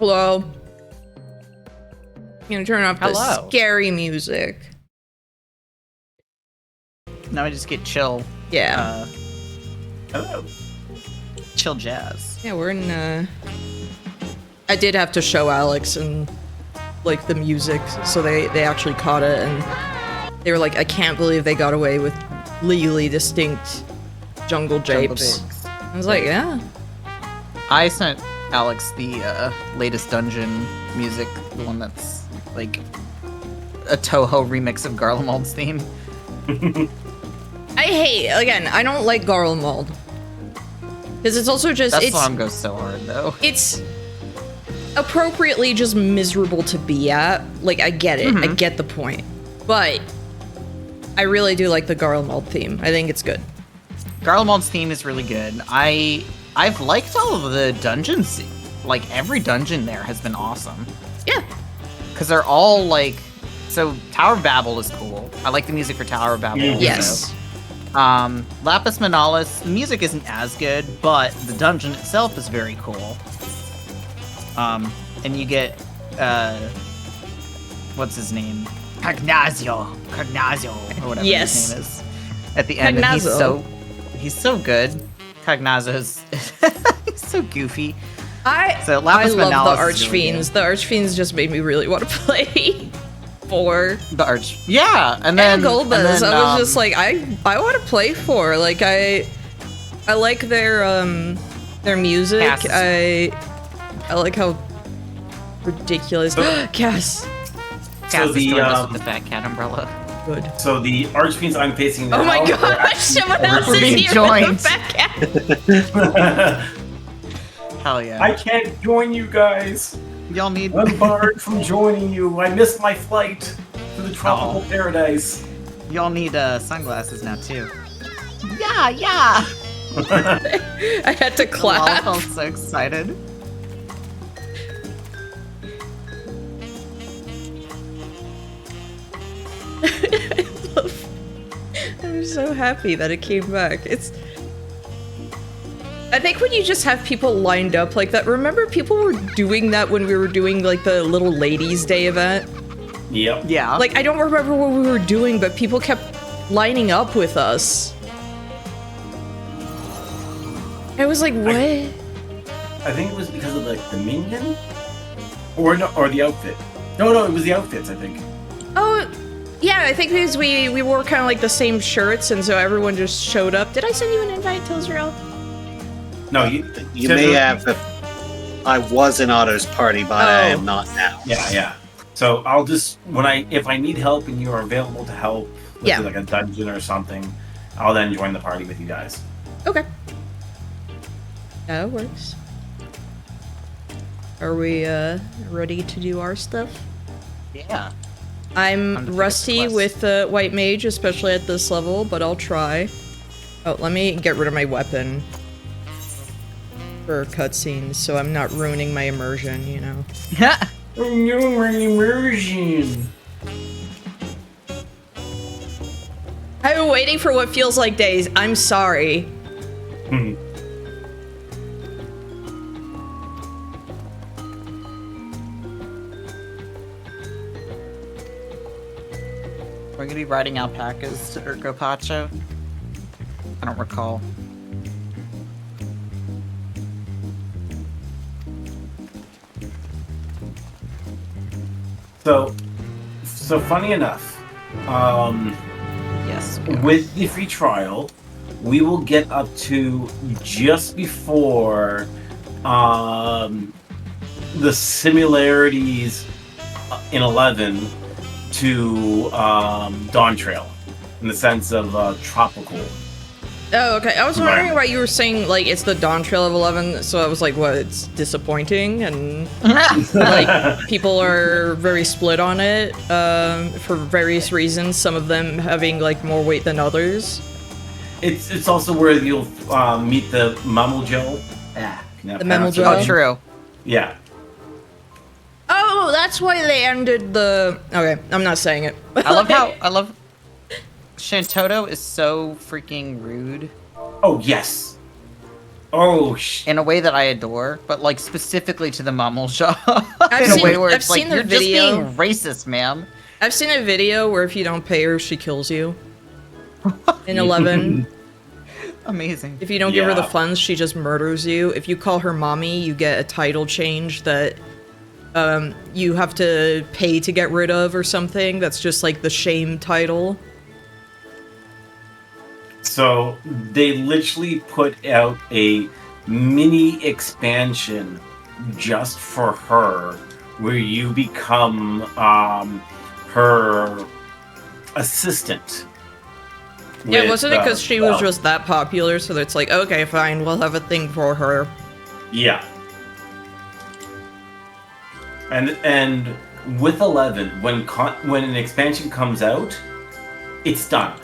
Hello. I'm gonna turn off the Hello. scary music. Now I just get chill. Yeah. Hello. Chill jazz. Yeah, we're in, I did have to show Alex and, like, the music, so they actually caught it, and they were like, I can't believe they got away with legally distinct jungle japes. I was like, yeah. I sent Alex the latest dungeon music, the one that's like a Toho remix of Garlemald's theme. I don't like Garlemald. Because it's also just, that song goes so hard, though. It's appropriately just miserable to be at. Like, I get it. I get the point. But I really do like the Garlemald theme. I think it's good. Garlemald's theme is really good. I've liked all of the dungeons. Like, every dungeon there has been awesome. Yeah. Because they're all, like... So, Tower of Babel is cool. I like the music for Tower of Babel. Yes. Lapis Manalis, the music isn't as good, but the dungeon itself is very cool. And you get, what's his name? Cagnazio, or whatever his name is. At the end, and he's so good. Cagnazio's he's so goofy. I love the Archfiends. The Archfiends just made me really want to play 4. The Arch. Yeah, and then Golbez. I was just like, I want to play 4. Like I like their music. I like how ridiculous. Cass. So the with the fat cat umbrella. Good. So the Archfiends I'm facing now. Oh my gosh! Someone else is being here joined. with the fat cat. Hell yeah! I can't join you guys. Y'all need. I'm barred from joining you. I missed my flight to the tropical paradise. Y'all need sunglasses now too. Yeah. I had to clap. I felt so excited. I'm so happy that it came back. I think when you just have people lined up like that, remember people were doing that when we were doing like the little ladies' day event? Yep. Yeah. Like, I don't remember what we were doing, but people kept lining up with us. I was like, what? I think it was because of like the minion? Or the outfit. No, it was the outfits, I think. Oh, yeah, I think because we wore kind of like the same shirts, and so everyone just showed up. Did I send you an invite to Israel? No, you may have. I was in Otto's party, but I am not now. Yeah. So I'll just if I need help and you are available to help, let's do like a dungeon or something, I'll then join the party with you guys. Okay. That works. Are we ready to do our stuff? Yeah. I'm rusty with White Mage, especially at this level, but I'll try. Oh, let me get rid of my weapon for cutscenes, so I'm not ruining my immersion, you know? Immersion. I've been waiting for what feels like days. I'm sorry. We're gonna be riding alpacas to Urco Pacho. I don't recall. So funny enough, Yes. with the free trial, we will get up to just before the similarities in 11 to Dawn Trail, in the sense of tropical. Oh, okay. I was wondering why you were saying, like, it's the Dawn Trail of 11, so I was like, what, it's disappointing? And, like, people are very split on it, for various reasons, some of them having, like, more weight than others. It's also where you'll meet the Mamujo. The Mamujo? Oh, true. Yeah. Oh, that's why they ended the... Okay, I'm not saying it. I love Shantoto is so freaking rude. Oh, yes. Oh, in a way that I adore, but like specifically to the Mummel Shop I've a way where it's seen like the you're video. just being racist, ma'am. I've seen a video where if you don't pay her, she kills you. In 11. Amazing. If you don't give her the funds, she just murders you. If you call her mommy, you get a title change that you have to pay to get rid of or something. That's just like the shame title. So they literally put out a mini expansion just for her, where you become her assistant. Yeah, wasn't it because she was just that popular? So it's like, okay, fine, we'll have a thing for her. Yeah. And with 11, when an expansion comes out, it's done.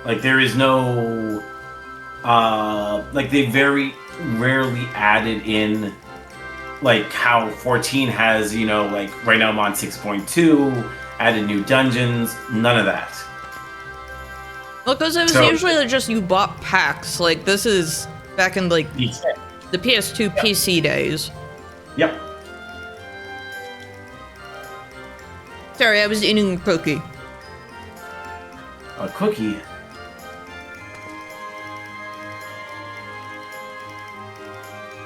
Like, there is no... like, they very rarely added in, like, how 14 has, you know, like, right now I'm on 6.2, added new dungeons, none of that. Well, because it was usually just you bought packs. Like, this is back in, like, the PS2 PC days. Yep. Sorry, I was eating a cookie. A cookie?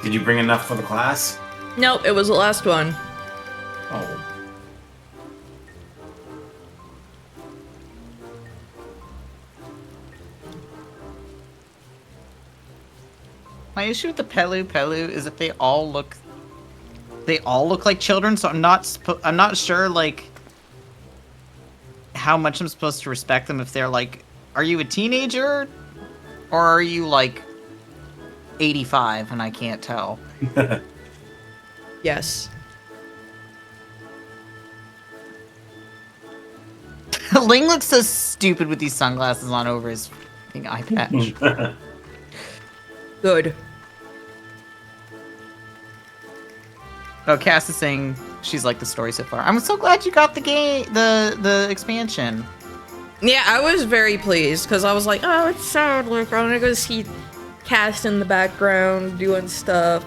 Did you bring enough for the class? Nope, it was the last one. Oh. My issue with the Pelu is that they all look like children, so I'm not sure like how much I'm supposed to respect them if they're like, are you a teenager or are you like 85 and I can't tell? Yes. Ling looks so stupid with these sunglasses on over his fucking eye patch. Good. Oh, Cass is saying she's like the story so far. I'm so glad you got the game, the expansion. Yeah, I was very pleased because I was like, oh, it's sad. Look, I'm gonna go see Cass in the background doing stuff.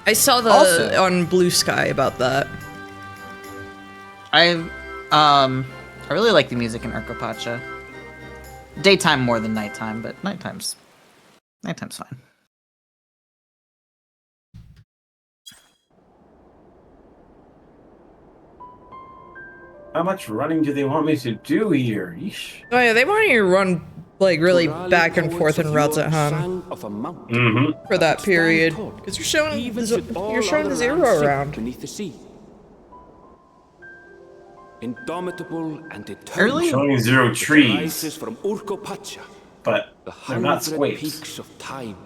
I saw on Blue Sky about that. I really like the music in Urkopacha. Daytime more than nighttime, but nighttime's fine. How much running do they want me to do here? Yeesh. Oh yeah, they want you to run like really back and forth in routes at home for that period because you're showing the zero around. Beneath the sea. Indomitable and determined. Early? Showing zero trees, From Urkopacha, but they're not 100 squapes. peaks of time.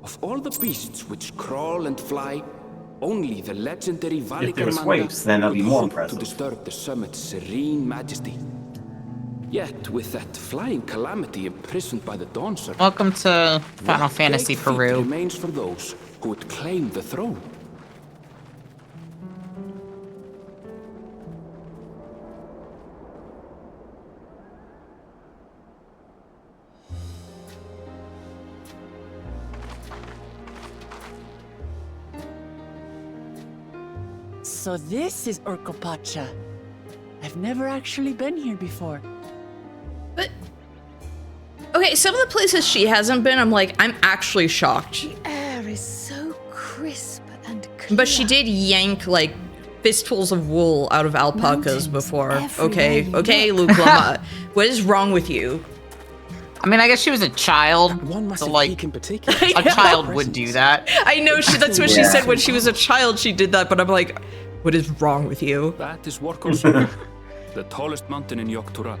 Of all the beasts which crawl and fly, only the legendary If they were Valikamanda squapes, then that'd be more hope impressive. to disturb the summit's serene majesty. Yet, with that flying calamity imprisoned by the Dawn Serpent, Welcome to Final what Fantasy great feat Peru. remains for those who would claim the throne. So this is Urkopacha. I've never actually been here before. But okay, some of the places she hasn't been, I'm like, I'm actually shocked. The air is so crisp and clear. But she did yank like fistfuls of wool out of alpacas Mountains before. everywhere Okay, you Luke Lamont. What is wrong with you? I mean, I guess she was a child, One must so have like peak in particular. a child would do that. I know that's what she said when she was a child. She did that, but I'm like, what is wrong with you? That is Warkosur, the tallest mountain in Yogg-Turad.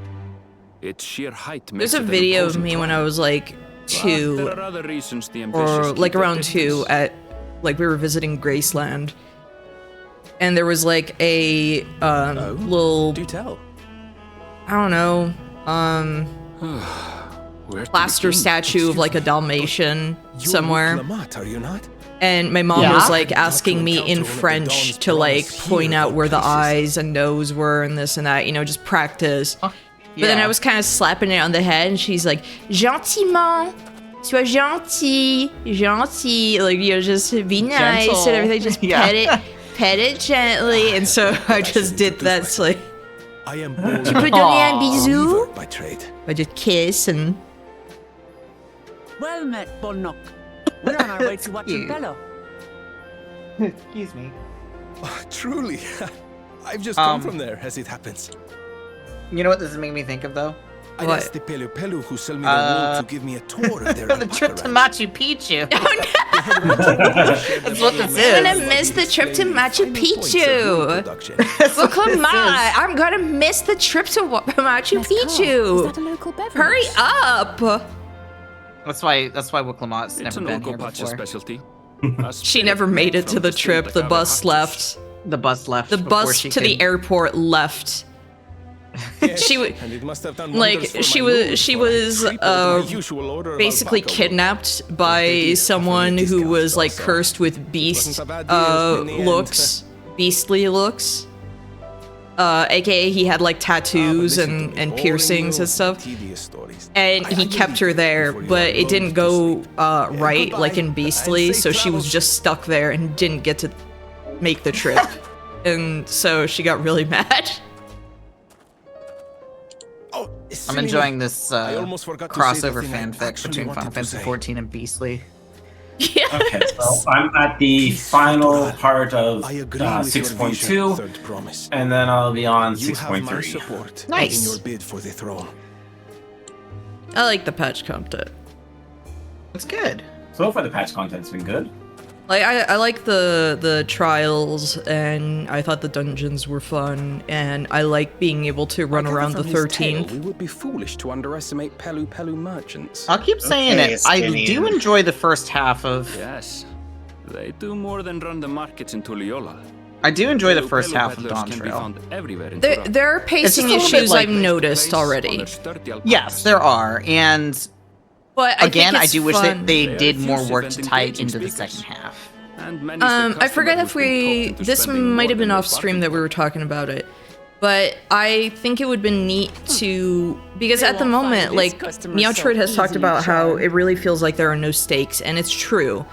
Its sheer height makes There's a it an video of imposing me when climb. I was like But 2, there are other reasons the ambitious or keep like their around distance. 2 at like we were visiting Graceland, and there was like a little, Do tell. I don't know, Where to plaster begin? statue of like a Excuse me, Dalmatian but you're somewhere. Luke Lamont, are you not? And my mom Yeah? was like asking me in French to like point out where the eyes and nose were and this and that, you know, just practice. But then I was kind of slapping it on the head, and she's like, gentiment, sois gentil, gentil. Like, just be nice Gentle. and everything. Just pet it gently. And so I just did that. It's like, I am tu peux donner un bisou? by trade. I just kiss and... Well met, Bolnock. We're on our way to watching cute. Bello. Excuse me. Oh, truly. I've just come from there, as it happens. You know what this is making me think of, though? I What? asked the Pelu Pelu who sell me the wool to give me a tour of their The trip to alpaca Machu Picchu. ranch. That's what this I'm gonna is. miss the trip to Machu Final points of wool Picchu. production. Well, come This on. is- I'm gonna miss the trip to Machu Is that a Picchu. local beverage? Hurry up. That's why Wooklamott's It's never an been here Orkopacha before. specialty. She never made it to the trip. The bus left. The bus left. The before bus she to the could- airport left. Yes, She w- and it must have done like, wonders for she my was- mood, she for I was, tripled my usual order of Basically alpaca wool. kidnapped by someone who was like cursed with beast looks, beastly looks. AKA he had like tattoos and piercings and stuff. And he kept her there, but it didn't go right, like in Beastly, so she was just stuck there and didn't get to make the trip. And so she got really mad. I'm enjoying this I almost forgot to say crossover the thing I fanfic actually between wanted Final to Fantasy say. 14 and Beastly. Okay, so I'm at the final part of I agree with your vision, 6.2, third promise. and then I'll be on You have my 6.3. support Nice. in your bid for the throne. I like the patch content. It's good. So far, the patch content's been good. Like I like the trials, and I thought the dungeons were fun, and I like being able to run around the 13th. We would be foolish to underestimate Pelu Pelu merchants. I'll keep saying Okay, it. I Skinny. do enjoy the first half of. Yes. They do more than run the markets in Tuliola. I do enjoy the Pelu first Pelu half of peddlers Dawn can be Trail. found everywhere in There, Tura. there are pacing just a little bit issues like- I've noticed Place on already, their sturdy alpacas. Yes, there are, and but I again, think I it's do wish fun. that they They are did more effusive work and to tie it engaging into the speakers. second half. And many's the I forget customer if who's been we. talked into This spending might more have been than off they stream that we bargained were talking about it, but I think it would have been neat to because They at the won't find moment, this like customer Meowtroid so has talked easily about how charmed. it really feels like there are no stakes, and it's true.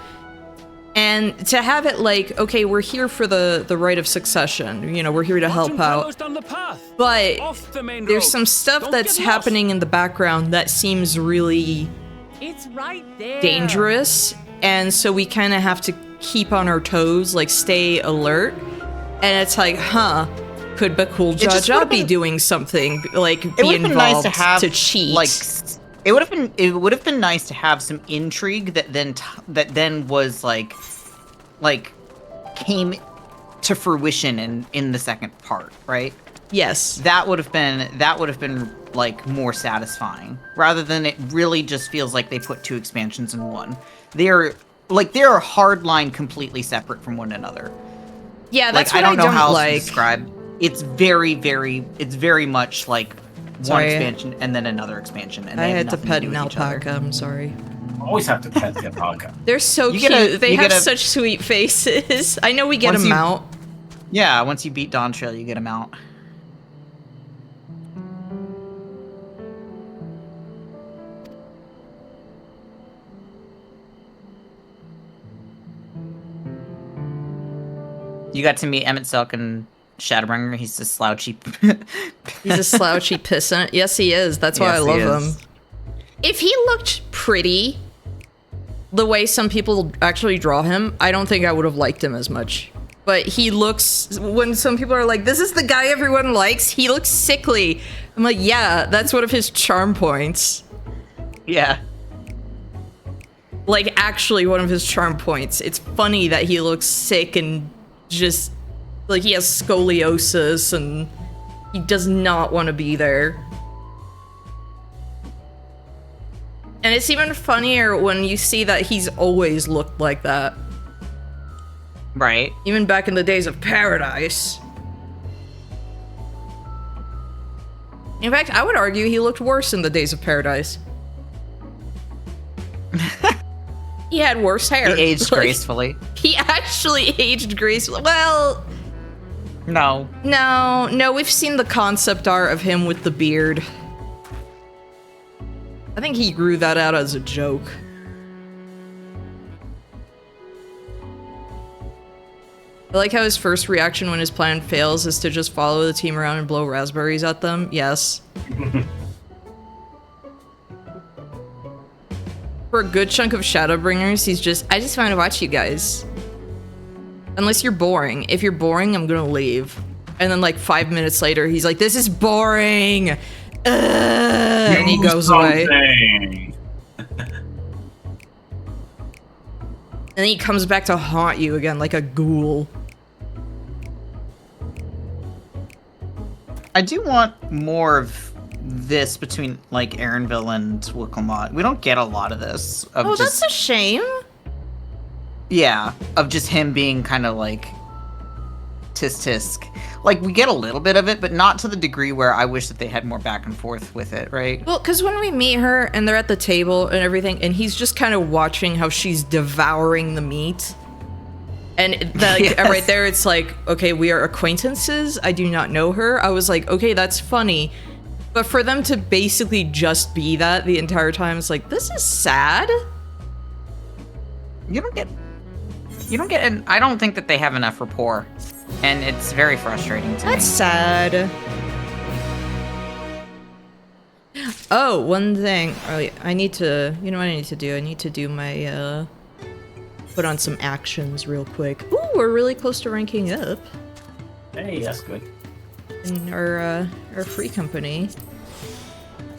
And to have it like, okay, we're here for the right of succession. You know, we're here to help out. Down the path. But Off the main there's road. some stuff Don't that's get lost. happening in the background that seems really It's right there. dangerous, and so we kind of have to keep on our toes, like stay alert. And it's like, could Bakul just Jaja would've be been- doing something, like It be would have been nice involved to have cheat? like it would have been nice to have some intrigue that then was like came to fruition in the second part, right? Yes. That would have been like more satisfying rather than it really just feels like they put two expansions in one. They're hardline completely separate from one another. Yeah, that's like what I don't know how else like. to describe. It's very much like one Sorry. expansion and then another expansion. And I they have had to nothing pet do an with each other. alpaca. I'm sorry. Always have to pet the alpaca. They're so You cute. get a- They you have get a- such sweet faces. I know we get Once them you- out. Yeah, once you beat Dawn Trail, you get them out. You got to meet Emmett Selk and Shadowbringer. He's a slouchy. He's a slouchy pissant. Yes, he is. That's why Yes, I he love is. him. If he looked pretty, the way some people actually draw him, I don't think I would have liked him as much. But he looks, when some people are like, this is the guy everyone likes, he looks sickly. I'm like, yeah, that's one of his charm points. Yeah. Like, actually one of his charm points. It's funny that he looks sick and just, like, he has scoliosis and he does not want to be there. And it's even funnier when you see that he's always looked like that. Right. Even back in the days of Paradise. In fact, I would argue he looked worse in the days of Paradise. He had worse hair. He aged Like, gracefully. He actually aged gracefully. Well, No. no, we've seen the concept art of him with the beard. I think he grew that out as a joke. I like how his first reaction when his plan fails is to just follow the team around and blow raspberries at them. Yes. For a good chunk of Shadowbringers, he's just, I just want to watch you guys. Unless you're boring. If you're boring, I'm gonna leave. And then like 5 minutes later, he's like, this is boring! And he goes away. And then he comes back to haunt you again like a ghoul. I do want more of this between, like, Erinville and Wicklemont. We don't get a lot of this. Oh, that's a shame. Yeah, of just him being kind of like tisk. Like, we get a little bit of it, but not to the degree where I wish that they had more back and forth with it, right? Well, because when we meet her and they're at the table and everything, and he's just kind of watching how she's devouring the meat. And like, yes. Right there, it's like, okay, we are acquaintances. I do not know her. I was like, okay, that's funny. But for them to basically just be that the entire time, it's like, this is sad. You don't get, and I don't think that they have enough rapport. And it's very frustrating to me. That's sad. Oh, one thing. I need to, you know what I need to do? I need to do my, put on some actions real quick. Ooh, we're really close to ranking up. Hey, that's good. In our free company.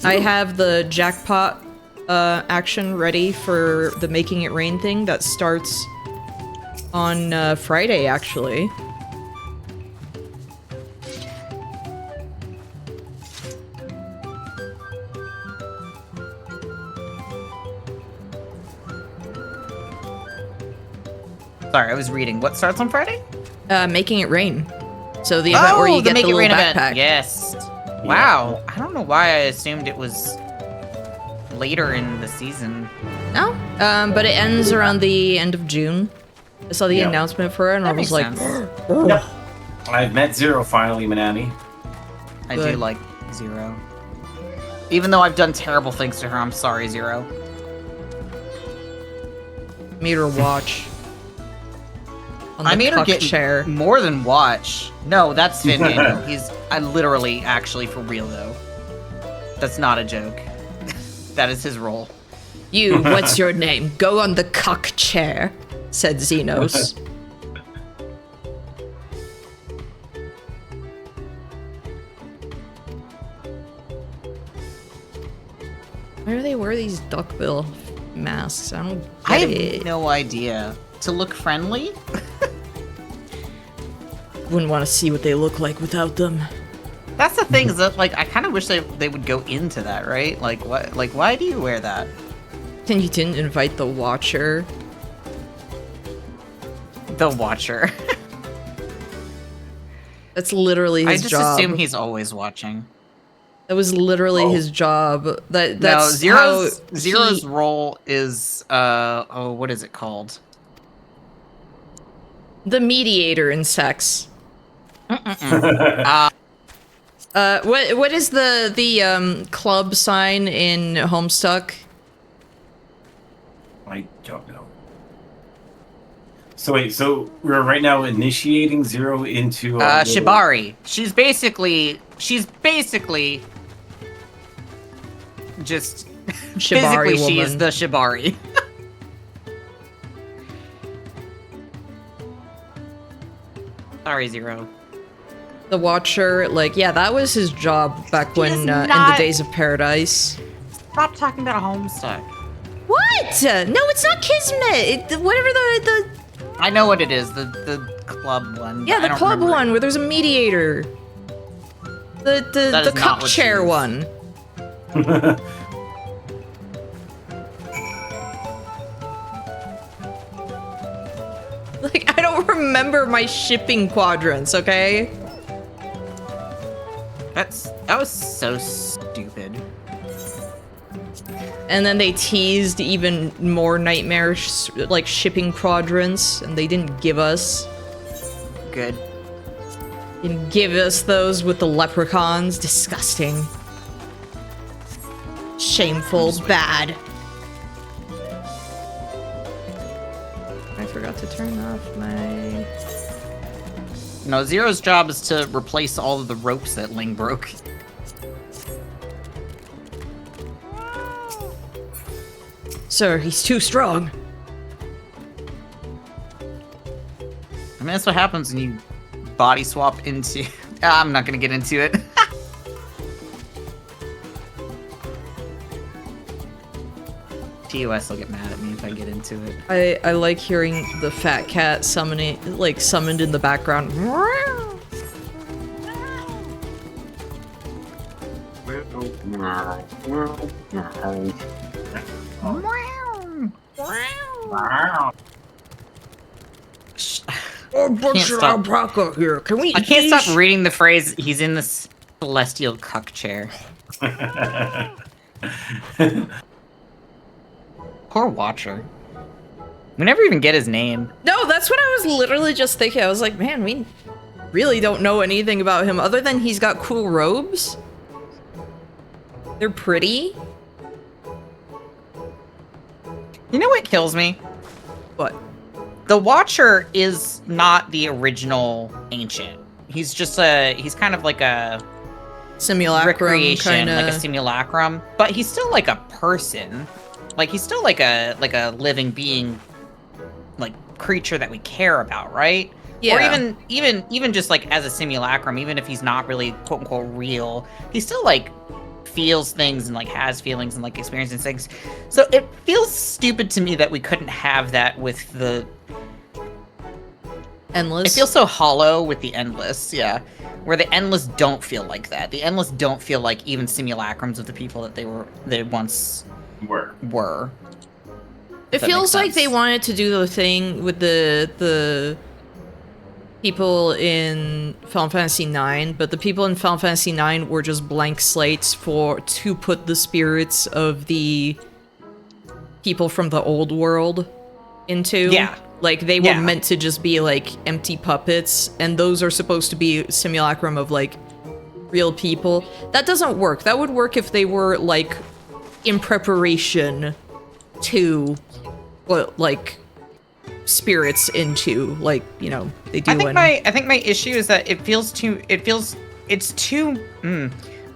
I have the jackpot action ready for the Making It Rain thing that starts on Friday, actually. Sorry, I was reading. What starts on Friday? Making It Rain. So the event where you get the little backpack. Event. Yes. Wow. I don't know why I assumed it was later in the season. No. But it ends around the end of June. I saw the announcement for it and I was like, Yep. I've met Zero finally, Manani. I do like Zero. Even though I've done terrible things to her, I'm sorry, Zero. Made her watch. I made her get chair. More than watch. No, that's Finn Daniel. He's literally, actually, for real though. That's not a joke. That is his role. You, what's your name? Go on the cock chair, said Xenos. Why do they wear these duckbill masks? I don't get it. have no idea. To look friendly? Wouldn't want to see what they look like without them. That's the thing, is that, like, I kind of wish they would go into that, right? Like, what? Like, why do you wear that? And you didn't invite the Watcher. The Watcher. That's literally his job. I just assume he's always watching. That was literally his job. That's no, Zero's role is, what is it called? The mediator in sex. What is the club sign in Homestuck? I don't know. So wait, so we're right now initiating Zero into Shibari. She's basically just Shibari woman. She is the Shibari. Sorry, Zero. The Watcher, like, yeah, that was his job back when in the days of Paradise. Stop talking about a Homestuck. What? No, it's not Kismet. Whatever the. I know what it is. The club one. Yeah, the club one where there's a mediator. The cup chair one. Like, I don't remember my shipping quadrants, okay? That was so stupid. And then they teased even more nightmarish, like, shipping quadrants, and they didn't give us. Good. Didn't give us those with the leprechauns. Disgusting. Shameful, bad. I forgot to turn off my... No, Zero's job is to replace all of the ropes that Ling broke. Sir, he's too strong. I mean, that's what happens when you body swap into... I'm not gonna get into it. TOS will get mad at me if I get into it. I like hearing the fat cat summoning, like, summoned in the background. Alpaca here. Can we? I can't stop reading the phrase. He's in the celestial cuck chair. Poor Watcher. We never even get his name. No, that's what I was literally just thinking. I was like, man, we really don't know anything about him other than he's got cool robes. They're pretty. You know what kills me? What? The Watcher is not the original Ancient. He's just he's kind of like a simulacrum, recreation, kinda... like a simulacrum. But he's still like a person. Like, he's still like a living being, like, creature that we care about, right? Yeah. Or even just like as a simulacrum, even if he's not really quote unquote real, he still like feels things and like has feelings and like experiences things. So it feels stupid to me that we couldn't have that with the Endless. It feels so hollow with the Endless, yeah. Where the Endless don't feel like that. The Endless don't feel like even simulacrums of the people that they once were. It feels like they wanted to do the thing with the people in Final Fantasy IX, but the people in Final Fantasy IX were just blank slates to put the spirits of the people from the old world into. Yeah. Like, they were meant to just be, like, empty puppets, and those are supposed to be simulacrum of, like, real people. That doesn't work. That would work if they were, like, in preparation to, what, like, spirits into, like, you know, they do. I think my issue is that it's too.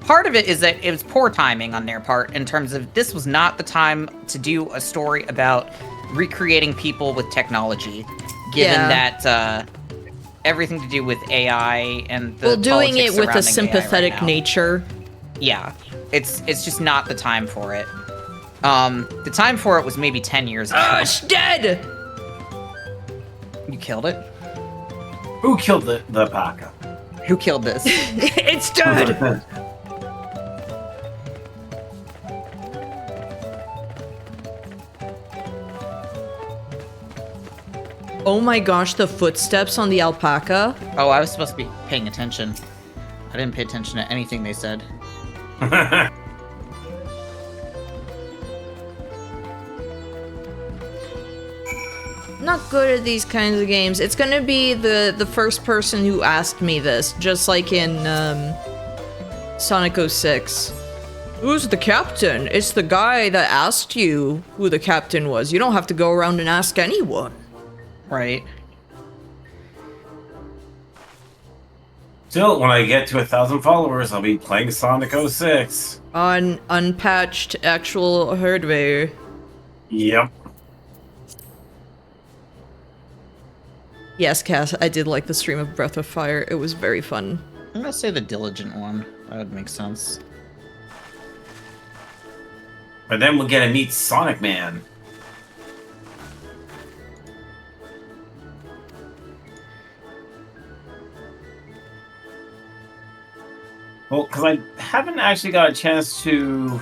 Part of it is that it was poor timing on their part in terms of this was not the time to do a story about recreating people with technology, given that everything to do with AI and the doing it with a surrounding sympathetic nature. Yeah, it's just not the time for it. The time for it was maybe 10 years ago. It's dead! You killed it? Who killed the alpaca? Who killed this? It's dead! Oh my gosh, the footsteps on the alpaca. Oh, I was supposed to be paying attention. I didn't pay attention to anything they said. Not good at these kinds of games. It's gonna be the first person who asked me this, just like in Sonic 06. Who's the captain? It's the guy that asked you who the captain was. You don't have to go around and ask anyone. Right. Still, when I get to 1,000 followers, I'll be playing Sonic 06. On unpatched actual hardware. Yep. Yes, Cass, I did like the stream of Breath of Fire. It was very fun. I'm gonna say the Diligent one. That would make sense. But then we'll get to meet Sonic Man. Well, because I haven't actually got a chance to...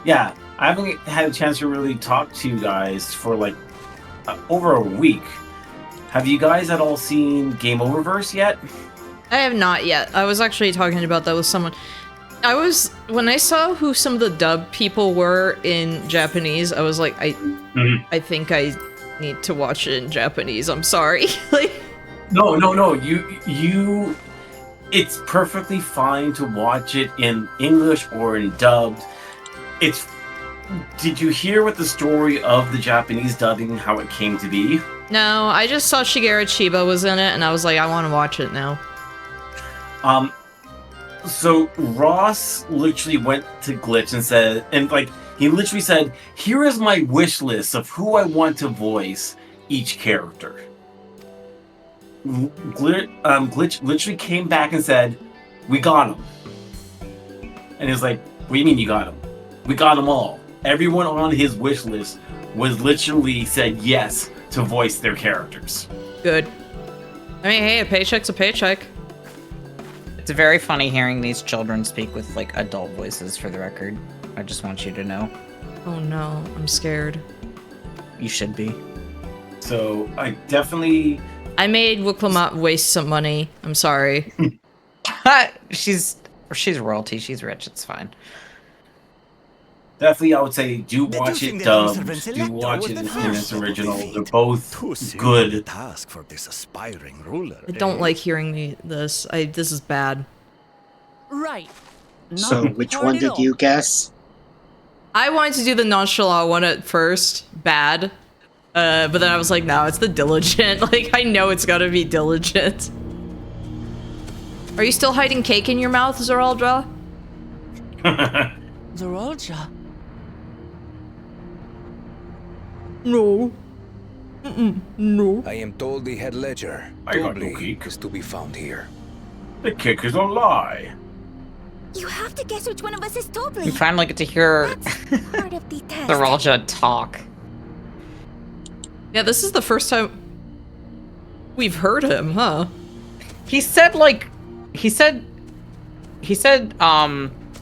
Yeah, I haven't had a chance to really talk to you guys for, like, over a week. Have you guys at all seen Game Oververse yet? I have not yet. I was actually talking about that with someone. When I saw who some of the dub people were in Japanese, I was like, I think I need to watch it in Japanese. I'm sorry. Like, No. You. It's perfectly fine to watch it in English or in dubbed. it's. Did you hear what the story of the Japanese dubbing, how it came to be? No, I just saw Shigeru Chiba was in it, and I was like, I want to watch it now. So Ross literally went to Glitch and said, he literally said, "Here is my wish list of who I want to voice each character." Glitch literally came back and said, "We got them." And he was like, "What do you mean you got them? We got them all." Everyone on his wish list was literally said yes to voice their characters. Good. I mean, hey, a paycheck's a paycheck. It's very funny hearing these children speak with, like, adult voices, for the record. I just want you to know. Oh no, I'm scared. You should be. So, I definitely... I made Wicklamat waste some money. I'm sorry. She's royalty. She's rich. It's fine. Definitely, I would say do watch it dubbed, do watch it in its original. They're both good. Task for this aspiring ruler. I don't like hearing this. This is bad. Right. So, which one did you guess? I wanted to do the nonchalant one at first. Bad. But then I was like, no, it's the diligent. Like, I know it's gotta be diligent. Are you still hiding cake in your mouth, Zeraldra? Zeraldra? No. No. I am told the head ledger, I got no Dobley, cake. is to be found here. The kick is a lie. You have to guess which one of us is Dobley. You finally get to hear That's part of the test. Zeraldra talk. Yeah, this is the first time we've heard him, huh? He said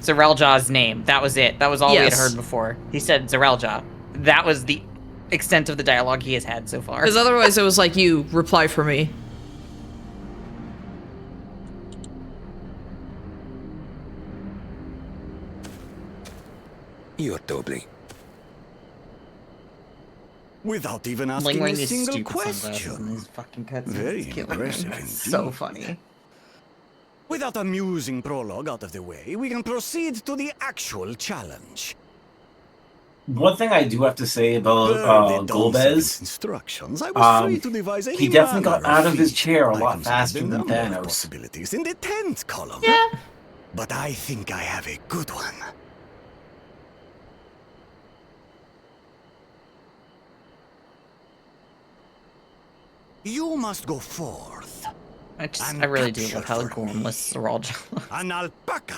Zeralja's name. That was it. That was all we had heard before. He said Zeralja. That was the extent of the dialogue he has had so far. Because otherwise it was like, you reply for me. You're Dobley. Without even asking Lingering a these single stupid sunglasses question. and these fucking cuts. Very impressive It's indeed. so funny. Without a amusing prologue out of the way, we can proceed to the actual challenge. One thing I do have to say about Golbez, instructions. I was free to devise any he definitely got manner out of his feat. chair a I lot considered faster the than number of Thanos. possibilities in the 10th column. Yeah. But I think I have a good one. You must go forth. I really do love how gormless Zeraldja. An alpaca.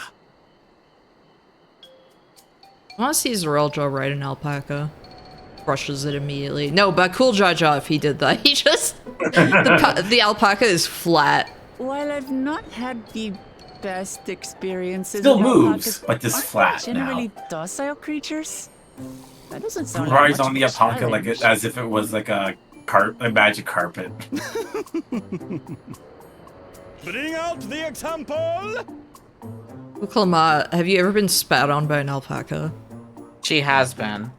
I want to see Zeraldra ride an alpaca. Brushes it immediately. No, but cool Jaja if he did that. He just... the alpaca is flat. While I've not had the best experiences Still with moves, alpacas, but just aren't they flat now. generally docile creatures? That doesn't sound Rides like on much the of a alpaca like challenge. as if it was like a magic carpet. Bring out the example. Uklama, have you ever been spat on by an alpaca? She has been.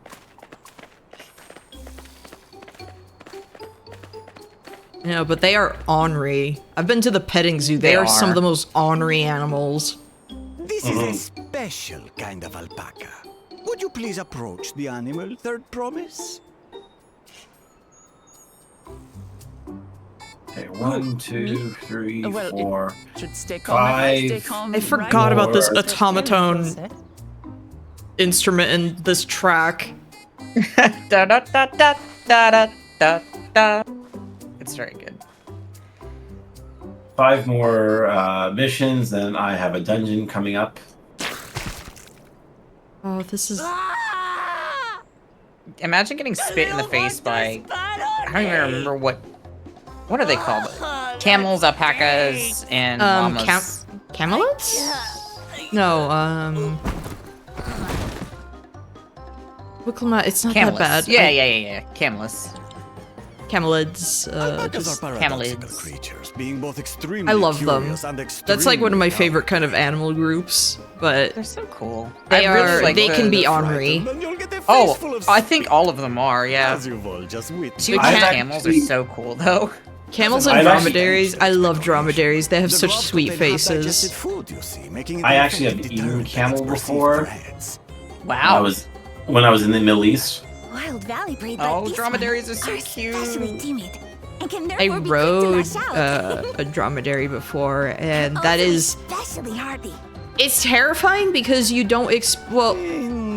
No, but they are ornery. I've been to the petting zoo. They are some of the most ornery animals. This is a special kind of alpaca. Would you please approach the animal, Third Promise? Okay, 1, 2, 3, Well, 4. Should stay calm if I stay 5. calm. I forgot about this Four. automaton instrument in this track. Da da da da da da da. It's very good. 5 more missions, then I have a dungeon coming up. Oh, this is... Imagine getting spit in the face by... I don't even remember what are they called? Camels, alpacas, and llamas. Camelids? No, Wicklama, it's not Camelids. that bad. Yeah. Camelids. Camelids, Alpacas just... are paradoxical camelids. creatures, being both extremely I love them. curious and That's like one of my extremely favorite kind of animal groups, but They're so cool. they I really like they the- can be the- ornery. frightened, and you'll get a face Oh, full of I think all of them are, yeah. as you've all just witnessed. Two I've camels are actually- so cool, though. Camels and I've actually- dromedaries, I love dromedaries. They have The such drops sweet contain half-digested faces. food, you see, making it I an actually have effective eaten deterrent camel against perceived before. threats. Wow. When I was in the Middle East. Wild valley breed Oh, like these dromedaries ones are so especially cute. timid and can I therefore be quick to rode lash out. a dromedary before, and Also that is especially hardy. it's terrifying because you don't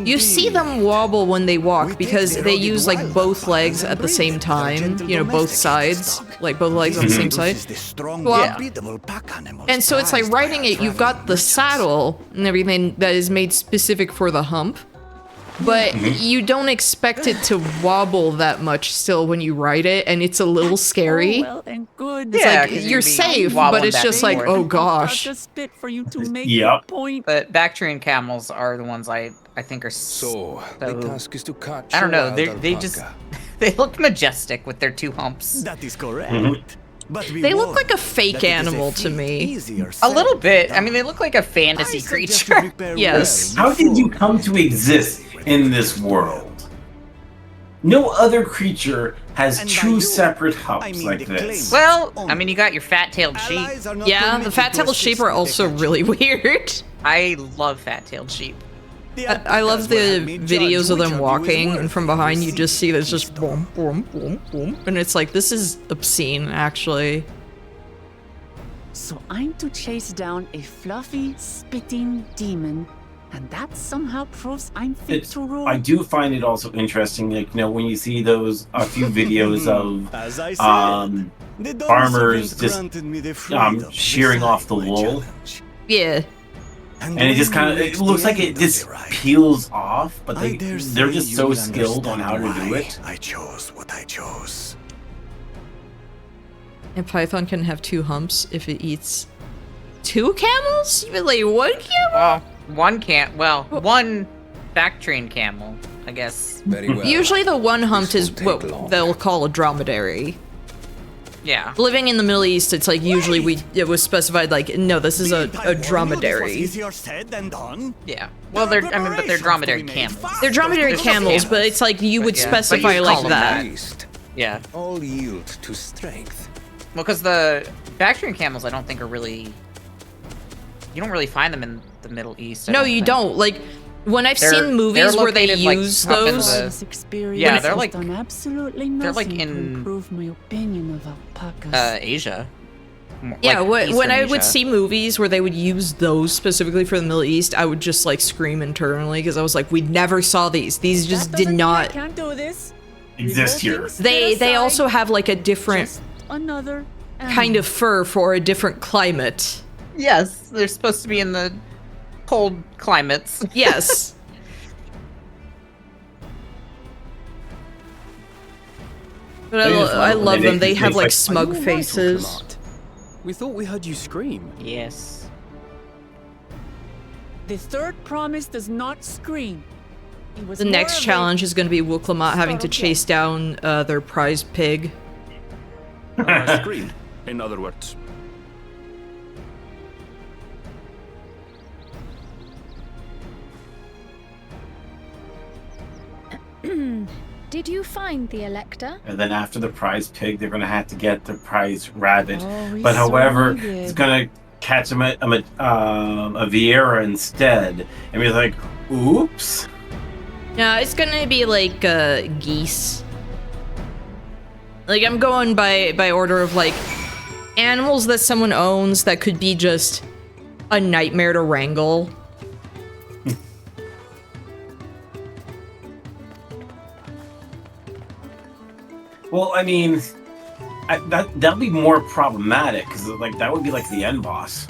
you see them wobble when they walk because they use like both legs at the same time, you know, both sides, like both legs on the same side. And so it's like riding it, you've got the saddle and everything that is made specific for the hump, but you don't expect it to wobble that much still when you ride it, and it's a little scary. Oh, well and good. It's Yeah, like 'cause you're you'd be safe, wobbling but it's back just and like, forth. oh gosh. Just spit for you to make Yep. your point. But Bactrian camels are the ones I think are So, the task is to catch I don't know. a wild They just alpaca. they look majestic with their two humps. That is correct. But They look like a fake animal to me. A little bit. I mean, they look like a fantasy creature. Yes. How did you come to exist in this world? No other creature has And by two you, separate I humps mean like the this. claim. Well, I mean, you got your fat-tailed sheep. Yeah, the fat-tailed sheep are also really weird. I love fat-tailed sheep. I love the videos of them walking, and from behind you just see there's just boom, boom, boom, boom, and it's like, this is obscene, actually. So I'm to chase down a fluffy, spitting demon, and that somehow proves I'm fit to rule. I do find it also interesting, like, you know, when you see a few videos of As I said, the Dawn farmers Servant just granted me the freedom shearing to off the decide my wool. challenge. Yeah. And it just kind of, it looks like it just peels off, but I dare say they're just you so will skilled on how to understand do why it. I chose what I chose. And Python can have two humps if it eats two camels? Even like one camel? Well, one back-trained camel, I guess. Very well. Usually the one humped This is won't take what long. they'll call a dromedary. Yeah. Living in the Middle East, it's like usually it was specified like, no, this is a dromedary. Easier said than done. Yeah. Well, but they're dromedary camels. They're dromedary They're still camels, but camels. it's like you would Yeah, but specify you like call them that. Beast. Yeah. All yield to strength. Well, because the back-trained camels, I don't think are really. You don't really find them in the Middle East. I No, you think. don't. Like, when I've They're- seen movies they're where they located, like, use up in those, the- This experience Yeah, they're has like- done absolutely they're like nothing to in, improve my opinion of alpacas. Asia. yeah, Like when Eastern I would Asia. see movies where they would use those specifically for the Middle East, I would just like scream internally because I was like, we never saw these. These just did not Can't do this. Exist here. They also have like a different Just another kind of fur for a different climate. Yes, they're supposed to be in the cold climates. Yes. But I love them. They have like smug faces. We thought we heard you scream. Yes. The third promise does not scream. It was The more next of a- challenge is going to be Wuklamat having to subtle chase down their prized pig. Scream, in other words. Did you find the Elector? And then after the prize pig, they're going to have to get the prize rabbit. Oh, we But however, certainly did. it's going to catch a Vieira instead. And he's like, oops. Yeah, it's going to be like geese. Like, I'm going by order of like animals that someone owns that could be just a nightmare to wrangle. Well, I mean, that'd be more problematic because like that would be like the end boss,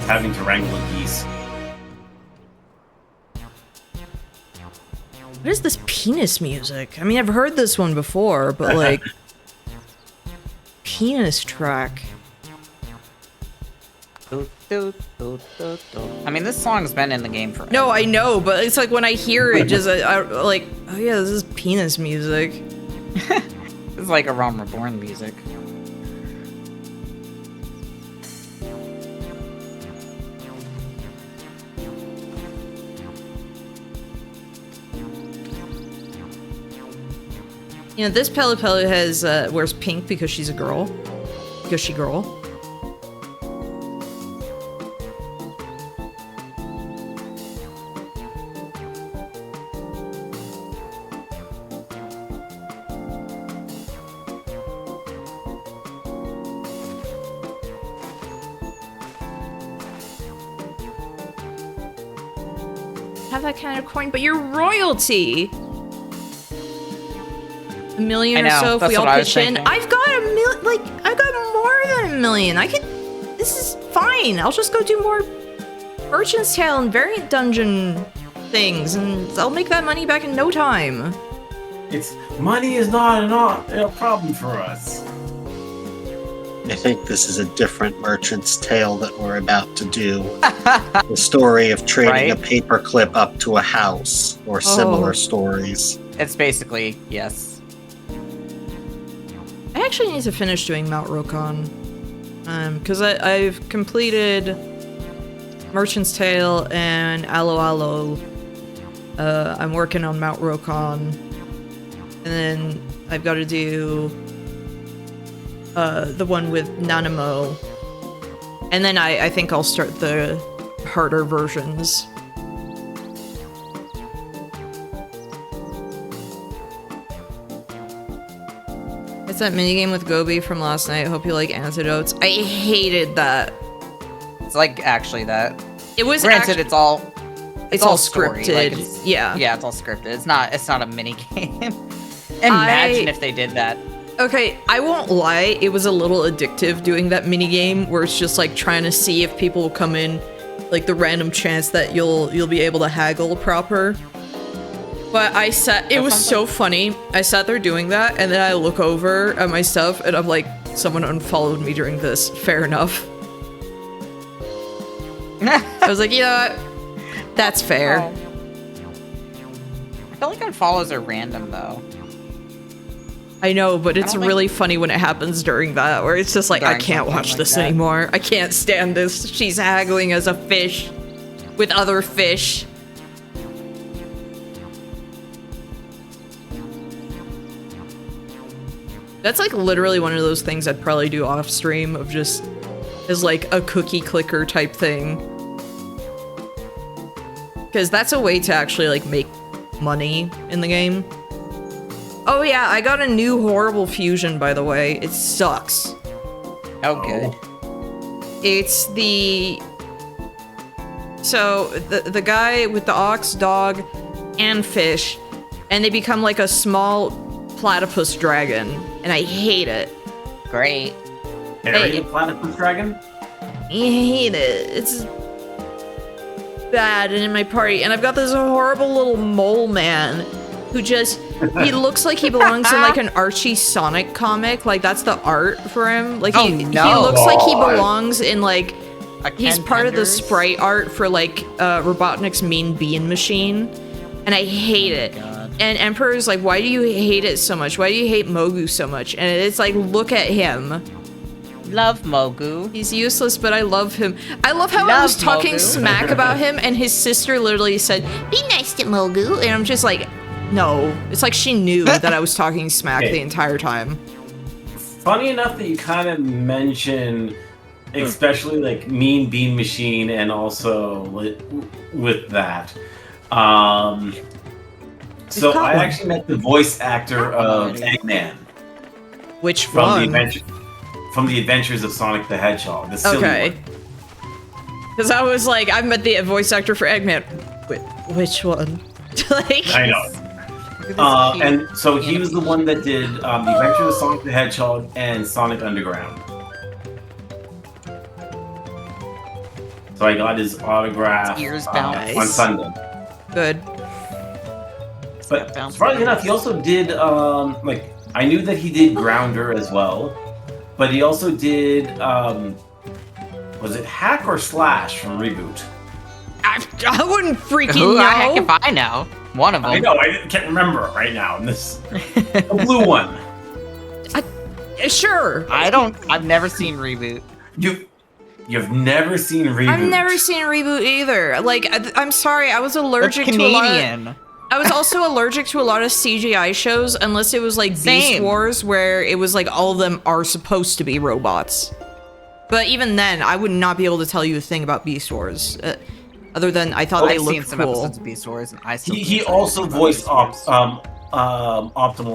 having to wrangle a geese. What is this penis music? I mean, I've heard this one before, but like penis track. I mean, this song's been in the game forever. No, I know, but it's like when I hear it, just I like, oh yeah, this is penis music. This is like a Realm Reborn music. You know, this Pele Pele has wears pink because she's a girl, because she girl. have that kind of coin, but you're royalty. $1 million or so if we all pitch in. I've got I've got more than $1 million. This is fine. I'll just go do more Merchant's Tale and variant dungeon things, and I'll make that money back in no time. Money is not a problem for us. I think this is a different Merchant's Tale that we're about to do. The story of trading a paperclip up to a house, or similar stories. It's basically, yes. I actually need to finish doing Mount Rokon. Because I've completed Merchant's Tale and Alo Alo. I'm working on Mount Rokon. And then I've got to do the one with Nanamo. And then I think I'll start the harder versions. It's that minigame with Gobi from last night. Hope you like antidotes. I hated that. It's like actually that. It was granted. It's all scripted. Like yeah, it's all scripted. It's not a mini game. Imagine if they did that. Okay, I won't lie. It was a little addictive doing that mini game where it's just like trying to see if people will come in, like the random chance that you'll be able to haggle proper. But it was so funny. I sat there doing that, and then I look over at my stuff, and I'm like, someone unfollowed me during this. Fair enough. I was like, you know what? That's fair. Oh. I feel like unfollows are random, though. I know, but it's really funny when it happens during that, where it's just like, I can't watch this anymore. I can't stand this. She's haggling as a fish with other fish. That's like literally one of those things I'd probably do off stream of just as like a cookie clicker type thing. Because that's a way to actually like make money in the game. Oh yeah, I got a new horrible fusion, by the way. It sucks. Oh, good. It's so the guy with the ox, dog, and fish, and they become like a small platypus dragon, and I hate it. Great. Harry, platypus dragon? I hate it. It's bad and in my party, and I've got this horrible little mole man who just he looks like he belongs in like an Archie Sonic comic. Like that's the art for him. Like he looks like he belongs in like he's part of the sprite art for like Robotnik's Mean Bean Machine, and I hate it. And Emperor's like, why do you hate it so much? Why do you hate Mogu so much? And it's like, look at him. Love Mogu. He's useless, but I love him. I love how I was talking smack about him, and his sister literally said, be nice to Mogu. And I'm just like, no. It's like she knew that I was talking smack the entire time. Funny enough that you kind of mention, especially like Mean Bean Machine, and also with that. So I actually met the voice actor of Eggman. Which one? From the Adventures of Sonic the Hedgehog. The silly one. Because I was like, I've met the voice actor for Eggman. Which one? Like, I know. And so he was the one that did the Adventures of Sonic the Hedgehog and Sonic Underground. So I got his autograph on Sunday. Good. But surprisingly enough, he also did I knew that he did Grounder as well, but he also did was it Hack or Slash from Reboot? I wouldn't freaking know. Who the heck if I know? One of them. I know, I can't remember it right now. The blue one. Sure. I've never seen Reboot. You've never seen Reboot? I've never seen Reboot either. Like, I'm sorry, I was allergic to a lot. I was also allergic to a lot of CGI shows, unless it was like Beast Wars, where it was like all of them are supposed to be robots. But even then, I would not be able to tell you a thing about Beast Wars, other than I thought they looked cool. I've seen some episodes of Beast Wars, and I still. He also voiced Optimal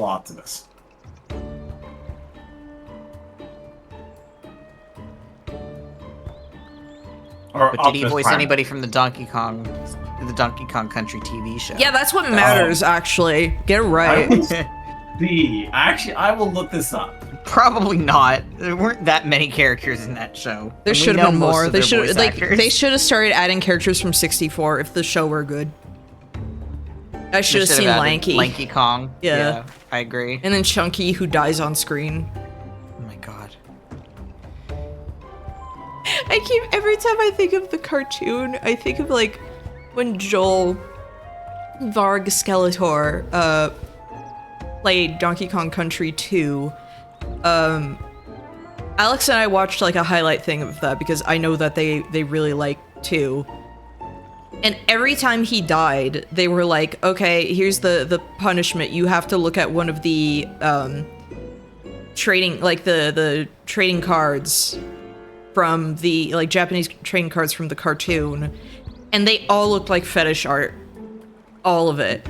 Optimus. Or But did he Optimus voice Prime. anybody from the Donkey Kong Country TV show? Yeah, that's what matters, actually. Get it I right. will see. Actually, I will look this up. Probably not. There weren't that many characters in that show. There And we should know have been most more. of They their should voice like actors. they should have started adding characters from 64 if the show were good. I should have seen added Lanky. Lanky Kong. Yeah. I agree. And then Chunky, who dies on screen. Oh my god. Every time I think of the cartoon, I think of like when Joel Varg Skeletor played Donkey Kong Country 2. Alex and I watched like a highlight thing of that because I know that they really like 2. And every time he died, they were like, okay, here's the punishment. You have to look at one of the trading, like the trading cards from the, like, Japanese trading cards from the cartoon. And they all looked like fetish art. All of it.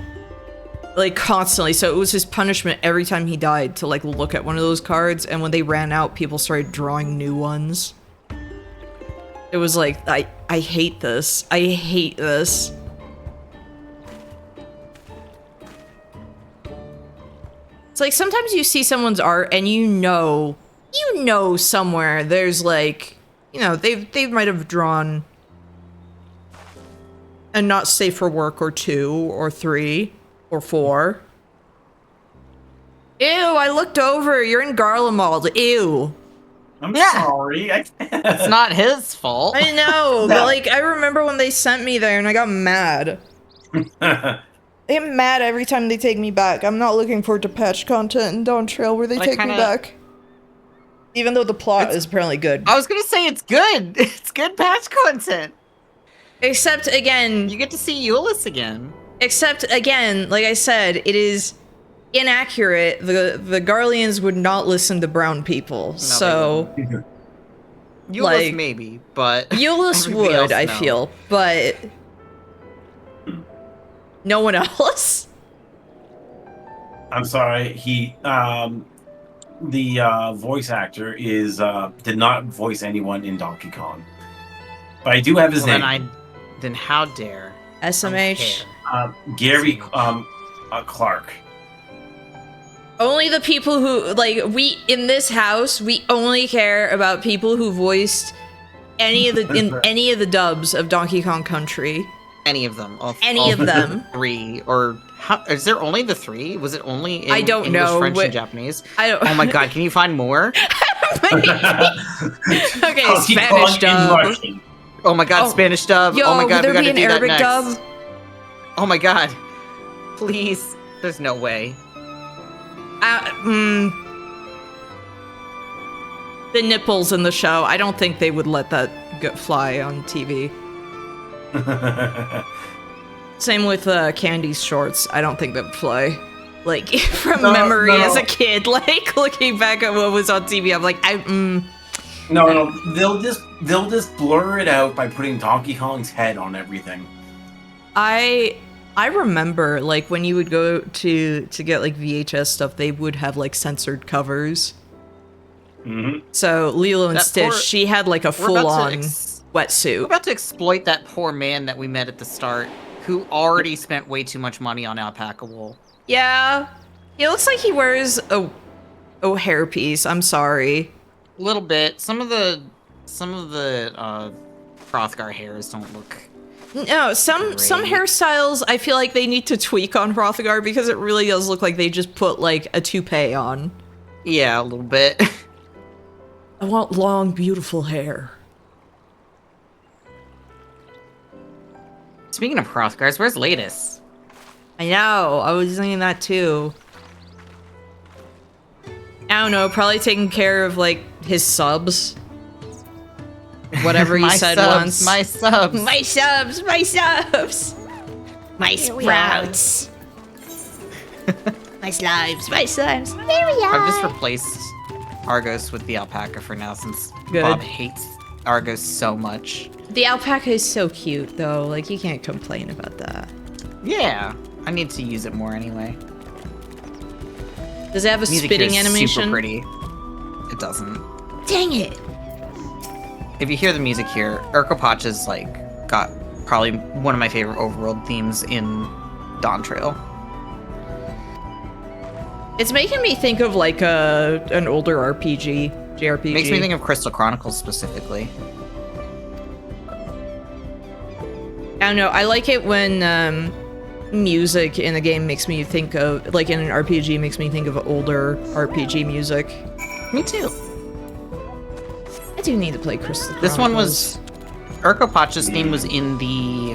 Like, constantly. So it was his punishment every time he died to, like, look at one of those cards. And when they ran out, people started drawing new ones. It was like, I hate this. I hate this. It's like sometimes you see someone's art and you know somewhere there's like, you know, they might have drawn a not safe for work or 2 or 3 or 4. Ew, I looked over. You're in Garlemald. Ew. I'm sorry. It's not his fault. I know, but like I remember when they sent me there and I got mad. I get mad every time they take me back. I'm not looking forward to patch content in Dawn Trail where they take me back. Even though the plot is apparently good. I was gonna say it's good. It's good patch content. Except again, you get to see Euless again. Except again, like I said, it is inaccurate. The Garleans would not listen to brown people. No, so Euless like, maybe, but Euless everybody else, would, I no. feel, but no one else. I'm sorry. He, the voice actor is did not voice anyone in Donkey Kong, but I do have his name. Then how dare SMH? Gary Clark. Only the people who, like, we, in this house, we only care about people who voiced any of the dubs of Donkey Kong Country. Any of them. Any of them. 3, or how, is there only the 3? Was it only in I don't English, know. French, and Japanese? I don't. Oh my god, can you find more? Okay, Donkey Spanish Kong in dub. Russian. Oh my god, Spanish dub. Yo, oh my god, would we there gotta be an do Arabic that next. dub? Oh my god. Please. There's no way. The nipples in the show, I don't think they would let that fly on TV. Same with Candy's shorts. I don't think that would fly. Like, from memory as a kid, like, looking back at what was on TV, I'm like, No, they'll just blur it out by putting Donkey Kong's head on everything. I remember, like, when you would go to get, like, VHS stuff, they would have, like, censored covers. Mm-hmm. So, Lilo and Stitch, she had, like, a full-on wetsuit. We're about to exploit that poor man that we met at the start, who already spent way too much money on alpaca wool. Yeah. He looks like he wears a hairpiece. I'm sorry. A little bit. Some of the Hrothgar hairs don't look. No, some hairstyles I feel like they need to tweak on Hrothgar because it really does look like they just put like a toupee on. Yeah, a little bit. I want long, beautiful hair. Speaking of Hrothgars, where's Ladus? I know, I was thinking that too. I don't know, probably taking care of like his subs. Whatever he said once. My subs. My subs. My subs. My sprouts. My slimes. My slimes. There we are. I've just replaced Argos with the alpaca for now since Good. Bob hates Argos so much. The alpaca is so cute though. Like you can't complain about that. Yeah. I need to use it more anyway. Does it have a Music spitting here is animation? Super pretty. It doesn't. Dang it. if you hear the music here, Urkopach is like got probably one of my favorite overworld themes in Dawntrail. It's making me think of like an older JRPG. Makes me think of Crystal Chronicles specifically. I don't know. I like it when music in a game makes me think of, like in an RPG, makes me think of older RPG music. Me too. I do need to play Crystal Chronicles. This one was Urkopach's theme was in the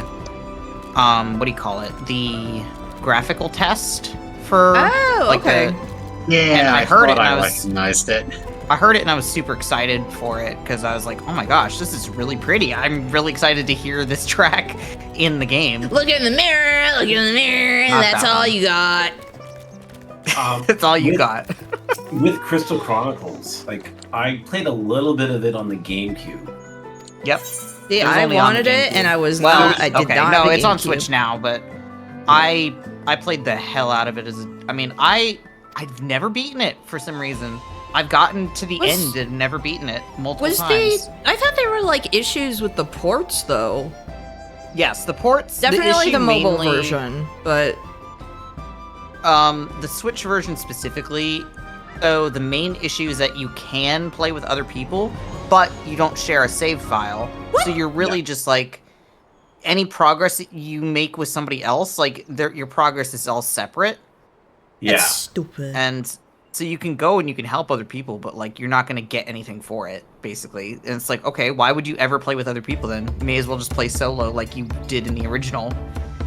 what do you call it? The graphical test for okay. And I heard it and I recognized it. I heard it and I was super excited for it because I was like, oh my gosh, this is really pretty. I'm really excited to hear this track in the game. Look in the mirror, look in the mirror, that's all you got. That's all you got. With Crystal Chronicles, like, I played a little bit of it on the GameCube. Yep. See, I wanted it and I was not, I did okay, not. No, it's on Switch now, but I played the hell out of it I've never beaten it for some reason. I've gotten to the end and never beaten it multiple times. I thought there were like issues with the ports though. Yes, the ports. Definitely the mobile version, but the Switch version specifically. So the main issue is that you can play with other people, but you don't share a save file. What? So you're really just like any progress that you make with somebody else, like your progress is all separate. Yeah. That's stupid. And so you can go and you can help other people, but like you're not going to get anything for it, basically. And it's like, okay, why would you ever play with other people then? You may as well just play solo like you did in the original.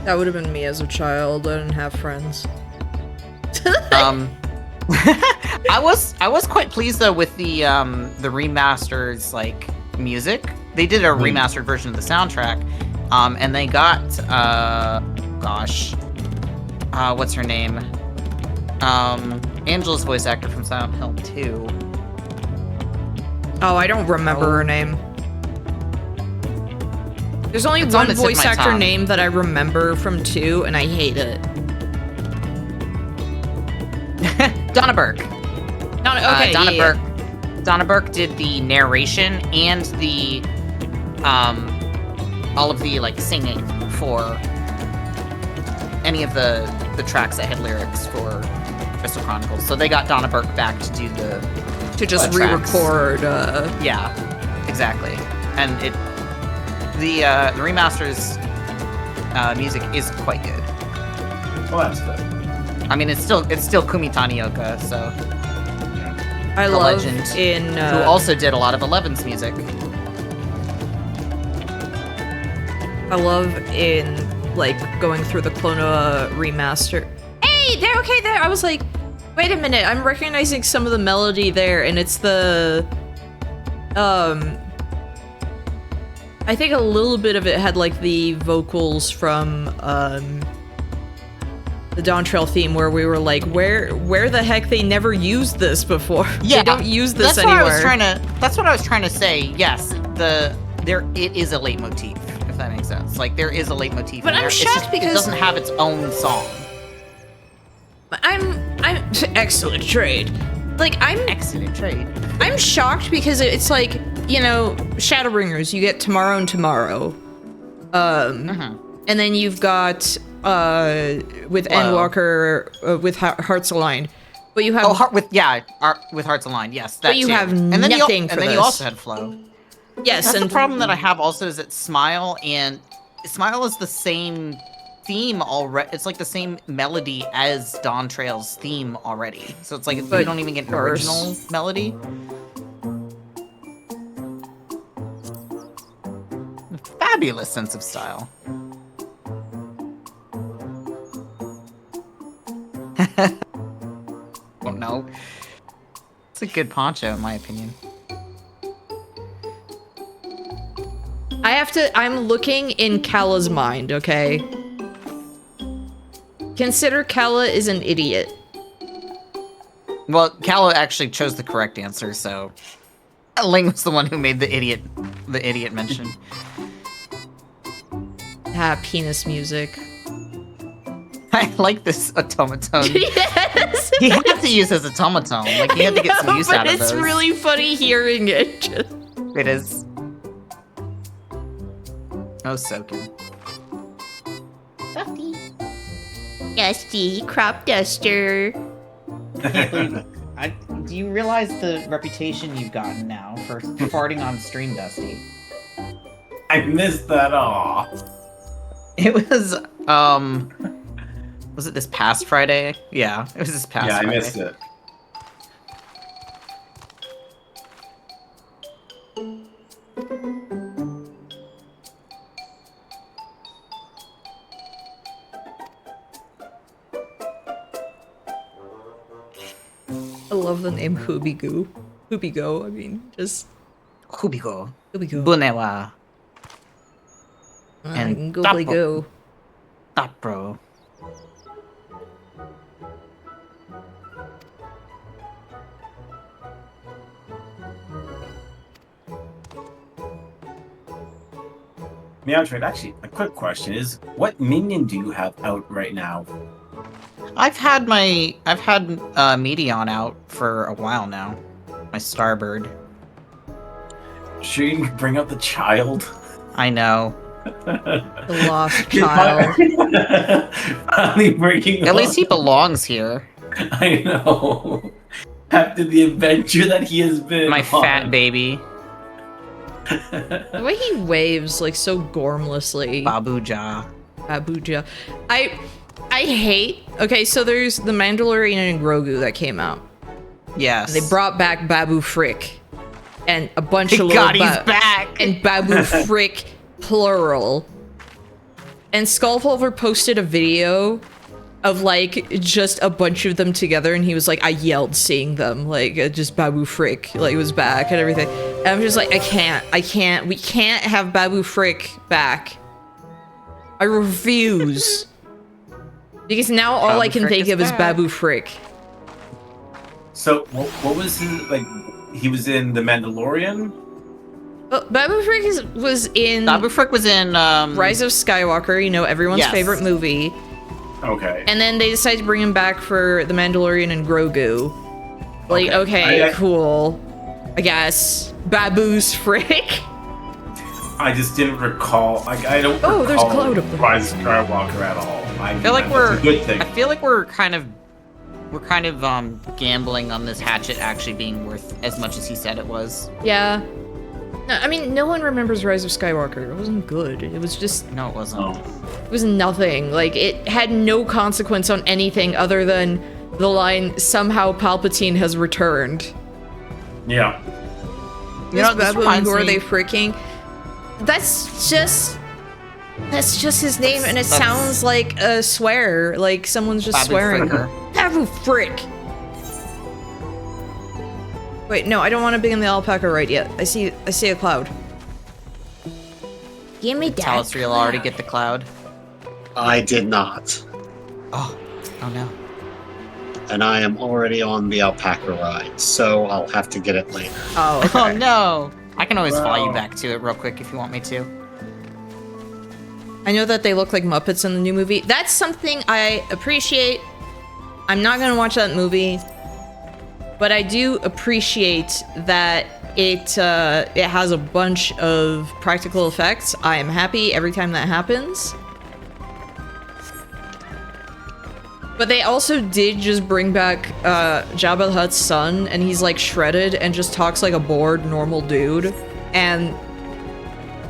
That would have been me as a child. I didn't have friends. I was quite pleased though with the remasters like music. They did a remastered version of the soundtrack, and they got what's her name? Angela's voice actor from Silent Hill 2. Oh, I don't remember her name. There's only one voice actor name that I remember from 2, and I hate it. Donna Burke. Donna Burke. Donna Burke did the narration and the all of the like singing for any of the tracks that had lyrics for Crystal Chronicles. So they got Donna Burke back to do to just re-record. Yeah, exactly. And the remasters music is quite good. Well, that's good. I mean, it's still Kumi Tanioka, so I the love legend, in who also did a lot of 11's music. I love in like going through the Clonoa remaster. Hey, they're okay there. I was like, wait a minute, I'm recognizing some of the melody there, and it's the I think a little bit of it had like the vocals from the Dawntrail theme, where we were like, where the heck, they never used this before. Yeah, they don't use this that's anywhere. That's what I was trying to say. Yes, it is a leitmotif, if that makes sense. Like there is a leitmotif. But I'm shocked because it doesn't have its own song. I'm excellent trade. Like excellent trade. I'm shocked because it's like, you know, Shadowbringers, you get Tomorrow and Tomorrow. And then you've got with Endwalker with Hearts Aligned. But you have with Hearts Aligned, yes. That but you too. have and then nothing you, for and then this. you also had Flow. Yes, That's and the problem that I have also is that Smile is the same theme already. It's like the same melody as Dawntrail's theme already. So it's like you don't even get an original melody. Fabulous sense of style. Oh no. It's a good poncho in my opinion. I'm looking in Kalla's mind, okay? Consider Kalla is an idiot. Well, Kalla actually chose the correct answer, so Ling was the one who made the idiot mention. Penis music. I like this automaton. Yes! He had to use his automaton. Like, he had to get some use out of those. It's really funny hearing it. It is. Oh, soaking. Dusty. Dusty, crop duster. Do you realize the reputation you've gotten now for farting on stream, Dusty? I missed that off. It was, was it this past Friday? Yeah, it was this past Friday. Yeah, I missed it. I love the name Hoobigo. Hoobigo, I mean, just... Hoobigo. Hoobigo. Bunewa. And Googly Goo. Stop, bro. Meowtrade, actually, a quick question is, what minion do you have out right now? I've had Meteon out for a while now. My Starbird. Sure you can bring out the child? I know. The lost child. Finally breaking At least he belongs here. I know. After the adventure that he has been My on. fat baby. The way he waves, like, so gormlessly. Babuja. Babuja. I hate... Okay, so there's The Mandalorian and Grogu that came out. Yes. And they brought back Babu Frick. And a bunch of little... God, he's back! And Babu Frick, plural. And Skullpulver posted a video of, like, just a bunch of them together, and he was like, I yelled seeing them. Like, just Babu Frick, like, was back and everything. And I'm just like, we can't have Babu Frick back. I refuse. Because now all I can think of is Babu Frick. So, what was his, like, he was in The Mandalorian? Well, Babu Frick was in Rise of Skywalker, you know, everyone's favorite movie. Okay. And then they decided to bring him back for The Mandalorian and Grogu. Like, okay, cool. I guess. Babu's Frick? I just didn't recall. I don't recall there's a cloud up there. Rise of Skywalker at all. I feel like that's a good thing. I feel like we're kind of gambling on this hatchet actually being worth as much as he said it was. Yeah. No, I mean, no one remembers Rise of Skywalker. It wasn't good. It was just... No, it wasn't. It was nothing. Like, it had no consequence on anything other than the line, somehow Palpatine has returned. Yeah. You know, Babu, who are they freaking? That's just his name, and it sounds like a swear. Like someone's just Babu swearing. Fricker. Babu Frick! Wait, no, I don't want to begin the alpaca right yet. I see a cloud. Give me that. Tell us you'll already get the cloud. I did not. Oh no. And I am already on the alpaca ride, so I'll have to get it later. Oh, okay. Oh no! I can always fly you back to it real quick if you want me to. I know that they look like Muppets in the new movie. That's something I appreciate. I'm not gonna watch that movie, but I do appreciate that it has a bunch of practical effects. I am happy every time that happens. But they also did just bring back Jabba the Hutt's son, and he's like shredded and just talks like a bored normal dude, and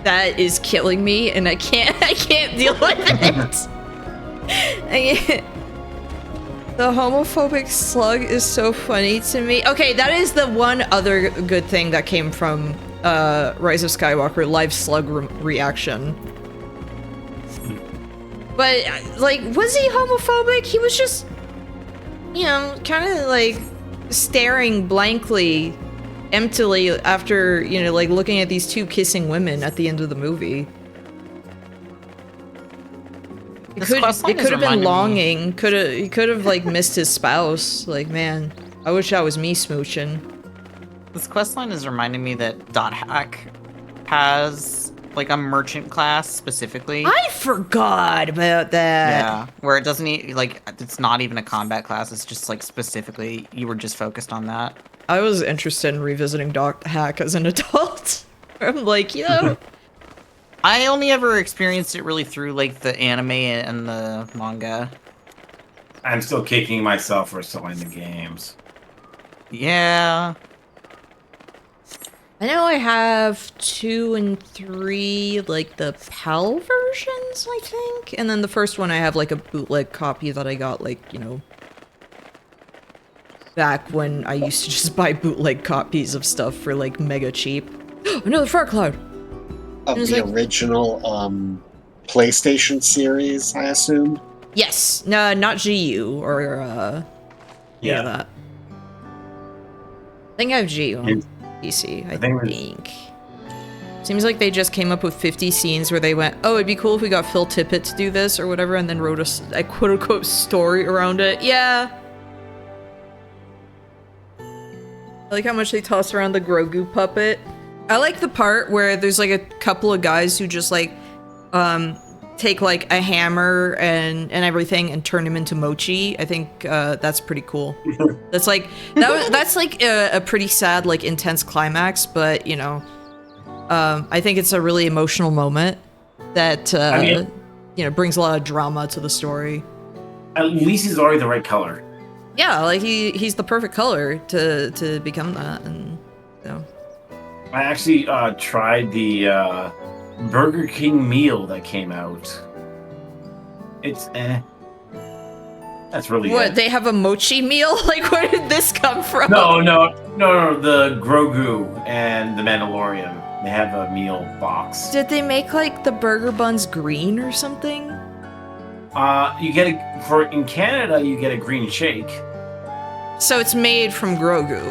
that is killing me, and I can't deal with it. The homophobic slug is so funny to me. Okay, that is the one other good thing that came from Rise of Skywalker, live slug reaction. But, like, was he homophobic? He was just, you know, kind of, like, staring blankly, emptily after, you know, like, looking at these two kissing women at the end of the movie. It could have been longing. He could have, like, missed his spouse. Like, man, I wish that was me smooching. This questline is reminding me that .hack has... like a merchant class specifically. I forgot about that. Yeah, where it doesn't it's not even a combat class. It's just like specifically you were just focused on that. I was interested in revisiting Hack as an adult. I'm like, you know, I only ever experienced it really through like the anime and the manga. I'm still kicking myself for selling the games. Yeah. I know I have 2 and 3, like the PAL versions, I think. And then the first one I have like a bootleg copy that I got like, you know, back when I used to just buy bootleg copies of stuff for like mega cheap. Another fart cloud! Of the original PlayStation series, I assume? Yes, no, not GU or Yeah. that. I think I have GU on PC, I think. Seems like they just came up with 50 scenes where they went, oh, it'd be cool if we got Phil Tippett to do this or whatever, and then wrote a quote-unquote story around it. Yeah. I like how much they toss around the Grogu puppet. I like the part where there's like a couple of guys who just like take like a hammer and everything and turn him into mochi. I think that's pretty cool. That's like that's like a pretty sad, like intense climax, but you know, I think it's a really emotional moment that you know, brings a lot of drama to the story. At least he's already the right color. Yeah, like he's the perfect color to become that, and you know. I actually tried the Burger King meal that came out. It's That's really what good. They have a mochi meal? Like, where did this come from? No. The Grogu and the Mandalorian. They have a meal box. Did they make like the burger buns green or something? You get in Canada you get a green shake. So it's made from Grogu.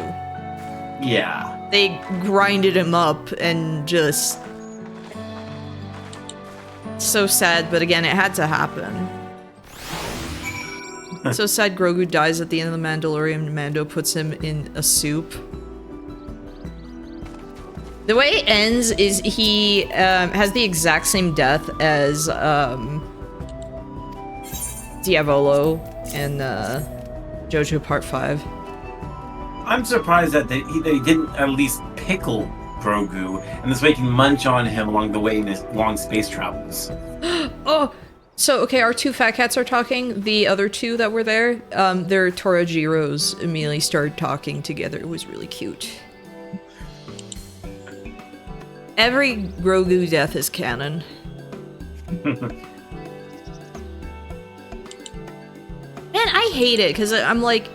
Yeah. They grinded him up and just... So sad, but again, it had to happen. So sad Grogu dies at the end of The Mandalorian and Mando puts him in a soup. The way it ends is he has the exact same death as Diavolo in JoJo Part 5. I'm surprised that they didn't at least pickle Grogu, and this way you can munch on him along the way in his long space travels. Oh, so okay, our 2 fat cats are talking. The other 2 that were there, their Torajiros immediately started talking together. It was really cute. Every Grogu death is canon. Man, I hate it, because I'm like...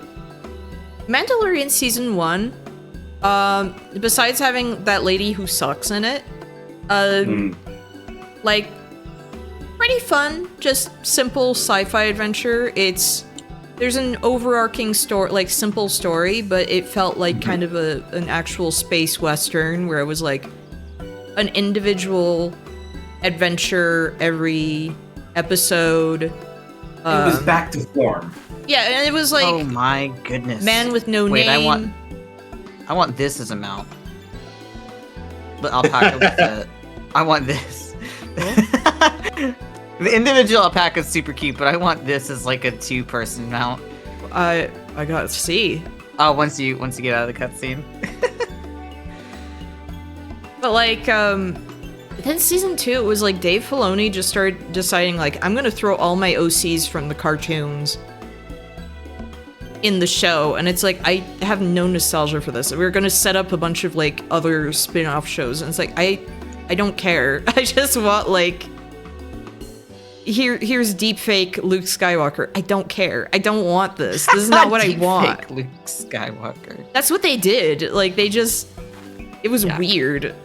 Mandalorian Season 1, besides having that lady who sucks in it, like, pretty fun, just simple sci-fi adventure. There's an overarching story, like, simple story, but it felt like kind of an actual space western, where it was like an individual adventure every episode. It was back to form. Yeah, and it was like, oh my goodness, man with no Wait, name. I want this as a mount. The alpaca with the... I want this. The individual alpaca is super cute, but I want this as like a 2-person mount. I got to see. Oh, once you get out of the cutscene. But like, then Season 2, it was like Dave Filoni just started deciding like, I'm gonna throw all my OCs from the cartoons in the show, and it's like, I have no nostalgia for this. We were gonna set up a bunch of like other spin-off shows, and it's like, I don't care. I just want like, here's deepfake Luke Skywalker. I don't care. I don't want this. This is not what I want. Deepfake Luke Skywalker. That's what they did. Like, they just, it was weird.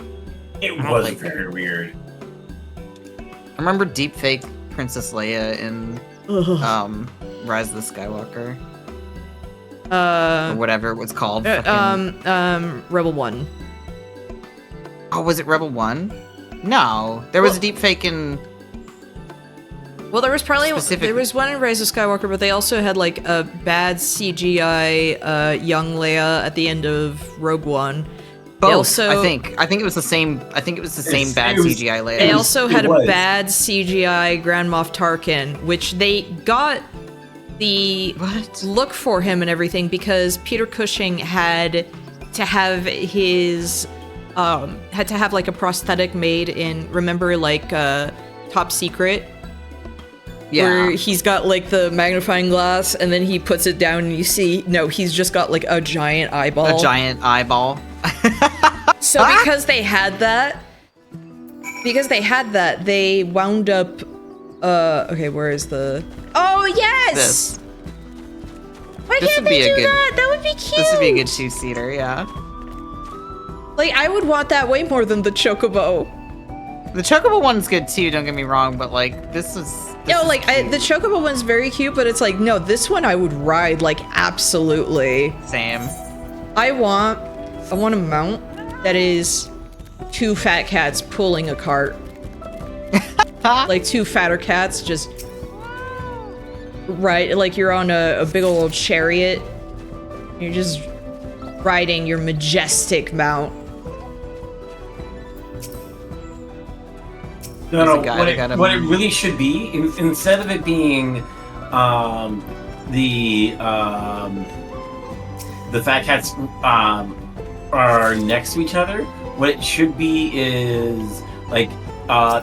It was very weird. I remember deepfake Princess Leia in Rise of the Skywalker. Or whatever it was called. Rebel 1. Oh, was it Rebel 1? No. There was a deepfake in... Well, there was one in Rise of Skywalker, but they also had like a bad CGI young Leia at the end of Rogue One. Both, I think it was the same. I think it was the same bad CGI Leia. They also had a bad CGI Grand Moff Tarkin, which they got the look for him and everything because Peter Cushing had to have his had to have like a prosthetic made in, remember like Top Secret? Yeah. Where he's got like the magnifying glass and then he puts it down and you see, no, he's just got like a giant eyeball. A giant eyeball. So because they had that, they wound up, okay, where is the, oh yes! This. Why can't they do that? That would be cute! This would be a good two-seater, yeah. Like, I would want that way more than the Chocobo. The Chocobo one's good too, don't get me wrong, but like, this is... The Chocobo one's very cute, but it's like, no, this one I would ride, like, absolutely. Same. I want a mount that is 2 fat cats pulling a cart. Like 2 fatter cats just... Right, like you're on a big old chariot. You're just riding your majestic mount. No, what it really should be, instead of it being the fat cats are next to each other, what it should be is like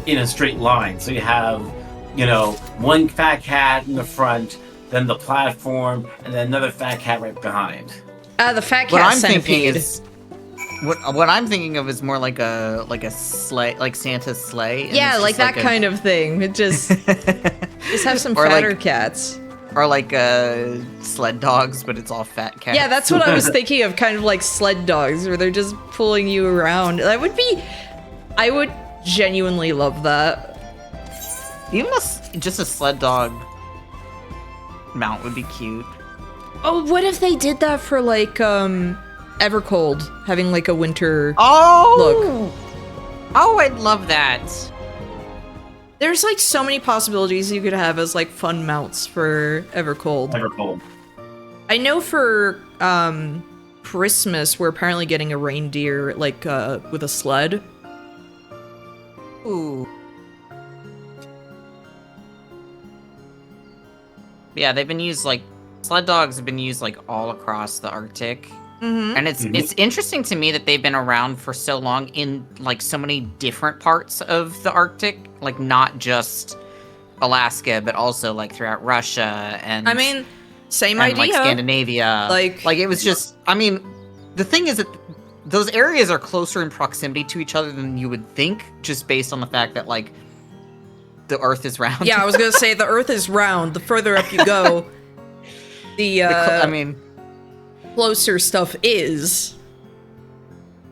in a straight line. So you have, one fat cat in the front, then the platform, and then another fat cat right behind. The fat cat centipede. What I'm thinking of is more like a sleigh, like Santa's sleigh. Yeah, like that kind of thing. It just have some fatter cats. Or like sled dogs, but it's all fat cats. Yeah, that's what I was thinking of, kind of like sled dogs, where they're just pulling you around. I would genuinely love that. Even just a sled dog mount would be cute. Oh, what if they did that for like Evercold, having like a winter look? Oh, I'd love that. There's like so many possibilities you could have as like fun mounts for Evercold. I know for Christmas we're apparently getting a reindeer like with a sled. Ooh. Yeah, they've been used like sled dogs have been used like all across the Arctic. Mm-hmm. And it's interesting to me that they've been around for so long in like so many different parts of the Arctic, like not just Alaska, but also like throughout Russia and same idea. Like Scandinavia. Like it was just, the thing is that those areas are closer in proximity to each other than you would think, just based on the fact that like the Earth is round. Yeah, I was gonna say the Earth is round. The further up you go, closer stuff is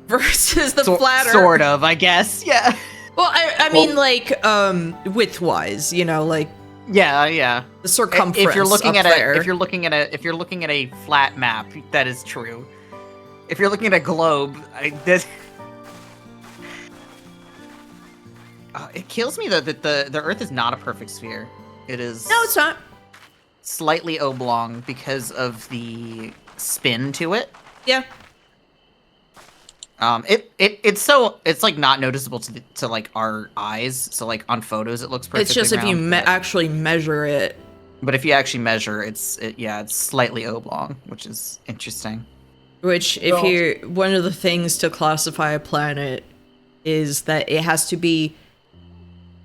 versus the flatter. Sort of, I guess. Yeah. Well, I mean, like width-wise, like. Yeah. The circumference. If you're looking up at there. if you're looking at a flat map, that is true. If you're looking at a globe, it kills me though that the Earth is not a perfect sphere. It is. No, it's not. Slightly oblong because of the spin to it. Yeah. It's like not noticeable to like our eyes. So like on photos it looks perfectly It's just round, if you actually measure it. But if you actually measure, it's slightly oblong, which is interesting. Which, one of the things to classify a planet is that it has to be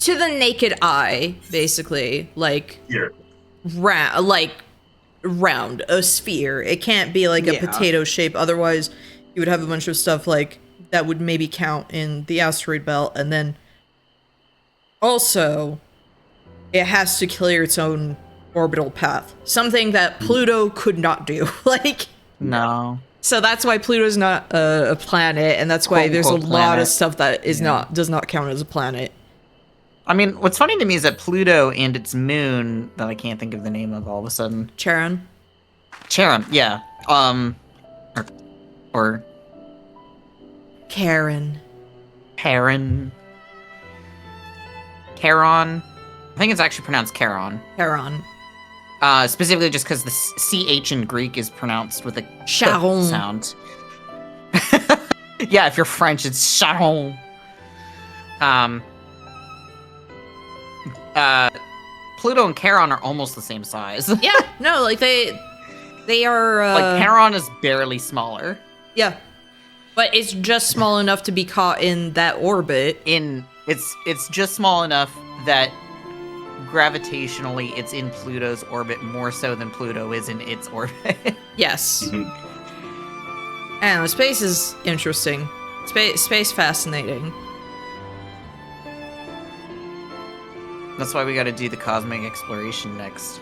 to the naked eye, basically, like round, a sphere. It can't be like a potato shape. Otherwise, you would have a bunch of stuff like that would maybe count in the asteroid belt, and then also it has to clear its own orbital path, something that Pluto could not do. No. So that's why Pluto's not a planet, and that's why there's a lot of stuff that does not count as a planet. What's funny to me is that Pluto and its moon, that I can't think of the name of all of a sudden. Charon, yeah. Or Charon. I think it's actually pronounced Charon. Specifically just because the CH in Greek is pronounced with a Charon sound. Yeah, if you're French, it's Charon. Pluto and Charon are almost the same size. Yeah, no, like they are. Like Charon is barely smaller. Yeah. But it's just small enough to be caught in that orbit. It's just small enough that gravitationally it's in Pluto's orbit more so than Pluto is in its orbit. Yes. I don't know, space is interesting. Space fascinating. That's why we gotta do the cosmic exploration next.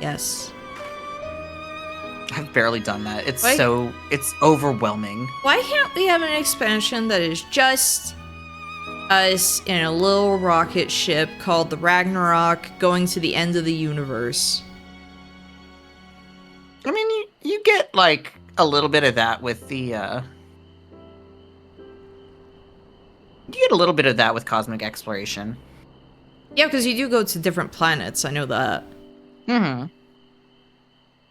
Yes. I've barely done that. It's overwhelming. Why can't we have an expansion that is just us in a little rocket ship called the Ragnarok going to the end of the universe? I mean, you get, like, a little bit of that with the, You get a little bit of that with cosmic exploration. Yeah, because you do go to different planets, I know that. Mm-hmm.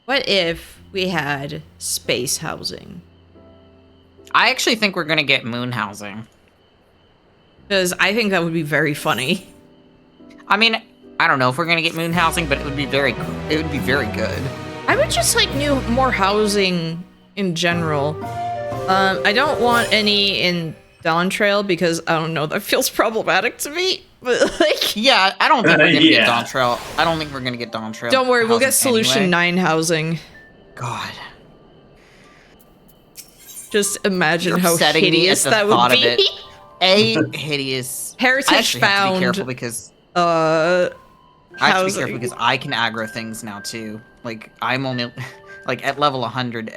What if we had space housing? I actually think we're gonna get moon housing. Because I think that would be very funny. I mean, I don't know if we're gonna get moon housing, but it would be very good. I would just like more housing in general. I don't want any in Dawn Trail because I don't know, that feels problematic to me. But like, yeah, I don't think we're gonna get Dawn Trail. I don't think we're gonna get Dawn Trail. Don't worry, we'll get Solution 9 housing. God. Just imagine how hideous that would be. Hideous. Heritage found. Have to be careful because I have to be careful because I can aggro things now too. Like I'm only like at level 100.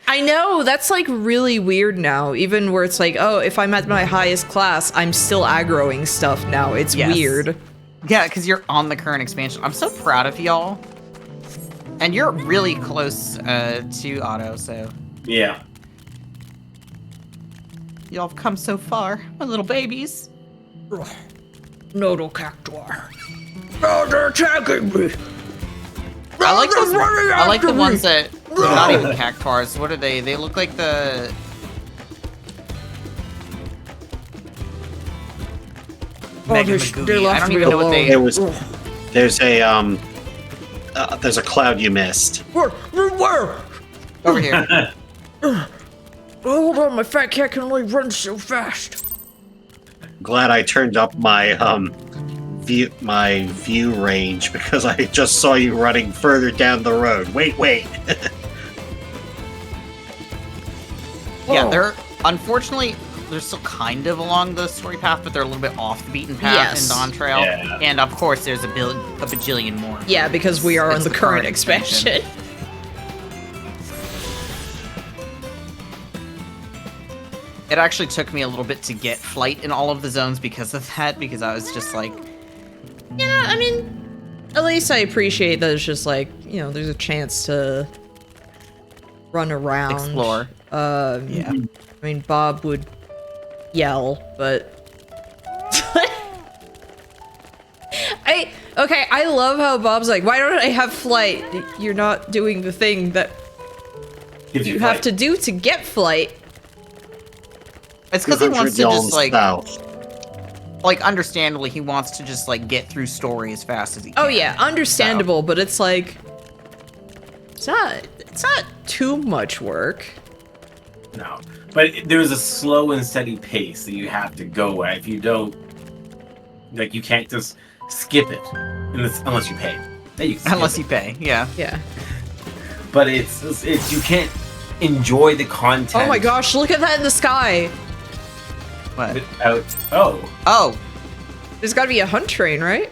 I know, that's like really weird now. Even where it's like, oh, if I'm at my highest class, I'm still aggroing stuff now. It's weird. Yeah, because you're on the current expansion. I'm so proud of y'all. And you're really close to Otto, so. Yeah. Y'all have come so far, my little babies. Nodal cactuar. Oh, they're attacking me. I like the ones that not even cactuars. What are they? They look like the. Mega Magoogie. I don't even know what they. There's a cloud you missed. Where? Over here. Hold on, my fat cat can only run so fast. Glad I turned up my view range because I just saw you running further down the road. Wait. Yeah, they're unfortunately they're still kind of along the story path, but they're a little bit off the beaten path in Dawn Trail. Yeah. And of course, there's a bajillion more. Yeah, because we are on the current expansion. It actually took me a little bit to get flight in all of the zones because of that, because I was just like... Yeah, I mean, at least I appreciate that it's just like, you know, there's a chance to run around. Explore. Yeah. I mean, Bob would yell, but... I love how Bob's like, why don't I have flight? You're not doing the thing that you have to do to get flight. It's because he wants to just, like, understandably, he wants to just, like, get through story as fast as he can. Oh, yeah, understandable, but it's like, it's not too much work. No, but there's a slow and steady pace that you have to go at. If you don't, like, you can't just skip it unless you pay. Then you can unless you pay, yeah. Yeah. But it's you can't enjoy the content. Oh my gosh, look at that in the sky. What? Oh. There's gotta be a hunt train, right?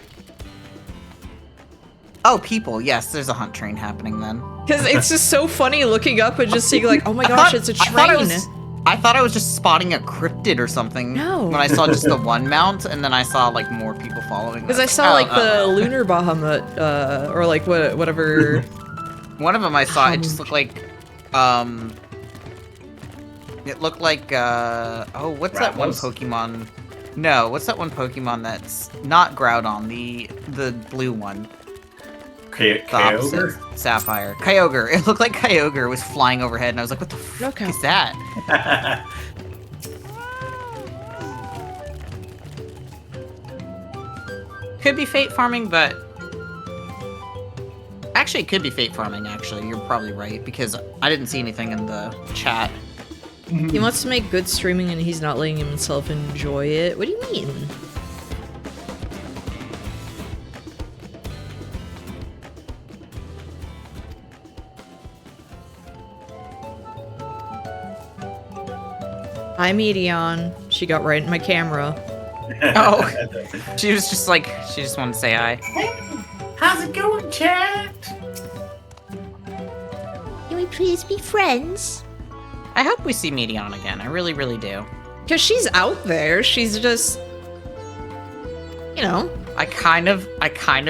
Oh, people. Yes, there's a hunt train happening then. Because it's just so funny looking up and just seeing like, oh my gosh, it's a train. I thought I was just spotting a cryptid or something. No. When I saw just the one mount, and then I saw like more people following. Because I saw like the lunar Bahamut, or like whatever. One of them I saw. It just looked like, it looked like, oh, what's that one Pokemon? No, what's that one Pokemon that's not Groudon, the blue one? Kyogre? Sapphire. Kyogre. It looked like Kyogre was flying overhead, and I was like, what the fuck is that? Could be fate farming, but... Actually, it could be fate farming, actually. You're probably right, because I didn't see anything in the chat. He wants to make good streaming and he's not letting himself enjoy it. What do you mean? Hi, Medion. She got right in my camera. Oh, she was just like, she just wanted to say hi. How's it going, chat? Can we please be friends? I hope we see Medion again. I really, really do. Because she's out there. She's just, you know. I kind of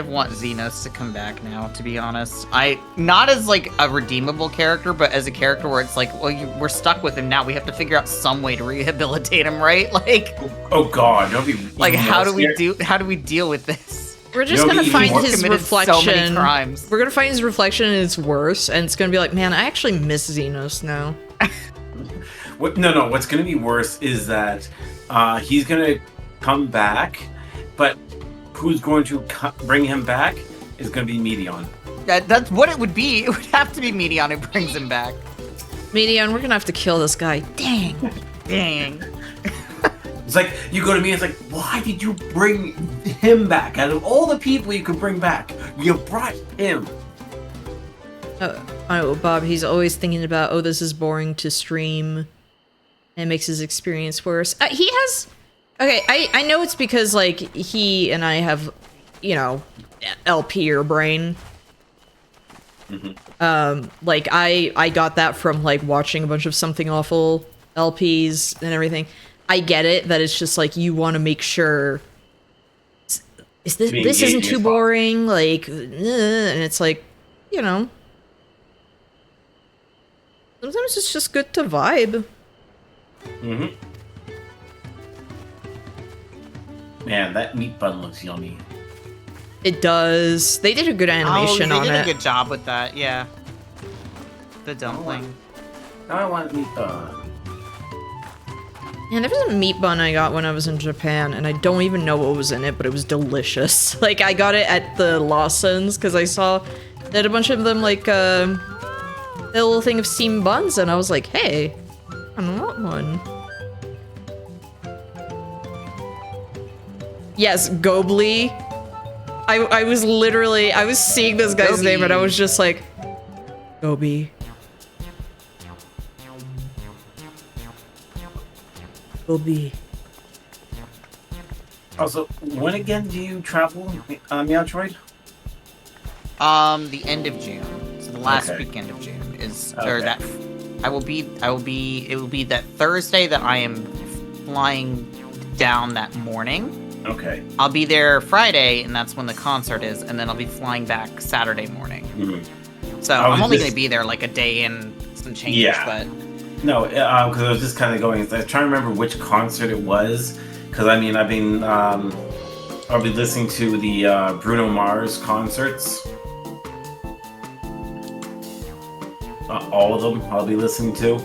want Xenos to come back now, to be honest. Not as like a redeemable character, but as a character where it's like, well, we're stuck with him now. We have to figure out some way to rehabilitate him, right? Like, oh god, don't be like how do we deal with this? We're just gonna find his reflection. So many crimes. We're gonna find his reflection and it's worse, and it's gonna be like, man, I actually miss Xenos now. No. What's gonna be worse is that he's gonna come back, but who's going to bring him back is going to be Medion. That's what it would be. It would have to be Medion who brings him back. Medion, we're gonna have to kill this guy. Dang. It's like, you go to me, it's like, why did you bring him back? Out of all the people you could bring back, you brought him. Oh, Bob, he's always thinking about, oh, this is boring to stream. And it makes his experience worse. He has... Okay, I know it's because, like, he and I have, you know, LP-er brain. Like, I got that from, like, watching a bunch of Something Awful LPs and everything. I get it, that it's just, like, you want to make sure... This isn't too boring, like... and it's like, you know... Sometimes it's just good to vibe. Man, that meat bun looks yummy. It does. They did a good animation on it. They did a good job with that, yeah. The dumpling. Now I want meat bun. Yeah, there was a meat bun I got when I was in Japan, and I don't even know what was in it, but it was delicious. Like, I got it at the Lawson's, because I saw that a bunch of them, like, a little thing of steamed buns, and I was like, hey, I want one. Yes, Gobly. I was literally, I was seeing this guy's name and I was just like, Gobi. Gobi. Also, when again do you travel, Meowtroid? The end of June. So the last weekend of June is, or that, it will be that Thursday that I am flying down that morning. Okay. I'll be there Friday, and that's when the concert is, and then I'll be flying back Saturday morning. So I'm only going to be there like a day and some change, but... No, because I was just kind of going, I was trying to remember which concert it was, because I mean, I've been, I'll be listening to the Bruno Mars concerts. All of them I'll be listening to.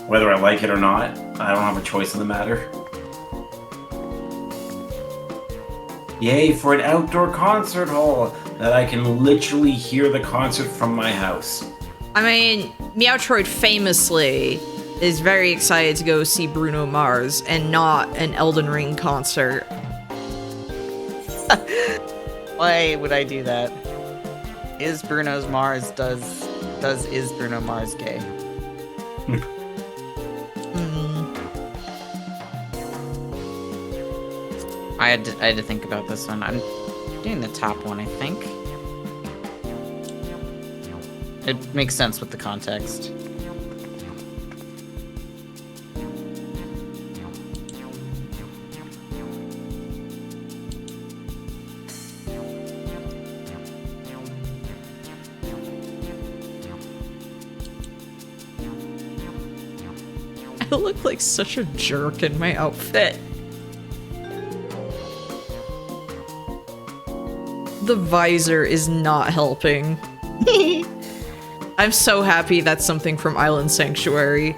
Whether I like it or not, I don't have a choice in the matter. Yay for an outdoor concert hall that I can literally hear the concert from my house. I mean, Meowtroid famously is very excited to go see Bruno Mars and not an Elden Ring concert. Why would I do that? Is Bruno Mars is Bruno Mars gay? I had to think about this one. I'm doing the top one, I think. It makes sense with the context. I look like such a jerk in my outfit. The visor is not helping. I'm so happy that's something from Island Sanctuary.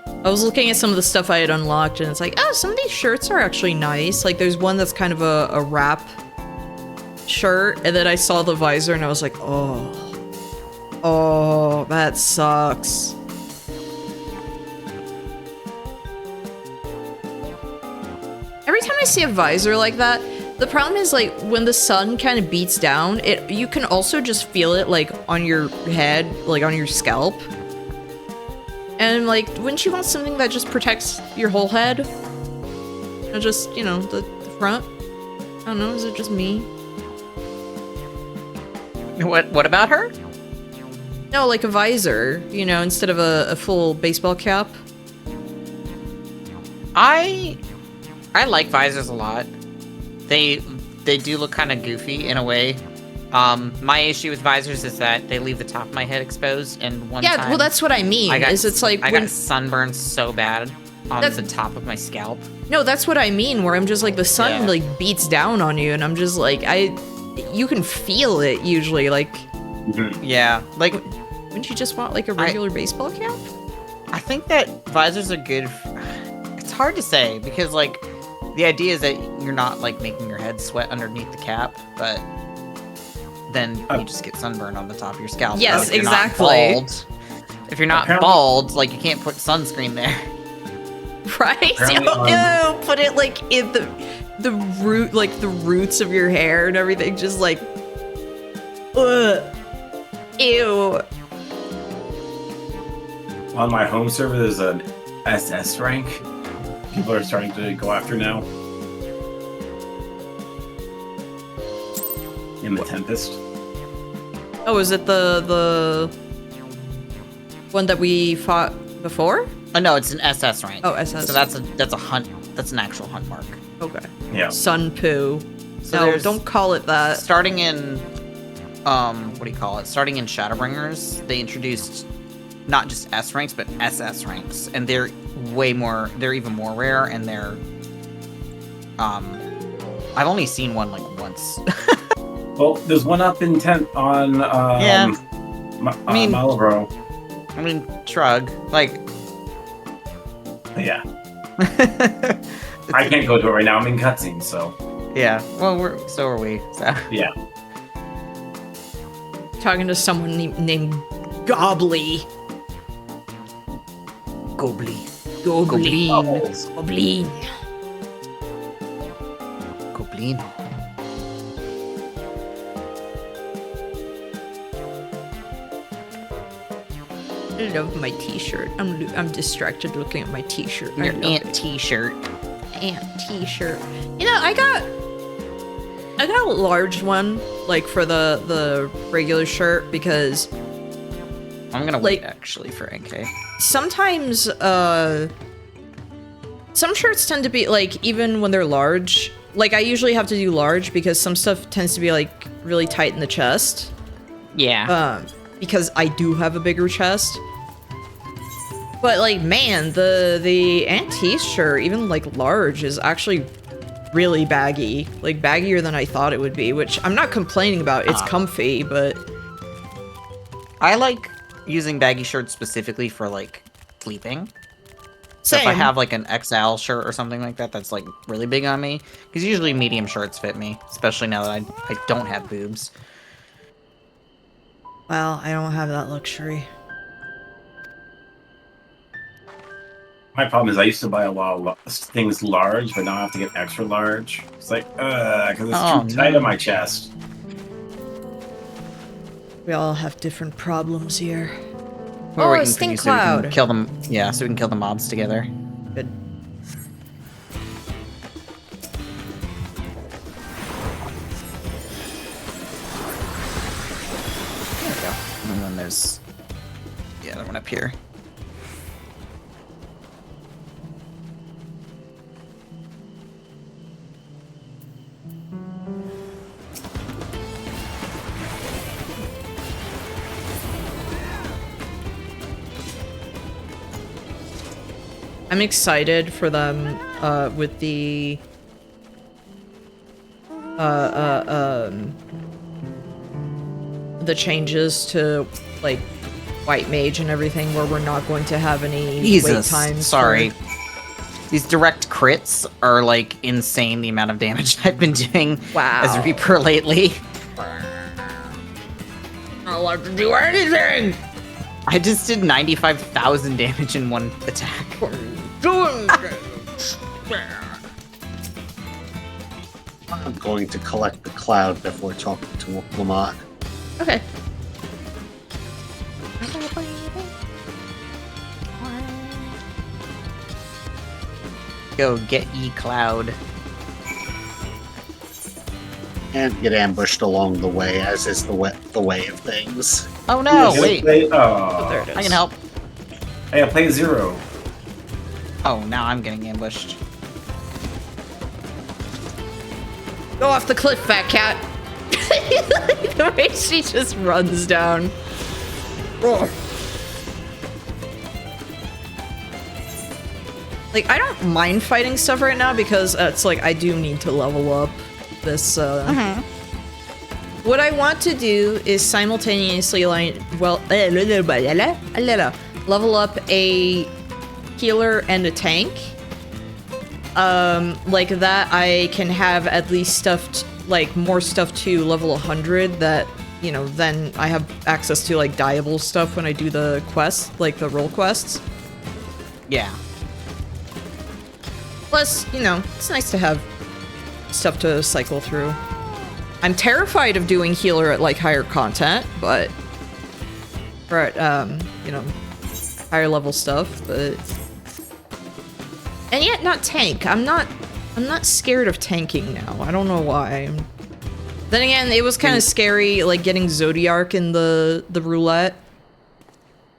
I was looking at some of the stuff I had unlocked and it's like, oh, some of these shirts are actually nice. Like there's one that's kind of a wrap shirt, and then I saw the visor and I was like, oh. Oh, that sucks. Every time I see a visor like that, the problem is like when the sun kind of beats down, you can also just feel it like on your head, like on your scalp. And like, wouldn't you want something that just protects your whole head? Or just, you know, the front? I don't know, is it just me? What about her? No, like a visor, you know, instead of a full baseball cap. I like visors a lot. They do look kind of goofy in a way. My issue with visors is that they leave the top of my head exposed, and one time... Yeah, well, that's what I mean, I got sunburned so bad on the top of my scalp. No, that's what I mean, where I'm just like, the sun, like, beats down on you, and I'm just like, you can feel it, usually, like... Yeah, like... Wouldn't you just want, like, a regular baseball cap? I think that visors are good... It's hard to say, because, like, the idea is that you're not, like, making your head sweat underneath the cap, but... then you just get sunburn on the top of your scalp. Yes, if exactly. If you're not bald, like, you can't put sunscreen there. Right? Ew, put it, like, in the root, like, the roots of your hair and everything, just, like... Ugh. Ew. On my home server, there's an SS rank. People are starting to go after now. In the Tempest. Oh, is it the one that we fought before? Oh no, it's an SS rank. Oh, SS. So that's a hunt. That's an actual hunt mark. Okay. Yeah. Sun poo. So no, don't call it that. Starting in, what do you call it? Starting in Shadowbringers, they introduced not just S ranks but SS ranks, and they're they're even more rare, and they're, I've only seen one like once. Well, there's one up in on Malibro. I mean, shrug. Like, yeah. I can't go to it right now. I'm in cutscenes, so. Yeah. Well, so are we. So. Yeah. Talking to someone named Gobbly. Goblin. Goblin. Goblin. Goblin. I love my t-shirt. I'm distracted looking at my t-shirt. Your ant t-shirt. Ant t-shirt. You know, I got a large one, like, for the regular shirt, because I'm gonna wait actually for NK. Sometimes some shirts tend to be like, even when they're large, like, I usually have to do large because some stuff tends to be like really tight in the chest. Yeah. Because I do have a bigger chest. But like, man, the ant t-shirt, even like large, is actually really baggy. Like, baggier than I thought it would be, which I'm not complaining about. It's comfy, but I like using baggy shirts specifically for like sleeping. Same. So if I have like an XL shirt or something like that, that's like really big on me, because usually medium shirts fit me, especially now that I don't have boobs. Well, I don't have that luxury. My problem is I used to buy a lot of things large, but now I have to get extra large. It's like, because it's too tight on my chest. We all have different problems here. Well, oh, a stink cloud. So we can kill them. Yeah, so we can kill the mobs together. Good. There we go. And then there's the other one up here. I'm excited for them with the changes to like White Mage and everything, where we're not going to have any wait times. Sorry. These direct crits are like insane, the amount of damage I've been doing as Reaper lately. Oh, allowed to do anything! I just did 95,000 damage in one attack. I'm going to collect the cloud before talking to Lamont. Okay. Go get E-Cloud. And get ambushed along the way, as is the way of things. Oh no, wait. Oh, there it is. I can help. Hey, play 0. Oh, now I'm getting ambushed. Go off the cliff, fat cat. The way she just runs down. Roar. Like, I don't mind fighting stuff right now because it's like I do need to level up this. What I want to do is simultaneously level up a healer and a tank. Like that I can have at least stuff, like more stuff to level 100 that, you know, then I have access to like dieable stuff when I do the quests, like the role quests. Yeah. Plus, you know, it's nice to have stuff to cycle through. I'm terrified of doing healer at like higher content, but or at you know, higher level stuff, but and yet not tank. I'm not scared of tanking now. I don't know why. Then again, it was kind of scary like getting Zodiark in the roulette.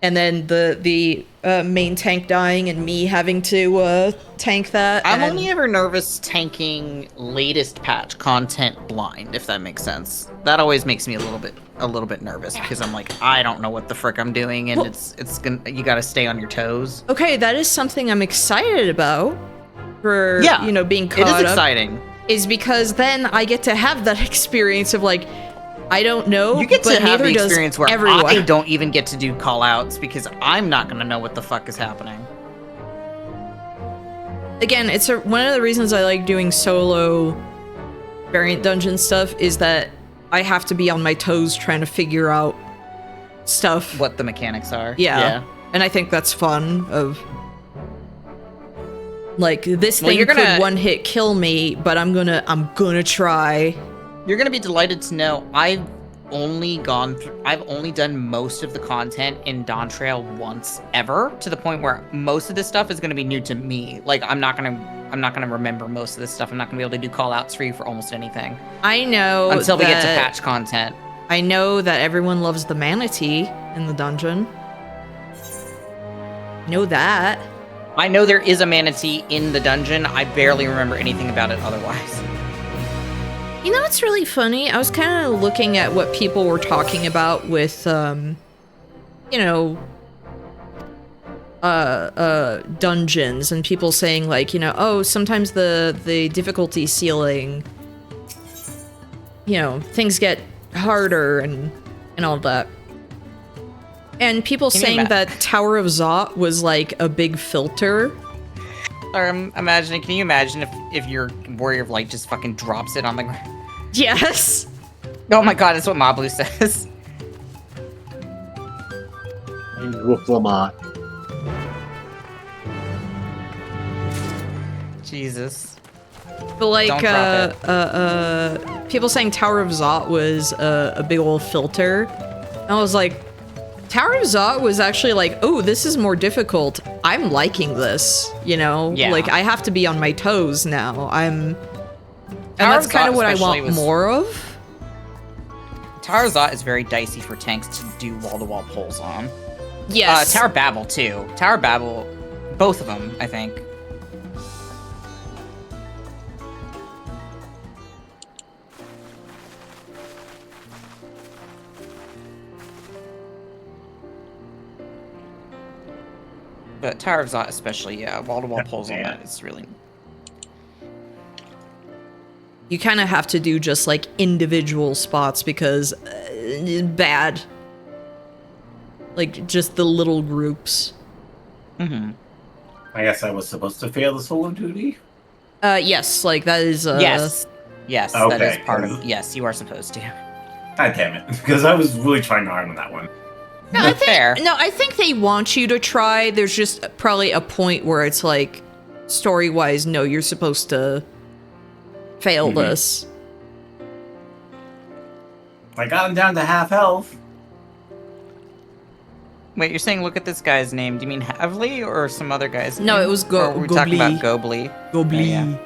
And then the main tank dying and me having to tank that. I'm only ever nervous tanking latest patch content blind, if that makes sense. That always makes me a little bit nervous because I'm like, I don't know what the frick I'm doing, and it's gonna, you gotta stay on your toes. Okay, that is something I'm excited about for you know, being caught up. It is exciting. Is because then I get to have that experience of like, I don't know. You get to have the experience where everyone. I don't even get to do call-outs because I'm not gonna know what the fuck is happening. Again, it's one of the reasons I like doing solo variant dungeon stuff is that I have to be on my toes trying to figure out stuff. What the mechanics are. Yeah. And I think that's fun of like this thing could one hit kill me, but I'm gonna try. You're gonna be delighted to know I've only done most of the content in Dawntrail once ever, to the point where most of this stuff is gonna be new to me. Like I'm not gonna remember most of this stuff. I'm not gonna be able to do call outs for you for almost anything. I know until we get to patch content. I know that everyone loves the manatee in the dungeon. Know that. I know there is a manatee in the dungeon. I barely remember anything about it otherwise. You know what's really funny? I was kind of looking at what people were talking about with, you know, dungeons and people saying like, you know, oh, sometimes the difficulty ceiling, you know, things get harder and all that. And people saying that Tower of Zot was like a big filter. Or I'm imagining, can you imagine if your Warrior of Light just fucking drops it on the ground? Yes! Oh my god, that's what Mablu says. Whoop Lamont. Jesus. But like, people saying Tower of Zot was a big old filter. And I was like, Tower of Zot was actually like, oh, this is more difficult. I'm liking this, you know? Yeah. Like, I have to be on my toes now. And that's kind of what I want more of. Tower of Zot is very dicey for tanks to do wall-to-wall pulls on. Yes. Tower Babel, too. Tower Babel, both of them, I think. But Tower of Zot especially, yeah, wall-to-wall pulls on that is really... You kind of have to do just like individual spots because bad. Like just the little groups. Mm-hmm. I guess I was supposed to fail the solo duty? Yes, like that is Yes. Yes, okay. that is part of... Yes, you are supposed to. God damn it. Because I was really trying hard on that one. No, I think they want you to try. There's just probably a point where it's like, story-wise, no, you're supposed to fail this. I got him down to half health. Wait, you're saying look at this guy's name. Do you mean Havli or some other guy's name? No, it was we're talking about Gobli. Gobli.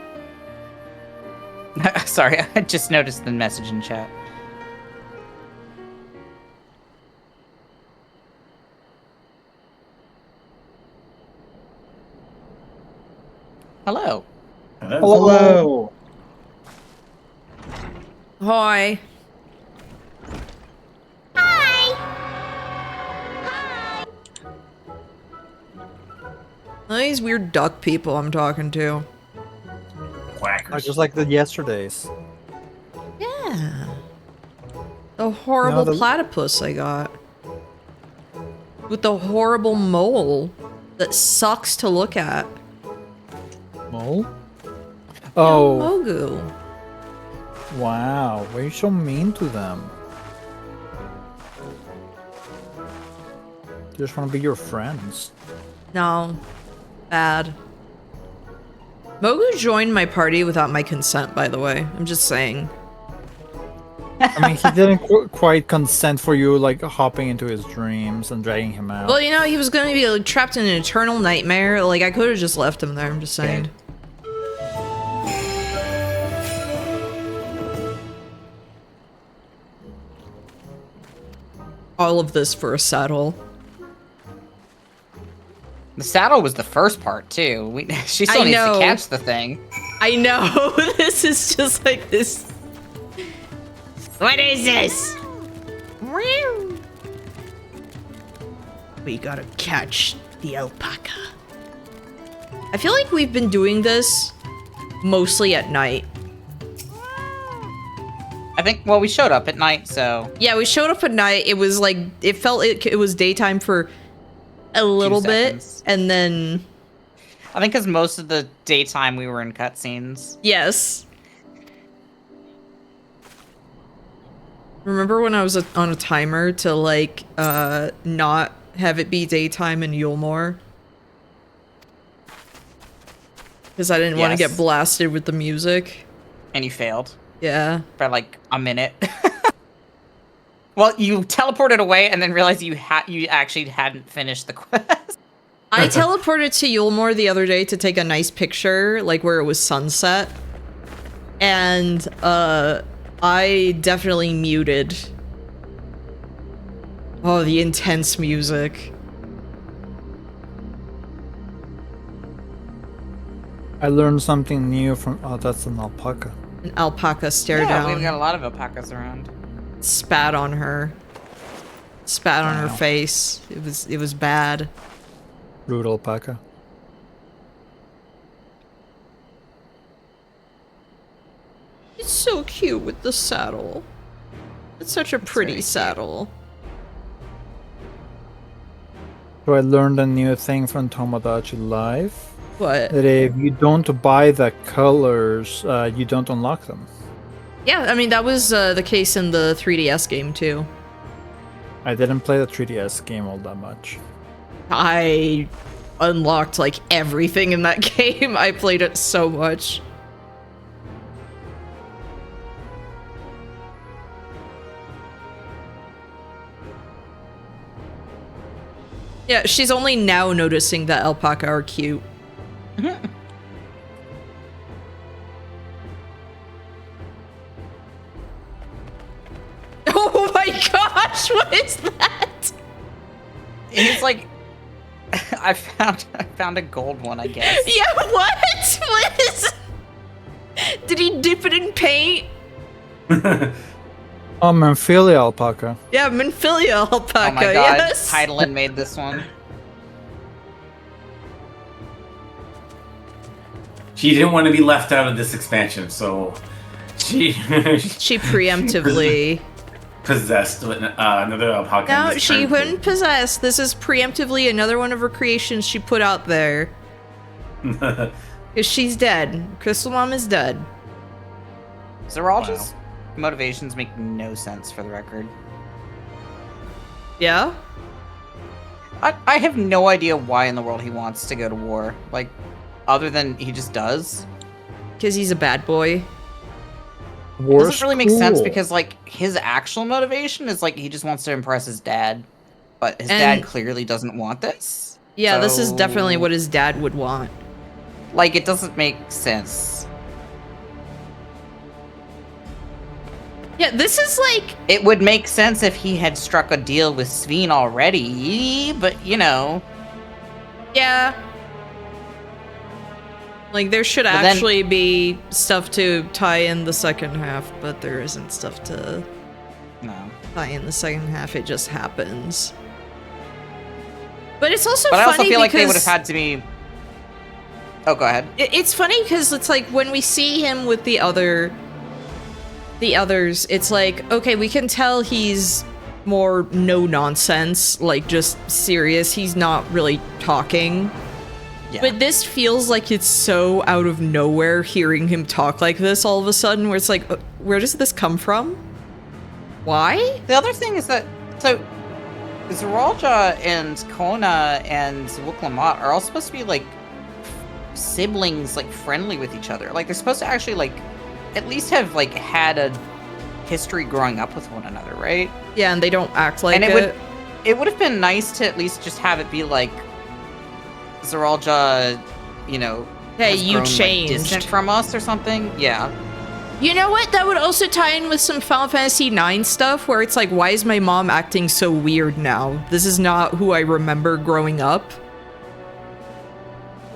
Yeah. Sorry, I just noticed the message in chat. Hello. Hello. Hi. These weird duck people I'm talking to. Quackers. Just like the yesterdays. Yeah. The horrible platypus I got. With the horrible mole that sucks to look at. Mole? Oh. Mogu. Wow, why are you so mean to them? They just want to be your friends. No. Bad. Mogu joined my party without my consent, by the way. I'm just saying. I mean, he didn't quite consent for you, like, hopping into his dreams and dragging him out. Well, you know, he was gonna be like, trapped in an eternal nightmare. Like, I could have just left him there, I'm just saying. All of this for a saddle. The saddle was the first part, too. She still needs to catch the thing. I know. This is just like this. What is this? We gotta catch the alpaca. I feel like we've been doing this mostly at night. I think, well, we showed up at night, so... Yeah, we showed up at night. It was like, it felt it was daytime for a little bit, and then... I think because most of the daytime we were in cutscenes. Yes. Remember when I was on a timer to, like, not have it be daytime in Yulmore? Because I didn't want to get blasted with the music. And you failed. Yeah. By, like, a minute. Well, you teleported away and then realized you actually hadn't finished the quest. I teleported to Yulmore the other day to take a nice picture, like, where it was sunset. And, I definitely muted. Oh, the intense music. I learned something new from... Oh, that's an alpaca. An alpaca stare down. Yeah, we've got a lot of alpacas around. Spat on her. Spat on her face. It was bad. Rude alpaca. It's so cute with the saddle. It's such a pretty saddle. So I learned a new thing from Tomodachi Life. What? That if you don't buy the colors, you don't unlock them. Yeah, I mean, that was the case in the 3DS game, too. I didn't play the 3DS game all that much. I unlocked, like, everything in that game. I played it so much. Yeah, she's only now noticing that alpaca are cute. Oh my gosh, what is that? It's like I found a gold one, I guess. Yeah, what? What is? Did he dip it in paint? Oh, Manphilia alpaca. Yeah, Manphilia alpaca. Oh my god, yes. Heidelin made this one. She didn't want to be left out of this expansion, so she preemptively possessed another alpaca. No, she wouldn't possess. This is preemptively another one of her creations she put out there. Because she's dead. Crystal Mom is dead. So we're all just motivations make no sense, for the record. Yeah? I have no idea why in the world he wants to go to war. Like, other than he just does. Because he's a bad boy. War's doesn't really make sense because, like, his actual motivation is, like, he just wants to impress his dad. But his dad clearly doesn't want this. Yeah, so... this is definitely what his dad would want. Like, it doesn't make sense. Yeah, this is like... It would make sense if he had struck a deal with Sveen already, but, you know... Yeah. Like, there should actually be stuff to tie in the second half, but there isn't stuff to tie in the second half. It just happens. But it's also funny because... But I also feel like they would have had to be... Oh, go ahead. It's funny because it's like, when we see him with the others, it's like, okay, we can tell he's more no-nonsense, like, just serious. He's not really talking. Yeah. But this feels like it's so out of nowhere hearing him talk like this all of a sudden, where it's like, where does this come from? Why? The other thing is that, so, Zeralja and Kona and Wuklamat are all supposed to be, like, siblings, like, friendly with each other. Like, they're supposed to actually, like, at least have, like, had a history growing up with one another, right? Yeah, and they don't act like it would have been nice to at least just have it be, like, Zeralja, you know, hey, you grown, changed, like, distant from us or something. Yeah. You know what? That would also tie in with some Final Fantasy IX stuff, where it's like, why is my mom acting so weird now? This is not who I remember growing up.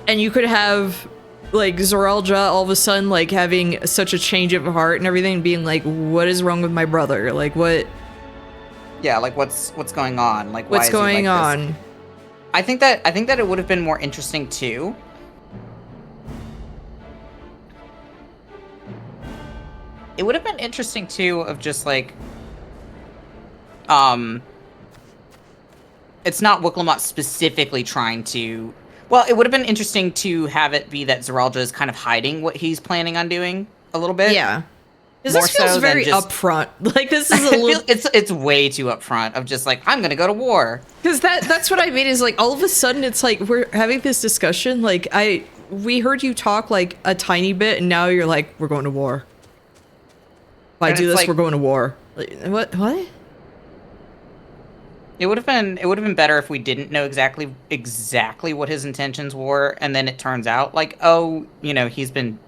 And you could have, like, Zeralja all of a sudden, like, having such a change of heart and everything, being like, what is wrong with my brother? Like, what? Yeah, like, what's going on? Like, what's going on? This? I think that it would have been more interesting too. It would have been interesting too of just like, it's not Wuklamat specifically trying to. Well, it would have been interesting to have it be that Zeralja is kind of hiding what he's planning on doing a little bit. Yeah. Because this feels very upfront. Like, this is a little... it's way too upfront of just like, I'm gonna go to war. Because that's what I mean, is like, all of a sudden it's like, we're having this discussion, like, we heard you talk like a tiny bit, and now you're like, we're going to war. If I do this, like, we're going to war. Like, what? It would have been better if we didn't know exactly what his intentions were, and then it turns out like, oh, you know, he's been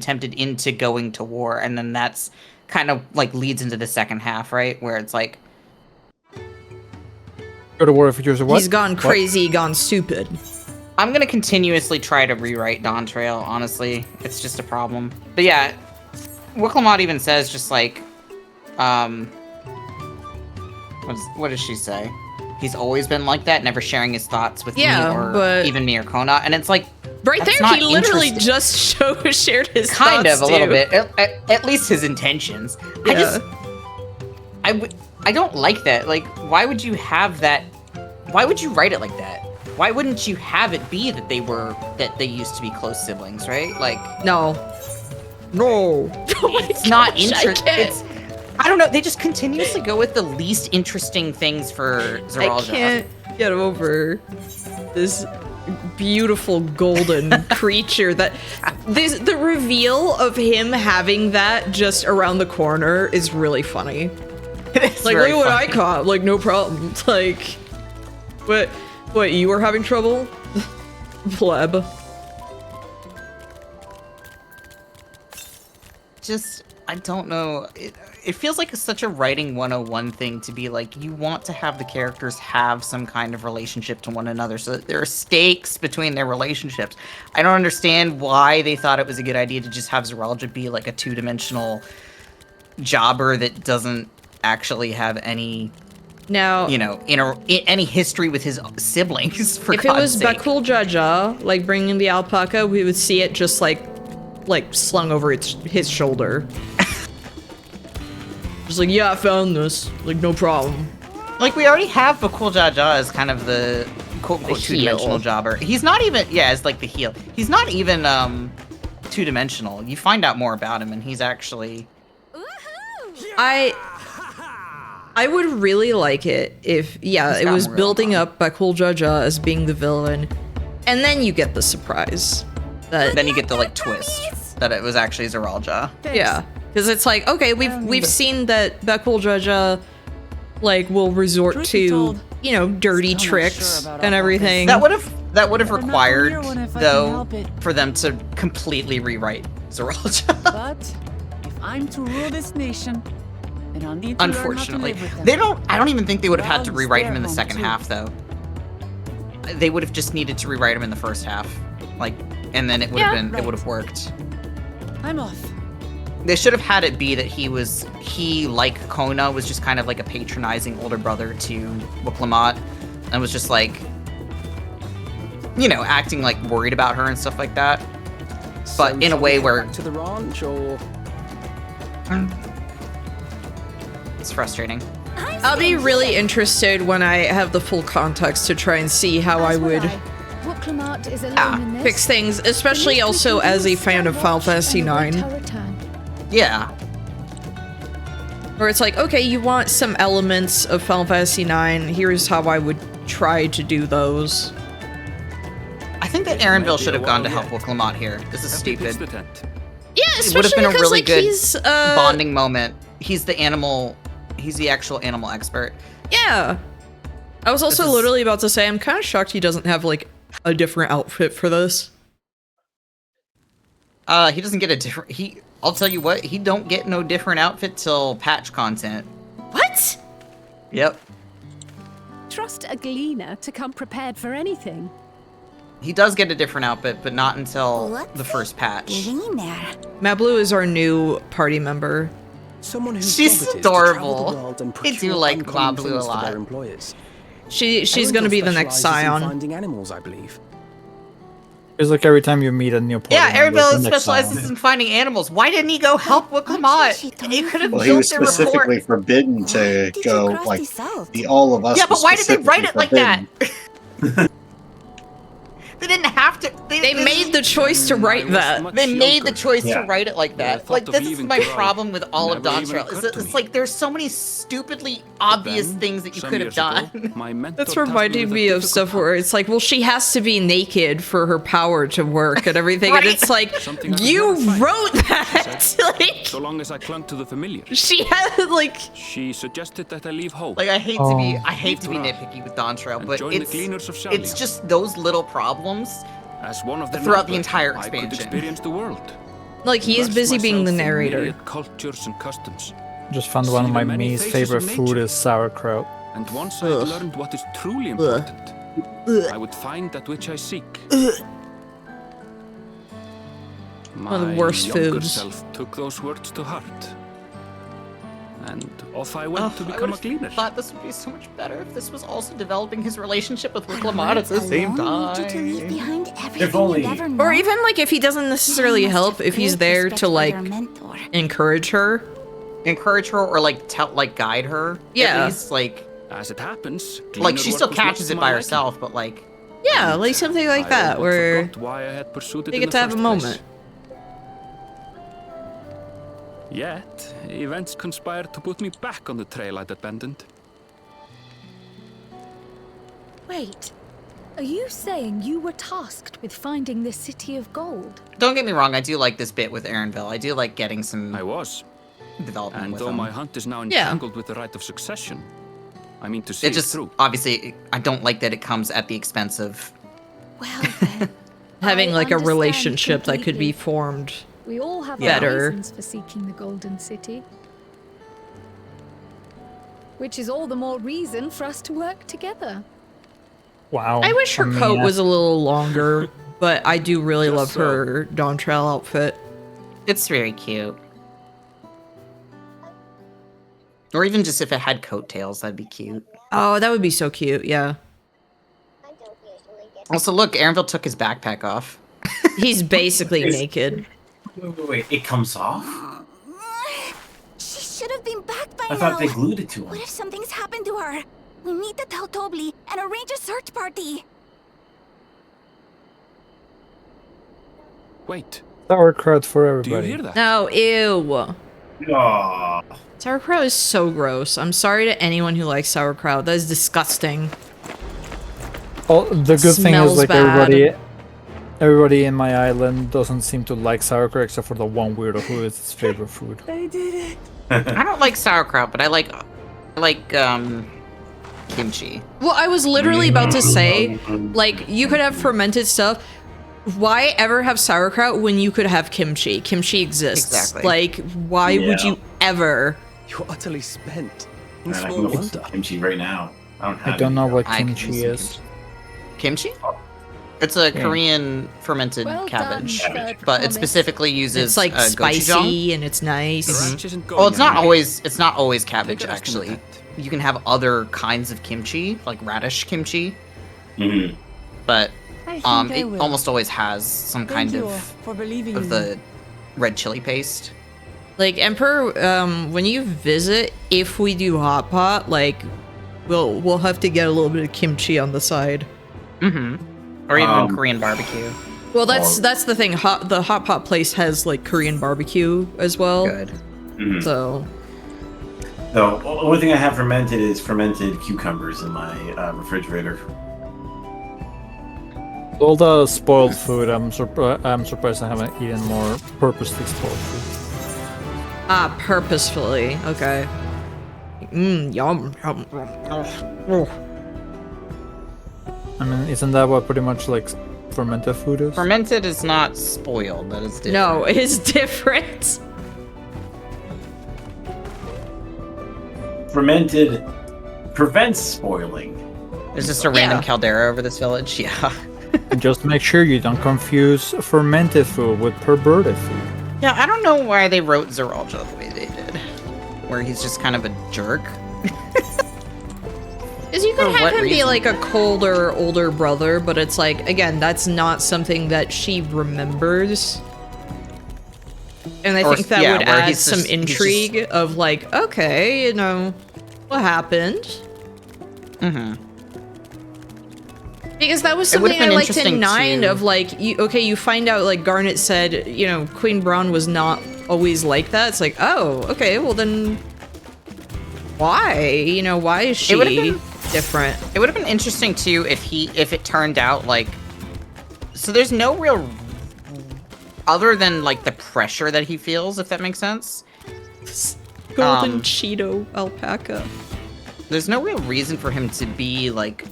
tempted into going to war, and then that's kind of like leads into the second half, right? Where it's like, go to war if you're what? He's gone crazy, gone stupid. I'm gonna continuously try to rewrite Dawn Trail, honestly. It's just a problem. But yeah, Wuklamat even says just like, what does she say? He's always been like that, never sharing his thoughts with me or even me or Kona, and it's like, right there, he literally just shared his kind thoughts, of a little bit, at least his intentions. Yeah. I don't like that. Like, why would you have that? Why would you write it like that? Why wouldn't you have it be that they used to be close siblings, right? Like, no. It's not interesting. I don't know. They just continuously go with the least interesting things for Zeralja. I can't get over this beautiful golden creature that the reveal of him having that just around the corner is really funny. It's like, look at what I caught. Like, no problem. Like, what, you were having trouble? Pleb. Just, I don't know. It feels like such a writing 101 thing to be like, you want to have the characters have some kind of relationship to one another so that there are stakes between their relationships. I don't understand why they thought it was a good idea to just have Zeralja be like a two-dimensional jobber that doesn't actually have any, you know, any history with his siblings, for God's sake. If it was Bakul Jaja, like bringing the alpaca, we would see it just like slung over his shoulder. Just like, yeah, I found this. Like, no problem. Like, we already have Bakul Jaja as kind of the quote-unquote two-dimensional jobber. He's not even, as like the heel. He's not even two-dimensional. You find out more about him, and he's actually, I would really like it if, it was building up Bakul Jaja as being the villain, and then you get the surprise. Then you get the like twist that it was actually Zeralja. Yeah, because it's like, okay, we've seen that Bakul Jaja like will resort to, you know, dirty tricks and everything. That would have required though for them to completely rewrite Zeralja. But if I'm to rule this nation, then I'll need to Unfortunately, learn how to live with them. I don't even think they would have had to rewrite him in the second half though. They would have just needed to rewrite him in the first half, like, and then it would have worked. I'm off. They should have had it be that he like Kona was just kind of like a patronizing older brother to Wuklamot, and was just like, you know, acting like worried about her and stuff like that. But in a way where to the ranch or it's frustrating. I'll be really interested when I have the full context to try and see how I would fix things, especially also as a fan of Final Fantasy IX. Yeah. Where it's like, okay, you want some elements of Final Fantasy IX, here's how I would try to do those. I think that Aaronville should have gone to help Wuklamot here. This is stupid. Yeah, it would have been a really good he's, bonding moment. He's the actual animal expert. Yeah. I was also literally about to say, I'm kind of shocked he doesn't have, like, a different outfit for this. He doesn't get a different... I'll tell you what, he don't get no different outfit till patch content. What? Yep. Trust a gleaner to come prepared for anything. He does get a different outfit, but not until the first patch. Mablu is our new party member. She's adorable. I do like Mablu a lot. She's gonna be the next Scion. Finding animals, I believe. It's like every time you meet a new party member, Aaronville specializes in finding animals. Why didn't he go help Wuklamot? He could have built he was their report. specifically forbidden to go, like, the all of us. Yeah, but why did they write it like that? forbidden. They didn't have to. They made the choice to write that. They made the choice to Yeah. write it like that. Like, this is my problem with all of Dawntrail. It's like there's so many stupidly obvious things that you could have done. That's reminding me of stuff where it's like, well, she has to be naked for her power to work and everything, Right. and it's like, you wrote that. Like, So long as I clung to the familiar. she had like. She suggested that I leave home. Like, I hate to be nitpicky with Dawntrail, but join the Gleaners of Shalia. it's just those little problems As one of the throughout the number, entire I could expansion. experience the world. Like, he is Immerse busy being the myself in narrator. myriad cultures and customs. Just found one of my See the many Mii's faces favorite of food nature. is sauerkraut. And once I had learned what is truly important, I would find that which I seek. One of the My worst younger foods. self took those words to heart. And off I went to I become a would've cleaner. thought this would be so much better if this was also developing his relationship with Wuklamot at the same time. If only. Or even like if he doesn't necessarily help, if he's there to like encourage her. Encourage her or like guide her. Yeah. At least like As it happens, like cleaner she work still was not catches to it my by liking. herself, but like Yeah, like something like I that, almost where forgot why I had pursued it they in get the to have a first place. moment. Yet, events conspired to put me back on the trail I'd abandoned. Wait, are you saying you were tasked with finding the City of Gold? don't get me wrong, I do like this bit with Aaronville. I do like getting some I was. development And with though him. my hunt is now Yeah. entangled with the right of succession, I mean to see It it just through. obviously I don't like that it comes at the expense of Well then, Having I like a understand relationship that could be completely. formed. We all have Better. our reasons for seeking the Golden City. Which is all the more reason for us to work together. Wow. I wish her mean, coat was a little longer, but I do really Just love so. her Dawntrail outfit. it's very cute. Or even just if it had coattails, that'd be cute. Oh, that would be so cute, yeah. Also, look, Aaronville took his backpack off. He's basically naked. Wait, it comes off? She should have been back by I now. thought they glued it to What him. if something's happened to her? We need to tell Tobli and arrange a search party. Wait, Sauerkraut for do you everybody. hear that? No, ew. Aw. Sauerkraut is so gross. I'm sorry to anyone who likes sauerkraut. That is disgusting. Oh, the good thing is Smells like bad. everybody in my island doesn't seem to like sauerkraut except for the one weirdo who is his favorite food. They did it. I don't like sauerkraut, but I like kimchi. Well, I was literally about to say, like, you could have fermented stuff. Why ever have sauerkraut when you could have kimchi? Kimchi exists. Exactly. Like, why would you ever? You're utterly spent. Man, I can go for some kimchi right now. I don't know what kimchi is. Kimchi? It's a Korean fermented cabbage, but it specifically uses It's like spicy gochujang. and it's nice. Well, it's not always cabbage actually. You can have other kinds of kimchi, like radish kimchi. Mm-hmm. But I think it I will. almost always has some kind Thank you of for believing in me. the red chili paste. Like, Emperor, when you visit, if we do hot pot, like, we'll have to get a little bit of kimchi on the side. Mm-hmm. Or even Korean barbecue. Well, that's the thing. The hot pot place has like Korean barbecue as well. Good. Mm-hmm. So. The only thing I have fermented is fermented cucumbers in my refrigerator. All the spoiled food, I'm surprised I haven't eaten more purposely spoiled food. Ah, purposefully. Okay. Yum. I mean, isn't that what pretty much like fermented food is? Fermented is not spoiled. That is different. No, it is different. Fermented prevents spoiling. There's just a random caldera over this village. Yeah. And just make sure you don't confuse fermented food with perverted food. Yeah, I don't know why they wrote Zeralja the way they did. Where he's just kind of a jerk. Because you could For have what him be reason? like a colder, older brother, but it's like, again, that's not something that she remembers. And I think that would add some intrigue of like, okay, you know, what happened? Mm-hmm. Because that was It would've something I been liked in interesting 9 to- of like, you find out like Garnet said, you know, Queen Braun was not always like that. It's like, oh, okay, well then, why? You know, why is she different? It would have been interesting too if it turned out like, so there's no real, other than like the pressure that he feels, if that makes sense. Golden Cheeto alpaca. There's no real reason for him to be like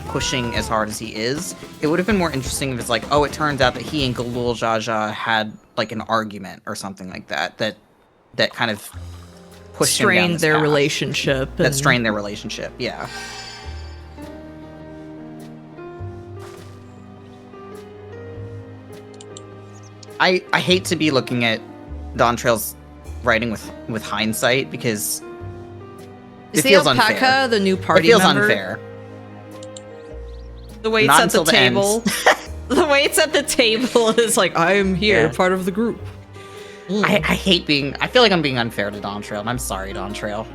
pushing as hard as he is. It would have been more interesting if it's like, oh, it turns out that he and Galul Jaja had like an argument or something like that that kind of pushed him down Strained this their path. relationship. That and- strained their relationship, yeah. I hate to be looking at Dontrail's writing with hindsight because Is it the feels alpaca unfair. the new party It feels member? unfair. The way it's Not at the until the end. table. The way it's at the table is like, I am here, Yeah. part of the group. I hate being. I feel like I'm being unfair to Dontrail, and I'm sorry, Dontrail.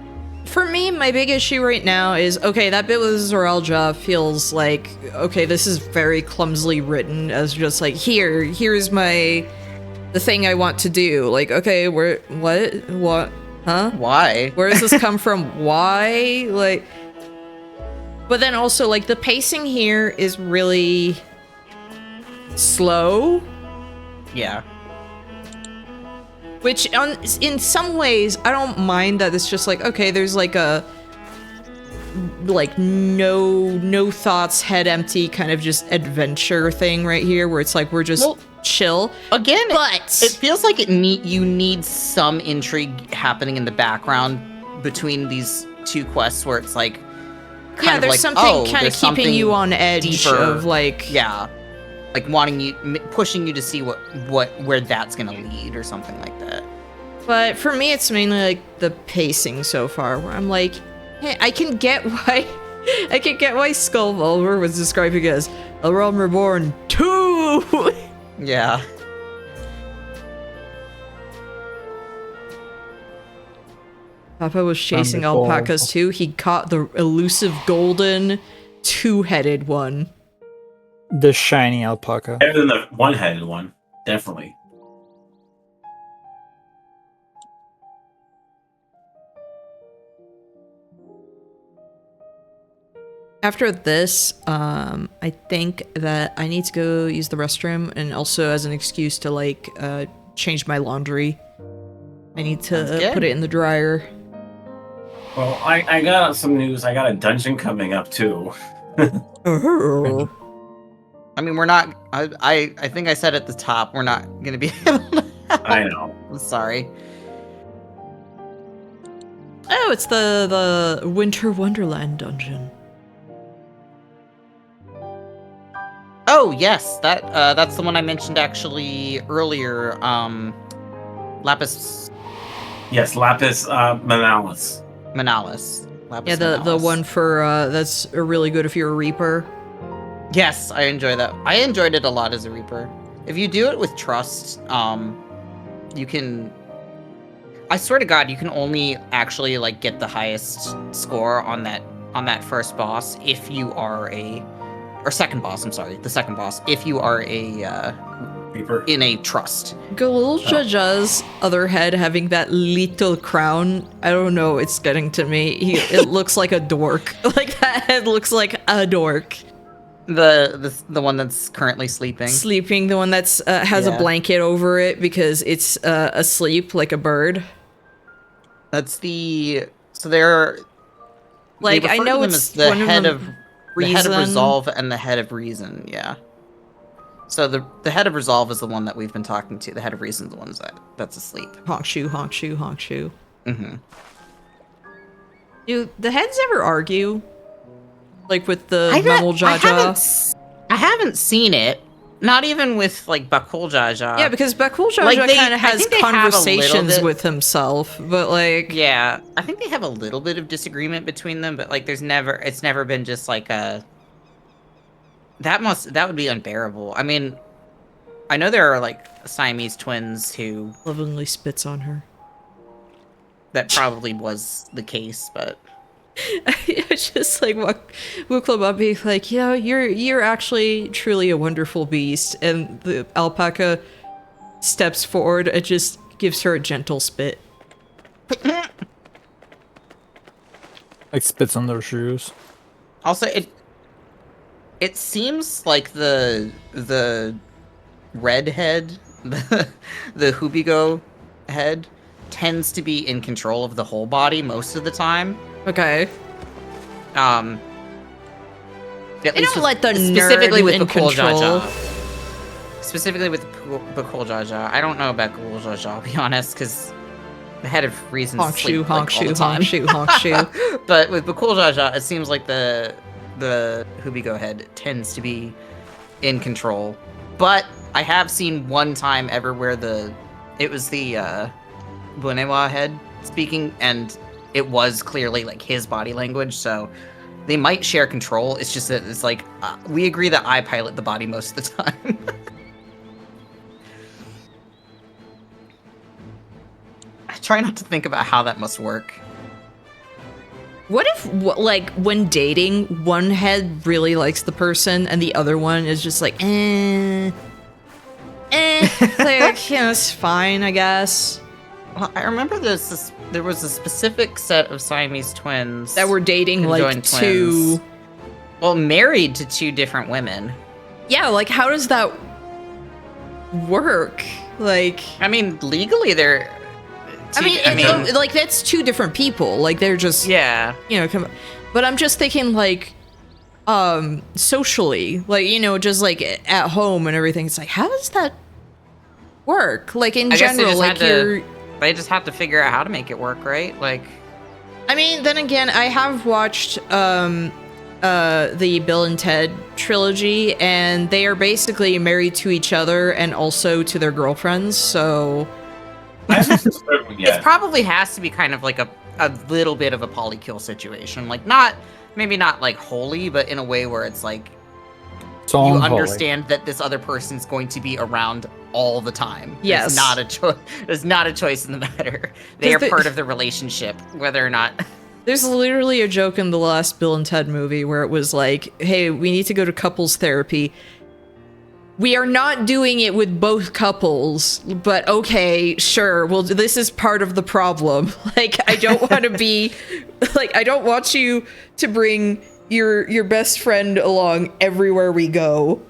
For me, my big issue right now is, okay, that bit with Zoralja feels like, okay, this is very clumsily written as just like, here's the thing I want to do. Like, okay, what, huh? Why? Where does this come from? Why? Like, but then also, like, the pacing here is really slow. Yeah. Which, in some ways, I don't mind that it's just like, okay, there's like a, like, no thoughts, head empty kind of just adventure thing right here, where it's like, we're just chill. Again, but it feels like you need some intrigue happening in the background between these two quests where it's like, yeah, there's like, something oh, kind of there's keeping you something on edge deeper. of like, Yeah. Like pushing you to see where that's gonna lead or something like that. But for me, it's mainly like the pacing so far, where I'm like, hey, I can get why Skullvolver was describing it as A Realm Reborn 2. Yeah. Papa was chasing Wonderful. alpacas too. He caught the elusive golden two-headed one. The shiny alpaca. Better than the one-headed one, definitely. After this, I think that I need to go use the restroom, and also as an excuse to like change my laundry. I need to put it in the dryer. Well, I got some news. I got a dungeon coming up too. I mean, we're not. I think I said at the top we're not gonna be able to. I know. I'm sorry. Oh, it's the Winter Wonderland dungeon. Oh yes, that's the one I mentioned actually earlier. Lapis. Yes, Lapis Manalis. Lapis yeah, the one for that's really good if you're a Reaper. Yes, I enjoy that. I enjoyed it a lot as a Reaper. If you do it with trust, you can. I swear to God, you can only actually like get the highest score on that first boss if you are or second boss. I'm sorry, the second boss. If you are a Reaper in a trust. Galul Jaja's other head having that little crown. I don't know. It's getting to me. It looks like a dork. Like that head looks like a dork. The one that's currently sleeping. The one that's has a blanket over it because it's asleep like a bird. That's so they're like I know it's the head of resolve and the head of reason. Yeah. So the head of resolve is the one that we've been talking to. The head of reason is the one that's asleep. Honk shoe, honk shoe, honk shoe. Mm-hmm. Do the heads ever argue? Like with the Mamul Jaja? I haven't seen it. Not even with like Bakul Jaja. Yeah, because Bakul Jaja kind of has conversations with himself, but like yeah, I think they have a little bit of disagreement between them, but like it's never been just like a that would be unbearable. I mean, I know there are like Siamese twins who lovingly spits on her. That probably was the case, but it's just like Wuklaba be like, you know, you're actually truly a wonderful beast, and the alpaca steps forward and just gives her a gentle spit. Like spits on their shoes. Also, it seems like the redhead, the Hubigo head, tends to be in control of the whole body most of the time. Okay. They don't let the specifically nerd with in Bakul control. Jaja. Specifically with Bakul Jaja. I don't know about Bakul Jaja, I'll be honest, because the head of reason honk shoe, honk like, shoe, honk shoe, honk shoe. But with Bakul Jaja, it seems like the Hubigo head tends to be in control. But I have seen one time ever where it was the Bunewa head speaking, and it was clearly like his body language, so they might share control. It's just that it's like we agree that I pilot the body most of the time. I try not to think about how that must work. What if, like, when dating, one head really likes the person and the other one is just like, like, you know, it's fine, I guess. Well, I remember there was a specific set of Siamese twins that were dating like two. Well, married to two different women. Yeah, like how does that work? Like, I mean, legally they're. Like that's two different people. Like they're just you know. But I'm just thinking like, socially, like you know, just like at home and everything. It's like how does that work? Like in general, like They just have to figure out how to make it work, right? Like, I mean, then again, I have watched the Bill and Ted trilogy, and they are basically married to each other and also to their girlfriends. So it probably has to be kind of like a little bit of a polykill situation, like maybe not like wholly, but in a way where it's like you understand that this other person's going to be around all the time. Yes. It's not a choice. There's not a choice in the matter. They are part of the relationship, whether or not. There's literally a joke in the last Bill and Ted movie where it was like, hey, we need to go to couples therapy. We are not doing it with both couples, but okay, sure. Well, this is part of the problem. Like, I don't want to be, like, I don't want you to bring your best friend along everywhere we go.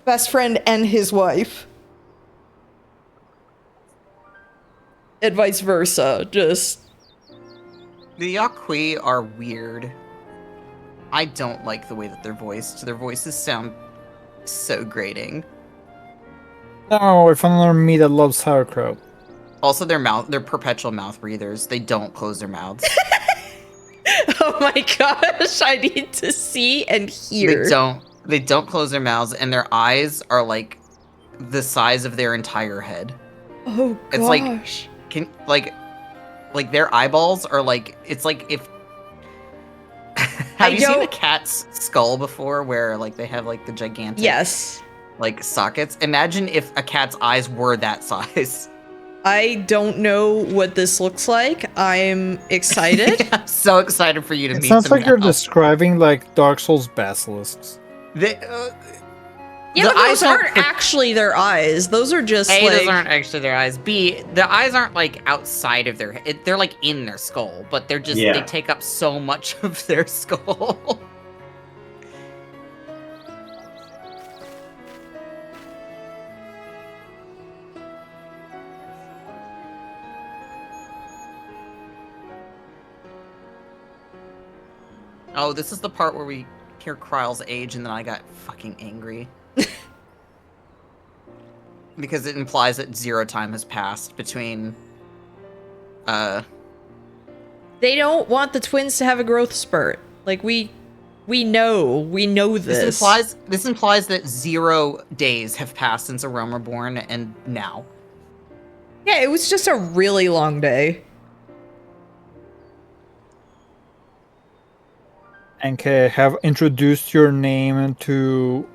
Best friend and his wife. And vice versa, just... The Yaqui are weird. I don't like the way that they're voiced. Their voices sound so grating. No, I found another me that loves sauerkraut. Also, they're perpetual mouth breathers. They don't close their mouths. Oh my gosh, I need to see and hear. They don't close their mouths, and their eyes are like the size of their entire head. Oh gosh. It's like their eyeballs are like, it's like if have you seen a cat's skull before where like they have like the gigantic like sockets? Imagine if a cat's eyes were that size. I don't know what this looks like. I'm excited. I'm so excited for you to meet them. Sounds like you're describing like Dark Souls basilisks. Yeah, but those aren't actually their eyes. Those are just A, like... those aren't actually their eyes. B, the eyes aren't like outside of their head. They're like in their skull, but they're just, they take up so much of their skull. Oh, this is the part where we hear Kryle's age and then I got fucking angry. Because it implies that 0 time has passed between, They don't want the twins to have a growth spurt. Like, we know this. This implies that 0 days have passed since a Rome reborn, and now. Yeah, it was just a really long day. And have introduced your name to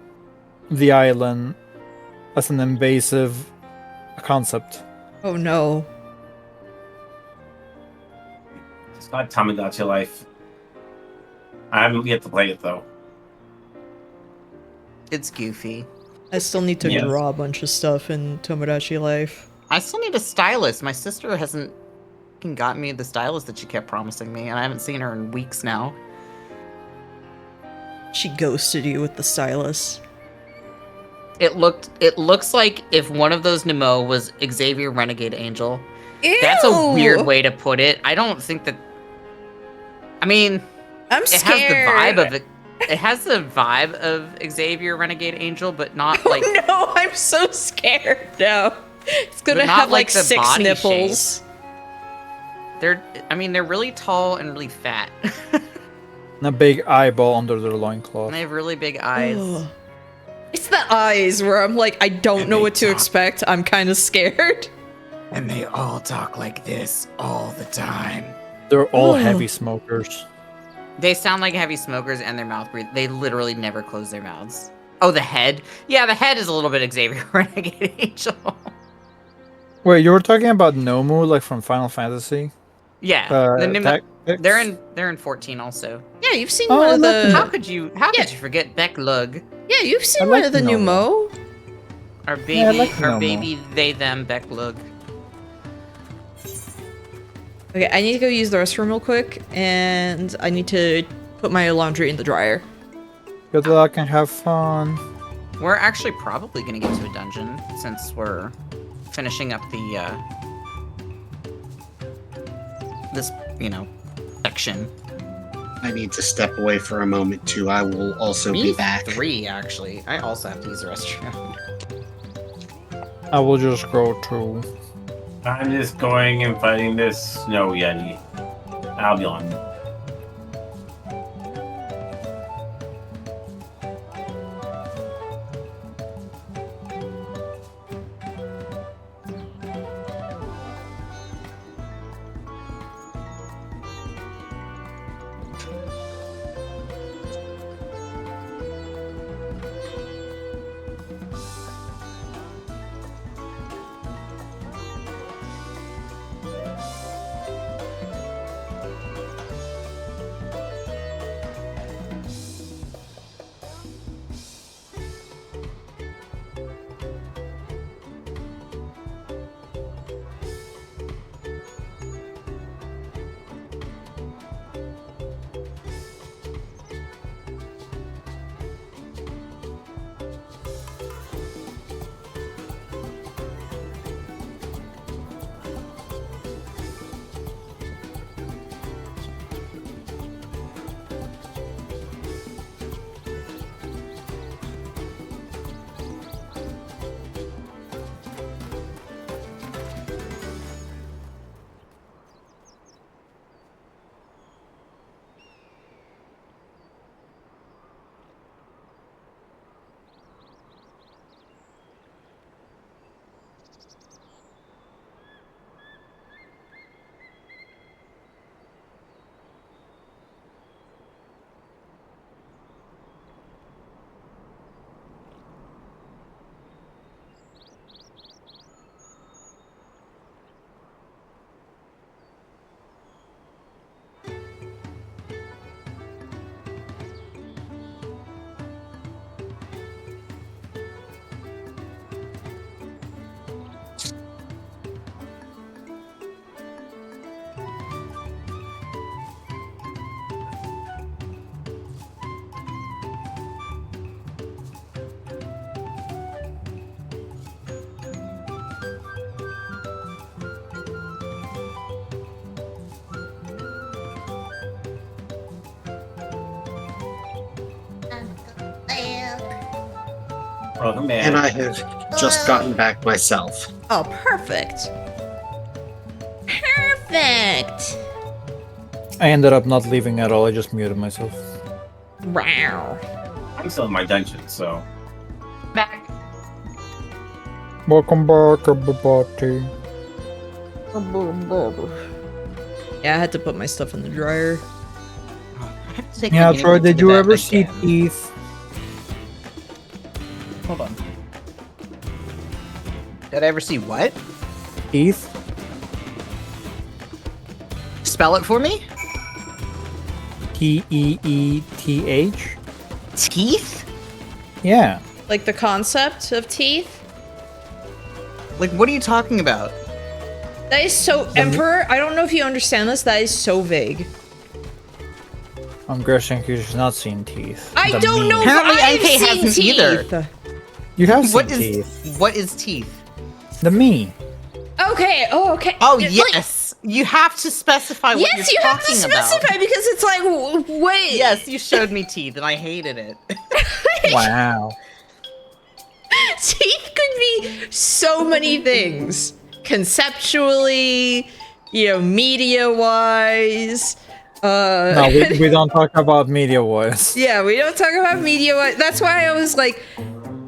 the island as an invasive concept. Oh no. It's not Tamagotchi Life. I haven't yet to play it though. It's goofy. I still need to draw a bunch of stuff in Tomodachi Life. I still need a stylus. My sister hasn't got me the stylus that she kept promising me, and I haven't seen her in weeks now. She ghosted you with the stylus. It looks like if one of those Nemo was Xavier Renegade Angel. Ew! That's a weird way to put it. I don't think that... I mean... I'm scared. It has the vibe of it. It has the vibe of Xavier Renegade Angel, but not like... Oh no, I'm so scared now. It's gonna have like 6 nipples. Shape. They're really tall and really fat. And a big eyeball under their loincloth. And they have really big eyes. Ugh. It's the eyes where I'm like, I don't know what to expect. I'm kind of scared. And they all talk like this all the time. They're all heavy smokers. They sound like heavy smokers and their mouth breathe. They literally never close their mouths. Oh, the head? Yeah, the head is a little bit Xavier Renegade Angel. Wait, you were talking about Nomu, like from Final Fantasy? Yeah, they're in 14 also. Yeah, you've seen one of the... How could you forget Becklug? Yeah, you've seen one of the new Mo. Our baby, they, them, Becklug. Okay, I need to go use the restroom real quick, and I need to put my laundry in the dryer. Good luck and have fun. We're actually probably gonna get to a dungeon, since we're finishing up the, this, section. I need to step away for a moment too. I will also be back. 3, actually. I also have to use the restroom. I will just go too. I'm just going and fighting this snow yeti. I'll be on. Welcome back. And I have just gotten back myself. Oh, perfect. Perfect. I ended up not leaving at all. I just muted myself. Wow. I'm still in my dungeon, so. Back. Welcome back, everybody. Yeah, I had to put my stuff in the dryer. Yeah, Troy, did you ever see Teeth? Hold on. Did I ever see what? Teeth? Spell it for me? Teeth? Teeth? Yeah. Like the concept of teeth? Like, what are you talking about? That is so, Emperor, I don't know if you understand this, that is so vague. I'm guessing you've not seen Teeth. I don't know if Apparently I've NK seen hasn't teeth. either. You have seen Teeth. What is teeth? The me. Okay, okay. Oh, It's yes! You have to specify what Yes, you're you have to talking about. specify because it's like, wait. Yes, you showed me teeth and I hated it. Wow. Teeth could be so many things. Conceptually, media-wise. No, we don't talk about media-wise. Yeah, we don't talk about media-wise. That's why I was like,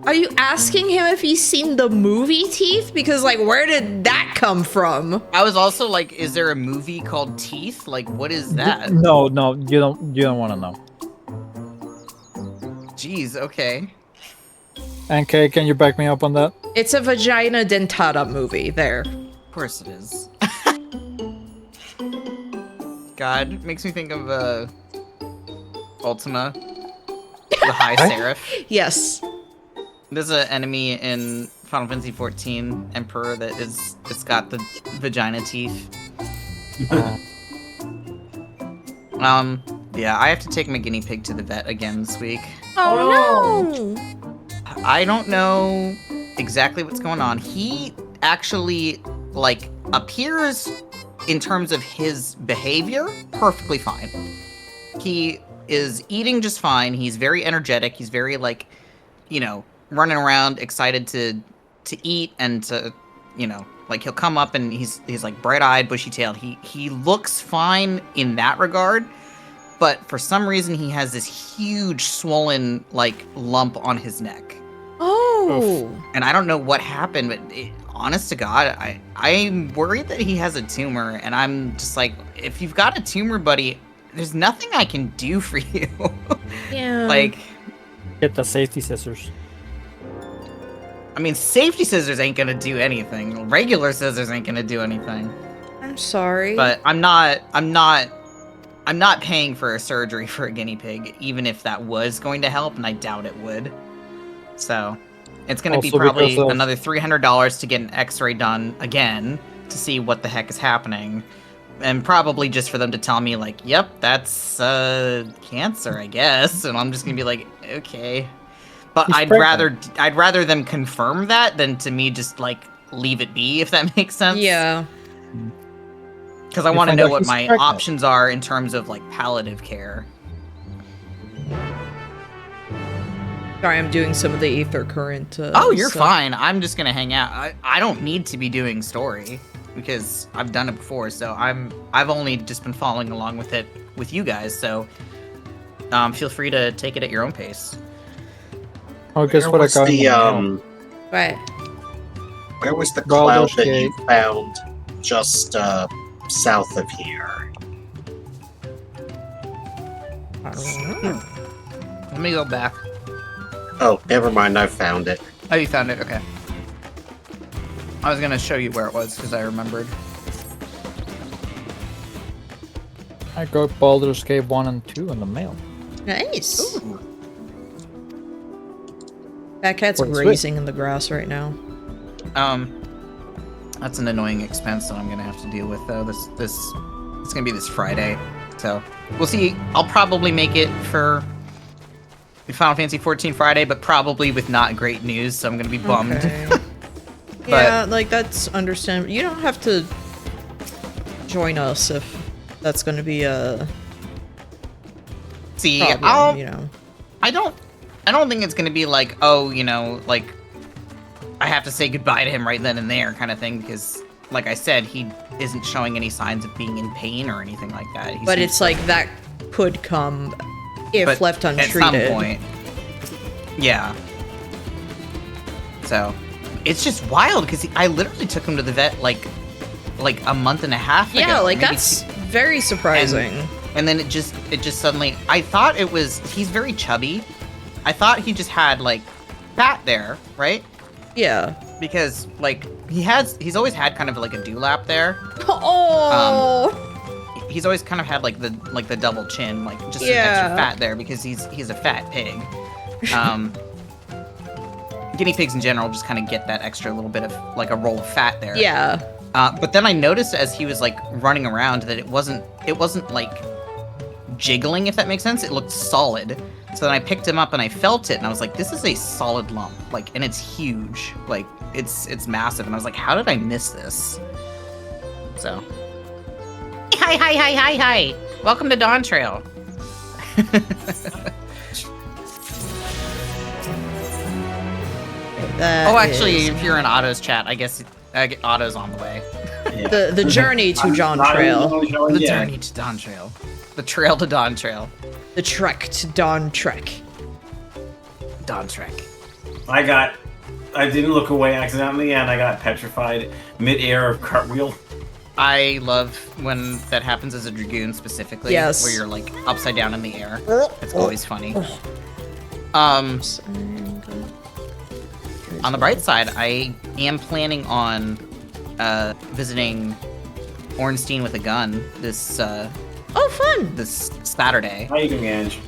are you asking him if he's seen the movie Teeth? Because, like, where did that come from? I was also like, is there a movie called Teeth? Like, what is that? No, you don't want to know. Jeez, okay. NK, can you back me up on that? It's a vagina dentata movie. There. Of course it is. God, makes me think of Ultima, the High Seraph. Yes. There's an enemy in Final Fantasy XIV Emperor that it's got the vagina teeth. Yeah, I have to take my guinea pig to the vet again this week. Oh no! I don't know exactly what's going on. He actually, like, appears in terms of his behavior perfectly fine. He is eating just fine. He's very energetic. He's very, like, running around, excited to eat and to, like, he'll come up and he's like bright-eyed, bushy-tailed. He looks fine in that regard, but for some reason he has this huge swollen, like, lump on his neck. Oh. And I don't know what happened, but honest to God, I'm worried that he has a tumor, and I'm just like, if you've got a tumor, buddy, there's nothing I can do for you. Yeah. Like, get the safety scissors. I mean, safety scissors ain't gonna do anything. Regular scissors ain't gonna do anything. I'm sorry. But I'm not paying for a surgery for a guinea pig, even if that was going to help, and I doubt it would. So, it's gonna be probably another $300 to get an x-ray done again to see what the heck is happening. And probably just for them to tell me, like, yep, that's cancer, I guess. And I'm just gonna be like, okay. But I'd rather them confirm that than to me just, like, leave it be, if that makes sense. Yeah. Because I want to know what my options are in terms of, like, palliative care. Sorry, I'm doing some of the ether current. Oh, you're fine. I'm just gonna hang out. I don't need to be doing story because I've done it before. So I've only just been following along with it with you guys. So feel free to take it at your own pace. Oh, guess what I got? Right. Where was the cloud that you found just south of here? I don't know. Let me go back. Oh, never mind. I found it. Oh, you found it? Okay. I was gonna show you where it was because I remembered. I got Baldur's Gate 1 and 2 in the mail. Nice. Ooh. That cat's What's grazing in the grass right now. That's an annoying expense that I'm gonna have to deal with though. This it's gonna be this Friday, so we'll see. I'll probably make it for Final Fantasy 14 Friday, but probably with not great news, so I'm gonna be bummed. Okay. Yeah, like that's understandable. You don't have to join us if that's gonna be a see. problem, you know. I don't I don't think it's gonna be like, oh, you know, like I have to say goodbye to him right then and there kind of thing, because like I said, he isn't showing any signs of being in pain or anything like that. But it's like that could come if left untreated. At some point. Yeah. So, it's just wild because I literally took him to the vet like a month and a half ago. Yeah, like that's very surprising. And then it just suddenly, I thought he's very chubby. I thought he just had like fat there, right? Yeah. Because like he's always had kind of like a dewlap there. Oh. He's always kind of had like the double chin, like just extra fat there because he's a fat pig. Guinea pigs in general just kind of get that extra little bit of like a roll of fat there. Yeah. But then I noticed as he was like running around that it wasn't like jiggling, if that makes sense. It looked solid. So then I picked him up and I felt it and I was like, this is a solid lump. Like, and it's huge. Like, it's massive. And I was like, how did I miss this? So. Hi. Welcome to Dawn Trail. Actually, if you're in Otto's chat, I guess Otto's on the way. Yeah. The journey to Dawn Trail. The journey to Dawn Trail. The trail to Dawn Trail. The trek to Dawn Trek. Dawn Trek. I didn't look away accidentally, and I got petrified mid-air of cartwheel. I love when that happens as a Dragoon specifically. Yes. Where you're like upside down in the air. It's always funny. On the bright side, I am planning on visiting Ornstein with a gun this fun! This Saturday. How you doing, Ange?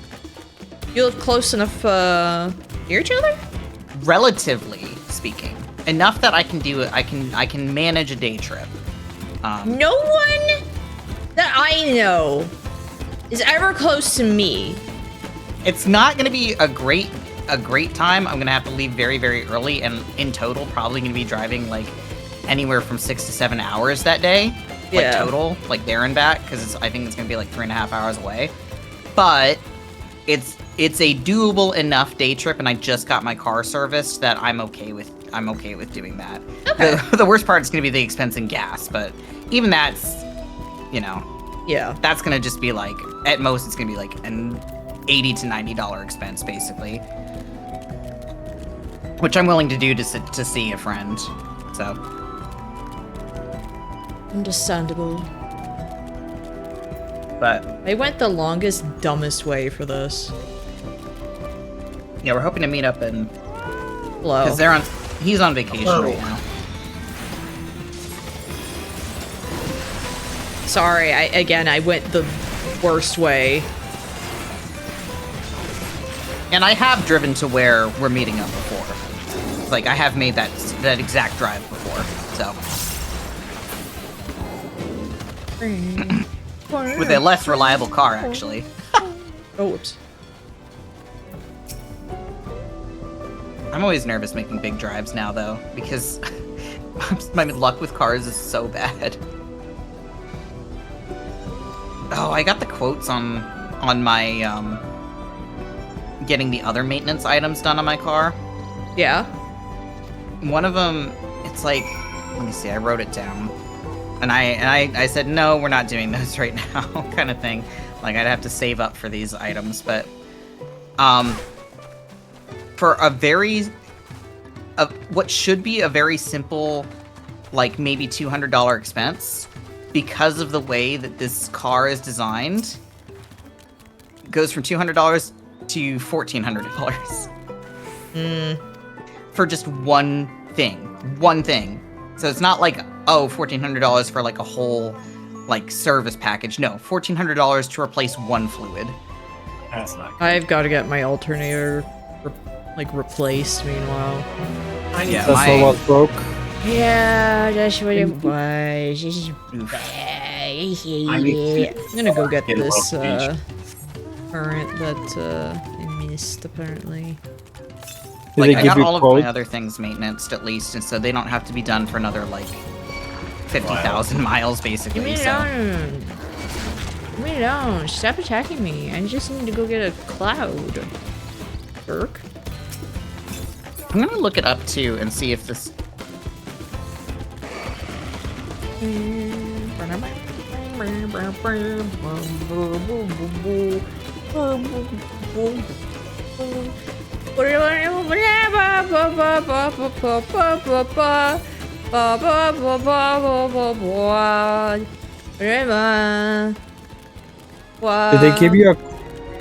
You live close enough near each other? Relatively speaking. Enough that I can do it. I can manage a day trip. No one that I know is ever close to me. It's not gonna be a great time. I'm gonna have to leave very, very early, and in total, probably gonna be driving like anywhere from 6 to 7 hours that day. Like total, like there and back, because I think it's gonna be like 3.5 hours away. But it's a doable enough day trip, and I just got my car serviced that I'm okay with doing that. Okay. The worst part is gonna be the expense in gas, but even that's, you know, that's gonna just be like, at most it's gonna be like an $80 to $90 expense basically, which I'm willing to do to see a friend. So understandable. But I went the longest, dumbest way for this. Yeah, we're hoping to meet up in. Hello. Because he's on vacation right now. Sorry, I went the worst way. And I have driven to where we're meeting up before. Like, I have made that exact drive before, so. With a less reliable car, actually. Oh, whoops. I'm always nervous making big drives now, though, because my luck with cars is so bad. Oh, I got the quotes on my, getting the other maintenance items done on my car. Yeah. One of them, it's like, let me see, I wrote it down. And I said, no, we're not doing those right now, kind of thing. Like, I'd have to save up for these items, but, for what should be a very simple, like, maybe $200 expense, because of the way that this car is designed, it goes from $200 to $1,400. For just one thing. So it's not like, oh, $1,400 for like a whole like service package. No, $1,400 to replace one fluid. That's not good. I've got to get my alternator replaced. Meanwhile, yeah, that's all what broke. Yeah, that's what it was. I'm gonna go get this current that I missed apparently. Like, I got all of my other things maintenanced at least, and so they don't have to be done for another, like, 50,000 miles, basically. Leave me alone. Leave me alone. Stop attacking me. I just need to go get a cloud. Jerk. I'm gonna look it up too and see if this.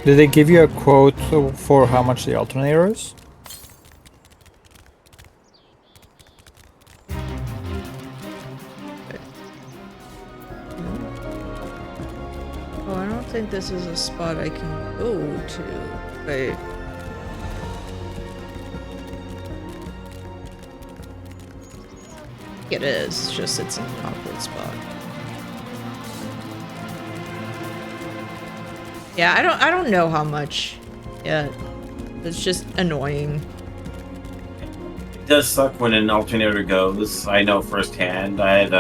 Did they give you a quote for how much the alternator is? Oh, I don't think this is a spot I can go to. Wait. It is, it's just it's in an awkward spot. Yeah, I don't know how much yet. It's just annoying. It does suck when an alternator goes. I know firsthand. I had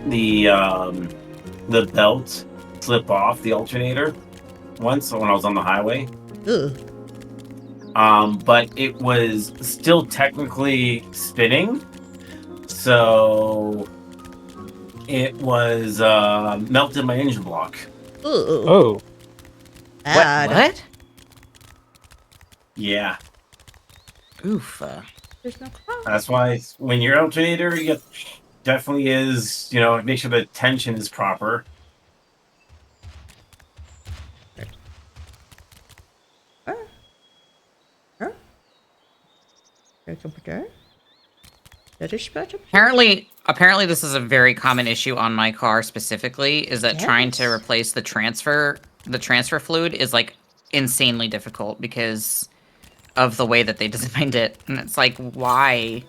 the belt slip off the alternator once when I was on the highway. Ugh. But it was still technically spinning, so it was melted my engine block. Ooh. Oh. Bad. What? Yeah. Oof. There's no cross. That's why when your alternator, you definitely is, you know, make sure the tension is proper. Apparently this is a very common issue on my car specifically, is that trying to replace the transfer fluid is like insanely difficult because of the way that they designed it. And it's like, why?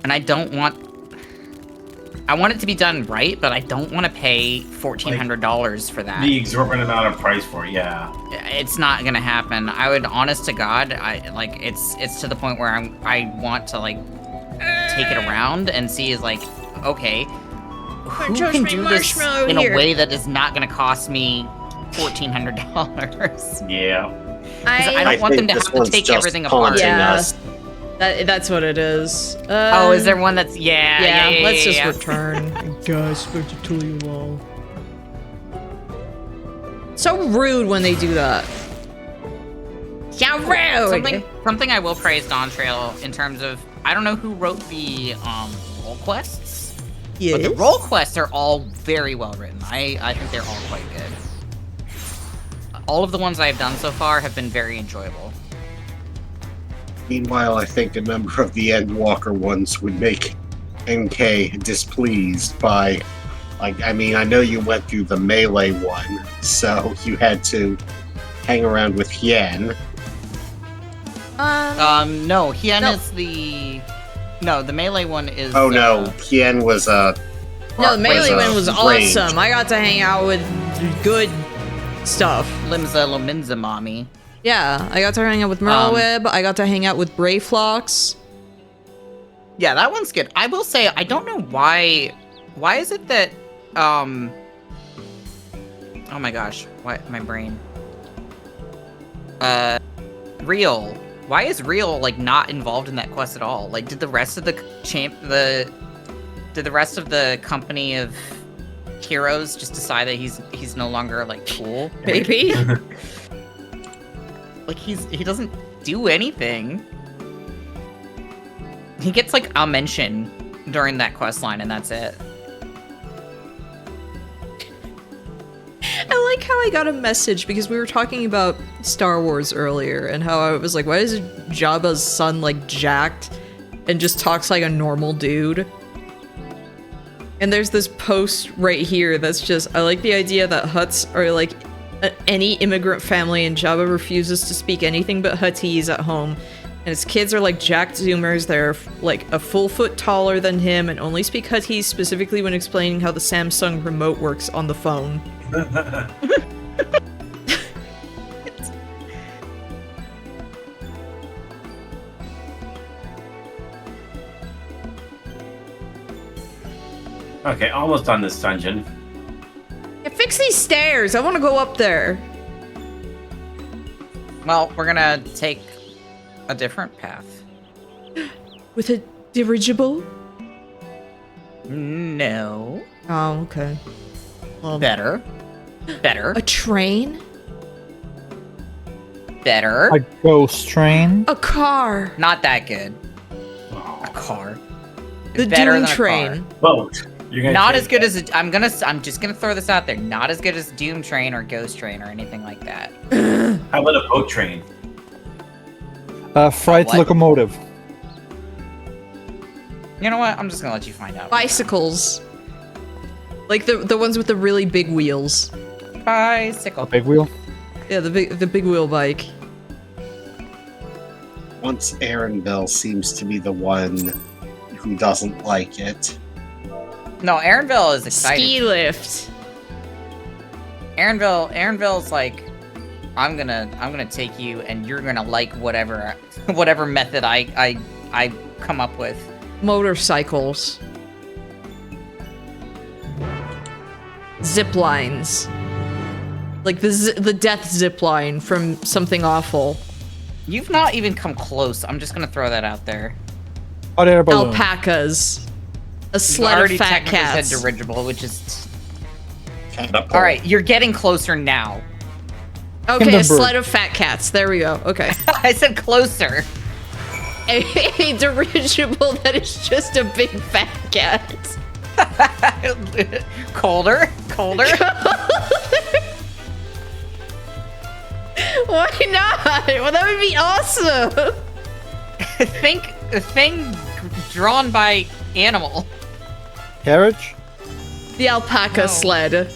And I want it to be done right, but I don't want to pay $1,400 for that. The exorbitant amount of price for it, yeah. It's not gonna happen. I would, honest to God, it's to the point where I want to like take it around and see is like, okay, who can do this in a way that is not gonna cost me $1,400? Yeah. I don't want them to have to take everything apart. Yeah. That's what it is. Oh, is there one that's yeah, let's just return. Guys, supposed to tell you all. So rude when they do that. So rude. Something I will praise Dawn Trail in terms of, I don't know who wrote the role quests. Yes. But the role quests are all very well written. I think they're all quite good. All of the ones I've done so far have been very enjoyable. Meanwhile, I think a number of the Endwalker ones would make NK displeased by, like, I mean, I know you went through the melee one, so you had to hang around with Hien. No, Hien is the... No, the melee one is... Oh no, Hien was a... No, the melee one was range. awesome. I got to hang out with good stuff. Limza Lominza Mommy. Yeah, I got to hang out with Merleweb. I got to hang out with Brayflox. Yeah, that one's good. I will say, I don't know why... Why is it that... Oh my gosh. Why... My brain. Real. Why is Real, like, not involved in that quest at all? Like, did the rest of the Did the rest of the company of heroes just decide that he's no longer, like, cool? Maybe? Like, he doesn't do anything. He gets, like, a mention during that quest line, and that's it. I like how I got a message because we were talking about Star Wars earlier and how I was like, why is Jabba's son, like, jacked and just talks like a normal dude? And there's this post right here that's just, I like the idea that Hutts are like any immigrant family and Jabba refuses to speak anything but Huttese at home. And his kids are like jacked Zoomers. They're like a full foot taller than him and only speak Huttese specifically when explaining how the Samsung remote works on the phone. Okay, almost done this dungeon. Yeah, fix these stairs. I want to go up there. Well, we're gonna take a different path. With a dirigible? No. Oh, okay. Well, Better. a train? Better. A ghost train? A car? Not that good. A car. The Better Doom than a train? Boat. You're gonna Not take as good it. as I'm just gonna throw this out there. Not as good as Doom Train or Ghost Train or anything like that. How about a boat train? Freight What? locomotive. You know what? I'm just gonna let you find out. Bicycles. Like the ones with the really big wheels. Bicycle. A big wheel. Yeah, the big wheel bike. Once Aaronville seems to be the one who doesn't like it. No, Aaronville is excited. Ski lift. Aaronville's like, I'm gonna take you, and you're gonna like whatever method I come up with. Motorcycles. Zip lines. Like the death zip line from Something Awful. You've not even come close. I'm just gonna throw that out there. Hot air balloon. Alpacas. A You've sled already of fat technically cats. said dirigible, which is Catapult. all right. You're getting closer now. Okay, a Hindenburg. sled of fat cats. There we go. Okay. I said closer. a dirigible that is just a big fat cat. Colder. Why not? Well, that would be awesome. Think a thing drawn by animal. Carriage? The alpaca No. sled.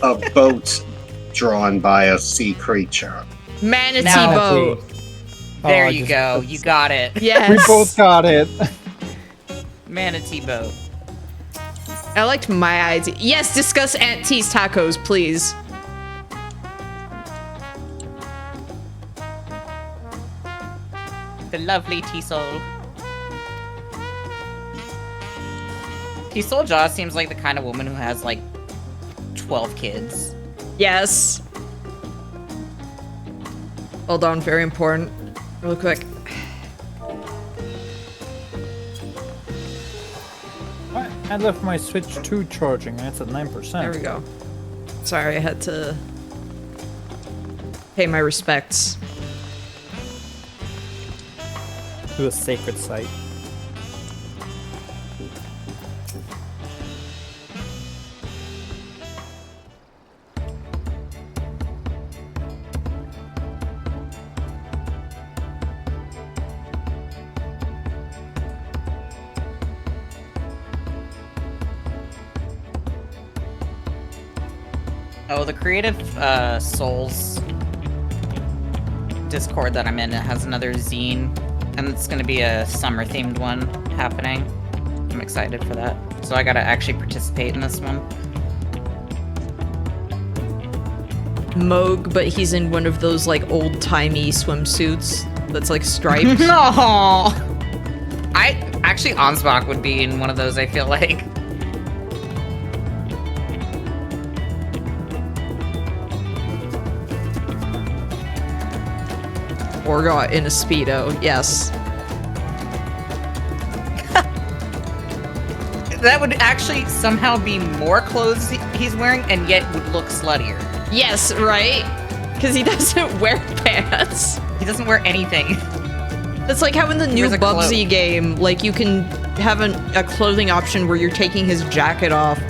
A boat drawn by a sea creature. Manatee Now- boat. There Oh, I you just- go. You got it. Yes. We both got it. Manatee boat. I liked my idea. Yes, discuss Aunt T's tacos, please. The lovely T-Soul. T-Soul Jaw seems like the kind of woman who has like 12 kids. Yes. Hold on, very important. Real quick. I left my Switch 2 charging, and it's at 9%. There we go. Sorry, I had to pay my respects. To a sacred site. Oh, the Creative Souls Discord that I'm in, it has another zine, and it's gonna be a summer-themed one happening. I'm excited for that. So I gotta actually participate in this one. Moog, but he's in one of those like old-timey swimsuits that's like striped. No. Actually, Ansbach would be in one of those, I feel like. Orgot in a Speedo, yes. That would actually somehow be more clothes he's wearing, and yet would look sluttier. Yes, right? Because he doesn't wear pants. He doesn't wear anything. It's like how in the new Wears a cloak. Bubsy game, like you can have a clothing option where you're taking his jacket off,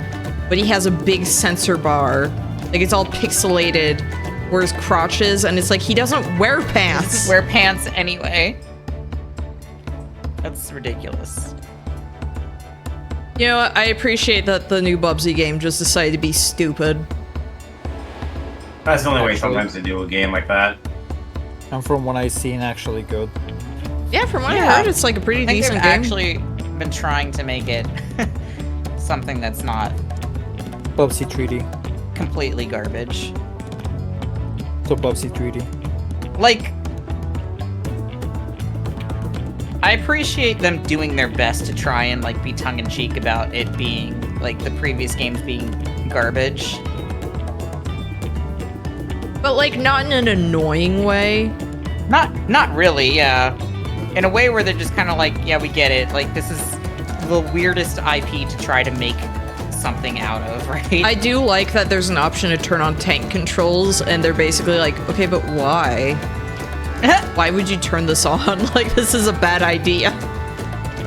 but he has a big sensor bar. Like it's all pixelated where his crotch is, and it's like he doesn't wear pants. He doesn't wear pants anyway. That's ridiculous. You know what? I appreciate that the new Bubsy game just decided to be stupid. That's the only way sometimes to do a game like that. And from what I've seen, actually good. Yeah, from what I Yeah. heard, it's like a pretty I think decent they've game. actually been trying to make it something that's not Bubsy 3D. completely garbage. So Bubsy 3D. Like, I appreciate them doing their best to try and like be tongue-in-cheek about it being like the previous games being garbage. But like not in an annoying way. Not really, yeah. In a way where they're just kind of like, yeah, we get it. Like, this is the weirdest IP to try to make something out of, right? I do like that there's an option to turn on tank controls, and they're basically like, okay, but why? Why would you turn this on? Like, this is a bad idea.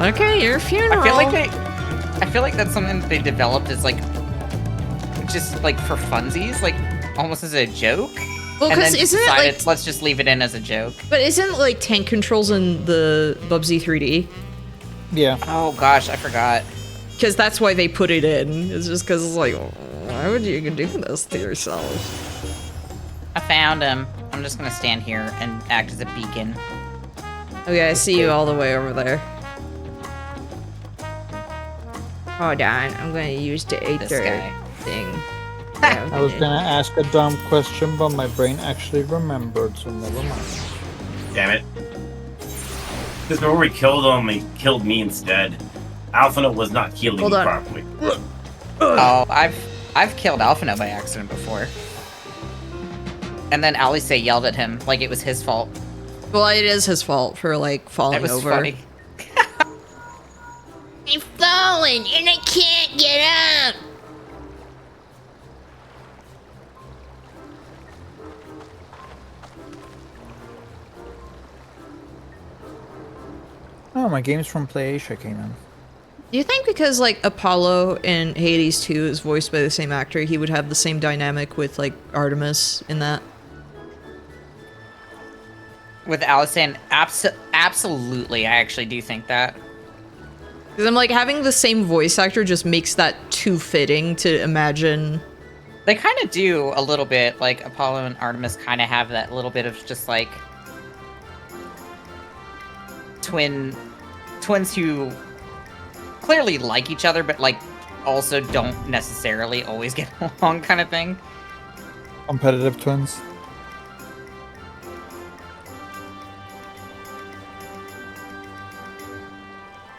Okay, your funeral. I feel like that's something that they developed as like, just like for funsies, like almost as a joke. Well, because isn't it like, let's just leave it in as a joke. But isn't like tank controls in the Bubsy 3D? Yeah. Oh gosh, I forgot. Because that's why they put it in. It's just because it's like, why would you do this to yourself? I found him. I'm just gonna stand here and act as a beacon. Okay, I see you all the way over there. Hold on, I'm gonna use the Aether thing. I was gonna ask a dumb question, but my brain actually remembered, so never mind. Damn it. Because before we killed him, he killed me instead. Alphino was not healing me properly. Oh, I've killed Alphino by accident before. And then Alice yelled at him like it was his fault. Well, it is his fault for like falling over. It was funny. I'm falling and I can't get up. Oh, my games from PlayAsia came in. Do you think because like Apollo in Hades 2 is voiced by the same actor, he would have the same dynamic with like Artemis in that? With Alisan, absolutely, I actually do think that. Because I'm like, having the same voice actor just makes that too fitting to imagine. They kind of do a little bit, like Apollo and Artemis kind of have that little bit of just like twins who clearly like each other, but like also don't necessarily always get along kind of thing. Competitive twins.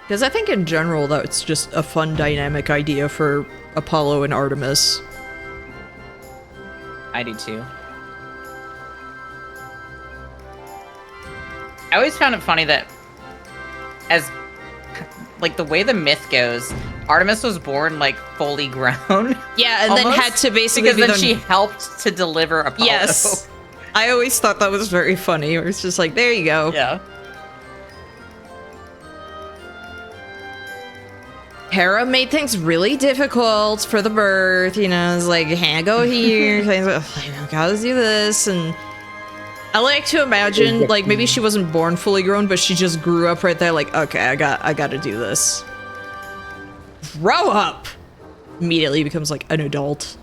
Because I think in general that's just a fun dynamic idea for Apollo and Artemis. I do too. I always found it funny that as like the way the myth goes, Artemis was born like fully grown. Yeah, and then had to basically because then she helped to deliver Apollo. Yes. I always thought that was very funny. It's just like, there you go. Yeah. Hera made things really difficult for the birth, you know, it's like, can't go here, things like, gotta do this, and I like to imagine, like, maybe she wasn't born fully grown, but she just grew up right there, like, okay, I gotta do this. Grow up! Immediately becomes, like, an adult.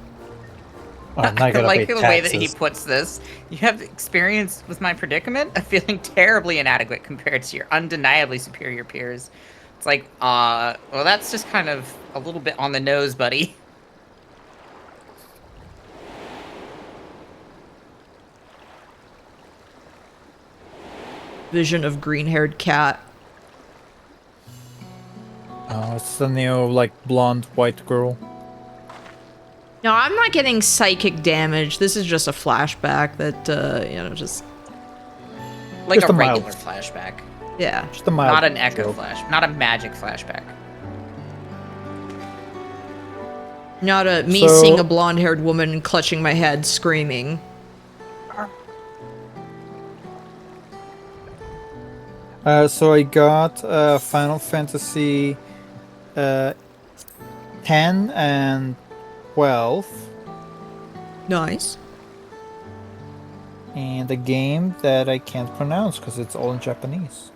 Oh, I like the way that he puts this. You have experience with my predicament of feeling terribly inadequate compared to your undeniably superior peers. It's like, well, that's just kind of a little bit on the nose, buddy. Vision of green-haired cat. Oh, it's the new, like, blonde white girl. No, I'm not getting psychic damage. This is just a flashback that, you know, just... Like just a regular flashback. Yeah. Just a mild not an echo joke. flash. Not a magic flashback. Not a me seeing a blonde-haired woman clutching my head, screaming. So I got Final Fantasy 10 and 12. Nice. And a game that I can't pronounce because it's all in Japanese.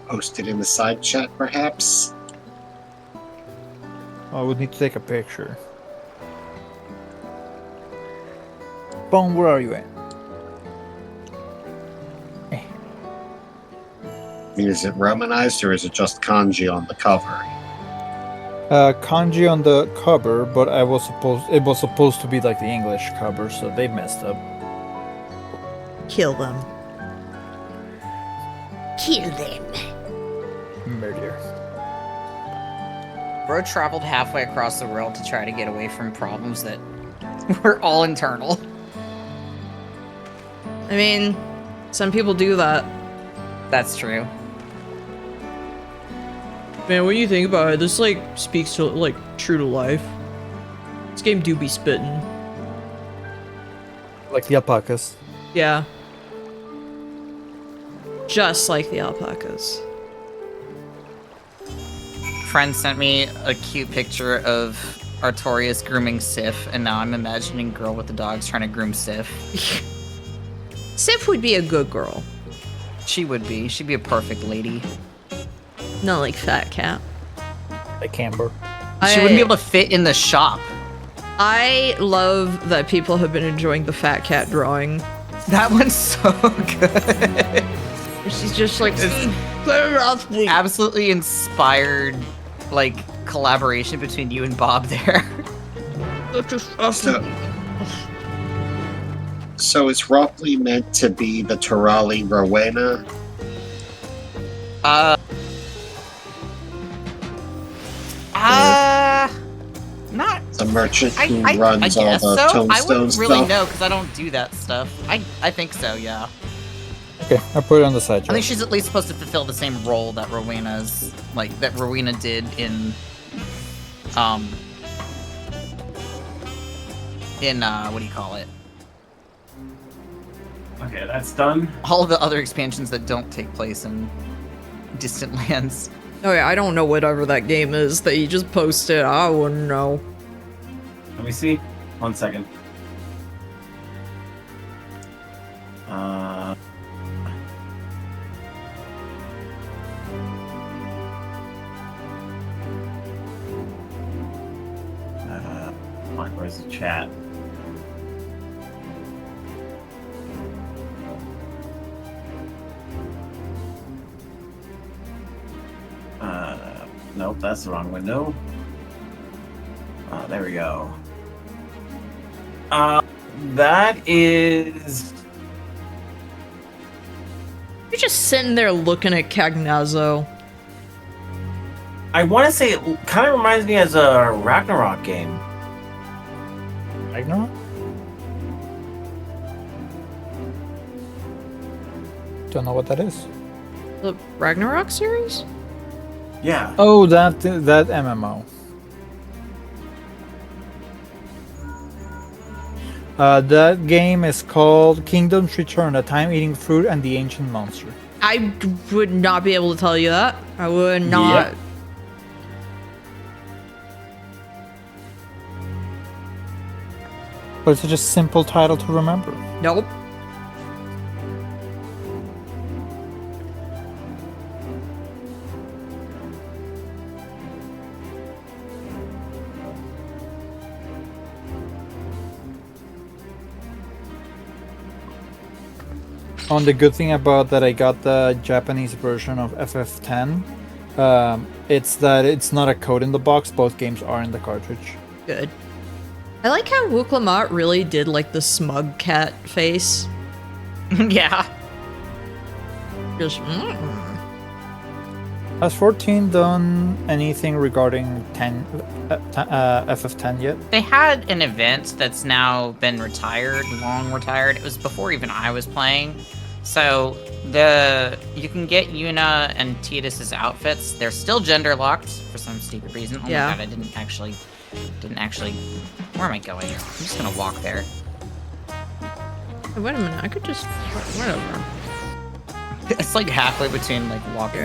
Posted in the side chat, perhaps? I would need to take a picture. Bone, where are you at? I mean, is it Romanized or is it just kanji on the cover? Kanji on the cover, but it was supposed to be like the English cover, so they messed up. Kill them. Kill them. Murder. Bro traveled halfway across the world to try to get away from problems that were all internal. I mean, some people do that. That's true. Man, when you think about it, this, like, speaks to, like, true to life. This game do be spitting. Like the alpacas. Yeah. Just like the alpacas. Friend sent me a cute picture of Artorias grooming Sif, and now I'm imagining girl with the dogs trying to groom Sif. Sif would be a good girl. She would be. She'd be a perfect lady. Not like Fat Cat. Like Camber. She wouldn't be able to fit in the shop. I love that people have been enjoying the Fat Cat drawing. That one's so good. She's just like, absolutely inspired, like, collaboration between you and Bob there. So it's roughly meant to be the Turali Rowena? Not the merchant who I runs all guess the so. tombstone I wouldn't really stuff? know because I don't do that stuff. I think so, yeah. Okay, I'll put it on the side. I think she's at least supposed to fulfill the same role that Rowena's, like, that Rowena did in what do you call it? Okay, that's done. All of the other expansions that don't take place in distant lands. Oh yeah, I don't know whatever that game is that you just posted. I wouldn't know. Let me see. 1 second. Where's the chat? Nope, that's the wrong window. There we go. That is... You're just sitting there looking at Cagnazzo. I want to say it kind of reminds me as a Ragnarok game. Ragnarok? Don't know what that is. The Ragnarok series? Yeah. Oh, that MMO. That game is called Kingdom's Return: A Time-Eating Fruit and the Ancient Monster. I would not be able to tell you that. I would not. Yep. But it's such a simple title to remember. Nope. On the good thing about that, I got the Japanese version of FF10. It's that it's not a code in the box. Both games are in the cartridge. Good. I like how Wook Lamont really did like the smug cat face. Yeah. Just. Has 14 done anything regarding FF10 yet? They had an event that's now been retired, long retired. It was before even I was playing. So you can get Yuna and Tidus's outfits. They're still gender locked for some stupid reason. Oh Yeah. my god, I didn't actually. Where am I going? I'm just gonna walk there. Wait a minute, I could just. Whatever. It's like halfway between like walking.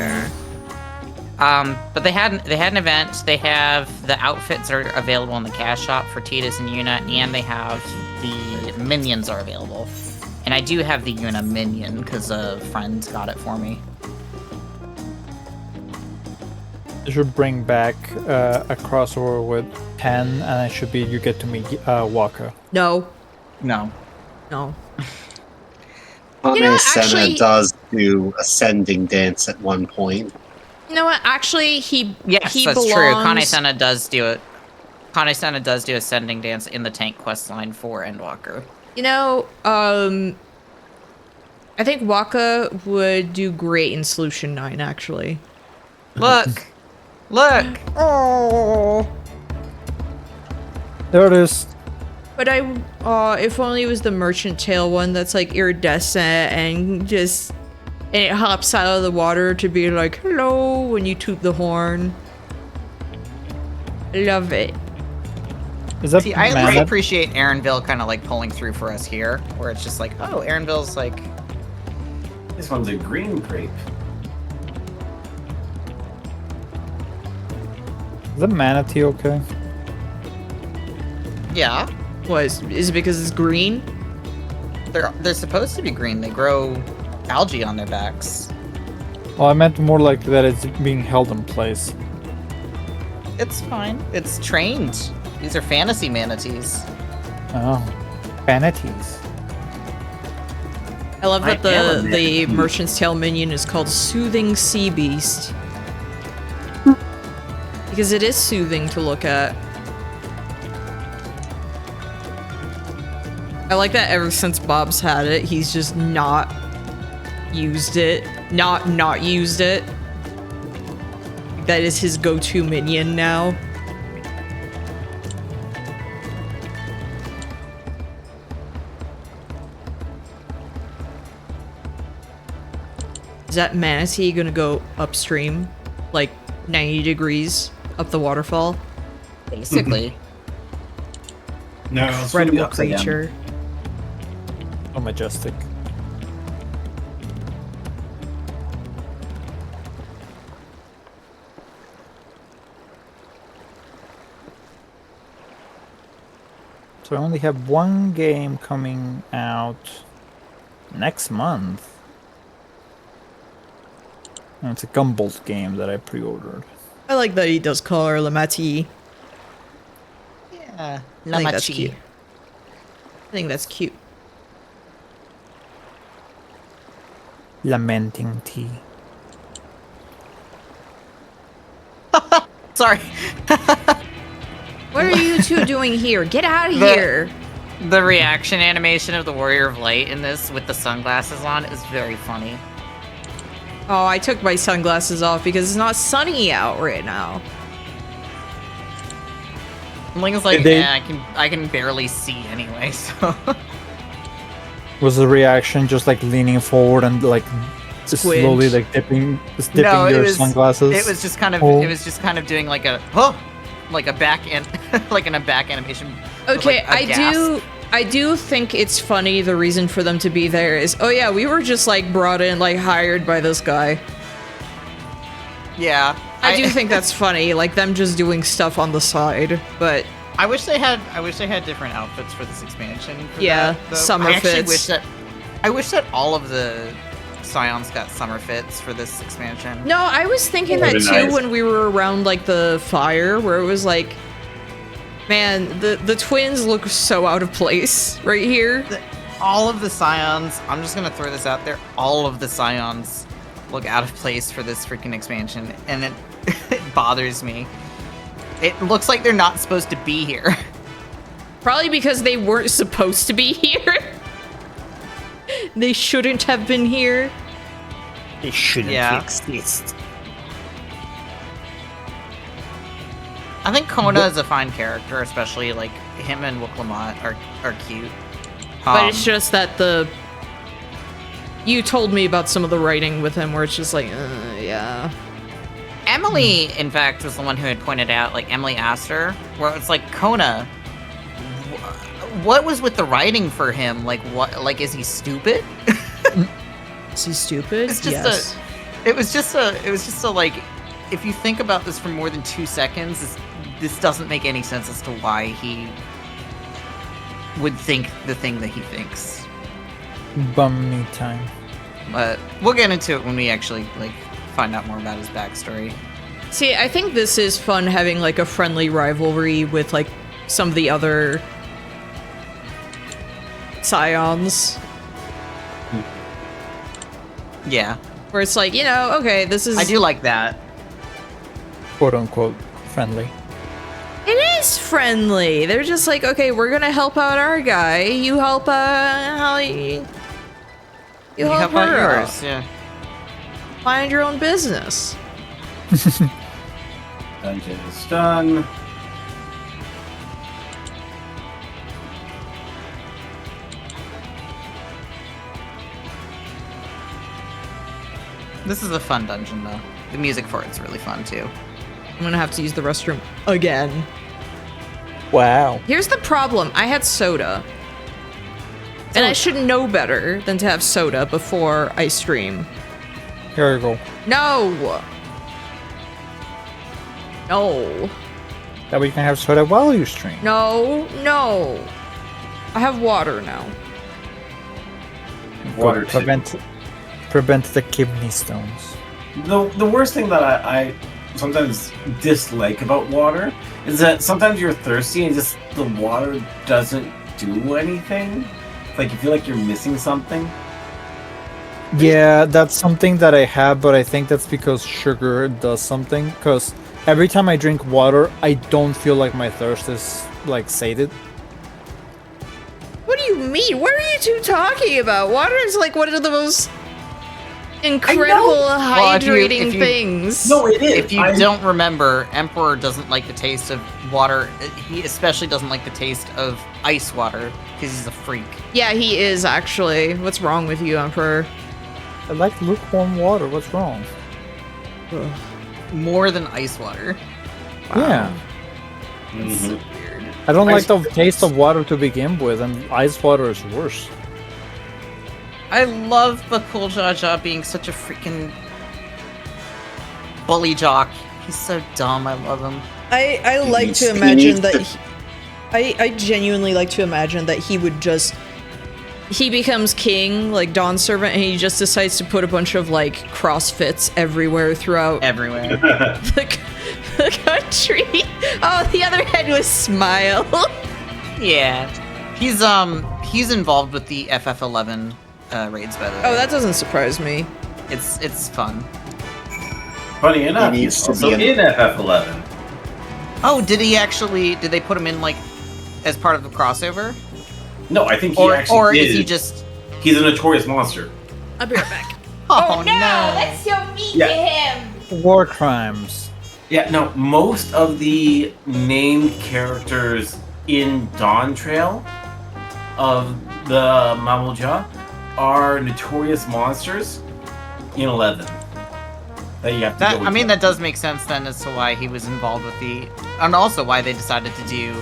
But they had an event. They have the outfits are available in the cash shop for Tidus and Yuna, and they have the minions are available. And I do have the Yuna minion because a friend got it for me. You should bring back a crossover with 10, and it should be you get to meet Waka. No. No. No. Senna does do ascending dance at one point. You know what? Actually, he Yes, he that's belongs... true. Kane-senna does do it. Kane-senna does do ascending dance in the tank quest line for Endwalker. You know, I think Waka would do great in Solution 9, actually. Look! Look! Oh. There it is. But if only it was the merchant tail one that's like iridescent and it hops out of the water to be like, hello, when you toot the horn. Love it. Is that See, I at least appreciate Aaronville kind of like pulling through for us here, where it's just like, oh, Aaronville's like... This one's a green grape. Is the manatee okay? Yeah. What, is it because it's green? They're supposed to be green. They grow algae on their backs. Well, I meant more like that it's being held in place. It's fine. It's trained. These are fantasy manatees. Oh, manatees. I love that the merchant's tail minion is called Soothing Sea Beast. Because it is soothing to look at. I like that ever since Bob's had it, he's just not used it. Not used it. That is his go-to minion now. Is that manatee gonna go upstream? Like 90 degrees up the waterfall? Basically. No, incredible creature. Oh, majestic. So I only have one game coming out next month. And it's a Gumball game that I pre-ordered. I like that he does call her Lamati. Yeah. I think that's cute. I think that's cute. Lamenting tea. Sorry. What are you two doing here? Get out of here! The reaction animation of the Warrior of Light in this with the sunglasses on is very funny. Oh, I took my sunglasses off because it's not sunny out right now. Ling's like, yeah, I can barely see anyway, so... Was the reaction just like leaning forward and like Squinch. slowly like dipping your sunglasses? It was just kind of doing like a like a back like in a back animation. Okay, Like I do think it's funny. The reason for them to be there is, oh yeah, we were just like brought in, like hired by this guy. Yeah, I do think that's funny, like them just doing stuff on the side. But I wish they had different outfits for this expansion. Yeah, summer fits. I wish that all of the Scions got summer fits for this expansion. No, I was thinking that too when we were around like the fire, where it was like, man, the twins look so out of place right here. All of the Scions, I'm just gonna throw this out there, all of the Scions look out of place for this freaking expansion, and it bothers me. It looks like they're not supposed to be here. Probably because they weren't supposed to be here. They shouldn't have been here. They shouldn't exist. I think Kona is a fine character, especially like him and Wuklamot are cute. But it's just that you told me about some of the writing with him where it's just like, yeah. Emily, in fact, was the one who had pointed out, like, Emily asked her, where it's like, Kona, what was with the writing for him? Like, what, like, is he stupid? Is he stupid? It's just it was just a, like, if you think about this for more than 2 seconds, this doesn't make any sense as to why he would think the thing that he thinks. Bum me time. But we'll get into it when we actually, like, find out more about his backstory. See, I think this is fun having like a friendly rivalry with like some of the other Scions. Yeah. Where it's like, you know, okay, this is... I do like that. Quote unquote friendly. It is friendly. They're just like, okay, we're gonna help out our guy. You help Holly. You help her out yours, yeah. Mind your own business. Dungeon is done. This is a fun dungeon, though. The music for it's really fun, too. I'm gonna have to use the restroom again. Wow. Here's the problem. I had soda. And I should know better than to have soda before I stream. Here you go. No! No. That way you can have soda while you stream. No. No. I have water now. Water Prevent the kidney stones. The worst thing that I sometimes dislike about water is that sometimes you're thirsty and just the water doesn't do anything. Like you feel like you're missing something. Yeah, that's something that I have, but I think that's because sugar does something. Because every time I drink water, I don't feel like my thirst is like sated. What do you mean? What are you two talking about? Water is like one of the most incredible hydrating things. No, it is. If you don't remember, Emperor doesn't like the taste of water. He especially doesn't like the taste of ice water because he's a freak. Yeah, he is actually. What's wrong with you, Emperor? I like lukewarm water. What's wrong? Ugh. More than ice water. Wow. Yeah. It's so weird. I don't like the taste of water to begin with, and ice water is worse. I love the cool Jaja being such a freaking bully jock. He's so dumb. I love him. I like to imagine that I genuinely like to imagine that he would just he becomes king, like Dawn's servant, and he just decides to put a bunch of like CrossFits everywhere throughout the country. Oh, the other head was Smile. Yeah. He's involved with the FF11 raids, by the way. Oh, that doesn't surprise me. It's fun. Funny enough, he's also in FF11. Oh, did they put him in, like, as part of the crossover? No, I think he actually or did. Is he just... He's a notorious monster. I'll be right back. Oh, no! Let's so mean to him! War crimes. Yeah, no, most of the named characters in Dawn Trail of the Mamuja are notorious monsters in 11. That you have to go with. I mean, that does make sense then as to why he was involved with the... And also why they decided to do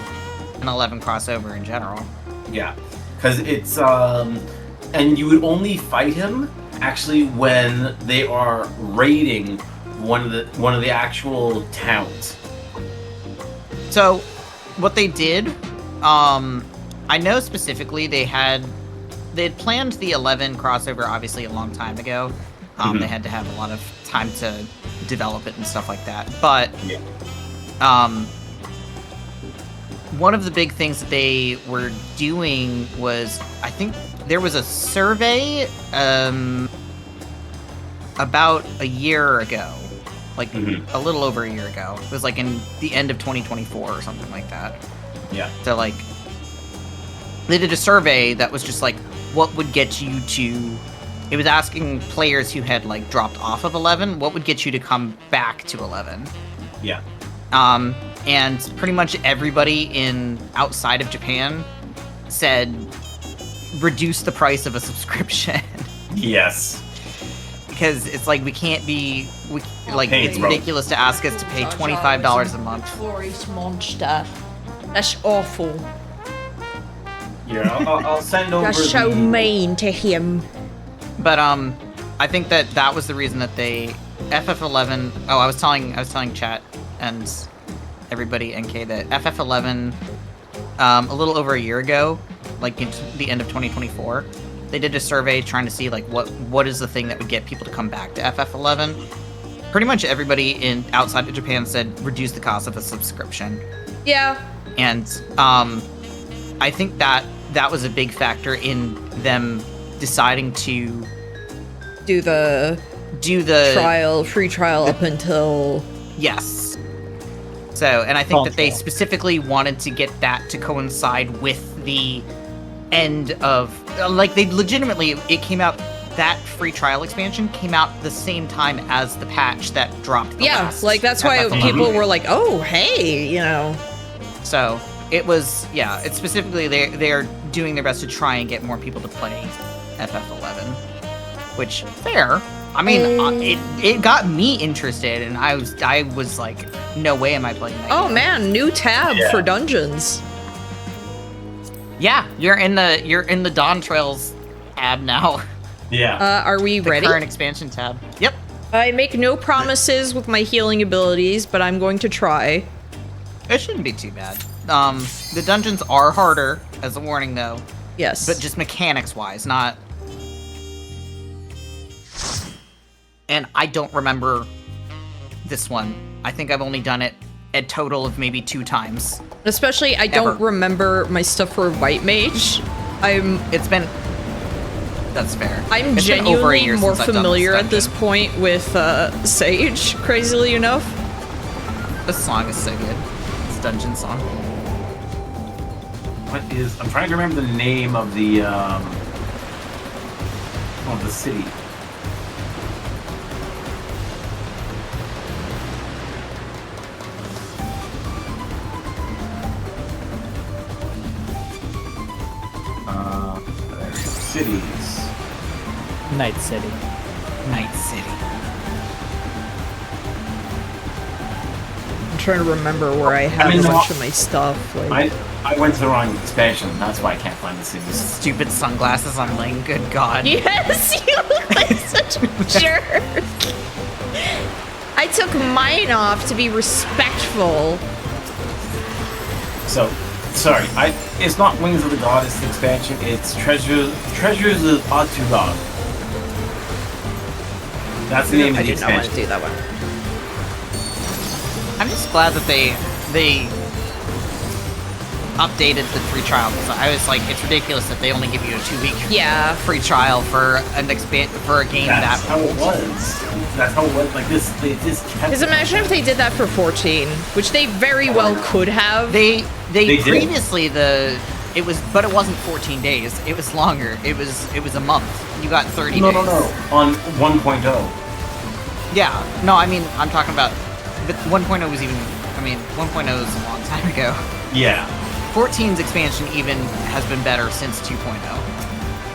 an 11 crossover in general. Yeah, because it's... And you would only fight him, actually, when they are raiding one of the actual towns. So, what they did... I know specifically they had planned the 11 crossover obviously a long time ago. They had to have a lot of time to develop it and stuff like that. But one of the big things that they were doing was, I think there was a survey about a year ago, like a little over a year ago. It was like in the end of 2024 or something like that. Yeah. So like, they did a survey that was just like, what would get you to... It was asking players who had like dropped off of 11, what would get you to come back to 11? Yeah. And pretty much everybody outside of Japan said, reduce the price of a subscription. Yes. Because it's like, we can't be... it's ridiculous to ask us to pay $25 a month. Notorious monster. That's awful. Yeah, I'll send over. That's so mean to him. But I think that was the reason that they FF11. Oh, I was telling chat and everybody NK that FF11 a little over a year ago, like in the end of 2024, they did a survey trying to see like what is the thing that would get people to come back to FF11. Pretty much everybody outside of Japan said reduce the cost of a subscription. Yeah. And I think that was a big factor in them deciding to do the free trial up until... Yes. So, and I think that they specifically wanted to get that to coincide with the end of... Like, they legitimately... It came out that free trial expansion came out the same time as the patch that dropped the last like that's why people were like, oh, hey, you know. So it was, yeah, it's specifically they're doing their best to try and get more people to play FF11, which, fair. I mean, it got me interested, and I was like, no way am I playing that game. Man, new tab for dungeons. Yeah, you're in the Dawn Trails tab now. Yeah. Are we ready? Current expansion tab. Yep. I make no promises with my healing abilities, but I'm going to try. It shouldn't be too bad. The dungeons are harder, as a warning, though. Yes. But just mechanics-wise, not... And I don't remember this one. I think I've only done it a total of maybe 2 times. Especially, I don't remember my stuff for White Mage. It's been... That's fair. I'm genuinely more familiar at this point with Sage, crazily enough. This song is so good. It's a dungeon song. I'm trying to remember the name of the city. Cities. Night City. Night City. I'm trying to remember where I have a bunch of my stuff. Like... I went to the wrong expansion. That's why I can't find the cities. Stupid sunglasses I'm laying. Good God. Yes, you look like such a jerk. I took mine off to be respectful. So, sorry. It's not Wings of the Goddess expansion. It's Treasures of Aturag. That's the name of the expansion. I did not want to do that one. I'm just glad that they updated the free trial, because I was like, it's ridiculous that they only give you a 2-week free trial for for a game That's how it was. That's how it was. Like this, they just kept. Because imagine if they did that for 14, which they very well could have. They previously it wasn't 14 days. It was longer. It was a month. You got 30 days. No. On 1.0. Yeah. No, I mean, I'm talking about. But 1.0 was even. I mean, 1.0 is a long time ago. Yeah. 14's expansion even has been better since 2.0.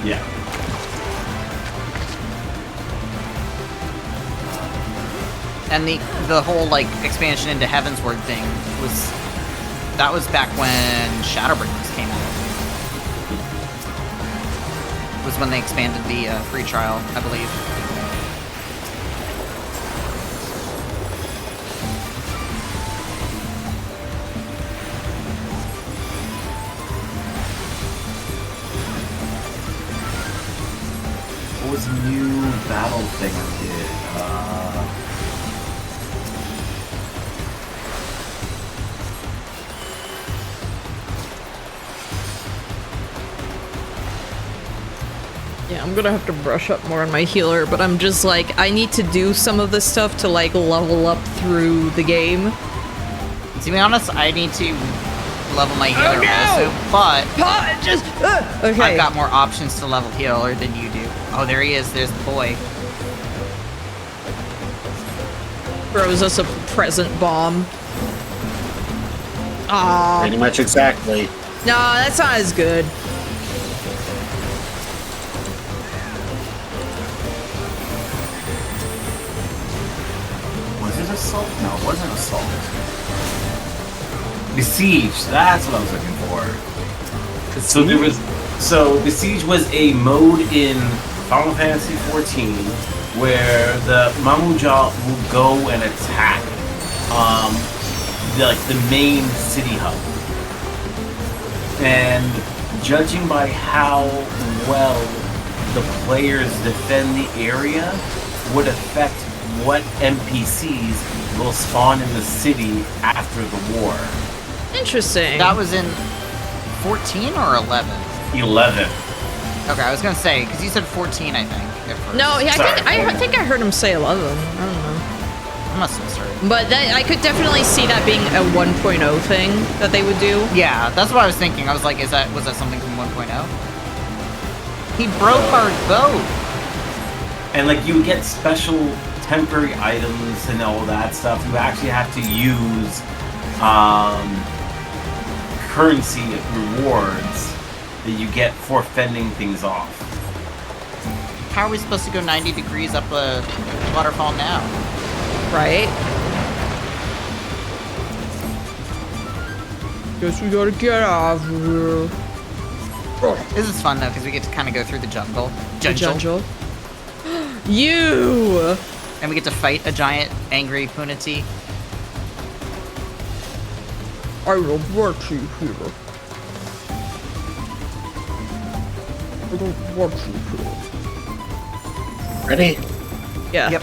Yeah. And the whole like expansion into Heavensward thing was back when Shadowbringers came out. Was when they expanded the free trial, I believe. What was the new battle thing I did? Yeah, I'm gonna have to brush up more on my healer, but I'm just like, I need to do some of this stuff to like level up through the game. To be honest, I need to level my healer also, but okay. I've got more options to level healer than you do. Oh, there he is. There's the boy. Throws us a present bomb. Aww. Pretty much exactly. No, that's not as good. Was it Assault? No, it wasn't Assault. Besiege, that's what I was looking for. So Besiege was a mode in Final Fantasy XIV where the Mamuja will go and attack the main city hub. And judging by how well the players defend the area would affect what NPCs will spawn in the city after the war. Interesting. That was in 14 or 11? 11. Okay, I was gonna say, because you said 14, I think. At first. No, yeah, I think I heard him say 11. I don't know. I must have started. But I could definitely see that being a 1.0 thing that they would do. Yeah, that's what I was thinking. I was like, was that something from 1.0? He broke our boat. And like you get special temporary items and all that stuff. You actually have to use currency rewards that you get for fending things off. How are we supposed to go 90 degrees up a waterfall now? Right? Guess we gotta get off here. This is fun though, because we get to kind of go through the jungle. Jungle. You! And we get to fight a giant, angry Punati. I will watch you here. I don't watch you here. Ready? Yeah. Yep.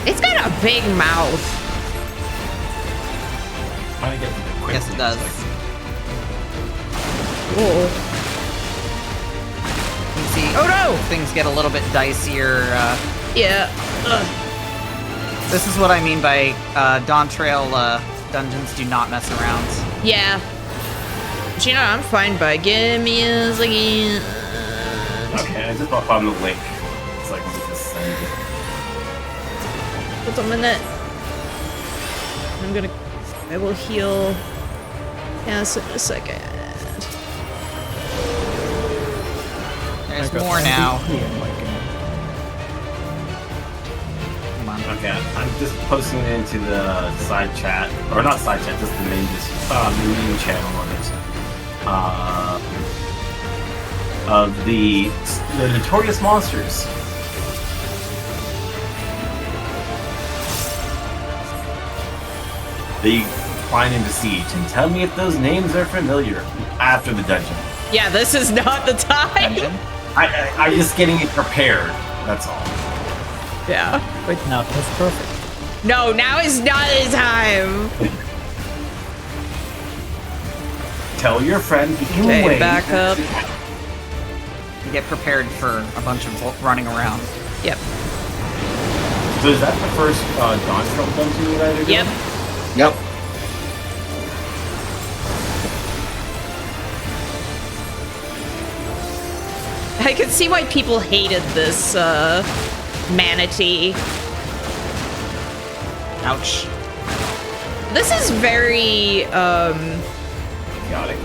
It's got a big mouth. Trying to get to the quick. Yes, it does. Whoa. You see, Oh no! things get a little bit dicier. Yeah. Ugh. This is what I mean by Dawn Trail dungeons do not mess around. Yeah. But you know, I'm fine by give me a second. Okay, I just found the link. It's like, let me just send it. What's a minute? I will heal. Yes, in a second. There's more now. Come on. Okay, I'm just posting it into the side chat, or not side chat, just the main channel on it. Of the notorious monsters. They find and besiege, and tell me if those names are familiar after the dungeon. Yeah, this is not the time. Dungeon? I'm just getting it prepared. That's all. Yeah. Wait, now that's perfect. No, now is not the time. Tell your friend he can Okay, wait. back up. Get prepared for a bunch of running around. Yep. So is that the first Dawn Trail dungeon you guys are doing? Yep. Yep. I can see why people hated this manatee. Ouch. This is very Chaotic.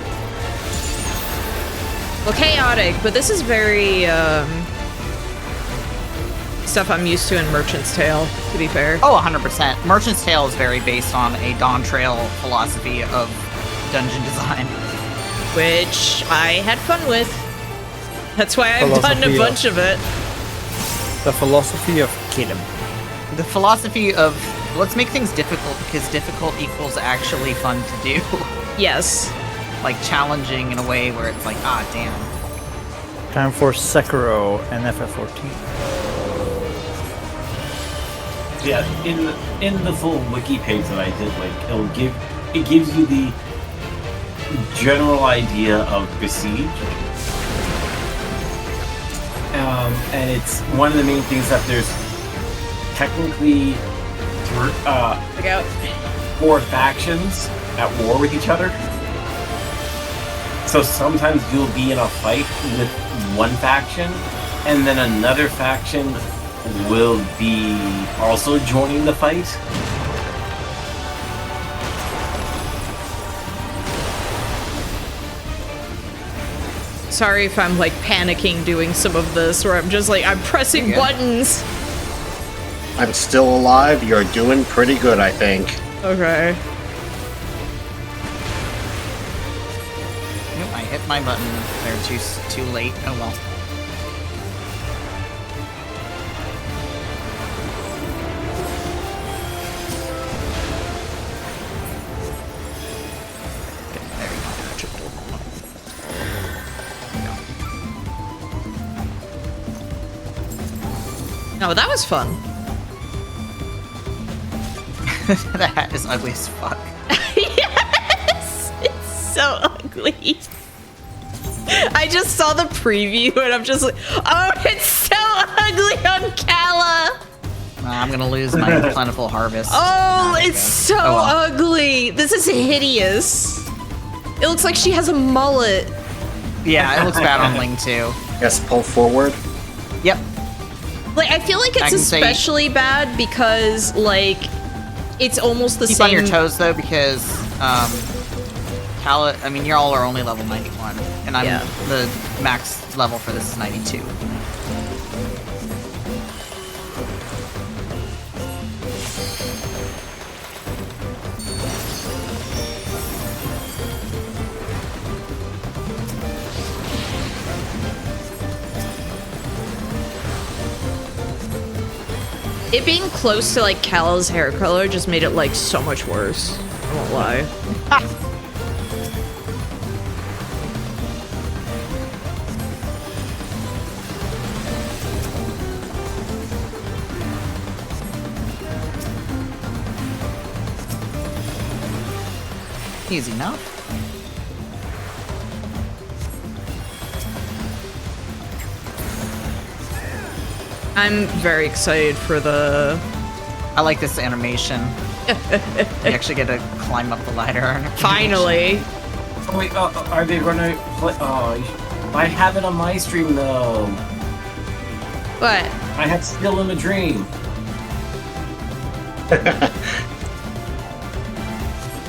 well, chaotic, but this is very stuff I'm used to in Merchant's Tale, to be fair. Oh, 100%. Merchant's Tale is very based on a Dawn Trail philosophy of dungeon design. Which I had fun with. That's why I've done a bunch of it. The philosophy of kill him. The philosophy of let's make things difficult because difficult equals actually fun to do. Yes. Like challenging in a way where it's like, ah, damn. Time for Sekiro and FF14. Yeah, in the full wiki page that I did, like it gives you the general idea of besiege. And it's one of the main things that there's technically 4 factions at war with each other. So sometimes you'll be in a fight with one faction, and then another faction will be also joining the fight. Sorry if I'm like panicking doing some of this, where I'm just like, I'm pressing buttons. I'm still alive. You're doing pretty good, I think. Okay. Nope, I hit my button there too late. Oh well. No, that was fun. That hat is ugly as fuck. Yes! It's so ugly. I just saw the preview and I'm just like, oh, it's so ugly on Kala! I'm gonna lose my plentiful harvest. Oh, it's so ugly. This is hideous. It looks like she has a mullet. Yeah, it looks bad on Ling too. Yes, pull forward. Yep. Like, I feel like it's especially bad because, like, it's almost the Keep same. on your toes though, because Kala, I mean, y'all are only level 91, and I'm the max level for this is 92. It being close to, like, Kala's hair color just made it, like, so much worse. I won't lie. Easy enough. I'm very excited for the... I like this animation. You actually get to climb up the ladder. Finally. Oh, wait, are they gonna play? Oh, I have it on my stream though. What? I have Still in a Dream.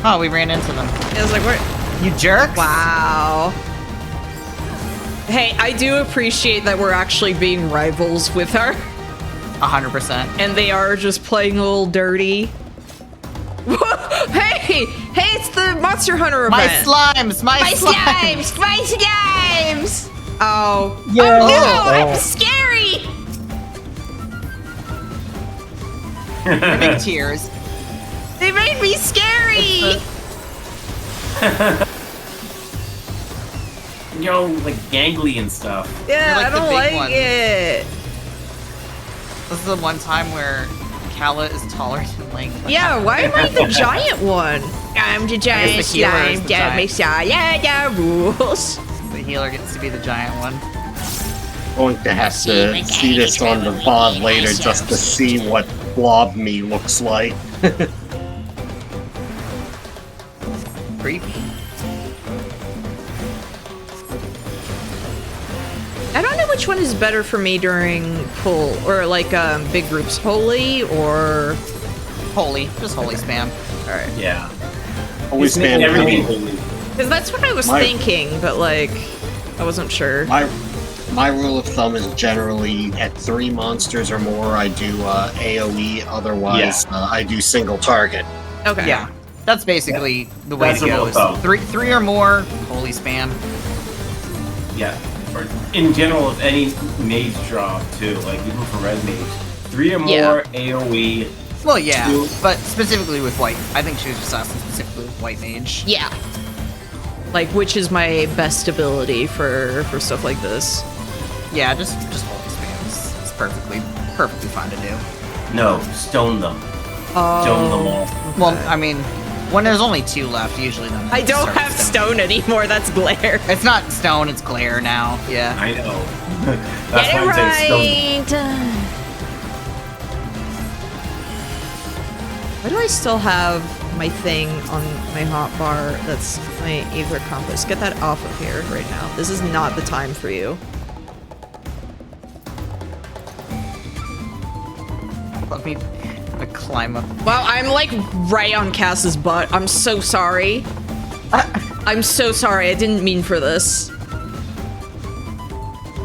Oh, we ran into them. I was like, what? You jerks! Wow. Hey, I do appreciate that we're actually being rivals with her. 100%. And they are just playing a little dirty. Hey! Hey, it's the Monster Hunter event! My slimes! My slimes! My slimes! Oh. Yeah. Oh no! I'm scary! Big tears. They made me scary! Yo, like gangly and stuff. Yeah, like I the don't big like one. it. This is the one time where Kala is taller than Ling. Yeah, why am I the giant one? I'm the giant the healer is slime, the damn giant. yeah, rules. The healer gets to be the giant one. Going to have to see this on the VOD later just to see what blob me looks like. Creepy. I don't know which one is better for me during pull or like big groups, holy or holy, just holy spam. All right. Yeah. Holy spam everything. Because that's what I was thinking, but like I wasn't sure. My rule of thumb is generally at 3 monsters or more, I do AOE. Otherwise, I do single target. Okay. Yeah, that's basically the way That's to the go. rule of thumb. Three or more, holy spam. Yeah. Or in general, if any mage drop too, like even for red mage, 3 or more AOE. Well, yeah, 2. but specifically with white. I think she was just asking specifically with white mage. Yeah. Like which is my best ability for stuff like this? Yeah, just holy spam is perfectly fine to do. No, stone them. Stone them all. Well, I mean, when there's only 2 left, usually then I don't have stone anymore. That's glare. It's not stone, it's glare now. Yeah. I know. That's Get why it I say stone. right. Why do I still have my thing on my hotbar? That's my Aether Compass. Get that off of here right now. This is not the time for you. Let me climb up. Wow, I'm like right on Cass's butt. I'm so sorry. I'm so sorry. I didn't mean for this.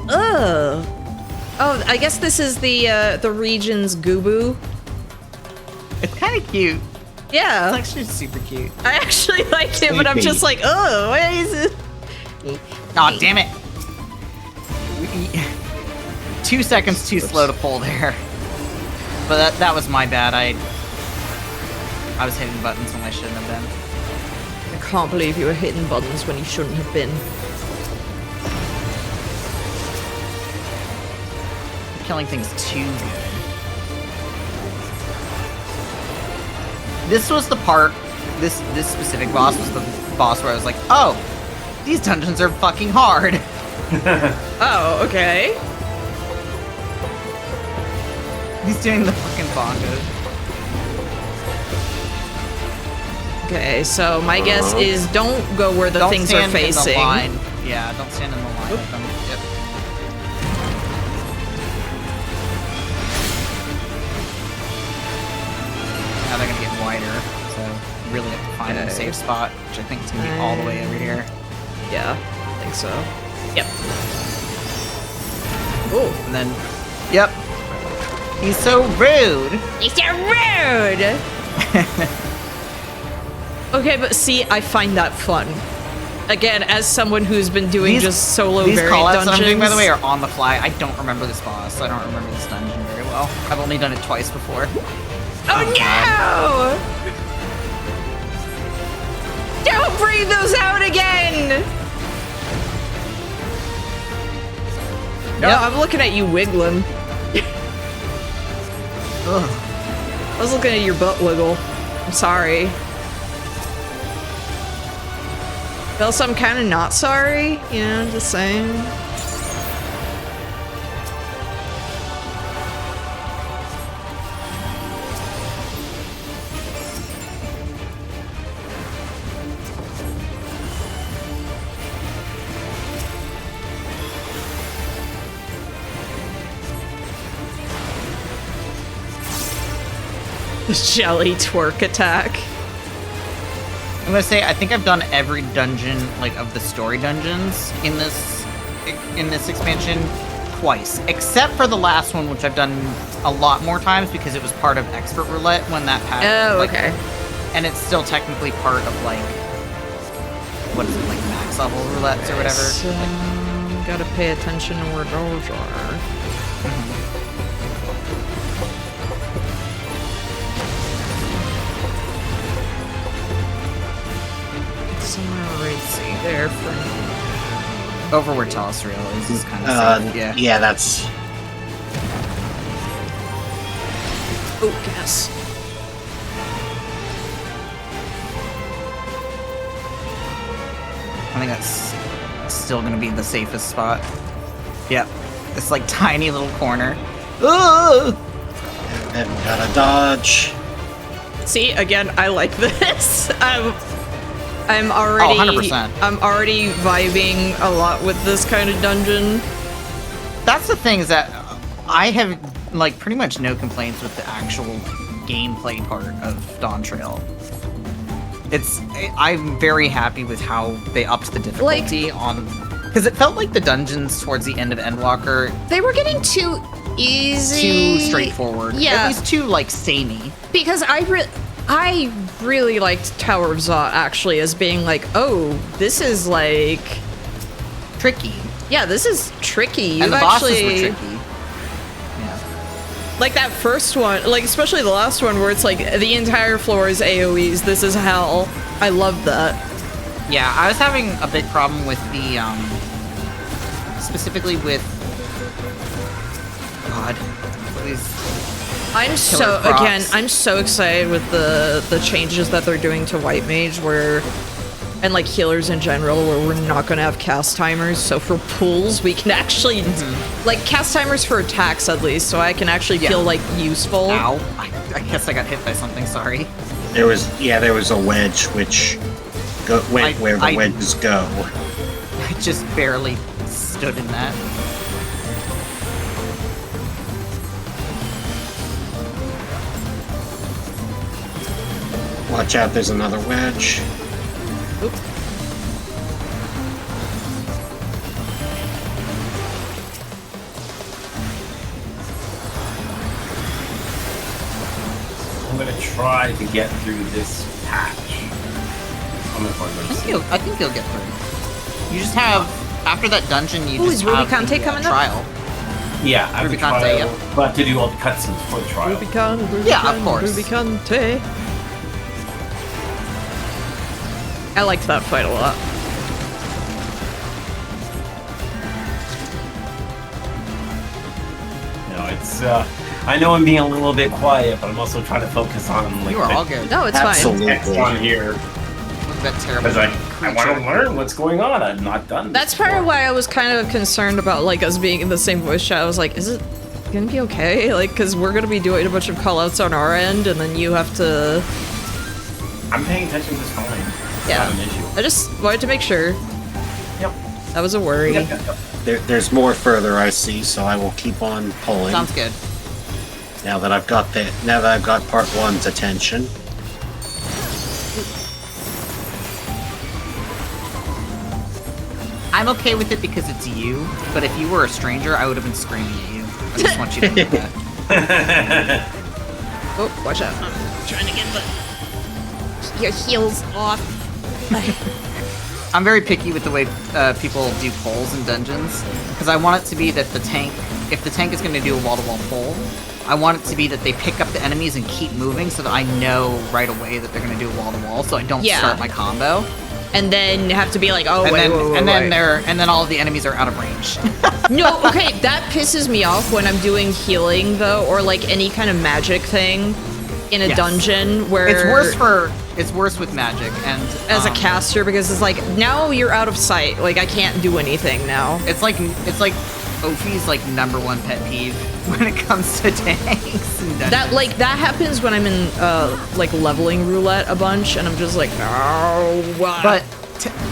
Ugh. Oh, I guess this is the region's Gubu. It's kind of cute. Yeah. It's actually super cute. I actually like it, but I'm just like, oh, what is it? Aw, damn it. 2 seconds too slow to pull there. But that was my bad. I was hitting buttons when I shouldn't have been. I can't believe you were hitting buttons when you shouldn't have been. killing things too good. This was the part, this specific boss was the boss where I was like, oh, these dungeons are fucking hard. Oh, okay. He's doing the fucking bongos. Okay, so my guess is don't go where the things are facing. In the line. Yeah, don't stand in the line with them. Yep. Now they're gonna get wider, so you really have to find a safe spot, which I think is gonna be all the way over here. Yeah, I think so. Yep. Oh, and then, yep. He's so rude. He's so rude. Okay, but see, I find that fun. Again, as someone who's been doing just solo variant dungeons. These callouts that I'm doing, by the way, are on the fly. I don't remember this boss. I don't remember this dungeon very well. I've only done it twice before. Oh no! Don't breathe those out again! No, I'm looking at you wiggling. Ugh. I was looking at your butt wiggle. I'm sorry. Also, I'm kind of not sorry, you know, just saying. The jelly twerk attack. I'm gonna say I think I've done every dungeon, like of the story dungeons in this expansion twice, except for the last one, which I've done a lot more times because it was part of Expert Roulette when that patch. Oh, okay. And it's still technically part of like what is it, like max level roulettes or whatever. So, gotta pay attention to where doors are. Somewhere right there for over where Telesreal is kind of safe. Yeah. Yeah, that's. Oh, gas. I think that's still gonna be the safest spot. Yep. This like tiny little corner. Ugh! And gotta dodge. See, again, I like this. I'm already 100%. I'm already vibing a lot with this kind of dungeon. That's the thing, is that I have like pretty much no complaints with the actual gameplay part of Dawn Trail. I'm very happy with how they upped the difficulty on, because it felt like the dungeons towards the end of Endwalker, they were getting too easy, too straightforward. Yeah, at least too like samey. Because I really liked Tower of Zot actually as being like, oh, this is like tricky. Yeah, this is tricky. And the bosses were tricky. Yeah. Like that first one, like especially the last one where it's like the entire floor is AoEs. This is hell. I love that. Yeah, I was having a big problem with the specifically with God, please. I'm so excited with the changes that they're doing to White Mage, and like healers in general, where we're not gonna have cast timers. So for pulls, we can actually like cast timers for attacks at least, so I can actually feel like useful. Ow! I guess I got hit by something. Sorry. There was a wedge which went where the wedges go. I just barely stood in that. Watch out, there's another wedge. Oop. I'm gonna try to get through this patch. I think you'll get through. You just have, after that dungeon, you just have the trial. Yeah, I have the trial, yep. but I have to do all the cutscenes for the trial. Rubicon, yeah, of course. Rubicante. I liked that fight a lot. Yeah, It's I know I'm being a little bit quiet, but I'm also trying to focus on like You are all good. No, it's Absolutely. fine. on here. Look at that terrible Because I want to learn what's going on. I've not done this That's part of before. why I was kind of concerned about like us being in the same voice chat. I was like, is it gonna be okay? Like, because we're gonna be doing a bunch of callouts on our end, and then you have to. I'm paying attention just fine. It's Yeah. not an issue. I just wanted to make sure. Yep. That was a worry. Yep. There's more further I see, so I will keep on pulling. Sounds good. Now that I've got part 1's attention. I'm okay with it because it's you, but if you were a stranger, I would have been screaming at you. I just want you to know that. Oh, watch out. I'm trying to get your heels off. I'm very picky with the way people do polls in dungeons, because I want it to be that the tank, if the tank is going to do a wall-to-wall pull, I want it to be that they pick up the enemies and keep moving so that I know right away that they're going to do a wall-to-wall, so I don't start my combo. And then have to be like, oh, and wait, then and then all of the enemies are out of range. No, okay, that pisses me off when I'm doing healing though, or like any kind of magic thing in a dungeon where it's worse with magic and as a caster, because it's like now you're out of sight. Like I can't do anything now. It's like Ophi's like #1 pet peeve when it comes to tanks and dungeons. That happens when I'm in like leveling roulette a bunch, and I'm just like, oh. But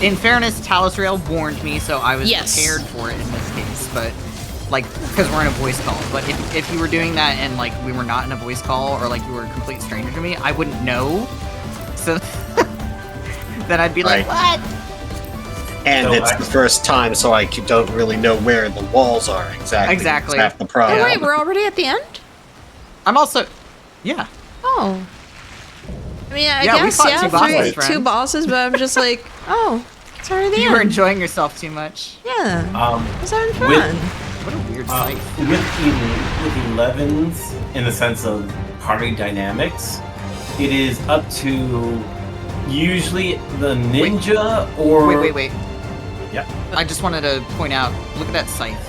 in fairness, Talusrael warned me, so I was Yes. prepared for it in this case. But like, because we're in a voice call. But if you were doing that and like we were not in a voice call, or like you were a complete stranger to me, I wouldn't know. So then I'd be like, what? And So it's the first time, so I don't really know where the walls are exactly. Exactly. That's the problem. Oh wait, we're already at the end? I'm also, yeah. Oh. I mean, I Yeah, we guess, fought yeah, two bosses, two friend. bosses, but I'm just like, oh, it's already the You end. were enjoying yourself too much. Yeah. I was having fun. What a weird sight. With 11s, in the sense of party dynamics, it is up to usually the ninja or... Wait. Yep. I just wanted to point out, look at that scythe.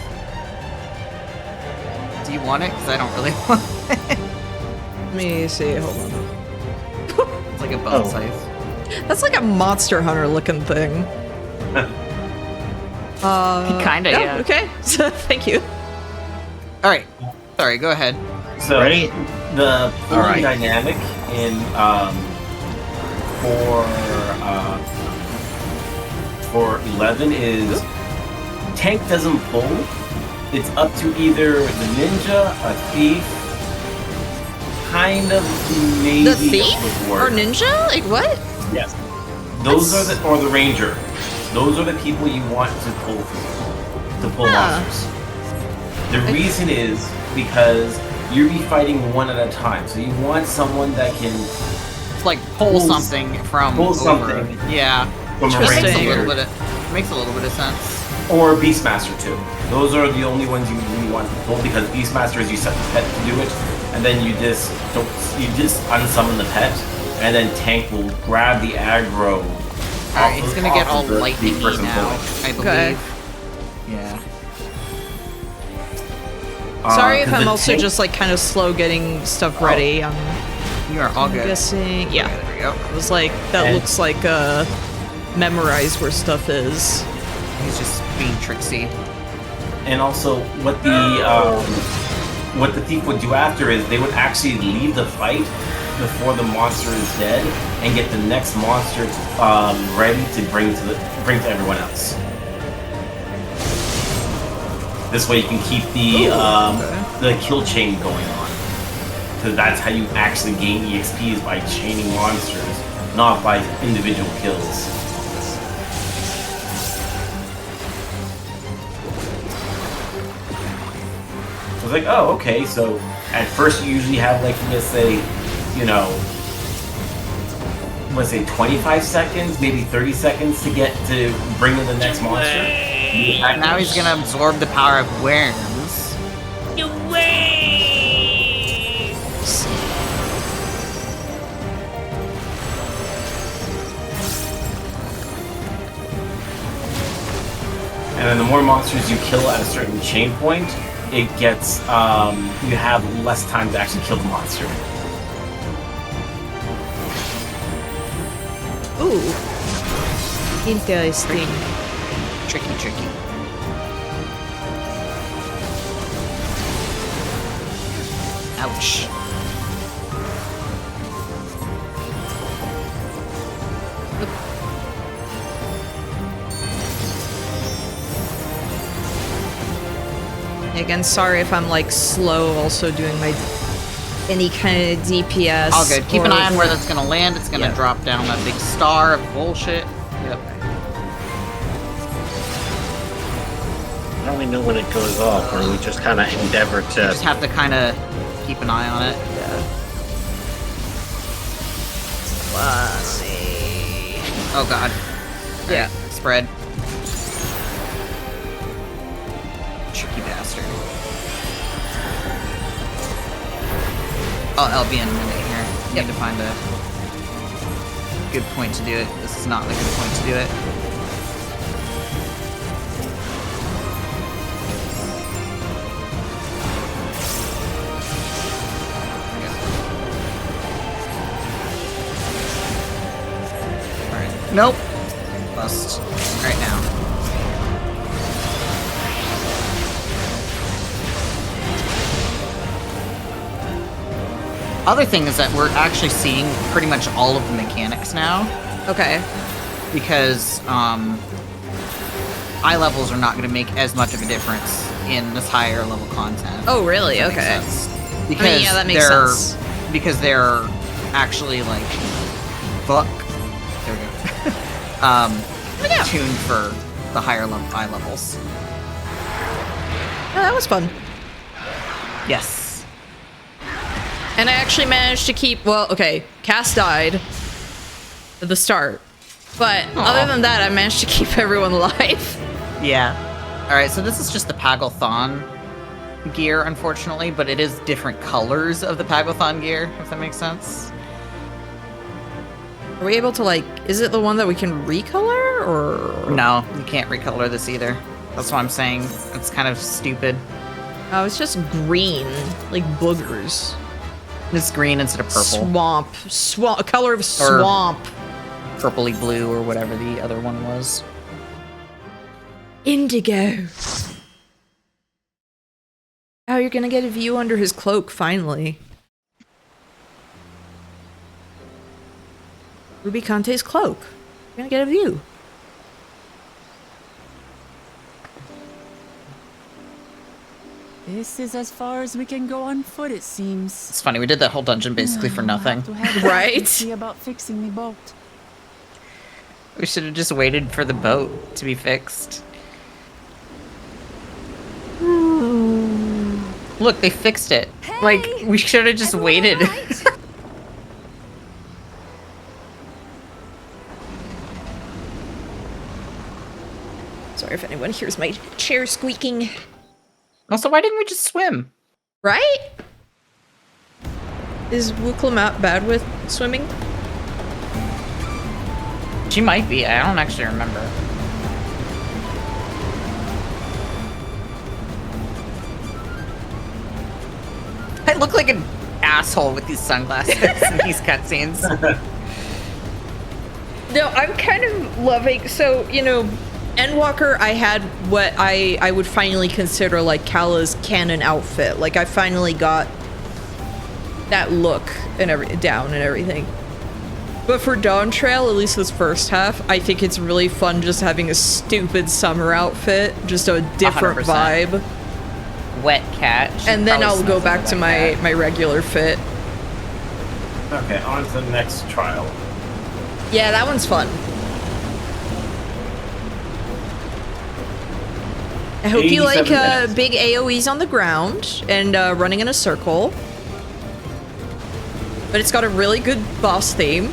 Do you want it? Because I don't really want it. Let me see, hold on. It's like a bone scythe. That's like a Monster Hunter looking thing. Kinda, yeah. Okay, so thank you. Alright. Sorry, go ahead. So Ready? the pulling Alright. dynamic in for 11 is tank doesn't pull. It's up to either the ninja, a thief, kind of maybe The thief? a Or warrior. ninja? Like what? Yes. Those are the ranger. Those are the people you want to pull monsters. The reason is because you'll be fighting one at a time. So you want someone that can Like pull something from pull over. something Yeah. from a It makes a ranger. little bit of, makes a little bit of sense. Or Beastmaster too. Those are the only ones you really want to pull, because Beastmasters you set the pet to do it, and then you just unsummon the pet, and then tank will grab the aggro. Alright, it's gonna get all lightning person now, pulling. I believe. Okay. Yeah. Sorry if 'cause I'm the also tank- just like kind of slow getting stuff ready. You are all good. Guessing, yeah. Okay, there we go. It was like, that And- looks like memorize where stuff is. He's just being tricksy. And also, what the thief would do after is they would actually leave the fight before the monster is dead, and get the next monster ready to bring to everyone else. This way, you can keep the kill chain going on, because that's how you actually gain EXP, is by chaining monsters, not by individual kills. I was like, oh, okay, so at first you usually have, like, let's say, 25 seconds, maybe 30 seconds to bring in the next monster. Now he's gonna absorb the power of worms. And then the more monsters you kill at a certain chain point, it gets you have less time to actually kill the monster. Ooh. Interesting. Tricky. Ouch. Again, sorry if I'm like slow also doing my any kind of DPS. All good. Keep an eye on where that's gonna land. It's gonna drop down that big star of bullshit. Yep. How do we know when it goes off, or we just kind of endeavor to... You just have to kind of keep an eye on it. Yeah. Let's see. Oh god. Yeah. Right. Spread. Tricky bastard. I'll be in a minute here. Need to find a good point to do it. This is not the good point to do it. Alright. Nope. Bust. Right now. Other thing is that we're actually seeing pretty much all of the mechanics now. Okay. Because eye levels are not going to make as much of a difference in this higher level content. Oh, really? Okay. Because I mean, yeah, that makes sense. Because they're actually like, fuck. There we go. Tuned for the higher level eye levels. Oh, that was fun. Yes. And I actually managed to keep, well, okay, Cass died at the start. But other than that, I managed to keep everyone alive. Yeah. Alright, so this is just the Pagothon gear, unfortunately, but it is different colors of the Pagothon gear, if that makes sense. Are we able to, like, is it the one that we can recolor, or? No, you can't recolor this either. That's what I'm saying. It's kind of stupid. Oh, it's just green, like boogers. It's green instead of purple. Swamp, color of swamp. Or purpley blue or whatever the other one was. Indigo. Oh, you're gonna get a view under his cloak, finally. Ruby Conte's cloak. You're gonna get a view. This is as far as we can go on foot, it seems. It's funny, we did that whole dungeon basically for nothing. Right? See about fixing the boat. We should have just waited for the boat to be fixed. Look, they fixed it. Hey, like, we should have just waited. Right? Sorry if anyone hears my chair squeaking. Also, why didn't we just swim? Right? Is Wuklam bad with swimming? She might be. I don't actually remember. I look like an asshole with these sunglasses in these cutscenes. No, I'm kind of loving, so, you know, Endwalker, I had what I would finally consider like Kala's canon outfit. Like, I finally got that look and down and everything. But for Dawn Trail, at least this first half, I think it's really fun just having a stupid summer outfit, just a different 100%. vibe. Wet cat. And then I'll go back to my regular fit. Okay, on to the next trial. Yeah, that one's fun. I hope you like big AoEs on the ground and running in a circle. But it's got a really good boss theme.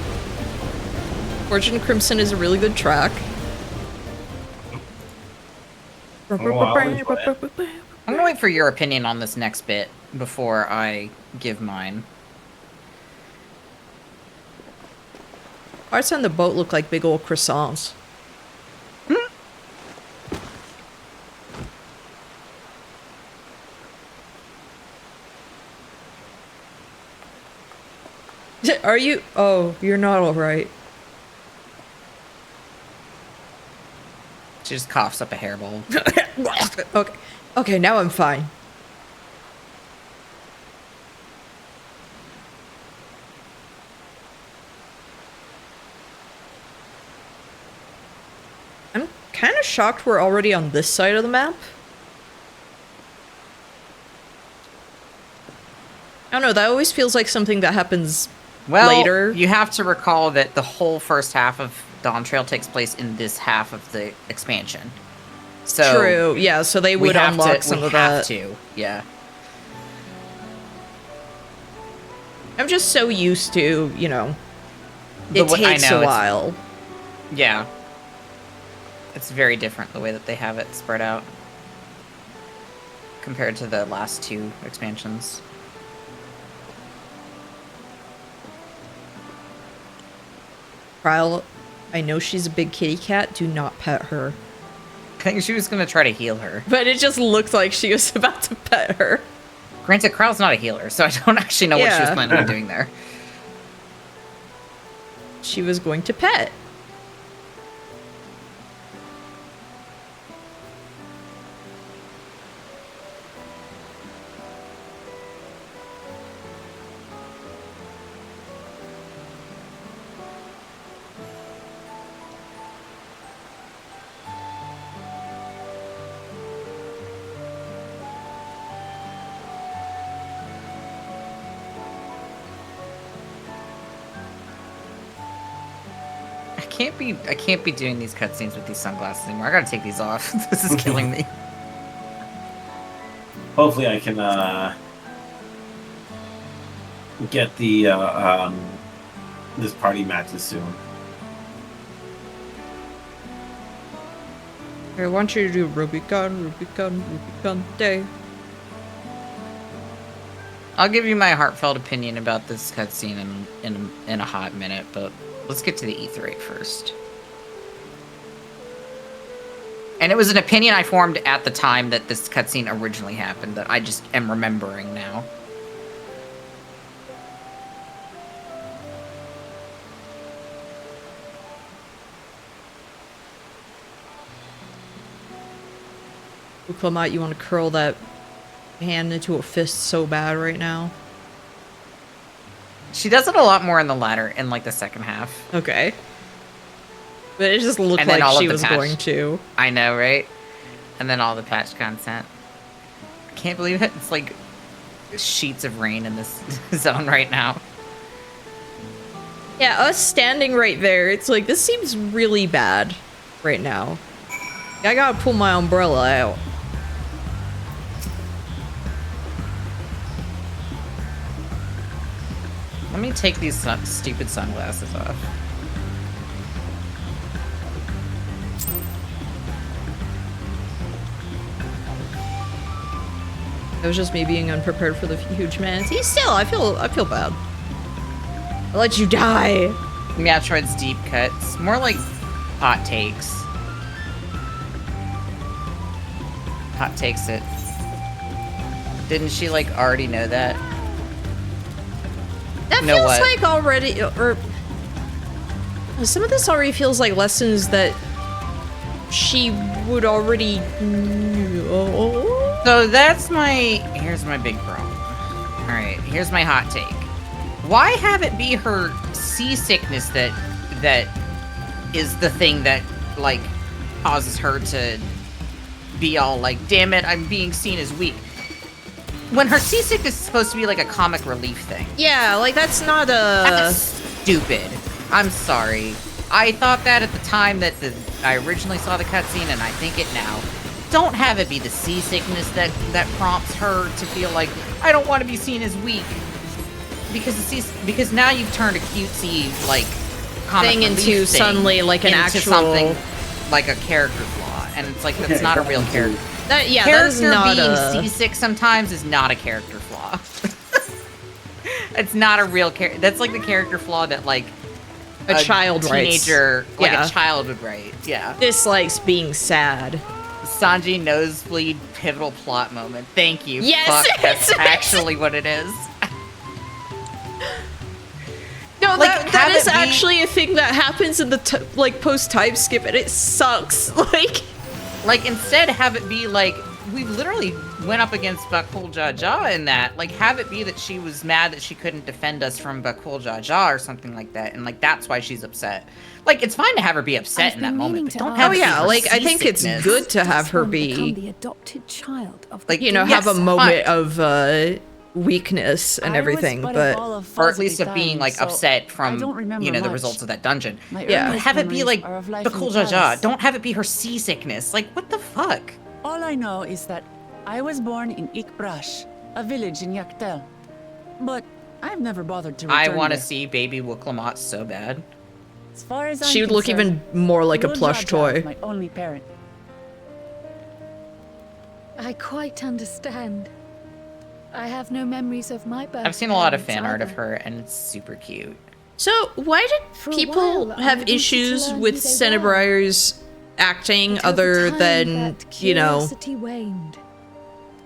Fortune Crimson is a really good track. I'm gonna wait for your opinion on this next bit before I give mine. Parts on the boat look like big old croissants. Are you? Oh, you're not alright. She just coughs up a hairball. Okay. Okay, now I'm fine. I'm kind of shocked we're already on this side of the map. I don't know, that always feels like something that happens later. You have to recall that the whole first half of Dawn Trail takes place in this half of the expansion. So true, yeah, so they would unlock some of that. Yeah. I'm just so used to, you know, it takes a while. Yeah. It's very different the way that they have it spread out compared to the last 2 expansions. Kyle, I know she's a big kitty cat. Do not pet her. I think she was going to try to heal her. But it just looked like she was about to pet her. Granted, Kryl's not a healer, so I don't actually know what she was planning on doing there. She was going to pet. I can't be doing these cutscenes with these sunglasses anymore. I gotta take these off. This is killing me. Hopefully I can get the this party matches soon. I want you to do Rubicon Day. I'll give you my heartfelt opinion about this cutscene in a hot minute, but let's get to the E3 first. And it was an opinion I formed at the time that this cutscene originally happened that I just am remembering now. Clement, you want to curl that hand into a fist so bad right now? She does it a lot more in the latter, in like the second half. Okay. But it just looked like she was going to. I know, right? And then all the patch content. I can't believe it. It's like sheets of rain in this zone right now. Yeah, us standing right there, it's like, this seems really bad right now. I gotta pull my umbrella out. Let me take these stupid sunglasses off. It was just me being unprepared for the huge man. See, still, I feel bad. I'll let you die. Metroid's deep cuts. More like hot takes. Hot takes it. Didn't she, like, already know that? That feels like already, or some of this already feels like lessons that she would already know. So that's here's my big problem. Alright, here's my hot take. Why have it be her seasickness that is the thing that, like, causes her to be all like, damn it, I'm being seen as weak? When her seasickness is supposed to be like a comic relief thing. Yeah, like that's not That's stupid. I'm sorry. I thought that at the time that I originally saw the cutscene, and I think it now. Don't have it be the seasickness that prompts her to feel like, I don't want to be seen as weak. Because now you've turned a cutesy, like, comic thing relief into suddenly like an actual something like a character flaw, and it's like that's not a real character. That is not being seasick sometimes is not a character flaw. It's not a real character. That's like the character flaw that like a child teenager, writes. Like a child would write. Yeah. Dislikes being sad. Sanji nosebleed pivotal plot moment. Thank you. Yes, Fuck, that's actually what it is. that is actually a thing that happens in the post time skip, and it sucks. Like instead have it be like we literally went up against Bakul Jaja in that. Like have it be that she was mad that she couldn't defend us from Bakul Jaja or something like that, and like that's why she's upset. Like it's fine to have her be upset in that moment, but don't have I think it's good to have her be the adopted child of like have a moment of weakness and everything, or at least of being like upset from the results of that dungeon. Yeah, have it be like Bakul Jaja. Don't have it be her seasickness. Like what the fuck? All I know is that I was born in Ikbrash, a village in Yaktel, but I've never bothered to return I want to there. see baby Wuklamot so bad. As far as she would look even more like a plush toy. My only parent. I quite understand. I have no memories of my birth. I've seen a lot of fan art of her, and it's super cute. So why did people have issues with Cenebrier's acting other than,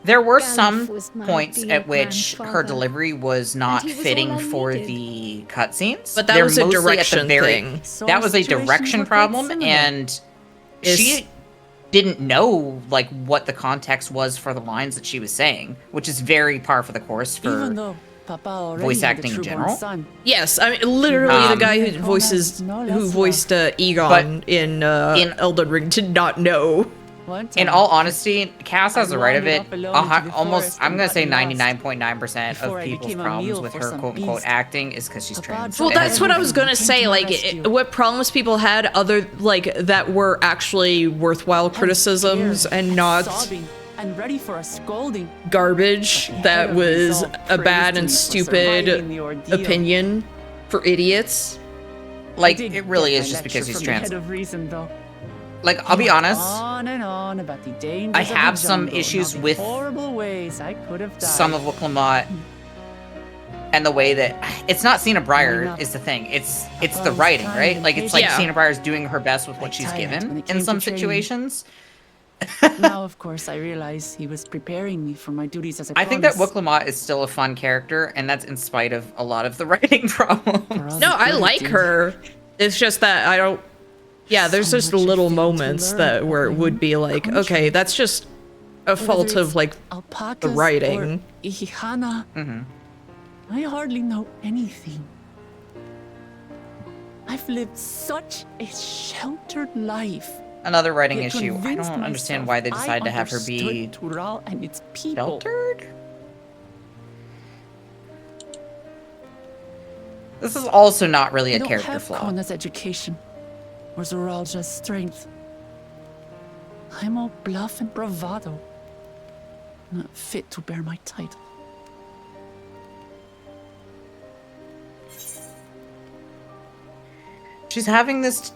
There were some points at which her delivery was not fitting for the cutscenes. But that was a direction thing. That was a direction problem, and she didn't know like what the context was for the lines that she was saying, which is very par for the course for voice acting in general. Yes, I mean literally the guy who voiced Egon in Elden Ring did not know. In all honesty, Cass has the right of it. I'm gonna say 99.9% of people's problems with her quote-unquote acting is because she's trans. Well, that's what I was gonna say. Like, what problems people had other that were actually worthwhile criticisms and not ready for a scolding. Garbage that was a bad and stupid opinion for idiots. Like, it really is just because she's trans. Like, I'll be honest, on and on about the dangers I have some issues with horrible ways I could have died. some of Wuklamot and the way that it's not Cenebrier is the thing. It's the writing, right? Like it's like Cenebrier's doing her best with what she's given in some situations. Now, of course, I realize he was preparing me for my duties as a I think that Wuklamot is still a fun character, and that's in spite of a lot of the writing problems. No, I like her. It's just that I don't. Yeah, there's just little moments that where it would be like, okay, that's just a fault of like the writing. I hardly know anything. I've lived such a sheltered life. Another writing issue. I don't understand why they decided to have her be and its people. sheltered. This is also not really a character flaw. Kona's education. Or Zoralja's strength. I'm all bluff and bravado. Not fit to bear my title. She's having these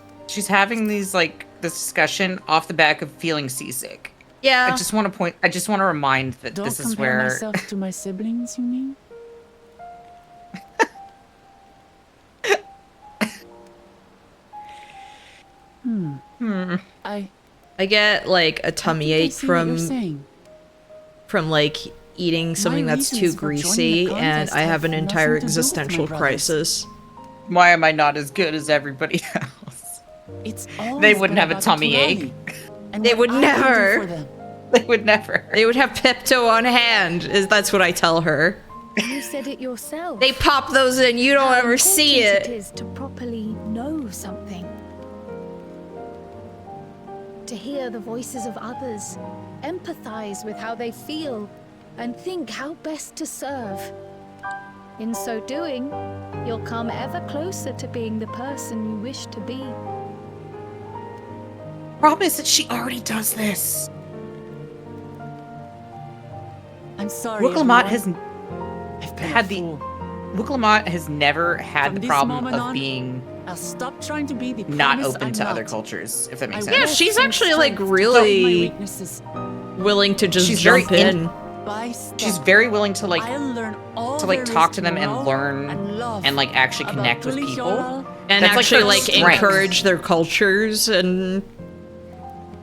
like this discussion off the back of feeling seasick. Yeah. I just want to remind that this is where Don't compare myself to my siblings, you mean? I get like a tummy ache from like eating something that's too greasy, and I have an entire existential crisis. Why am I not as good as everybody else? They wouldn't have a tummy ache. They would never. They would never. They would have Pepto on hand. That's what I tell her. You said it yourself. They pop those in. You don't ever see it. It is to properly know something. To hear the voices of others, empathize with how they feel, and think how best to serve. In so doing, you'll come ever closer to being the person you wish to be. Problem is that she already does this. I'm sorry. Wuklamot has never had the problem of being I'll stop trying to be the not open to other cultures, if that makes sense. Yeah, she's actually like really willing to just jump in. She's very willing to like talk to them and learn and like actually connect with people and that's actually like strength. Encourage their cultures and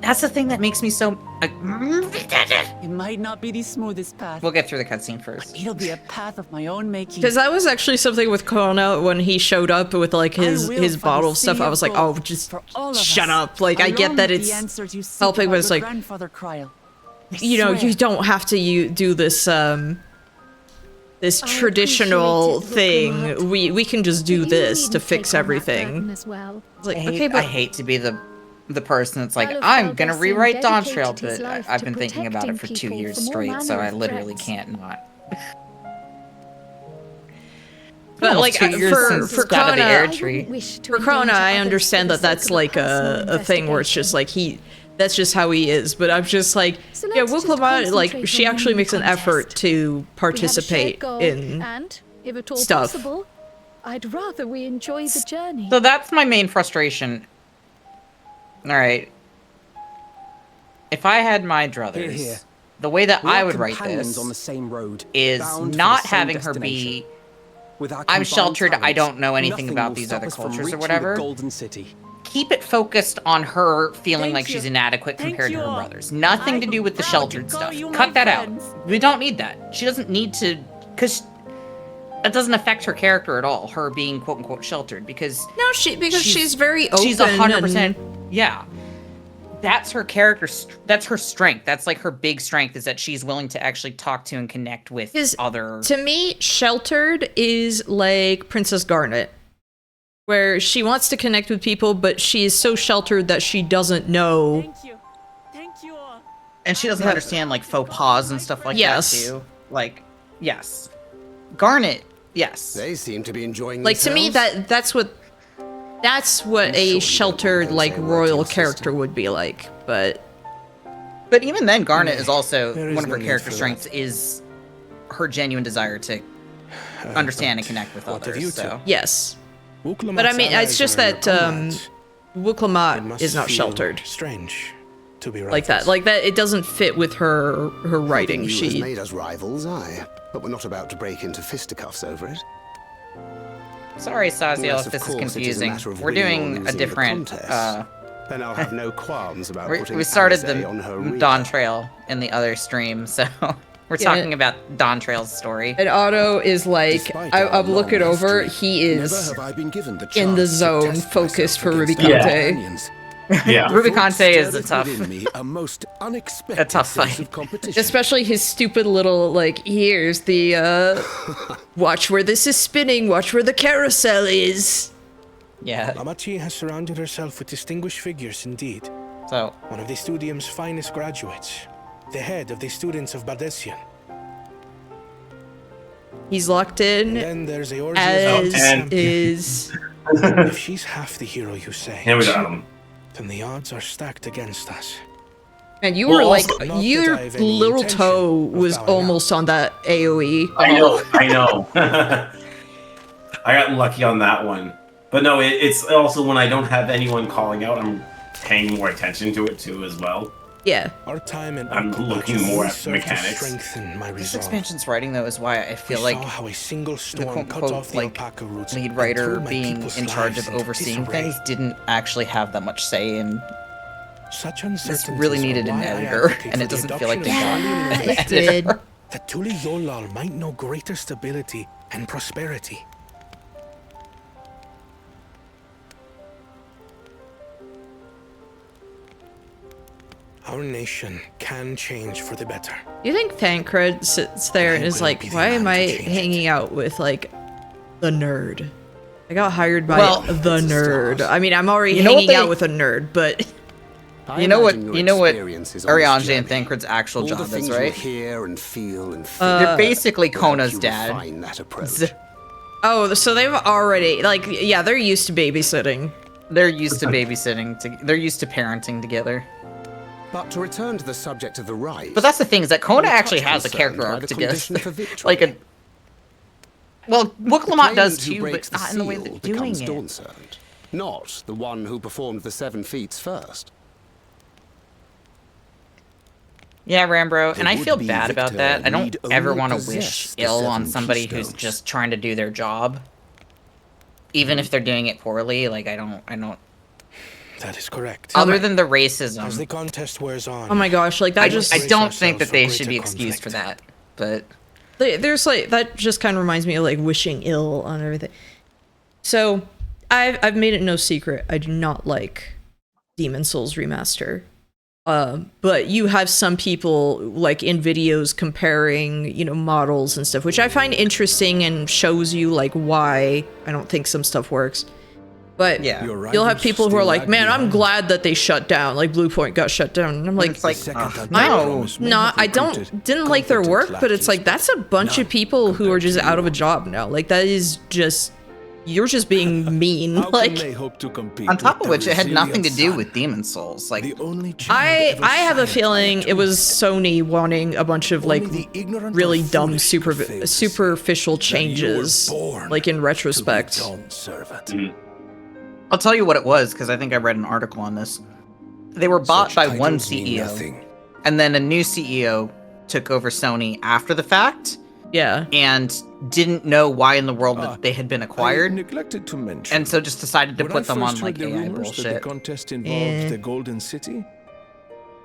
That's the thing that makes me so... It might not be the smoothest path. We'll get through the cutscene first. But it'll be a path of my own making. Because that was actually something with Kona when he showed up with like his bottle of stuff. I was like, oh, just shut up. Like, I get that it's helping, but it's like, you know, you don't have to do this this traditional thing. We can just do this to fix everything. As well. It's like, okay, but I hate to be the person that's like, I'm gonna rewrite Dawntrail, but I've been thinking about it for 2 years straight, so I literally can't not. But like for Krona, I understand that that's like a thing where it's just like that's just how he is. But I'm just like, yeah, Wuklama, like she actually makes an effort to participate in if at all stuff. Possible, I'd rather we enjoy the journey. So that's my main frustration. All right. If I had my druthers, the way that I would write this on the same road, is not having her be, I'm sheltered, I don't know anything about these other cultures or whatever. Golden City. Keep it focused on her feeling like she's inadequate compared to her brothers. Nothing to do with the sheltered stuff. Cut that out. We don't need that. She doesn't need to, because it doesn't affect her character at all, her being quote unquote sheltered, because she's very open. She's 100%. Yeah. That's her character. That's her strength. That's like her big strength, is that she's willing to actually talk to and connect with other. To me, sheltered is like Princess Garnet, where she wants to connect with people, but she is so sheltered that she doesn't know. Thank you. And she doesn't understand like faux pas and stuff like that too. Like, yes, Garnet. Yes, they seem to be enjoying. Like themselves. To me, that's what a sheltered, like, royal character would be like, but even then, Garnet is also one of her character strengths is her genuine desire to understand and connect with others. So yes, but I mean, it's just that Wuklama is not sheltered. Strange to be like that. Like that, it doesn't fit with her writing. She made us rivals, aye, but we're not about to break into fisticuffs over it. Sorry, Saziel, if this is confusing. We're doing a different, then I'll have no qualms about we started the Dawntrail in the other stream, so we're talking about Dawntrail's story. And Otto is like, I'm looking over, he is in the zone, focused for Rubicante. Yeah. Rubicante is a tough fight. Especially his stupid little, like, here's the, watch where this is spinning, watch where the carousel is. Yeah. Lamachi has surrounded herself with distinguished figures indeed. So, one of the Studium's finest graduates, the head of the students of Bardessian. He's locked in, and then there's as is. If she's half the hero you say. Here we got him. Then the odds are stacked against us. And you were like, your little toe was almost on that AoE. I know. I got lucky on that one. But no, it's also when I don't have anyone calling out, I'm paying more attention to it too as well. Yeah. Our time and I'm looking more at the mechanics. This expansion's writing though is why I feel like the quote-unquote like lead writer being in charge of overseeing things didn't actually have that much say in. This really needed an editor, and it doesn't feel like they got an editor. That Tuli Yolal might know greater stability and prosperity. Our nation can change for the better. You think Thancred sits there and is like, why am I hanging out with, like, the nerd? I got hired by the nerd. I mean, I'm already hanging out with a nerd, but... You know what Ariange and Thancred's actual job is, right? Hear and feel and they're basically Kona's dad. Oh, so they've already, like, yeah, they're used to babysitting. They're used to babysitting, they're used to parenting together. But to return to the subject of the rite... But that's the thing, is that Kona actually has a character arc to get like a... Well, Wuklamat does too, but not in the way they're doing it. Not the one who performed the 7 feats first. Yeah, Rambro, and I feel bad about that. I don't ever want to wish ill on somebody who's just trying to do their job. Even if they're doing it poorly, like, I don't... That is correct. Other than the racism. As the contest wears on. Oh my gosh, like that I don't think that they should be excused for that, but there's like that just kind of reminds me of like wishing ill on everything. So I've made it no secret I do not like Demon Souls Remaster. But you have some people like in videos comparing, you know, models and stuff, which I find interesting and shows you like why I don't think some stuff works. But yeah, you'll have people who are like, man, I'm glad that they shut down, like Blue Point got shut down. And I'm like, no, I didn't like their work, but it's like, that's a bunch of people who are just out of a job now. Like that is just, you're just being mean. Like, on top of which, it had nothing to do with Demon Souls. Like, I have a feeling it was Sony wanting a bunch of like really dumb, superficial changes, like in retrospect. I'll tell you what it was, because I think I read an article on this. They were bought by one CEO, and then a new CEO took over Sony after the fact. Yeah. And didn't know why in the world that they had been acquired. I neglected to mention, and so just decided to put them on like AI bullshit. The contest involved the Golden City.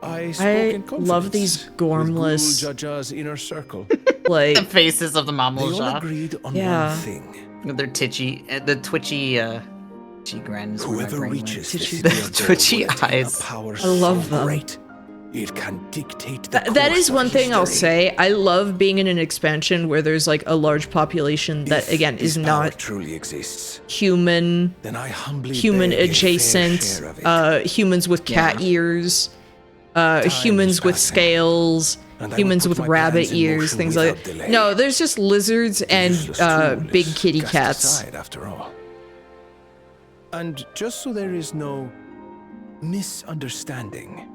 I love these gormless Jaja's inner circle. Like the faces of the Mammal They all agreed on one thing. Their twitchy grin is whoever reaches the twitchy eyes. I love them. It can dictate that is one thing I'll say. I love being in an expansion where there's like a large population that again is not truly exists. Human, then I humbly human adjacent, humans with cat ears, humans with scales, humans with rabbit ears, things like that. No, there's just lizards and big kitty cats. After all. And just so there is no misunderstanding,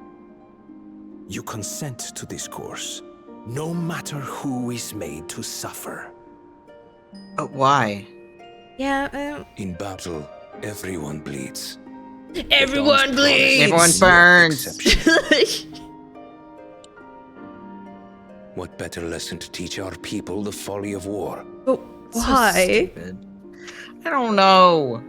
you consent to this course, no matter who is made to suffer. But why? Yeah. In battle, everyone bleeds. Everyone bleeds. Everyone burns. What better lesson to teach our people the folly of war? But why? So I don't know.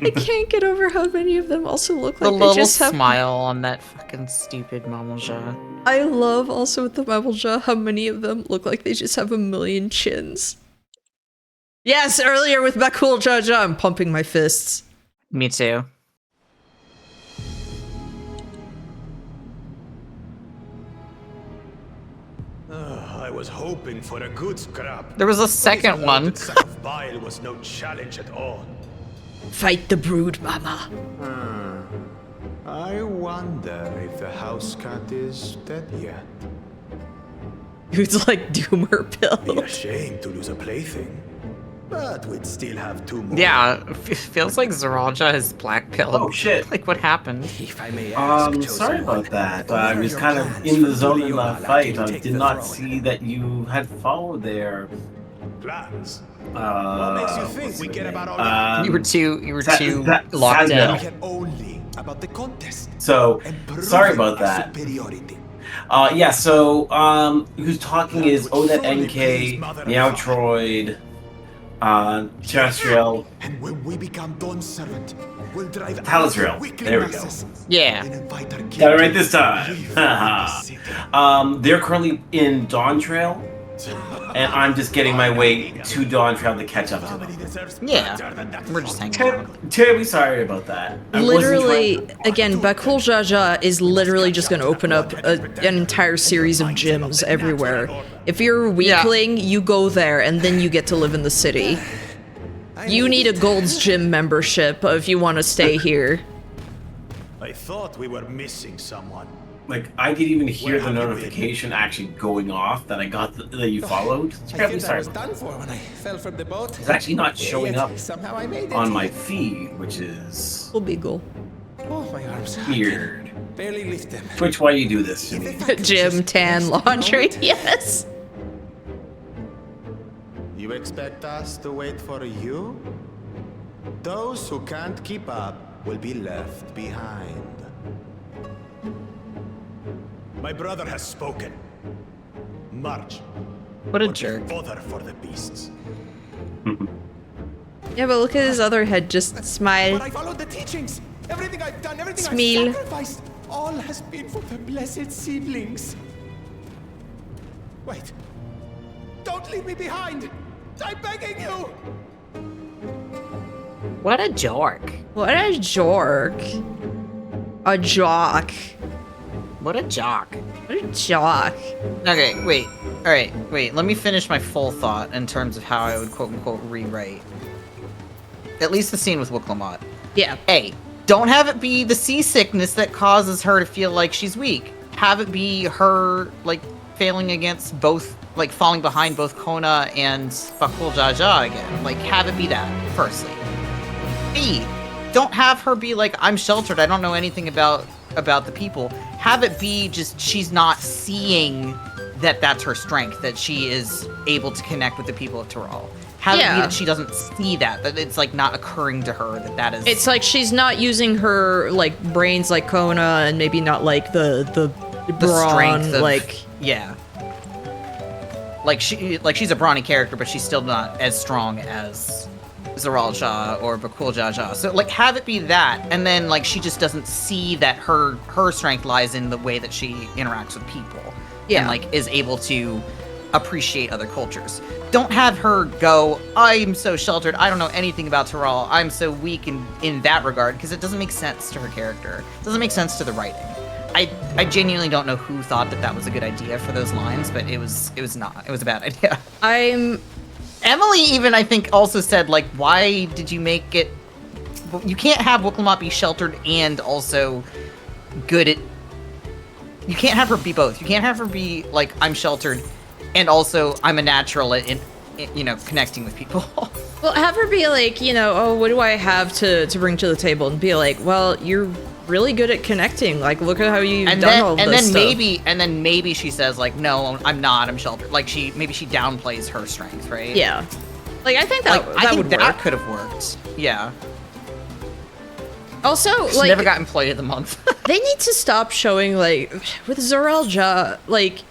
I can't get over how many of them also look like the they just have smile on that fucking stupid Mamalja. I love also with the Mamalja how many of them look like they just have a million chins. Yes, earlier with Bakul Jaja, I'm pumping my fists. Me too. I was hoping for a good scrap. There was a second one. Bile was no challenge at all. Fight the brood, Mama. I wonder if the house cat is dead yet. It's like Doomer Pill. Be a shame to lose a plaything, but we'd still have two more. Yeah, it feels like Zaraja has black pill. Oh shit! Like what happened? If I may ask, sorry about that. I was kind of in the zone in the fight. I did not see that you had followed their plans. What makes you think we get about all you were too locked in. Only about the contest. So sorry about that. Yeah, so who's talking is Odette NK, Meowtroid, Terrestrial, and when we become Dawn's servant, we'll drive Talazriel. There we go. Yeah. Got it right this time. They're currently in Dawn Trail. And I'm just getting my way to Dawn Trail to catch up to them. Yeah, we're just hanging out. Terribly sorry about that. Literally, again, Bakul Jaja is literally just going to open up an entire series of gyms everywhere. If you're a weakling, you go there, and then you get to live in the city. You need a Gold's Gym membership if you want to stay here. I thought we were missing someone. Like, I didn't even hear the notification actually going off that I got that you followed. Terribly sorry. Done for when I fell from the boat. It's actually not showing up Somehow I made it. on my feed, which is Beagle. Oh, my arms. Weird. Barely lift them. Twitch, why you do this to me? Gym, tan, laundry, yes. You expect us to wait for you? Those who can't keep up will be left behind. My brother has spoken. March. What a jerk. Bother for the beasts. Yeah, but look at his other head, just smile. But I followed the teachings. Everything I've done, everything Smil. I've sacrificed, all has been for the blessed seedlings. Wait. Don't leave me behind! I'm begging you! What a jork. What a jork. A jock. What a jock. What a jock. Okay, wait. Alright, wait. Let me finish my full thought in terms of how I would quote-unquote rewrite. At least the scene with Wooklamot. Yeah. A. Don't have it be the seasickness that causes her to feel like she's weak. Have it be her, like, failing against both, like, falling behind both Kona and Bakul Jaja again. Like, have it be that, firstly. B. Don't have her be like, I'm sheltered, I don't know anything about the people. Have it be just she's not seeing that that's her strength, that she is able to connect with the people of Tyrol. Have it be that she doesn't see that it's like not occurring to her that is. It's like she's not using her like brains like Kona, and maybe not like the brawn, strength of, like yeah. Like she's a brawny character, but she's still not as strong as Zoral Ja or Bakul Jaja. So like have it be that, and then like she just doesn't see that her strength lies in the way that she interacts with people. Yeah. And like is able to appreciate other cultures. Don't have her go, I'm so sheltered, I don't know anything about Tyrol, I'm so weak in that regard, because it doesn't make sense to her character. It doesn't make sense to the writing. I genuinely don't know who thought that was a good idea for those lines, but it was not. It was a bad idea. Emily even, I think, also said, like, why did you make it... You can't have Wooklamot be sheltered and also good at... You can't have her be both. You can't have her be, like, I'm sheltered and also I'm a natural in you know, connecting with people. Well, have her be like, you know, oh, what do I have to bring to the table? And be like, well, you're really good at connecting. Like, look at how you've done all this stuff. And then maybe she says, like, no, I'm not, I'm sheltered. Like, maybe she downplays her strength, right? Yeah. Like, I think that would work. That could have worked. Yeah. Also, she never got Employee of the Month. They need to stop showing, like, with Zoral Ja, like,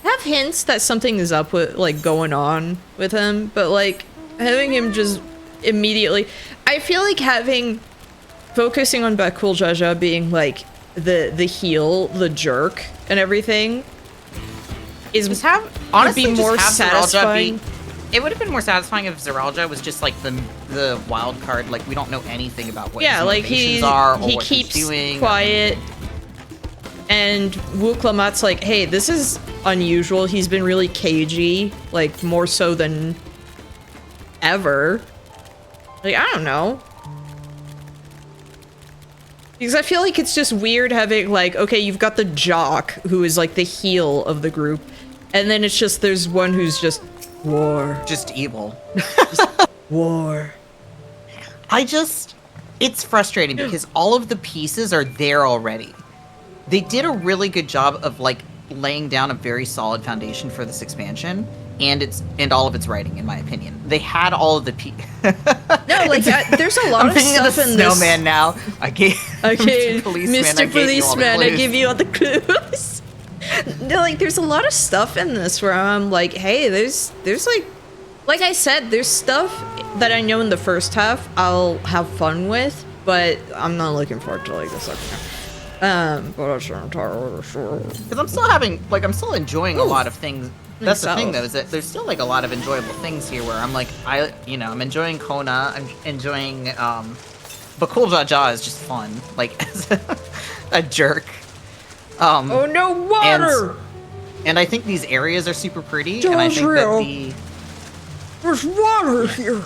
have hints that something is up with, like, going on with him, but, like, having him just immediately... I feel like focusing on Bakul Jaja being, like, the heel, the jerk, and everything would be more satisfying. It would have been more satisfying if Zoral Ja was just, like, the wild card, like, we don't know anything about what his motivations are or what he's doing. Quiet. And Wooklamot's like, hey, this is unusual. He's been really cagey, like, more so than ever. Like, I don't know. Because I feel like it's just weird having, like, okay, you've got the jock, who is, like, the heel of the group, and then it's just, there's one who's just war. Just evil. Just war. It's frustrating because all of the pieces are there already. They did a really good job of, like, laying down a very solid foundation for this expansion, and all of its writing, in my opinion. They had all of the No, like, there's a lot of stuff in this. Snowman now. Mr. Policeman, I give you all the clues. No, like, there's a lot of stuff in this where I'm like, hey, there's like I said, there's stuff that I know in the first half I'll have fun with, but I'm not looking forward to, like, the second half. But I'm sure entirely sure. Because I'm still enjoying a lot of things. That's the thing, though, is that there's still, like, a lot of enjoyable things here where I'm like, I'm enjoying Kona, I'm enjoying, Bakul Jaja is just fun, like, as a jerk. Oh no, water! And I think these areas are super pretty, and I think that there's water here!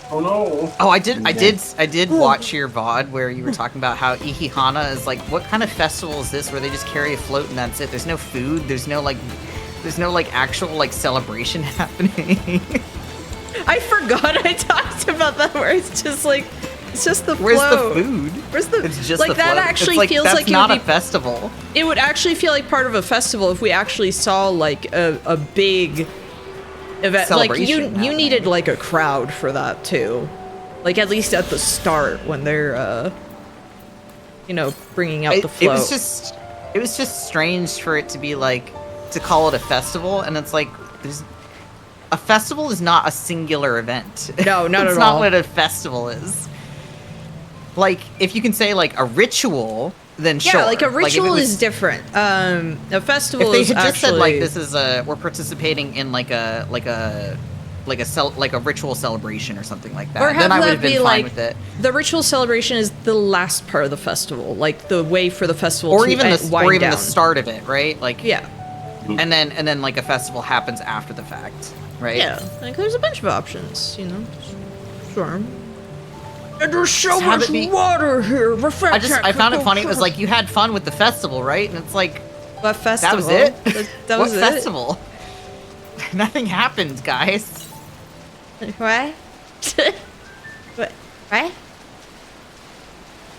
Oh no! Oh, I did watch your VOD where you were talking about how Ihihana is like, what kind of festival is this where they just carry a float and that's it? There's no food, there's no actual, like, celebration happening. I forgot I talked about that where it's just like, it's just the Where's float. the food? Where's the... It's just like, the that float. actually it's feels that's like not it would a festival. It would actually feel like part of a festival if we actually saw, like, a big event. Like, you needed, like, a crowd for that, too. Like, at least at the start when they're, you know, bringing out the float. It was just strange for it to be, like, to call it a festival, and it's like, a festival is not a singular event. No, not at all. It's not what a festival is. Like, if you can say, like, a ritual, then sure. Yeah, like a ritual is different. A festival if is they had just said, like, actually... this is we're participating in, like a ritual celebration or something like that, Or have then I would that have been be fine like, with it. the ritual celebration is the last part of the festival, like the way for the festival to wind down. The start of it, right? Like, yeah. And then like a festival happens after the fact, right? Yeah, like there's a bunch of options, you know. Sure. And there's so much water here. I found it funny. It was like, you had fun with the festival, right? And it's like, what festival? That was it. That was what festival? Nothing happened, guys. What? What?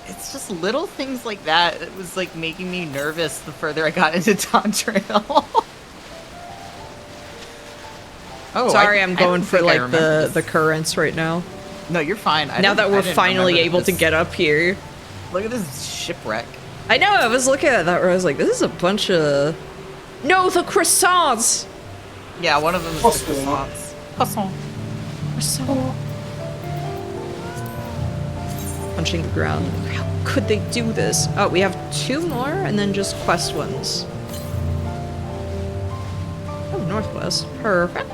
It's just little things like that. It was like making me nervous the further I got into Dawntrail. Oh, sorry, I'm going for like the currents right now. No, you're fine. Now that we're finally able to get up here. Look at this shipwreck. I know, I was looking at that where I was like, this is a bunch of... No, the croissants! Yeah, one of them is the croissants. Croissant. Punching the ground. How could they do this? Oh, we have 2 more and then just quest ones. Oh, northwest. Perfect.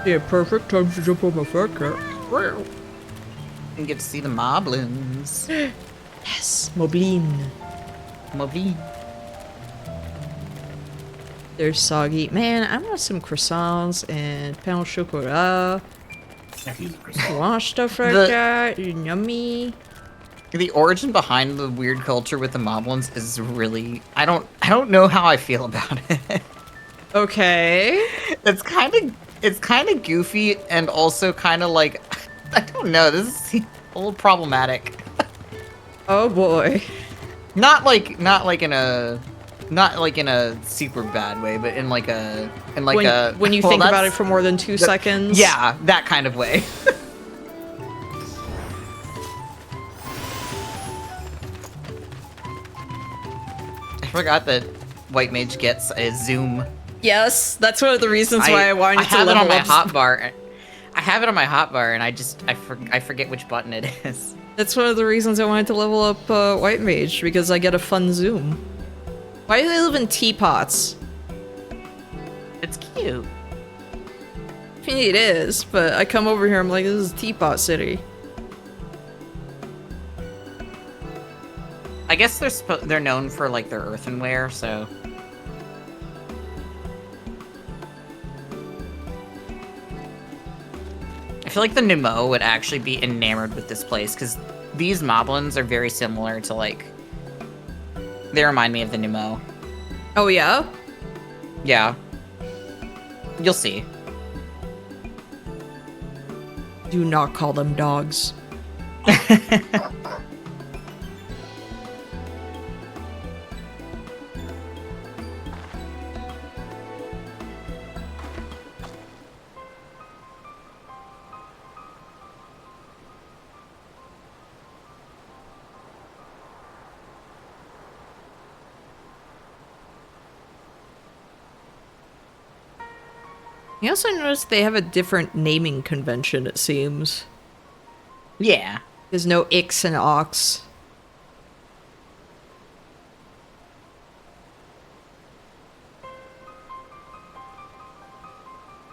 Yeah, perfect. Time to jump on my fat cat. And get to see the moblins. Yes, moblin. They're soggy. Man, I want some croissants and pain au chocolat. Want stuff like that. Yummy. The origin behind the weird culture with the moblins is really... I don't know how I feel about it. Okay. It's kind of goofy and also kind of like... I don't know, this is a little problematic. Oh boy. Not like in a super bad way, but in like a when you think about it for more than 2 seconds. Yeah, that kind of way. I forgot that White Mage gets a zoom. Yes, that's one of the reasons why I wanted to level up. I have it on my hotbar. I have it on my hotbar, and I forget which button it is. That's one of the reasons I wanted to level up White Mage, because I get a fun zoom. Why do they live in teapots? It's cute. I mean, it is, but I come over here, I'm like, this is Teapot City. I guess they're known for like their earthenware, so. I feel like the Nemo would actually be enamored with this place, because these moblins are very similar to, like... They remind me of the Nemo. Oh, yeah? Yeah. You'll see. Do not call them dogs. You also noticed they have a different naming convention, it seems. Yeah. There's no Ix and Ox.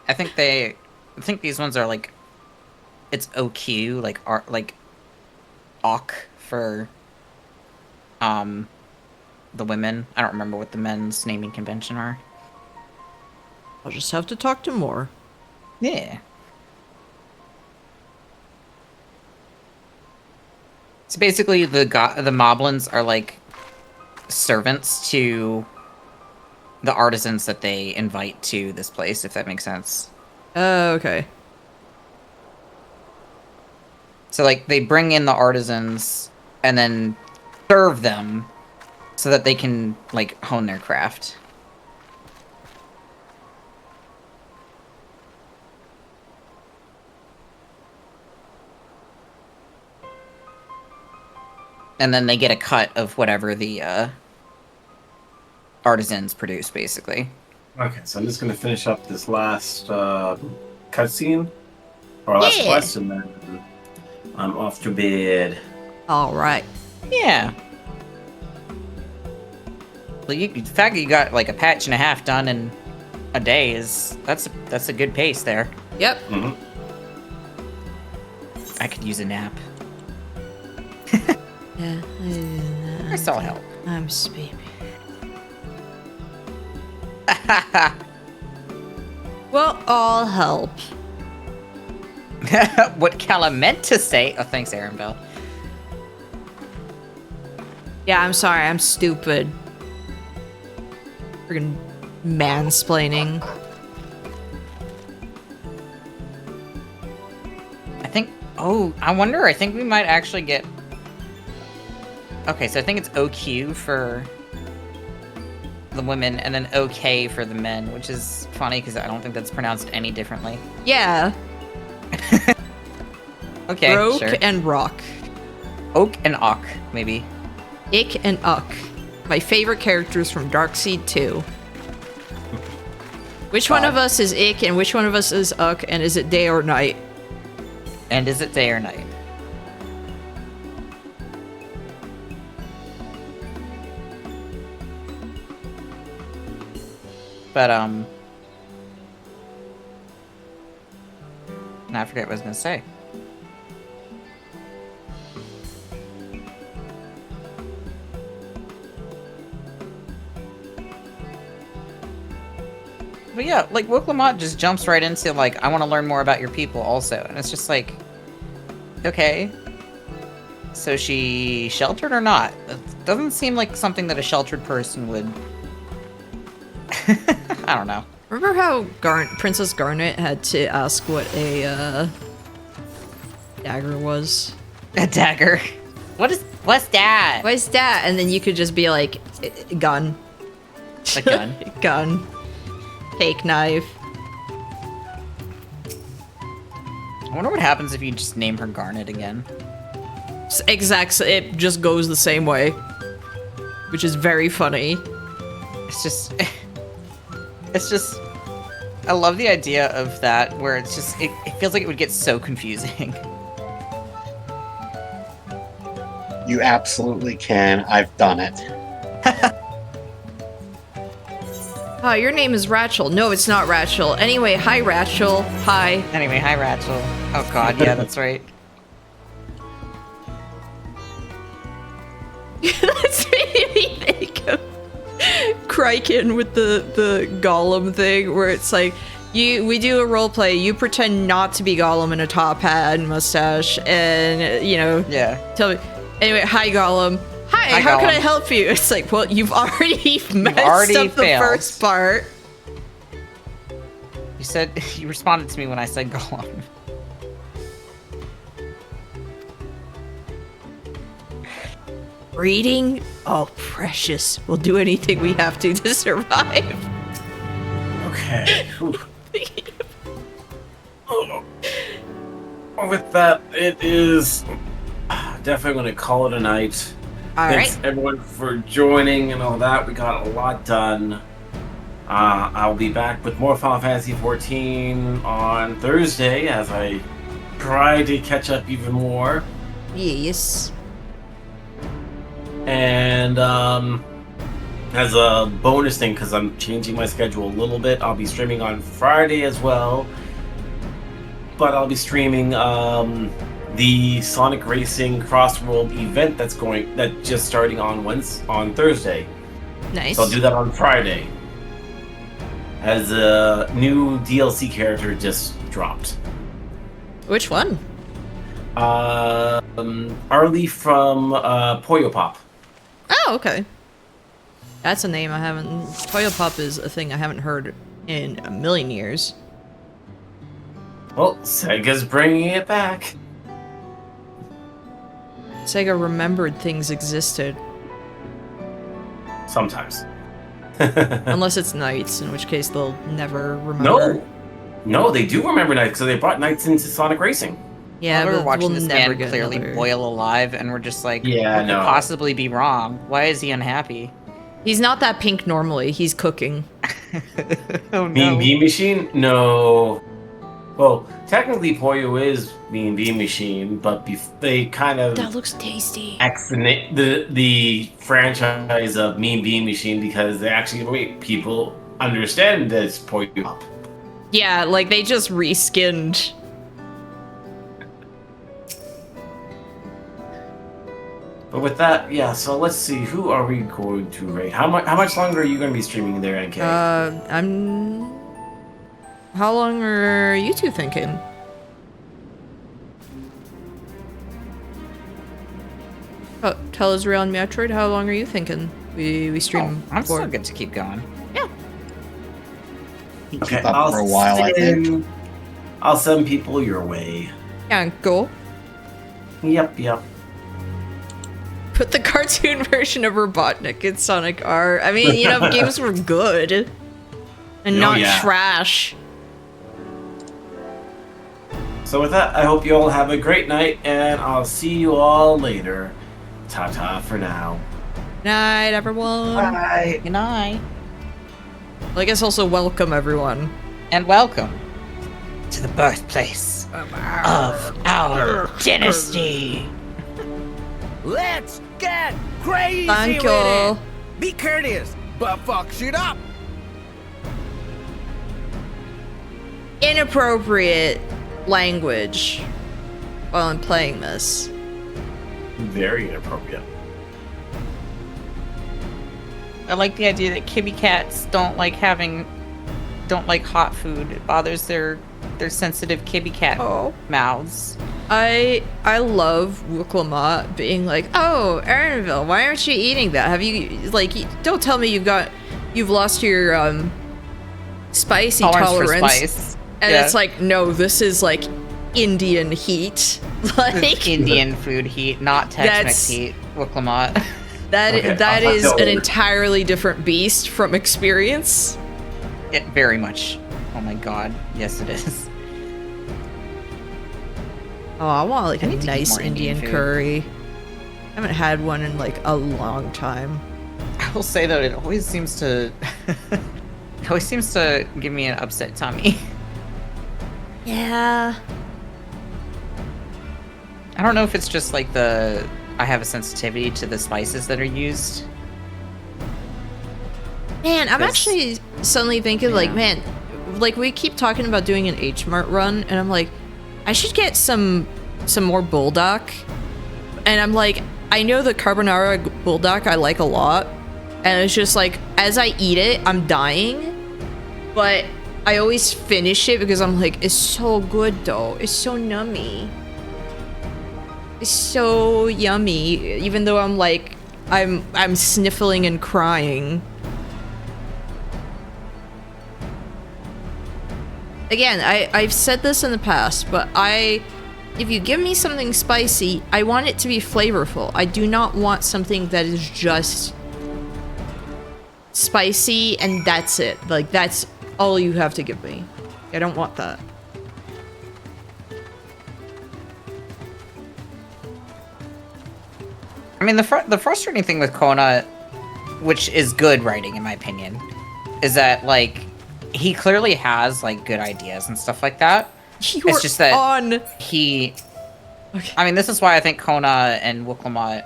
I think these ones are like, it's OQ, like Awk for the women. I don't remember what the men's naming convention are. I'll just have to talk to more. Yeah. So basically, the moblins are like servants to the artisans that they invite to this place, if that makes sense. Okay. So like they bring in the artisans and then serve them so that they can like hone their craft. And then they get a cut of whatever the artisans produce, basically. Okay, so I'm just going to finish up this last cutscene, or last quest, and then I'm off to bed. All right. Yeah. Well, the fact that you got like a patch and a half done in a day that's a good pace there. Yep. Mm-hmm. I could use a nap. Yeah. I still help. I'm sleepy. Well, I'll help. What Calla meant to say. Oh, thanks, Aaron Bell. Yeah, I'm sorry. I'm stupid. Friggin' mansplaining. I think. Oh, I wonder. I think we might actually get. Okay, so I think it's OQ for the women, and then OK for the men, which is funny because I don't think that's pronounced any differently. Yeah. Okay, Roke sure. and Rock. Oak and Ock, maybe. Ick and Uck. My favorite characters from Darkseid 2. Which one of us is Ick and which one of us is Uck, and is it day or night? And is it day or night? But, I forget what I was gonna say. But yeah, like, Woke Lamont just jumps right into, like, I want to learn more about your people also. And it's just like, okay. So she sheltered or not? It doesn't seem like something that a sheltered person would... I don't know. Remember how Princess Garnet had to ask what a dagger was? A dagger? What's that? What's that? And then you could just be like, gun. A gun? Gun. Fake knife. I wonder what happens if you just name her Garnet again. It just goes the same way. Which is very funny. It's just... It's just... I love the idea of that, where it's just... It feels like it would get so confusing. You absolutely can. I've done it. Hi, your name is Rachel. No, it's not Rachel. Anyway, hi, Rachel. Hi. Anyway, hi, Rachel. Oh god, yeah, that's right. That's made me think of Kryken with the Gollum thing, where it's like, we do a role play, you pretend not to be Gollum in a top hat and mustache, and, you know, yeah. Tell me. Anyway, hi, Gollum. Hi, how can I help you? It's like, well, you've already messed up the first part. You responded to me when I said Gollum. Reading? Oh, precious. We'll do anything we have to survive. Okay. With that, it is definitely going to call it a night. Thanks everyone for joining and all that. We got a lot done. I'll be back with more Final Fantasy XIV on Thursday as I try to catch up even more. Yes. And as a bonus thing, because I'm changing my schedule a little bit, I'll be streaming on Friday as well. But I'll be streaming the Sonic Racing Crossworld event that's just starting on Thursday. Nice. So I'll do that on Friday. As a new DLC character just dropped. Which one? Arlie from Puyo Pop. Oh, okay. That's a name I haven't... Puyo Pop is a thing I haven't heard in a million years. Well, Sega's bringing it back. Sega remembered things existed. Sometimes. Unless it's Knights, in which case they'll never remember. No, they do remember Knights, because they brought Knights into Sonic Racing. Yeah, we're but watching we'll this never man clearly boil alive, and we're just like, yeah, what could possibly be wrong? Why is he unhappy? He's not that pink normally. He's cooking. Oh no. Mean Bean Machine? No. Well, technically Poyo is Mean Bean Machine, but they kind of That looks tasty. Externate the franchise of Mean Bean Machine because they actually make people understand that it's Poyo. Yeah, like they just reskinned. But with that, yeah. So let's see, who are we going to rate? How much longer are you going to be streaming there, NK? How long are you two thinking? Oh, tell us real on Metroid. How long are you thinking we stream? I'm for? still good to keep going. Yeah. Okay, keep up for a while, I think. I'll send people your way. Yeah, cool. Yep. Put the cartoon version of Robotnik in Sonic R. I mean, you know, games were good. And not trash. So with that, I hope you all have a great night, and I'll see you all later. Ta-ta for now. Night, everyone. Bye. Good night. Well, I guess also welcome, everyone. And welcome to the birthplace of our dynasty. Let's get crazy Thank with you. it. Be courteous, but fuck shit up. Inappropriate language while I'm playing this. Very inappropriate. I like the idea that kitty cats don't like hot food. It bothers their sensitive kitty cat mouths. I love Wooklamat being like, "Oh, Aaronville, why aren't you eating that? Have you don't tell me you've lost your spicy tolerance." For spice. And it's like, no, this is like Indian heat. Like Indian food heat, not Tex-Mex heat. Wooklamat. That is an entirely different beast from experience. It very much. Oh my god. Yes, it is. Oh, I want like a need to eat nice more Indian food. curry. I haven't had one in like a long time. I will say though, it always seems to give me an upset tummy. Yeah. I don't know if it's just like I have a sensitivity to the spices that are used. Man, I'm actually suddenly thinking like, man, like we keep talking about doing an H-Mart run, and I'm like, I should get some more bulldog. And I'm like, I know the carbonara bulldog I like a lot, and it's just like, as I eat it, I'm dying, but I always finish it because I'm like, it's so good though. It's so nummy. It's so yummy, even though I'm like, I'm sniffling and crying. Again, I've said this in the past, but if you give me something spicy, I want it to be flavorful. I do not want something that is just spicy and that's it. Like, that's all you have to give me. I don't want that. I mean, the frustrating thing with Kona, which is good writing in my opinion, is that like he clearly has like good ideas and stuff like that. It's just that Okay. I mean, this is why I think Kona and Wooklamat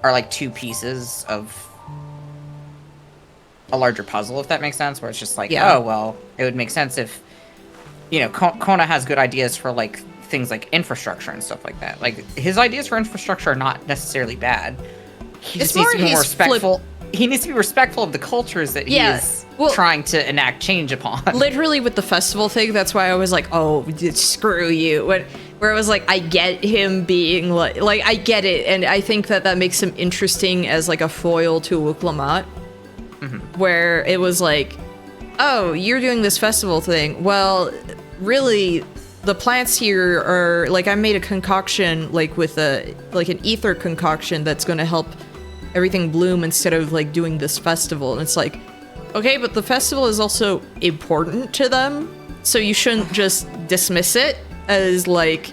are like two pieces of a larger puzzle, if that makes sense, where it's just like, oh, well, it would make sense if, you know, Kona has good ideas for like things like infrastructure and stuff like that. Like, his ideas for infrastructure are not necessarily bad. He just needs to be more respectful. He needs to be respectful of the cultures that he is trying to enact change upon. Literally with the festival thing, that's why I was like, oh, screw you. Where I was like, I get him being like I get it, and I think that makes him interesting as like a foil to Wooklamat. Where it was like, oh, you're doing this festival thing. Well, really, the plants here are like, I made a concoction like with an ether concoction that's going to help everything bloom instead of like doing this festival. And it's like, okay, but the festival is also important to them, so you shouldn't just dismiss it as like,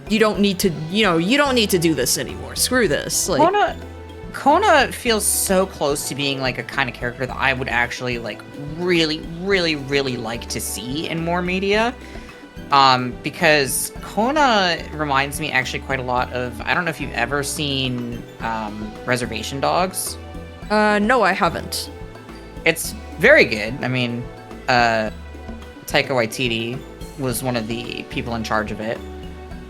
you don't need to do this anymore. Screw this. Like, Kona feels so close to being like a kind of character that I would actually like really, really, really like to see in more media. Because Kona reminds me actually quite a lot of, I don't know if you've ever seen Reservation Dogs. No, I haven't. It's very good. I mean, Taika Waititi was one of the people in charge of it.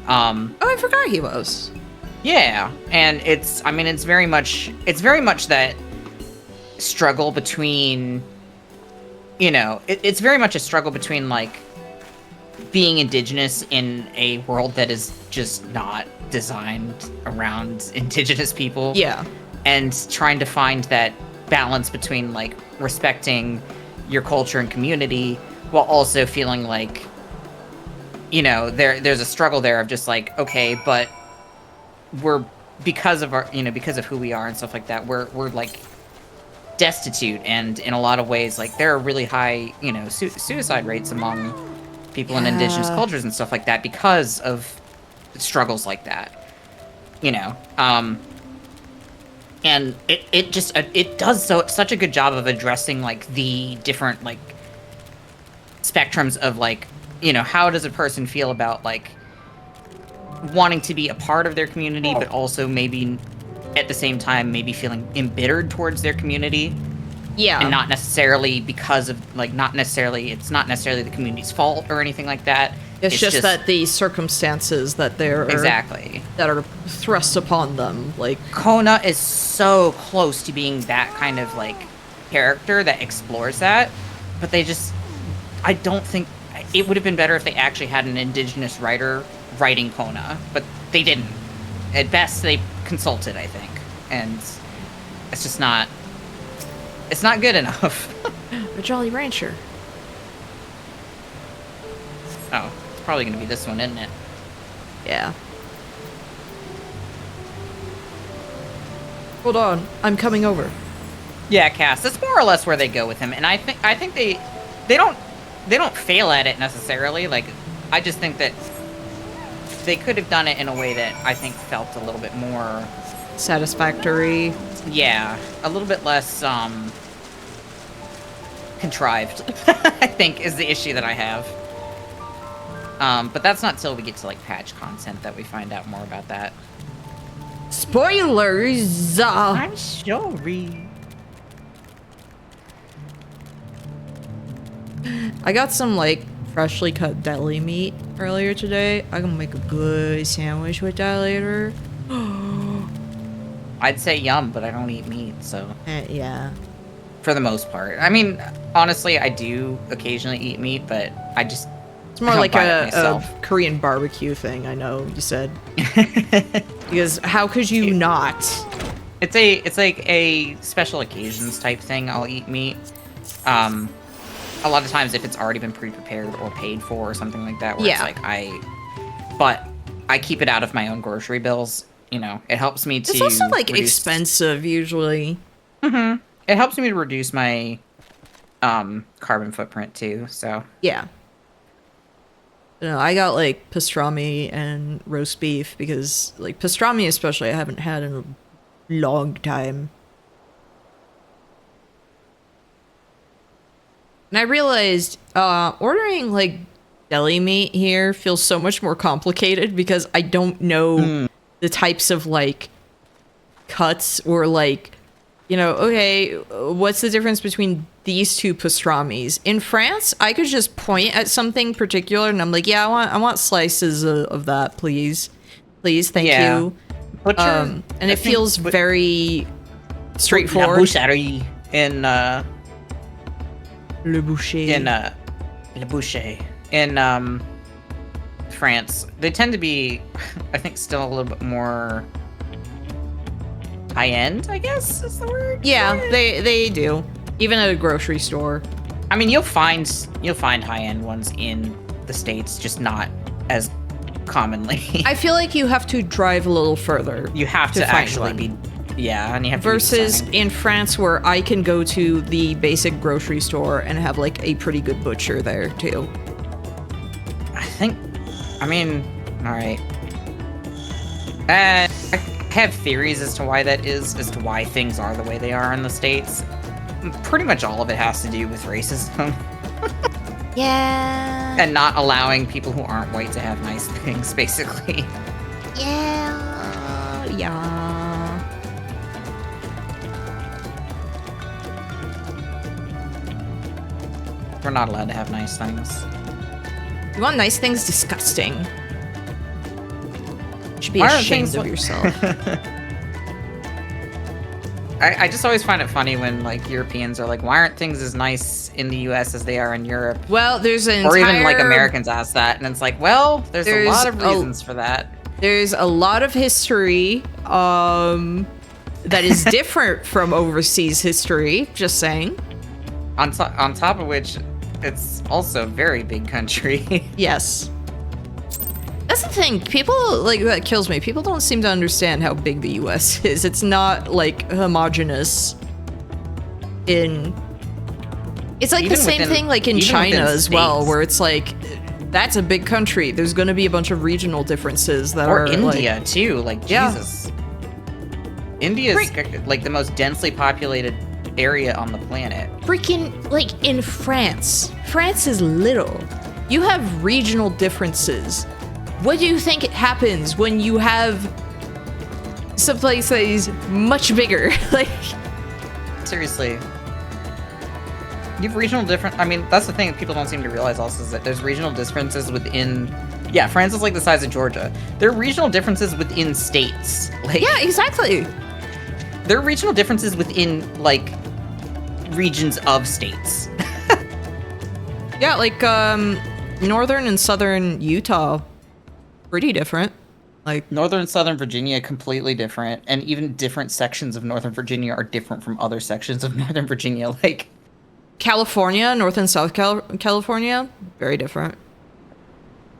Oh, I forgot he was. Yeah, and it's very much that struggle between, it's very much a struggle between like being indigenous in a world that is just not designed around indigenous people. Yeah. And trying to find that balance between like respecting your culture and community while also feeling like, there's a struggle there of just like, okay, but we're because of who we are and stuff like that, we're like destitute, and in a lot of ways like there are really high suicide rates among people in indigenous cultures and stuff like that because of struggles like that, and it does such a good job of addressing like the different like spectrums of like, how does a person feel about like wanting to be a part of their community, but also maybe at the same time maybe feeling embittered towards their community. Yeah. And not necessarily because of like it's not necessarily the community's fault or anything like that. It's just that the circumstances that exactly that are thrust upon them, like Kona is so close to being that kind of like character that explores that, but I don't think it would have been better if they actually had an indigenous writer writing Kona, but they didn't. At best, they consulted, I think, and it's just not. It's not good enough. A Jolly Rancher. Oh, it's probably gonna be this one, isn't it? Yeah. Hold on, I'm coming over. Yeah, Cass. That's more or less where they go with him, and I think they don't fail at it necessarily. Like, I just think that they could have done it in a way that I think felt a little bit more satisfactory. Yeah, a little bit less contrived, I think, is the issue that I have. But that's not till we get to like patch content that we find out more about that. Spoilers! I'm sorry. I got some like freshly cut deli meat earlier today. I'm gonna make a good sandwich with that later. I'd say yum, but I don't eat meat, so. Yeah. For the most part. I mean, honestly, I do occasionally eat meat, but it's more like a Korean barbecue thing. I know you said. Because how could you not? It's like a special occasions type thing. I'll eat meat. A lot of times if it's already been pre-prepared or paid for or something like that, where it's like but I keep it out of my own grocery bills. It helps me to. It's also like expensive usually. Mm-hmm. It helps me to reduce my carbon footprint too. So yeah. I got like pastrami and roast beef because like pastrami especially I haven't had in a long time. And I realized ordering like deli meat here feels so much more complicated because I don't know the types of like cuts or like, okay, what's the difference between these two pastramis? In France, I could just point at something particular and I'm like, yeah, I want slices of that, please. Please, thank you. And it feels very straightforward. La boucherie in Le Boucher. Le Boucher. In France, they tend to be, I think, still a little bit more high-end, I guess is the word. Yeah, they do. Even at a grocery store. I mean, you'll find high-end ones in the States, just not as commonly. I feel like you have to drive a little further. You have to actually be. Yeah, and you have to versus in France where I can go to the basic grocery store and have like a pretty good butcher there too. I mean, all right. have theories as to why that is, as to why things are the way they are in the States. Pretty much all of it has to do with racism. Yeah. And not allowing people who aren't white to have nice things, basically. Yeah. We're not allowed to have nice things. You want nice things? Disgusting. You should be Why aren't ashamed things of like- yourself. I just always find it funny when like Europeans are like, why aren't things as nice in the US as they are in Europe? Well, there's an Or entire... even like Americans ask that, and it's like, well, there's a lot of reasons for that. There's a lot of history that is different from overseas history, just saying. On top of which, it's also a very big country. Yes. That's the thing. People, like, that kills me. People don't seem to understand how big the US is. It's not, like, homogenous in... It's like Even the same within- thing, like, in even China within as well, states. where it's like, that's a big country. There's gonna be a bunch of regional differences that Or are, India, like, too. Like, Yeah. Jesus. India is like the most densely populated area on the planet. freaking, like, in France. France is little. You have regional differences. What do you think happens when you have someplace that is much bigger? Like, Seriously. You have regional I mean, that's the thing that people don't seem to realize also, is that there's regional differences within... Yeah, France is like the size of Georgia. There are regional differences within states. Like, yeah, exactly. there are regional differences within, like, regions of states. Yeah, like, northern and southern Utah, pretty different. Like, Northern and Southern Virginia, completely different. And even different sections of Northern Virginia are different from other sections of Northern Virginia. Like, California, North and South California, very different.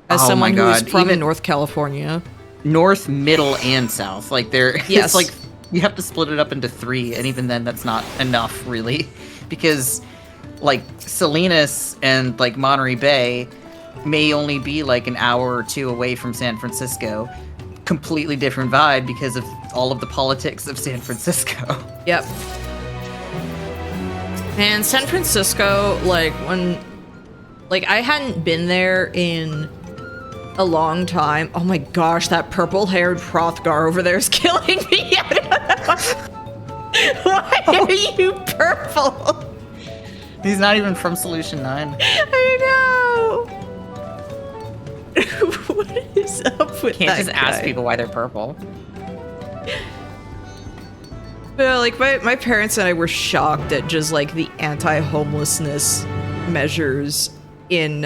As Oh someone my who is God, from even- North California. North, Middle, and South. Like, they're... Yes. It's like, you have to split it up into 3, and even then, that's not enough, really. Because, like, Salinas and, like, Monterey Bay may only be, like, an hour or 2 away from San Francisco. Completely different vibe because of all of the politics of San Francisco. Yep. And San Francisco, like, when... Like, I hadn't been there in a long time. Oh my gosh, that purple-haired Hrothgar over there is killing me. I don't know. Why are you purple? He's not even from Solution 9. I know. What is up with Can't that just ask guy? people why they're purple. But, like, my parents and I were shocked at just, like, the anti-homelessness measures in,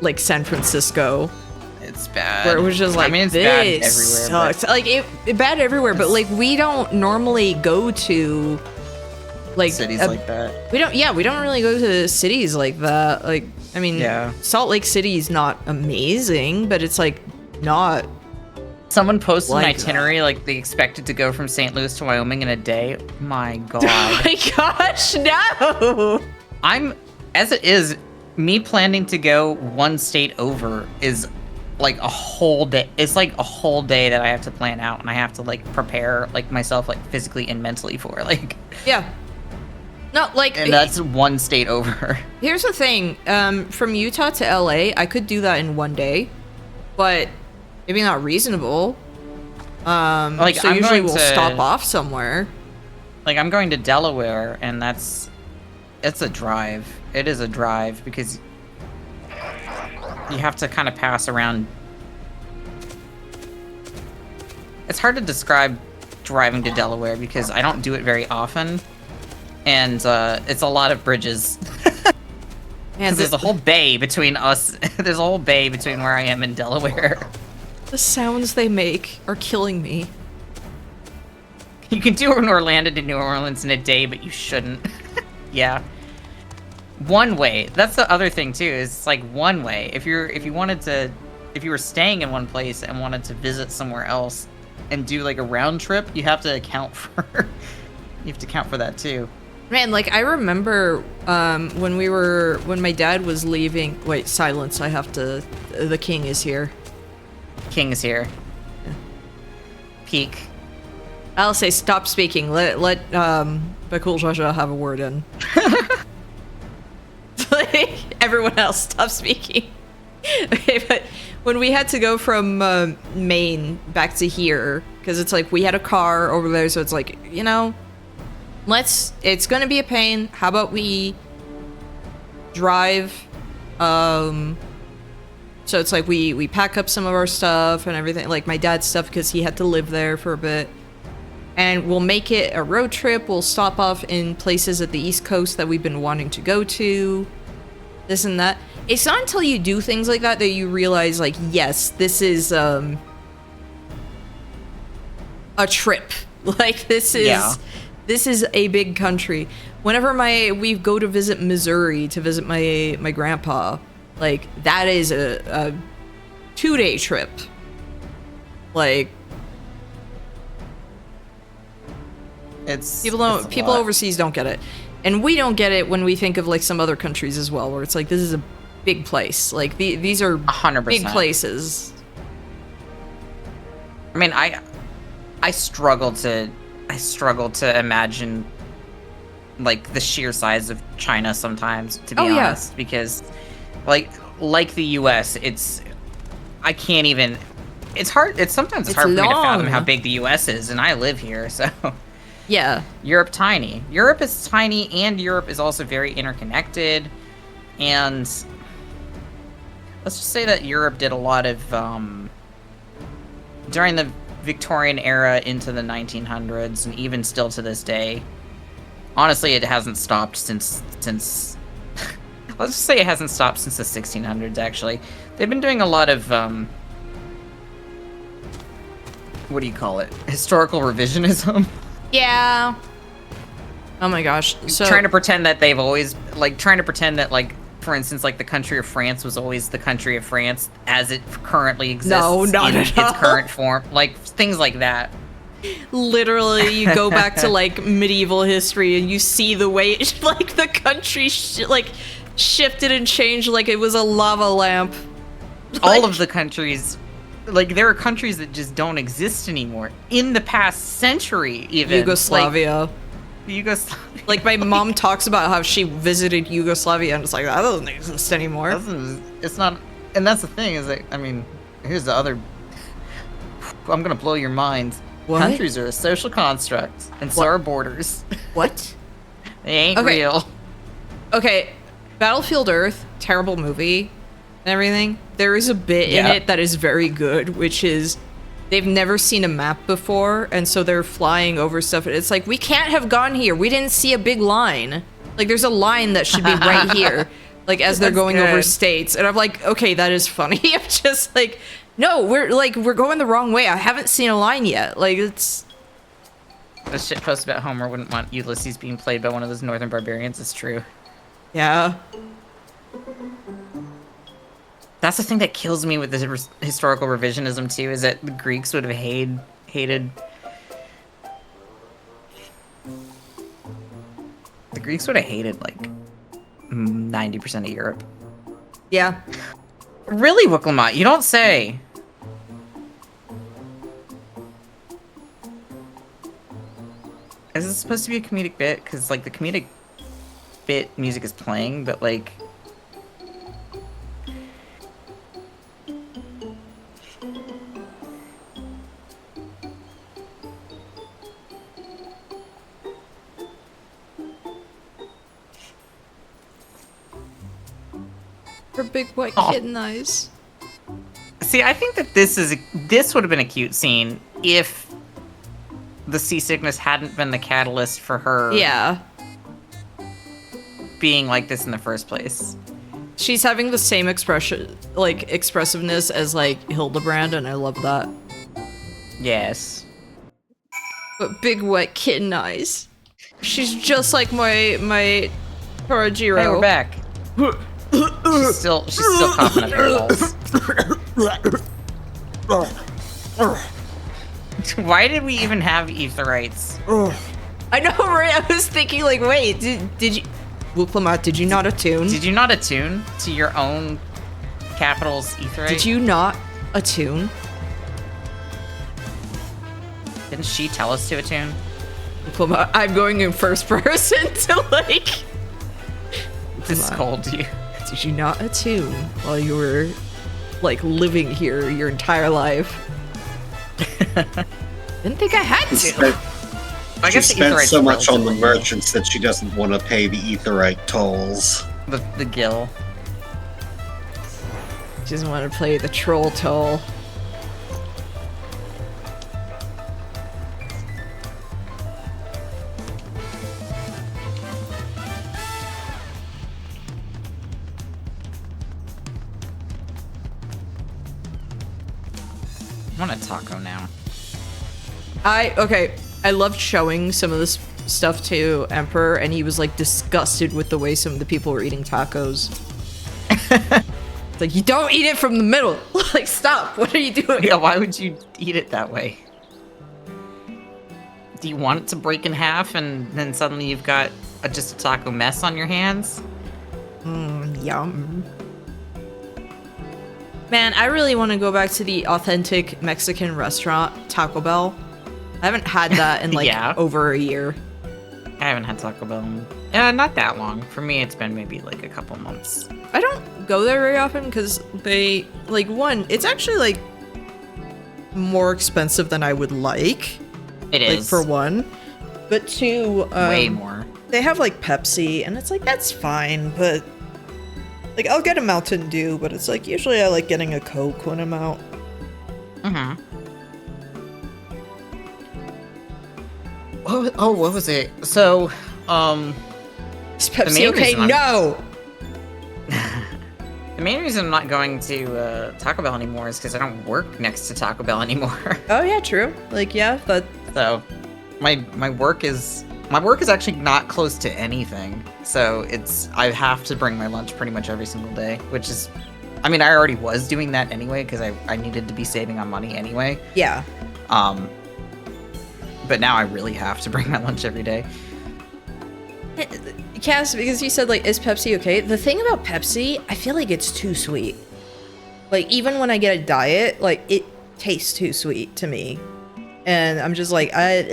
like, San Francisco. It's bad. Where it was just like, I mean, it's bad this everywhere. sucks. Like, it bad everywhere, but, like, we don't normally go to, like... Cities like that. We don't really go to cities like that. Like, I mean, Yeah. Salt Lake City is not amazing, but it's, like, not... Someone posted like an itinerary, like, they expected to go from St. Louis to Wyoming in a day. My God. Oh my gosh, no! As it is, me planning to go one state over is like a whole day. It's like a whole day that I have to plan out, and I have to like prepare like myself like physically and mentally for. Like, Yeah. No, like... and that's one state over. Here's the thing. From Utah to LA, I could do that in one day, but maybe not reasonable. Like, so I'm usually going we'll to- stop off somewhere. Like, I'm going to Delaware, and it's a drive. It is a drive because you have to kind of pass around. It's hard to describe driving to Delaware because I don't do it very often, and it's a lot of bridges. Man, There's a whole bay between us. There's a whole bay between where I am and Delaware. The sounds they make are killing me. You can do an Orlando to New Orleans in a day, but you shouldn't. Yeah. One way. That's the other thing too. Is it's like one way. If you were staying in one place and wanted to visit somewhere else and do like a round trip, you have to account for that too. Man, like, I remember when my dad was leaving. Wait, silence. I have to. The king is here. King is here. peak. I'll say stop speaking. Let Bakul Jaja have a word in. Like, everyone else, stop speaking. Okay, but when we had to go from Maine back to here, because it's like we had a car over there, so it's like, you know, it's gonna be a pain. How about we drive? So it's like we pack up some of our stuff and everything, like my dad's stuff, because he had to live there for a bit. And we'll make it a road trip. We'll stop off in places at the East Coast that we've been wanting to go to. This and that. It's not until you do things like that that you realize, like, yes, this is a trip. Like, this is a big country. Whenever we go to visit Missouri to visit my grandpa, like, that is a 2-day trip. Like, people overseas don't get it, and we don't get it when we think of like some other countries as well, where it's like, this is a big place. Like these are 100% big places. I mean, I struggle to imagine like the sheer size of China sometimes, to be honest, because like the US, I can't even. It's hard. It's hard for me to fathom how big the US is, and I live here, so. Yeah. Europe is tiny, and Europe is also very interconnected. And let's just say that Europe did a lot of, during the Victorian era into the 1900s, and even still to this day. Honestly, it hasn't stopped since let's just say it hasn't stopped since the 1600s, actually. They've been doing a lot of, what do you call it? Historical revisionism? Yeah. Oh my gosh. So trying to pretend that they've always, like, like, for instance, like the country of France was always the country of France as it currently exists in its current form. Like, things like that. Literally, you go back to, like, medieval history and you see the way, like, the country, shifted and changed like it was a lava lamp. All of the countries... Like, there are countries that just don't exist anymore. In the past century, even. Yugoslavia. Yugoslavia. Like, my mom talks about how she visited Yugoslavia, and it's like, that doesn't exist anymore. It's not... And that's the thing, is that, I mean, here's the other... I'm gonna blow your mind. What? Countries are a social construct, and so are borders. What? They ain't real. Okay, Battlefield Earth, terrible movie and everything. There is a bit in it that is very good, which is they've never seen a map before, and so they're flying over stuff. It's like, we can't have gone here. We didn't see a big line. Like, there's a line that should be right here, like, as they're going over states. And I'm like, okay, that is funny. I'm just like, no, we're going the wrong way. I haven't seen a line yet. Like, it's... The shit post about Homer wouldn't want Ulysses being played by one of those northern barbarians is true. Yeah. That's the thing that kills me with this historical revisionism, too, is that the Greeks would have hated... The Greeks would have hated, like, 90% of Europe. Yeah. Really, Wicklamat? You don't say. Is this supposed to be a comedic bit? Because, like, the comedic bit music is playing, but, like... Her big white kitten eyes. See, I think that this would have been a cute scene if the seasickness hadn't been the catalyst for her being like this in the first place. She's having the same expression, like, expressiveness as, like, Hildebrand, and I love that. Yes. But big wet kitten eyes. She's just like my Torajiro. Hey, we're back. She's still coughing up her balls. Why did we even have Aetherites? I know, right? I was thinking, like, wait, did you... Wooplamat, did you not attune? Did you not attune to your own capital's Aetherite? Did you not attune? Didn't she tell us to attune? I'm going in first person to like to scold you. Did you not attune while you were like living here your entire life? Didn't think I had to. She spent so much on the merchants that she doesn't want to pay the Aetheryte tolls. The gill. She doesn't want to play the troll toll. I want a taco now. Okay, I loved showing some of this stuff to Emperor, and he was like disgusted with the way some of the people were eating tacos. It's like, you don't eat it from the middle. Like, stop. What are you doing? Yeah, why would you eat it that way? Do you want it to break in half and then suddenly you've got just a taco mess on your hands? Yum. Man, I really want to go back to the authentic Mexican restaurant, Taco Bell. I haven't had that in like over a year. I haven't had Taco Bell in not that long. For me, it's been maybe like a couple months. I don't go there very often because they, like, one, it's actually like more expensive than I would like. It like, is. for one. But two, way more. They have like Pepsi, and it's like, that's fine, but like, I'll get a Mountain Dew, but it's like, usually I like getting a Coke when I'm out. Mm-hmm. What was it? So, is Pepsi okay? No! The main reason I'm not going to Taco Bell anymore is because I don't work next to Taco Bell anymore. Oh yeah, true. Like, yeah, but... So, my work is actually not close to anything. So I have to bring my lunch pretty much every single day, which is, I mean, I already was doing that anyway because I needed to be saving on money anyway. Yeah. But now I really have to bring my lunch every day. Cass, because you said, like, is Pepsi okay? The thing about Pepsi, I feel like it's too sweet. Like, even when I get a diet, like, it tastes too sweet to me. And I'm just like, I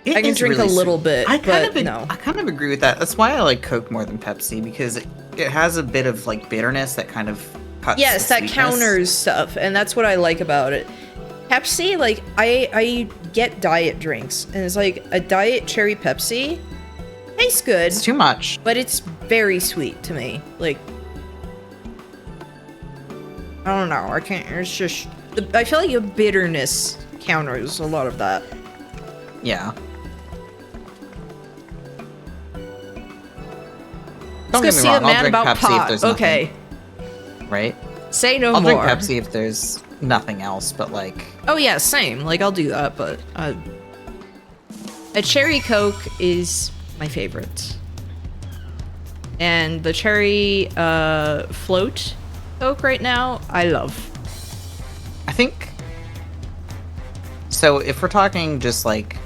can drink really a little bit, but no. I kind of agree with that. That's why I like Coke more than Pepsi, because it has a bit of, like, bitterness that kind of cuts Yes, the that sweetness. counters stuff, and that's what I like about it. Pepsi, like, I get diet drinks, and it's like a diet cherry Pepsi tastes good. It's too much. But it's very sweet to me. Like, I don't know. I can't. It's just. I feel like a bitterness counters a lot of that. Yeah. Let's go see a man about pot. Okay. Right? Say no more. more. I'll drink Pepsi if there's nothing else, but like... Oh yeah, same. Like, I'll do that, but... a cherry Coke is my favorite. And the cherry float Coke right now, I love. I think... So if we're talking just like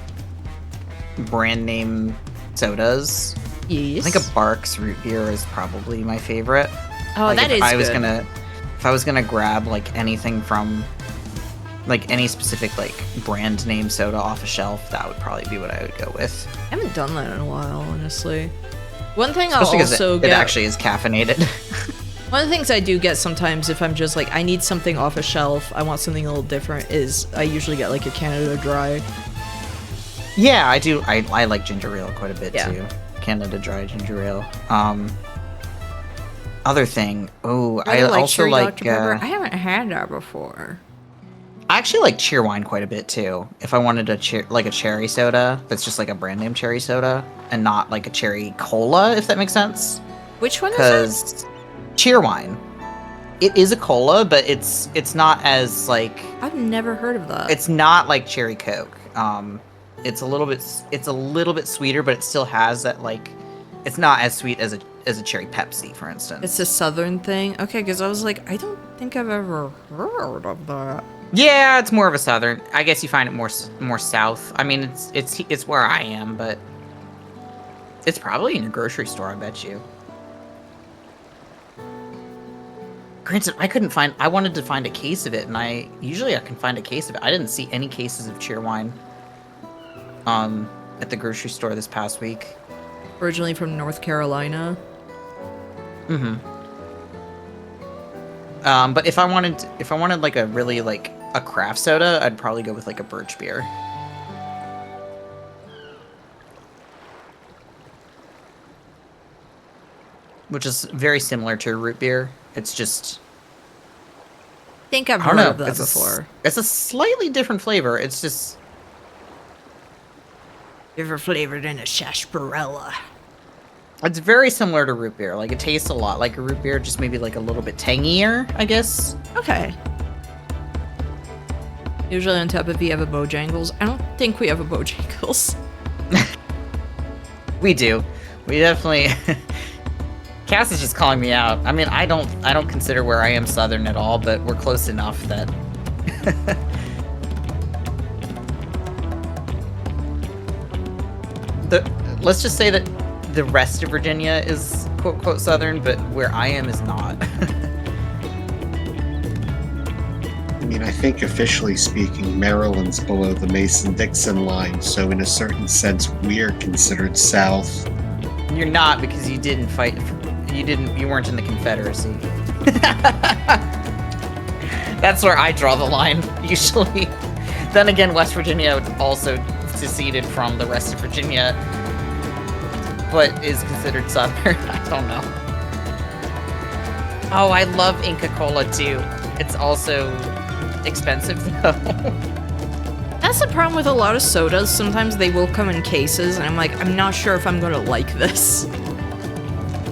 brand name sodas, yes. I think a Barks root beer is probably my favorite. Oh, like that if is I was good. If I was gonna grab like anything from like any specific like brand name soda off a shelf, that would probably be what I would go with. I haven't done that in a while, honestly. One thing Especially I'll also it get... actually is caffeinated. One of the things I do get sometimes if I'm just like, I need something off a shelf, I want something a little different, is I usually get like a Canada Dry. Yeah, I do. I like ginger ale quite a bit too. Canada Dry ginger ale. Other thing. Oh, I also like. I haven't had that before. I actually like Cheerwine quite a bit too. If I wanted a cherry soda that's just like a brand name cherry soda and not like a cherry cola, if that makes sense. Which one is Because Cheerwine, it is a cola, but it's not as like. I've never heard of that. It's not like cherry Coke. It's a little bit sweeter, but it still has that like. It's not as sweet as a cherry Pepsi, for instance. It's a southern thing? Okay, because I was like, I don't think I've ever heard of that. Yeah, it's more of a southern. I guess you find it more south. I mean, it's where I am, but it's probably in a grocery store, I bet you. Granted, I wanted to find a case of it, and usually I can find a case of it. I didn't see any cases of Cheerwine at the grocery store this past week. Originally from North Carolina. Mm-hmm. But if I wanted like a really like a craft soda, I'd probably go with like a birch beer. Which is very similar to root beer. It's just... I think I've heard of that before. It's a slightly different flavor. It's just... Different flavor than a sarsaparilla. It's very similar to root beer. Like, it tastes a lot like a root beer, just maybe like a little bit tangier, I guess. Okay. Usually on top of you have a Bojangles. I don't think we have a Bojangles. We do. We definitely... Cass is just calling me out. I mean, I don't consider where I am Southern at all, but we're close enough that... Let's just say that the rest of Virginia is quote-quote Southern, but where I am is not. I mean, I think officially speaking, Maryland's below the Mason-Dixon line, so in a certain sense, we're considered South. You're not, because you didn't fight... You weren't in the Confederacy. That's where I draw the line, usually. Then again, West Virginia also seceded from the rest of Virginia, but is considered Southern. I don't know. Oh, I love Inca Cola too. It's also expensive though. That's the problem with a lot of sodas. Sometimes they will come in cases, and I'm like, I'm not sure if I'm gonna like this.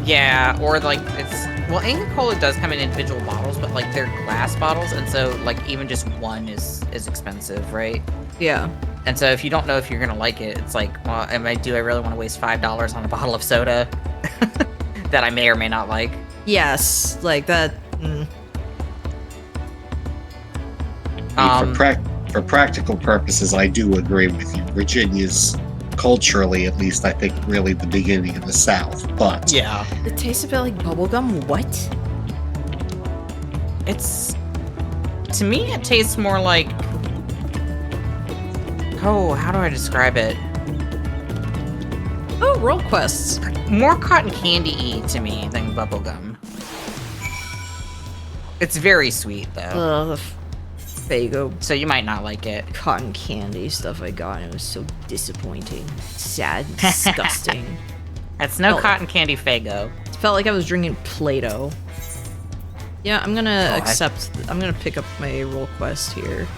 Yeah, or like well, Inca Cola does come in individual bottles, but like they're glass bottles, and so like even just one is expensive, right? Yeah. And so if you don't know if you're gonna like it, it's like, well, do I really want to waste $5 on a bottle of soda that I may or may not like? Yes, like that. For practical purposes, I do agree with you. Virginia's culturally, at least, I think, really the beginning of the South, but... Yeah. It tastes a bit like bubblegum. What? It's... To me, it tastes more like... Oh, how do I describe it? Oh, roll quests. More cotton candy-y to me than bubblegum. It's very sweet, though. Ugh, Fago. So you might not like it. Cotton candy stuff I got, and it was so disappointing. Sad and disgusting. That's no cotton candy Fago. It felt like I was drinking Play-Doh. Yeah, I'm gonna accept... I'm gonna pick up my roll quest here.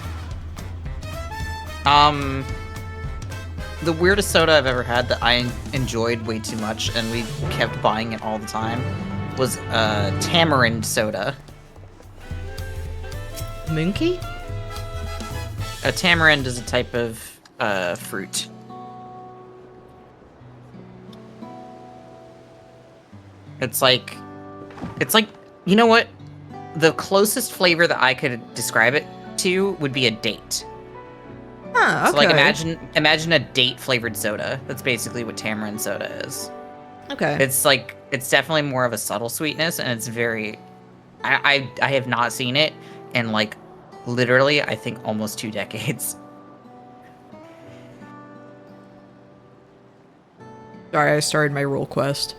The weirdest soda I've ever had that I enjoyed way too much, and we kept buying it all the time, was tamarind soda. Monkey? A tamarind is a type of fruit. It's like, you know what? The closest flavor that I could describe it to would be a date. Huh, okay. So like imagine a date flavored soda. That's basically what tamarind soda is. Okay. It's like, it's definitely more of a subtle sweetness, and it's very, I have not seen it in like literally I think almost 2 decades. Sorry, I started my roll quest.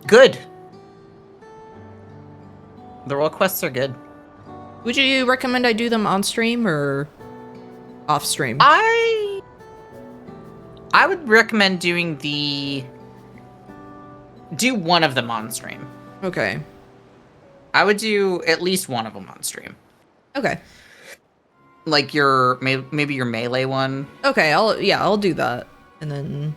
Good. The roll quests are good. Would you recommend I do them on stream or off stream? I would recommend do one of them on stream. Okay. I would do at least one of them on stream. Okay. Like maybe your melee one. Okay, I'll do that. And then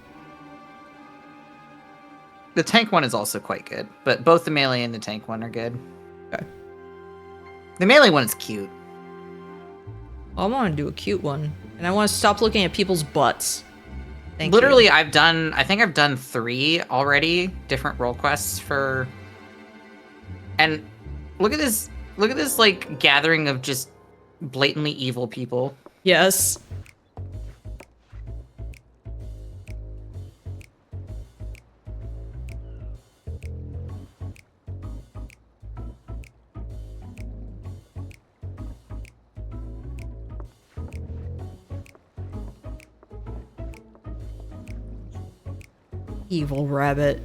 the tank one is also quite good, but both the melee and the tank one are good. Okay. The melee one is cute. I want to do a cute one, and I want to stop looking at people's butts. Literally, I think I've done 3 already, different role quests for... And look at this like gathering of just blatantly evil people. Yes. Evil rabbit.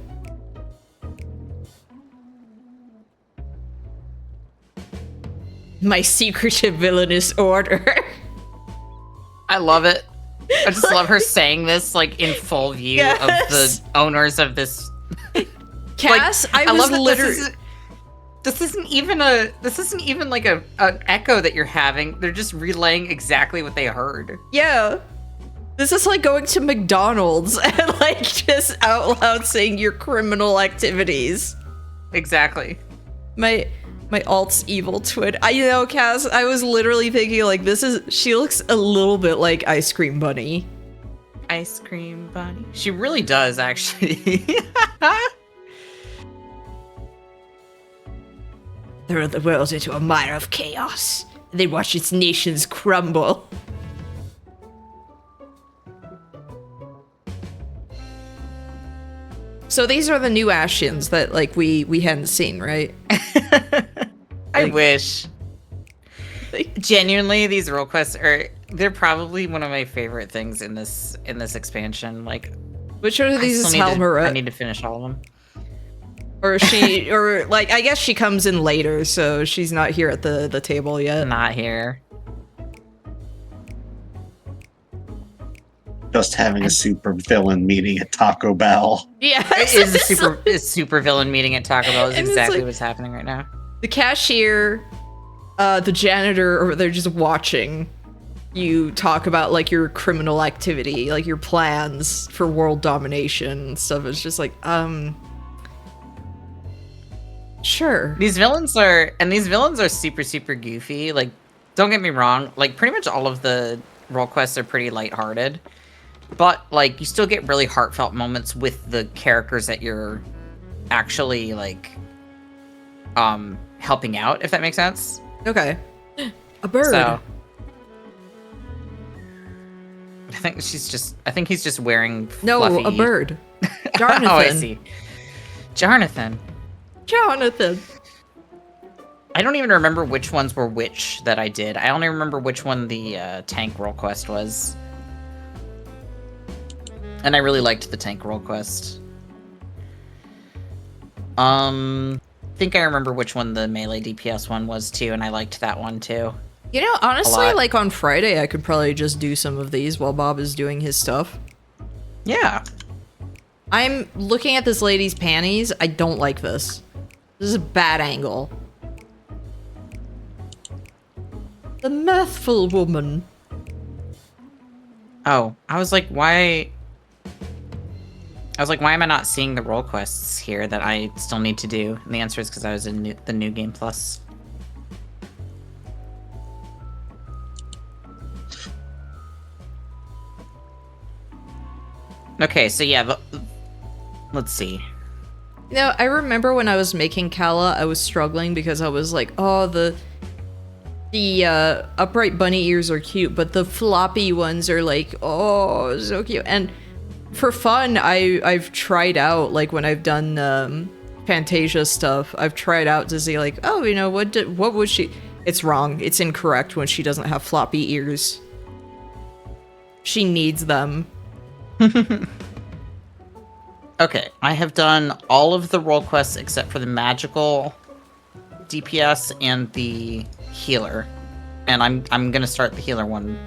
My secretive villainous order. I love it. I just love her saying this like in full view of the owners of this. Cass, like, I was love literally. This isn't even like an echo that you're having. They're just relaying exactly what they heard. Yeah. This is like going to McDonald's and like just out loud saying your criminal activities. Exactly. My alt's evil twin. Cass, I was literally thinking like she looks a little bit like Ice Cream Bunny. Ice Cream Bunny. She really does, actually. Throw the world into a mire of chaos, and then watch its nations crumble. So these are the new Ashians that like we hadn't seen, right? I wish. Genuinely, these role quests they're probably one of my favorite things in this expansion. Like, which are these? I need to finish all of them. Or like I guess she comes in later, so she's not here at the table yet. Not here. Just having a super villain meeting at Taco Bell. Yeah, it is a super villain meeting at Taco Bell. Is exactly what's happening right now. The cashier, the janitor, or they're just watching you talk about like your criminal activity, like your plans for world domination and stuff. It's just like, sure. These villains are super goofy. Like, don't get me wrong. Like, pretty much all of the role quests are pretty lighthearted. But, like, you still get really heartfelt moments with the characters that you're actually, like, helping out, if that makes sense. Okay. A bird. So, I think he's just wearing fluffy... a bird. Jonathan. Oh, I see. Jonathan. I don't even remember which ones were which that I did. I only remember which one the tank role quest was. And I really liked the tank role quest. I think I remember which one the melee DPS one was too, and I liked that one too. You know, honestly, like on Friday, I could probably just do some of these while Bob is doing his stuff. Yeah. I'm looking at this lady's panties. I don't like this. This is a bad angle. The mirthful woman. Oh, I was like, why am I not seeing the role quests here that I still need to do? And the answer is because I was in the New Game Plus. Okay, so yeah, let's see. You know, I remember when I was making Kala, I was struggling because I was like, oh, the upright bunny ears are cute, but the floppy ones are like, oh, so cute. And for fun, I've tried out, like when I've done Fantasia stuff, I've tried out to see like, oh, you know, what would she... It's wrong. It's incorrect when she doesn't have floppy ears. She needs them. Okay, I have done all of the role quests except for the magical DPS and the healer. And I'm gonna start the healer one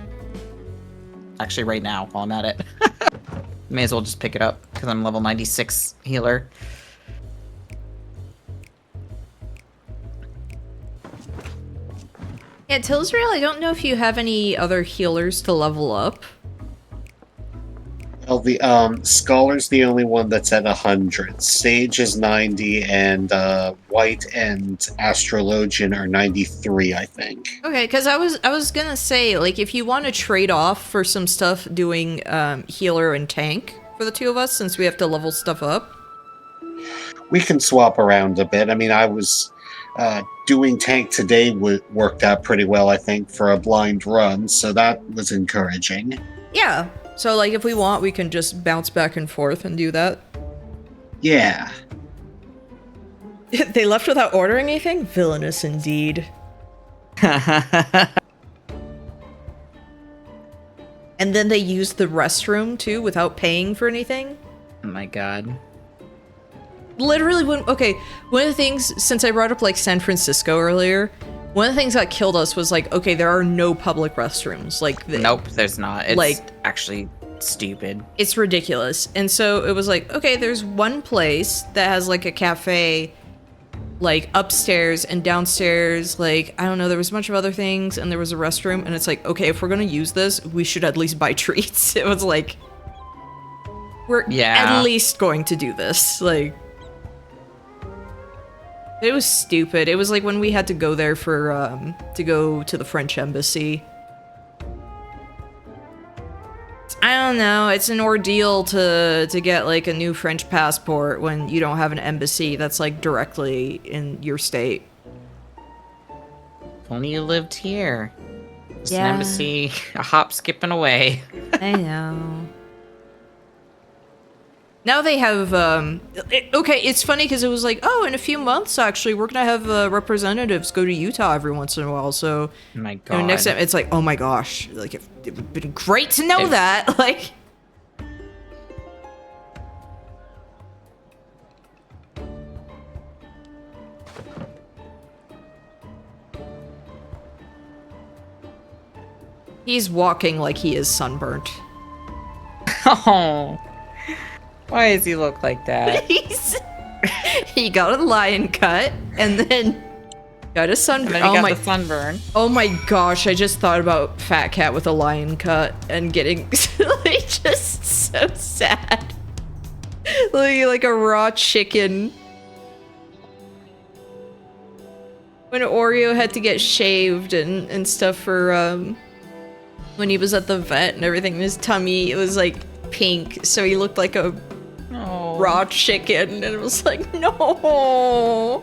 actually right now while I'm at it. May as well just pick it up because I'm level 96 healer. Yeah, Tilsreal, I don't know if you have any other healers to level up. Well, the Scholar's the only one that's at 100. Sage is 90, and White and Astrologian are 93, I think. Okay, because I was gonna say, like, if you want to trade off for some stuff doing healer and tank for the two of us, since we have to level stuff up. We can swap around a bit. I mean, I was doing tank today worked out pretty well, I think, for a blind run, so that was encouraging. Yeah. So, like, if we want, we can just bounce back and forth and do that. Yeah. They left without ordering anything? Villainous indeed. And then they used the restroom, too, without paying for anything? Oh my god. Literally, one of the things, since I brought up like San Francisco earlier, one of the things that killed us was like, okay, there are no public restrooms. Like, nope, there's not. It's like, actually stupid. It's ridiculous. And so it was like, okay, there's one place that has like a cafe, like upstairs and downstairs. Like, I don't know, there was a bunch of other things, and there was a restroom. And it's like, okay, if we're gonna use this, we should at least buy treats. It was like, we're at least going to do this. Like, it was stupid. It was like when we had to go there for, to go to the French embassy. I don't know, it's an ordeal to get like a new French passport when you don't have an embassy that's like directly in your state. If only you lived here. It's an embassy, a hop skipping away. I know. Now they have, okay, it's funny because it was like, oh, in a few months, actually, we're gonna have representatives go to Utah every once in a while, so... Oh my god. Next time, it's like, oh my gosh, like, it would have been great to know that, like... He's walking like he is sunburnt. Oh... Why does he look like that? He got a lion cut and then got a sunburn. And then he got the sunburn. Oh my gosh, I just thought about Fat Cat with a lion cut and getting like just so sad. Like a raw chicken. When Oreo had to get shaved and stuff for when he was at the vet and everything, his tummy, it was like pink, so he looked like a raw chicken, and it was like, no.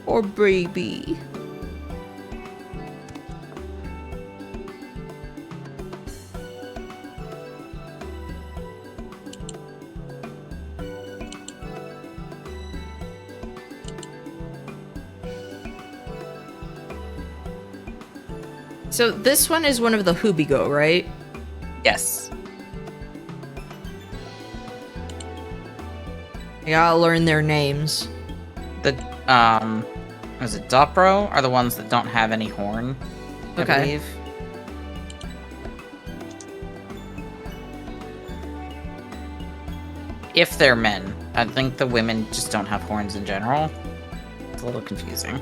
Or baby. So this one is one of the Hubigo, right? Yes. I gotta learn their names. The, is it Dopro are the ones that don't have any horn, I believe. If they're men. I think the women just don't have horns in general. It's a little confusing.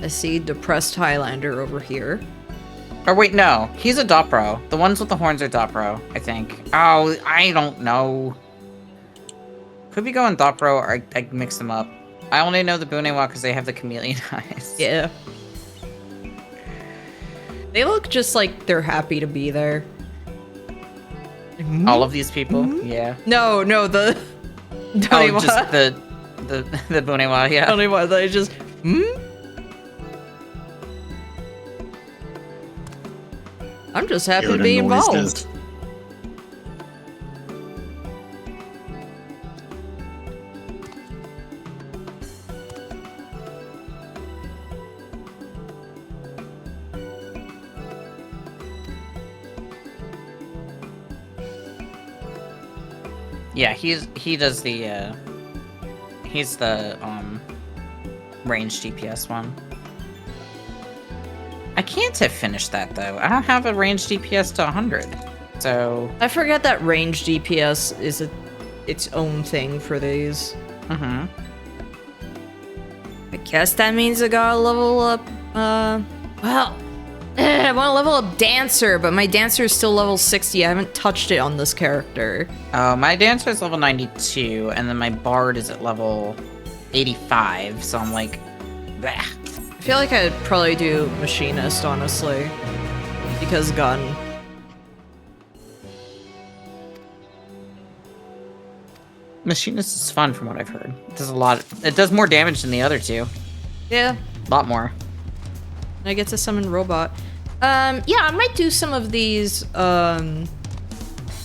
I see depressed Highlander over here. Or wait, no. He's a Dopro. The ones with the horns are Dopro, I think. Oh, I don't know. Hubigo and Dopro, I mix them up. I only know the Bunewa because they have the chameleon eyes. Yeah. They look just like they're happy to be there. All of these people? Yeah. No, the... Oh, just the Bunewa, yeah. Bunewa, they just... I'm just happy to be involved. Yeah, he does the he's the range DPS one. I can't have finished that though. I don't have a range DPS to 100. So I forget that range DPS is its own thing for these. I guess that means I gotta level up, well, I want to level up Dancer, but my Dancer is still level 60. I haven't touched it on this character. My Dancer is level 92, and then my Bard is at level 85, so I'm like, bleh. I feel like I'd probably do Machinist, honestly, because gun. Machinist is fun from what I've heard. It does a lot. It does more damage than the other two. Yeah. A lot more. I get to summon Robot. Yeah, I might do some of these,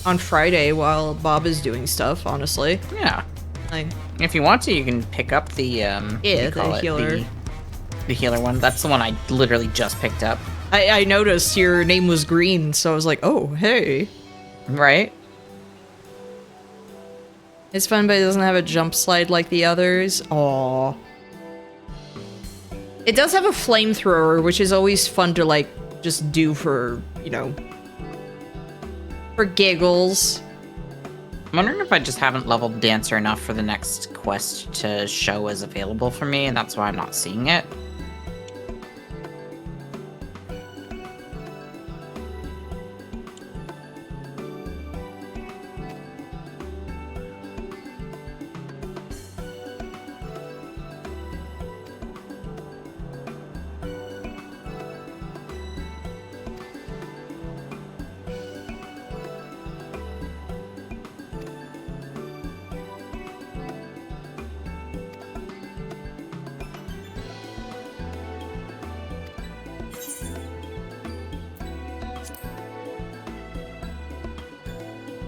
on Friday while Bob is doing stuff, honestly. Yeah. Like, if you want to, you can pick up the the healer. The healer one. That's the one I literally just picked up. I noticed your name was green, so I was like, oh, hey. Right? It's fun, but it doesn't have a jump slide like the others. Aww. It does have a flamethrower, which is always fun to, like, just do for, you know, for giggles. I'm wondering if I just haven't leveled Dancer enough for the next quest to show as available for me, and that's why I'm not seeing it.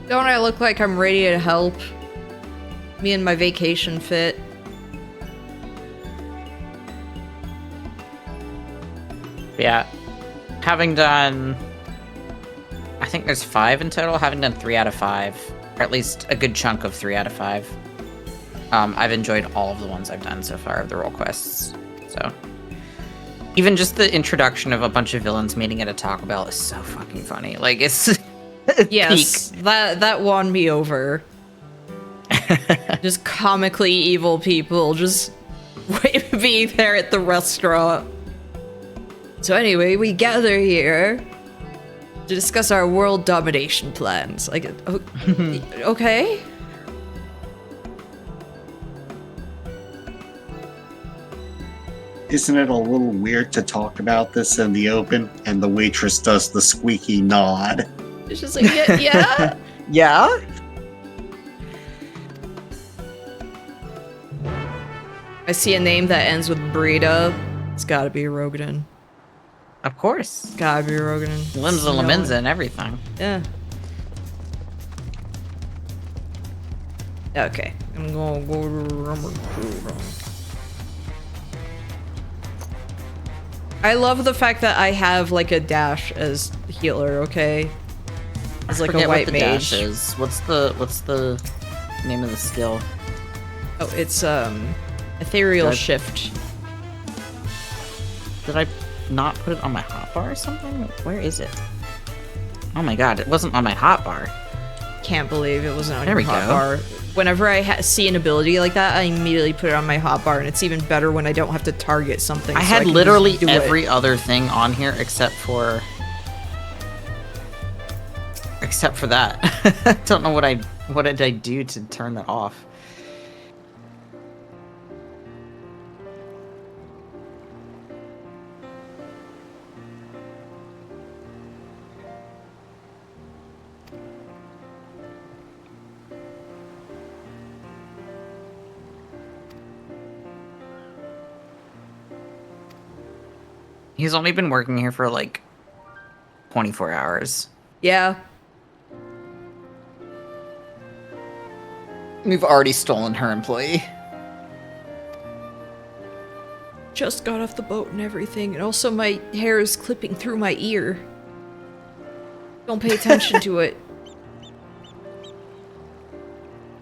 Don't I look like I'm ready to help? Me and my vacation fit. Yeah. Having done... I think there's 5 in total. Having done 3 out of 5. Or at least a good chunk of 3 out of 5. I've enjoyed all of the ones I've done so far of the role quests. So... even just the introduction of a bunch of villains meeting at a Taco Bell is so fucking funny. Like, it's... yes, that won me over. Just comically evil people just being there at the restaurant. So anyway, we gather here to discuss our world domination plans. Like, okay? Isn't it a little weird to talk about this in the open and the waitress does the squeaky nod? It's just like, yeah? Yeah? I see a name that ends with Brita. It's gotta be Rogan. Of course. It's gotta be Rogan. Limsa Laminza and everything. Yeah. Okay. I'm gonna go to... I love the fact that I have, like, a dash as healer, okay? It's like a white what the mage. dash is. What's the name of the skill? Oh, it's ethereal shift. Did I not put it on my hotbar or something? Where is it? Oh my god, it wasn't on my hotbar. Can't believe it wasn't on There your we go. hotbar. Whenever I see an ability like that, I immediately put it on my hotbar, and it's even better when I don't have to target something. I so had can literally just do every it. other thing on here except for that. Don't know what did I do to turn that off. He's only been working here for like 24 hours. Yeah. We've already stolen her employee. Just got off the boat and everything, and also my hair is clipping through my ear. Don't pay attention to it.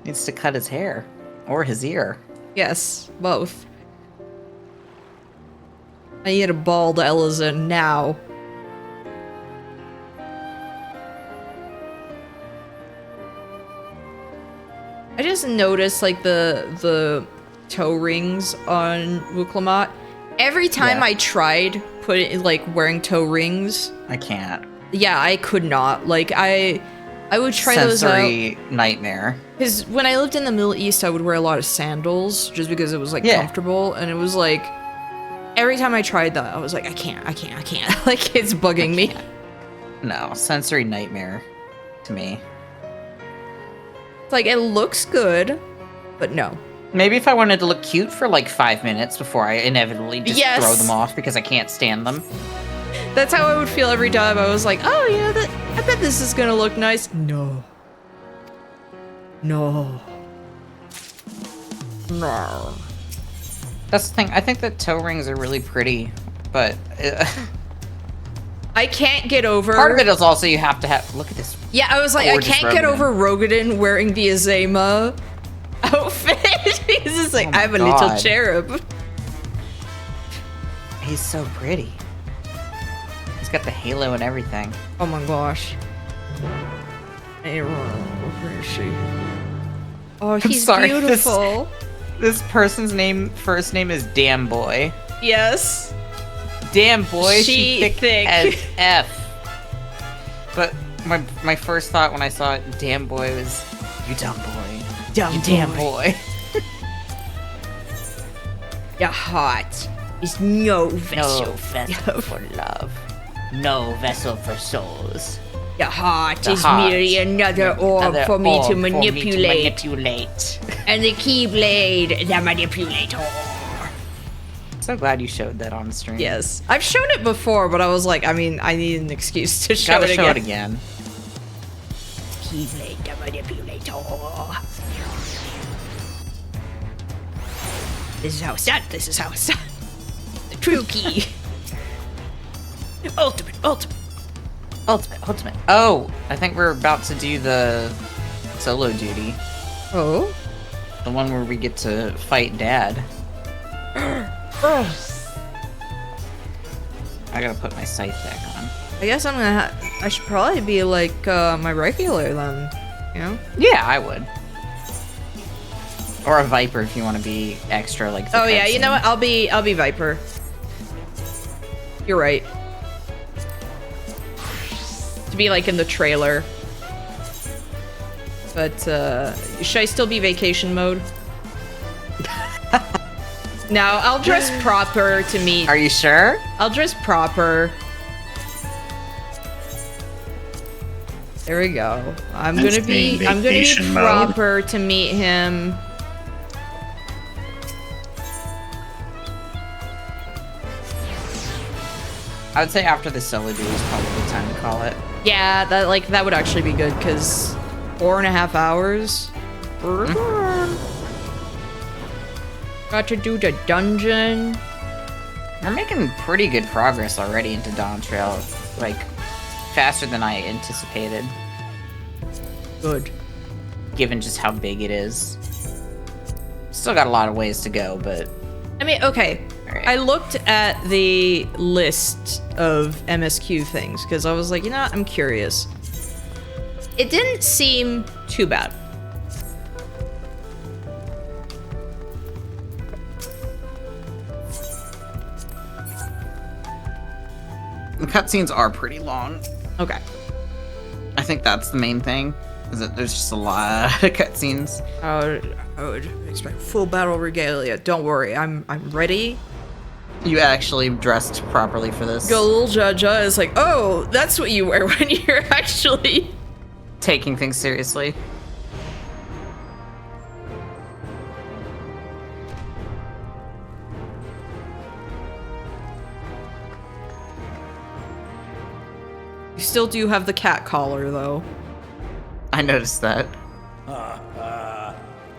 Needs to cut his hair. Or his ear. Yes, both. I need a bald Ellison now. I just noticed, like, the toe rings on Wuklamat. Every time I tried wearing toe rings, I can't. Yeah, I could not. Like, I would try those out. Sensory nightmare. Because when I lived in the Middle East, I would wear a lot of sandals just because it was, like, comfortable. And it was, like, every time I tried that, I was like, I can't. Like, it's bugging me. No, sensory nightmare to me. It's like, it looks good, but no. Maybe if I wanted to look cute for like 5 minutes before I inevitably just throw them off because I can't stand them. That's how I would feel every time. I was like, oh, yeah, I bet this is gonna look nice. No. No. No. That's the thing. I think that toe rings are really pretty, but I can't get over. Part of it is also you have to have. Look at this. Yeah, I was like, I can't get over Rogadin wearing the Azema outfit. He's just like, I'm a little cherub. He's so pretty. He's got the halo and everything. Oh my gosh. Where is she? Oh, he's beautiful. This person's first name is Damn Boy. Yes. Damn boy, she thick as F. But my first thought when I saw it, Damn Boy, was, you dumb boy. You damn boy. Your heart is no vessel for love. No vessel for souls. Your heart is merely another orb for me to manipulate. And the Keyblade, the manipulator. So glad you showed that on stream. Yes. I've shown it before, but I was like, I mean, I need an excuse to show it again. Gotta show it again. Keyblade, the manipulator. This is how it's done. This is how it's done. The true key. Ultimate. Oh, I think we're about to do the solo duty. Oh? The one where we get to fight Dad. I gotta put my scythe back on. I guess I should probably be like my regular then, you know? Yeah, I would. Or a Viper if you want to be extra like. Oh yeah, you know what? I'll be Viper. You're right. To be like in the trailer. But should I still be vacation mode? No, I'll dress proper to meet. Are you sure? I'll dress proper. There we go. I'm gonna be proper to meet him. I would say after the solo duty is probably the time to call it. Yeah, that would actually be good because 4.5 hours. Got to do the dungeon. We're making pretty good progress already into Dawn Trail, like faster than I anticipated. Good. Given just how big it is. Still got a lot of ways to go, but I mean, okay. Right. I looked at the list of MSQ things because I was like, you know what? I'm curious. It didn't seem too bad. The cutscenes are pretty long. Okay. I think that's the main thing, is that there's just a lot of cutscenes. I would expect full battle regalia. Don't worry, I'm ready. You actually dressed properly for this. Little Jaja is like, oh, that's what you wear when you're actually taking things seriously. You still do have the cat collar, though. I noticed that.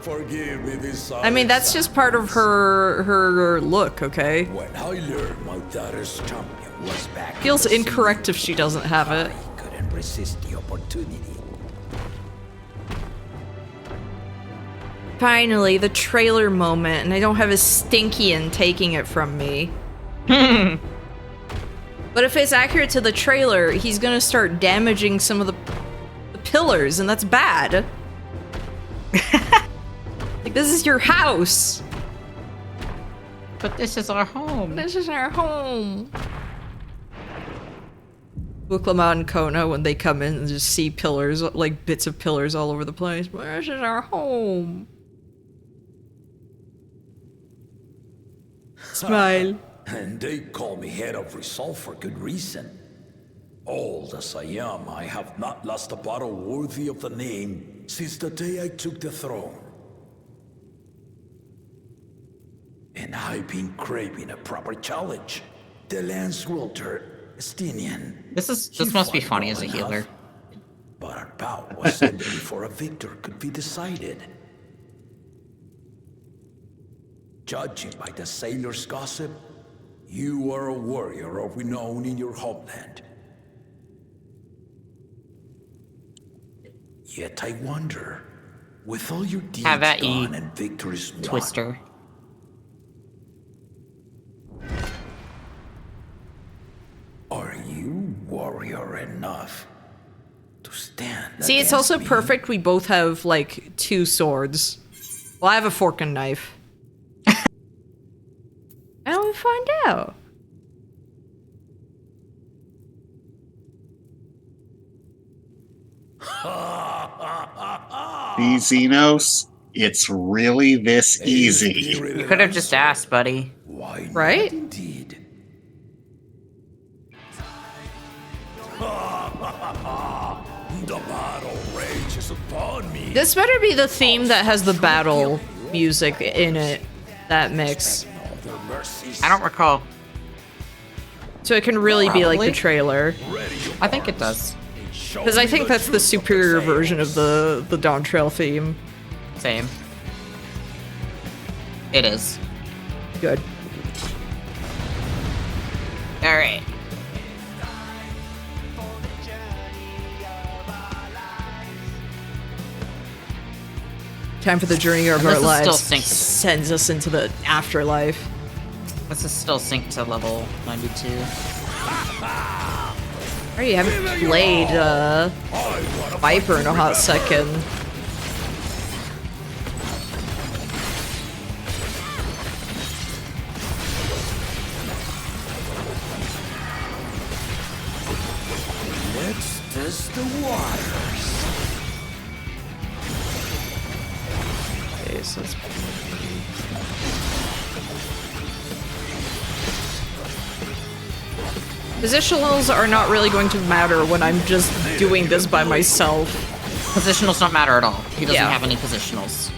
Forgive me this. I mean, that's just part of her look, okay? When I learned my daughter's champion was back. Feels incorrect if she doesn't have it. I couldn't resist the opportunity. Finally, the trailer moment, and I don't have a Stinkian taking it from me. But if it's accurate to the trailer, he's gonna start damaging some of the pillars, and that's bad. Like, this is your house. But this is our home. This is our home. Wuklama and Kona, when they come in and just see pillars, like bits of pillars all over the place. But this is our home. Smile. And they call me head of resolve for good reason. Old as I am, I have not lost a battle worthy of the name since the day I took the throne. And I've been craving a proper challenge. The Lance Wilter, Estinian. This must be funny as a healer. but our bout was ended before a victor could be decided. Judging by the sailors' gossip, you are a warrior of renown in your homeland. Yet I wonder, with all your deeds done and victories won, Twister. Are you warrior enough to stand? See, it's also perfect we both have, like, 2 swords. Well, I have a fork and knife. Now we find out. The Xenos, it's really this easy. You could have just asked, buddy. Right? Indeed. The battle rages upon me. This better be the theme that has the battle music in it. That mix. I don't recall. So it can really be like the trailer. I think it does. Because I think that's the superior version of the Dawn Trail theme. Same. It is. Good. Alright. Time for the journey of our Still lives. synced. Sends us into the afterlife. This is still synced to level 92. Oh, you haven't played Viper in a hot second. Let's test the waters. Okay, so let's... Positionals are not really going to matter when I'm just doing this by myself. Positionals don't matter at all. He doesn't have any positionals.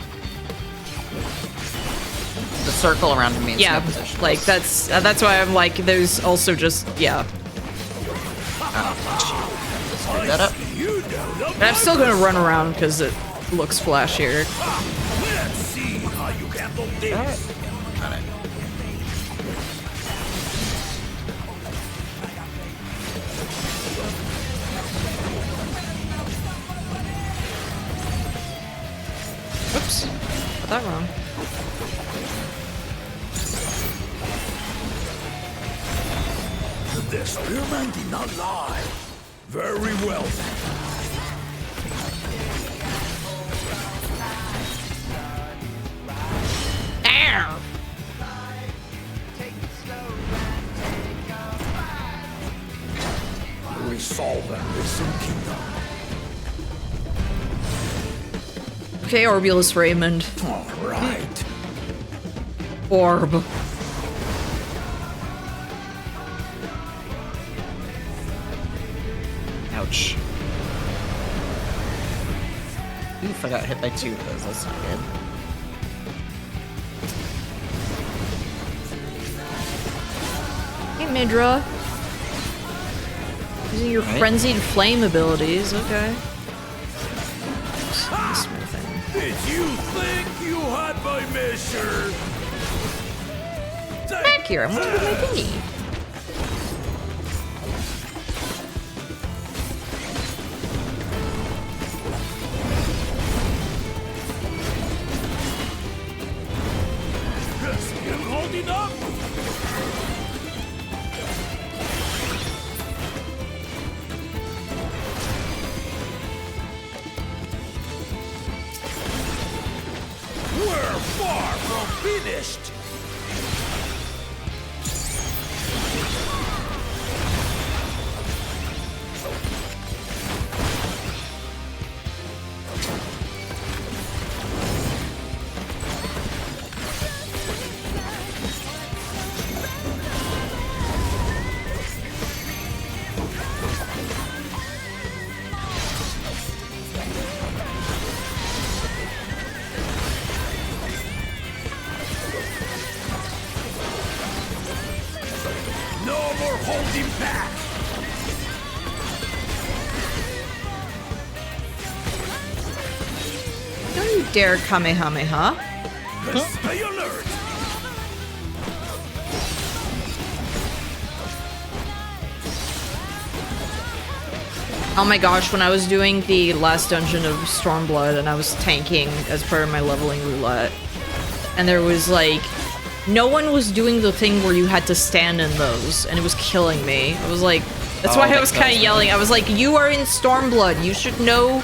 The circle around him means no positionals. Like that's why I'm like, there's also just Screw that up. But I'm still gonna run around because it looks flashier. Let's see how you handle this. Got it. Oops, got that wrong. The spearman did not lie. Very well then. Ow! Resolve and listen, kingdom. Okay, Orbulus Raymond. All right. Orb. Ouch. Oof, I got hit by 2 of those. That's not good. Hey, Midra. Using your frenzied flame abilities, okay. Did you think you had my measure? Back here, I'm gonna do my thingy. Still holding up? We're far from finished. don't dare Kamehameha. Stay alert. Oh my gosh, when I was doing the last dungeon of Stormblood and I was tanking as part of my leveling roulette, and there was like, no one was doing the thing where you had to stand in those, and it was killing me. I was like, that's why I was kind of yelling. I was like, you are in Stormblood, you should know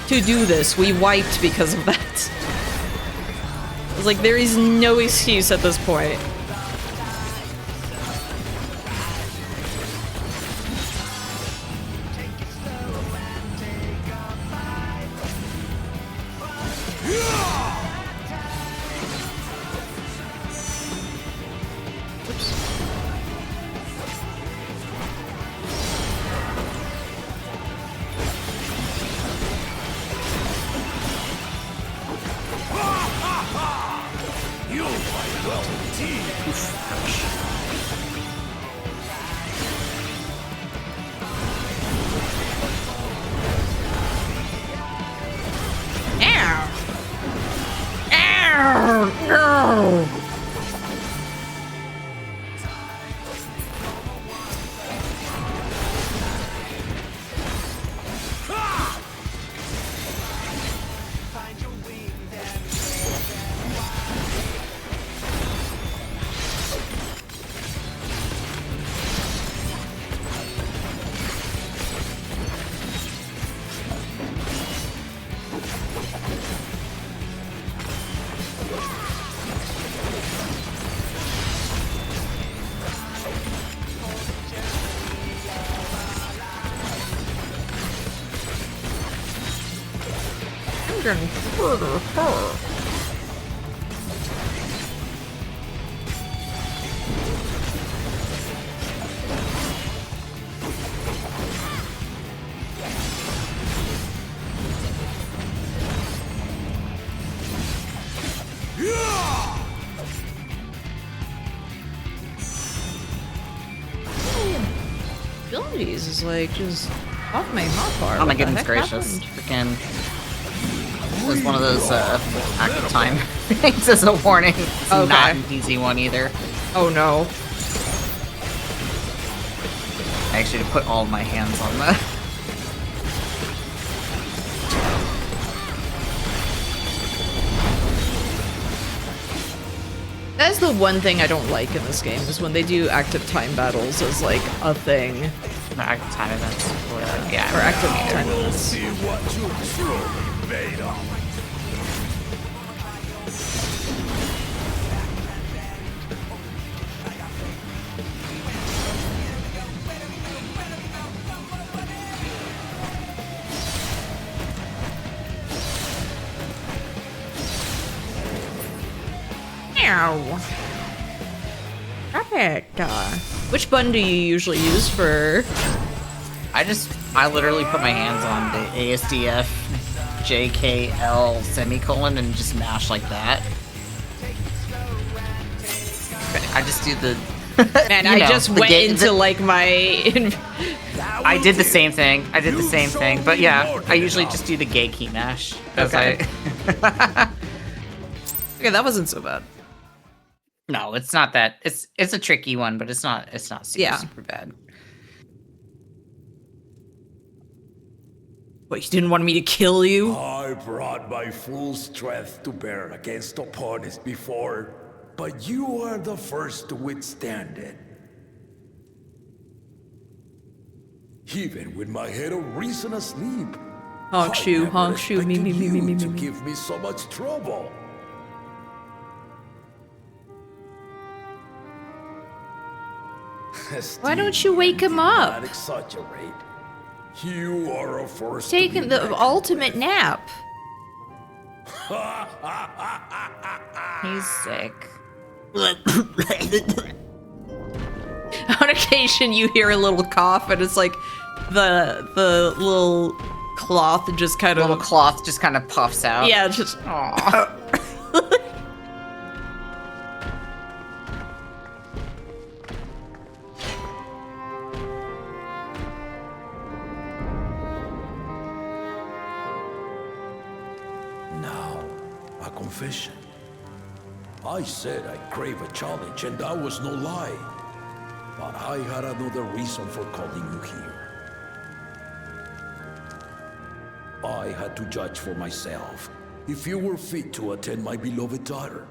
to do this. We wiped because of that. I was like, there is no excuse at this point. Getting further hurt. Abilities is like just off my hotbar. Oh my goodness gracious. Freaking. It was one of those active time things as a warning. It's not an easy one either. Oh no. I actually put all of my hands on that. That's the one thing I don't like in this game, is when they do active time battles as like a thing. No, active time events. Yeah, or active time events. See what you truly made of. Stop it. Which button do you usually use for? I literally put my hands on the ASDF JKL semicolon and just mash like that. I just do the. Man, I just went into like my. I did the same thing. But yeah, I usually just do the gate key mash. Okay. Okay, that wasn't so bad. No, it's not that. It's a tricky one, but it's not super bad. What, you didn't want me to kill you? I brought my full strength to bear against opponents before, but you are the first to withstand it. Even with my head of reason asleep. Honk shoe, me. To give me so much trouble. Why don't you wake him up? Not exaggerate. You are a force. Taking the ultimate nap. He's sick. On occasion, you hear a little cough, and it's like the little cloth just kind of puffs out. Yeah, just. Aww. a confession. I said I crave a challenge, and that was no lie. But I had another reason for calling you here. I had to judge for myself if you were fit to attend my beloved daughter.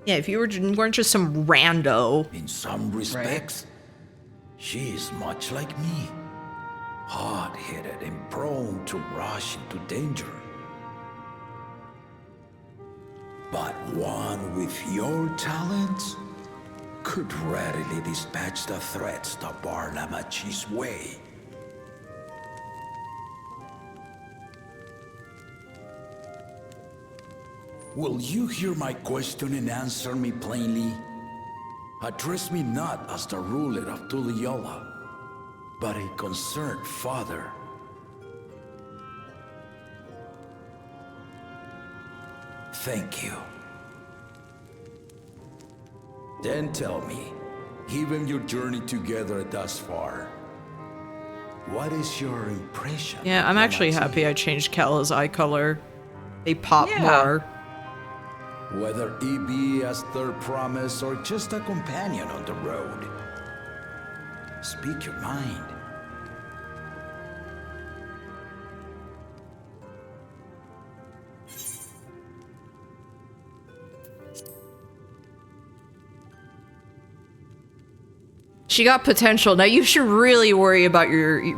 Yeah, if you weren't just some rando. In some respects, she is much like me. Hard-headed and prone to rush into danger. But one with your talents could readily dispatch the threats that bar Lamachi's way. Will you hear my question and answer me plainly? Address me not as the ruler of Tuliyola, but a concerned father. Thank you. Then tell me, given your journey together thus far, what is your impression? Yeah, I'm actually happy I changed Cala's eye color. They pop more. Whether it be as third promise or just a companion on the road. Speak your mind. She got potential. Now you should really worry about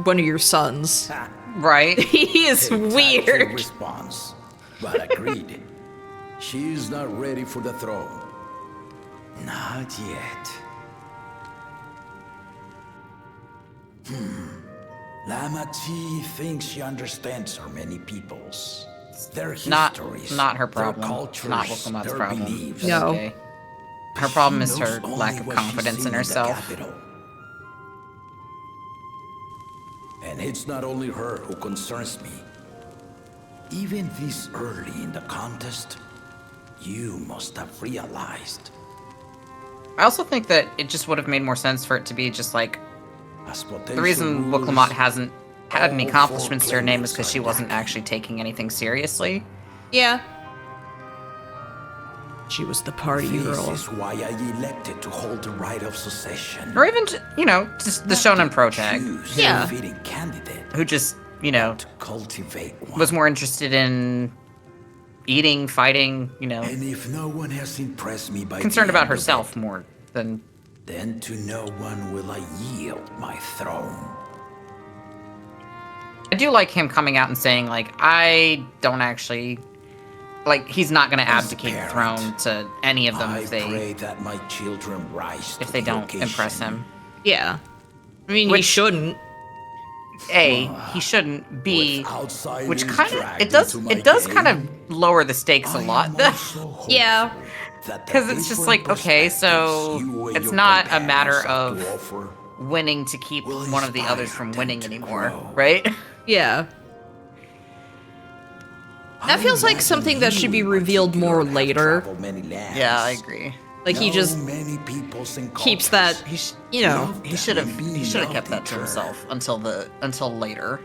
one of your sons. Right? He is weird. Response, but agreed. She is not ready for the throne. Not yet. Lamachi thinks she understands her many peoples. Their histories, not her problem. Their cultures, not Wilcomat's their problem. beliefs. No. Okay. Her problem is her lack of confidence in herself. And it's not only her who concerns me. Even this early in the contest, you must have realized. I also think that it just would have made more sense for it to be just like the reason Wilcomat hasn't had any accomplishments to her name is because she wasn't actually taking anything seriously. Yeah. She was the party girl. This is why I elected to hold the right of succession. Or even, you know, just the Shonen protag. Yeah. Who just, you know, to cultivate one. Was more interested in eating, fighting, you know. And if no one has impressed me by concerned about herself more than. Then to no one will I yield my throne. I do like him coming out and saying, like, I don't actually. Like, he's not going to abdicate the throne to any of them if they. Pray that my children rise if they don't impress him. Yeah. I mean, he shouldn't. A, he shouldn't. B, which kind of it does kind of lower the stakes a lot. Yeah. Because it's just like, okay, so it's not a matter of winning to keep one of the others from winning anymore, right? Yeah. That feels like something that should be revealed more later. Yeah, I agree. Like he just keeps that, you know. He should have kept that to himself until later.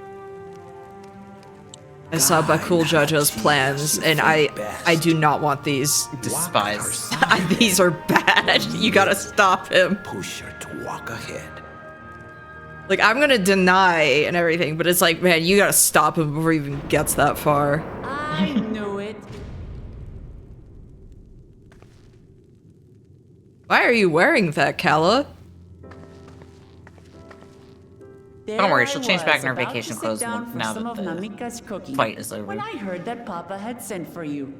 I saw Bakul Jojo's plans, and I do not want these. Despise. These are bad. You gotta stop him. Push her to walk ahead. Like, I'm gonna deny and everything, but it's like, man, you gotta stop him before he even gets that far. I knew it. Why are you wearing that, Calla? Don't worry, she'll change back in her vacation clothes now that the fight is over. When I heard that Papa had sent for you.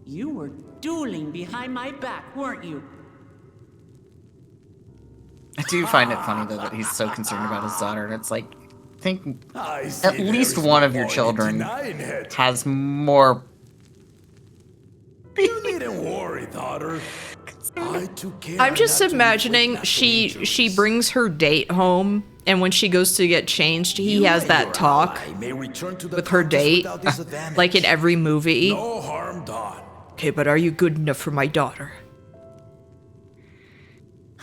You were dueling behind my back, weren't you? I do find it funny, though, that he's so concerned about his daughter, and it's like, I think at least one of your children has more... You needn't worry, daughter. I took care. I'm just imagining she brings her date home, and when she goes to get changed, he has that talk with her date, like in every movie. No harm done. Okay, but are you good enough for my daughter?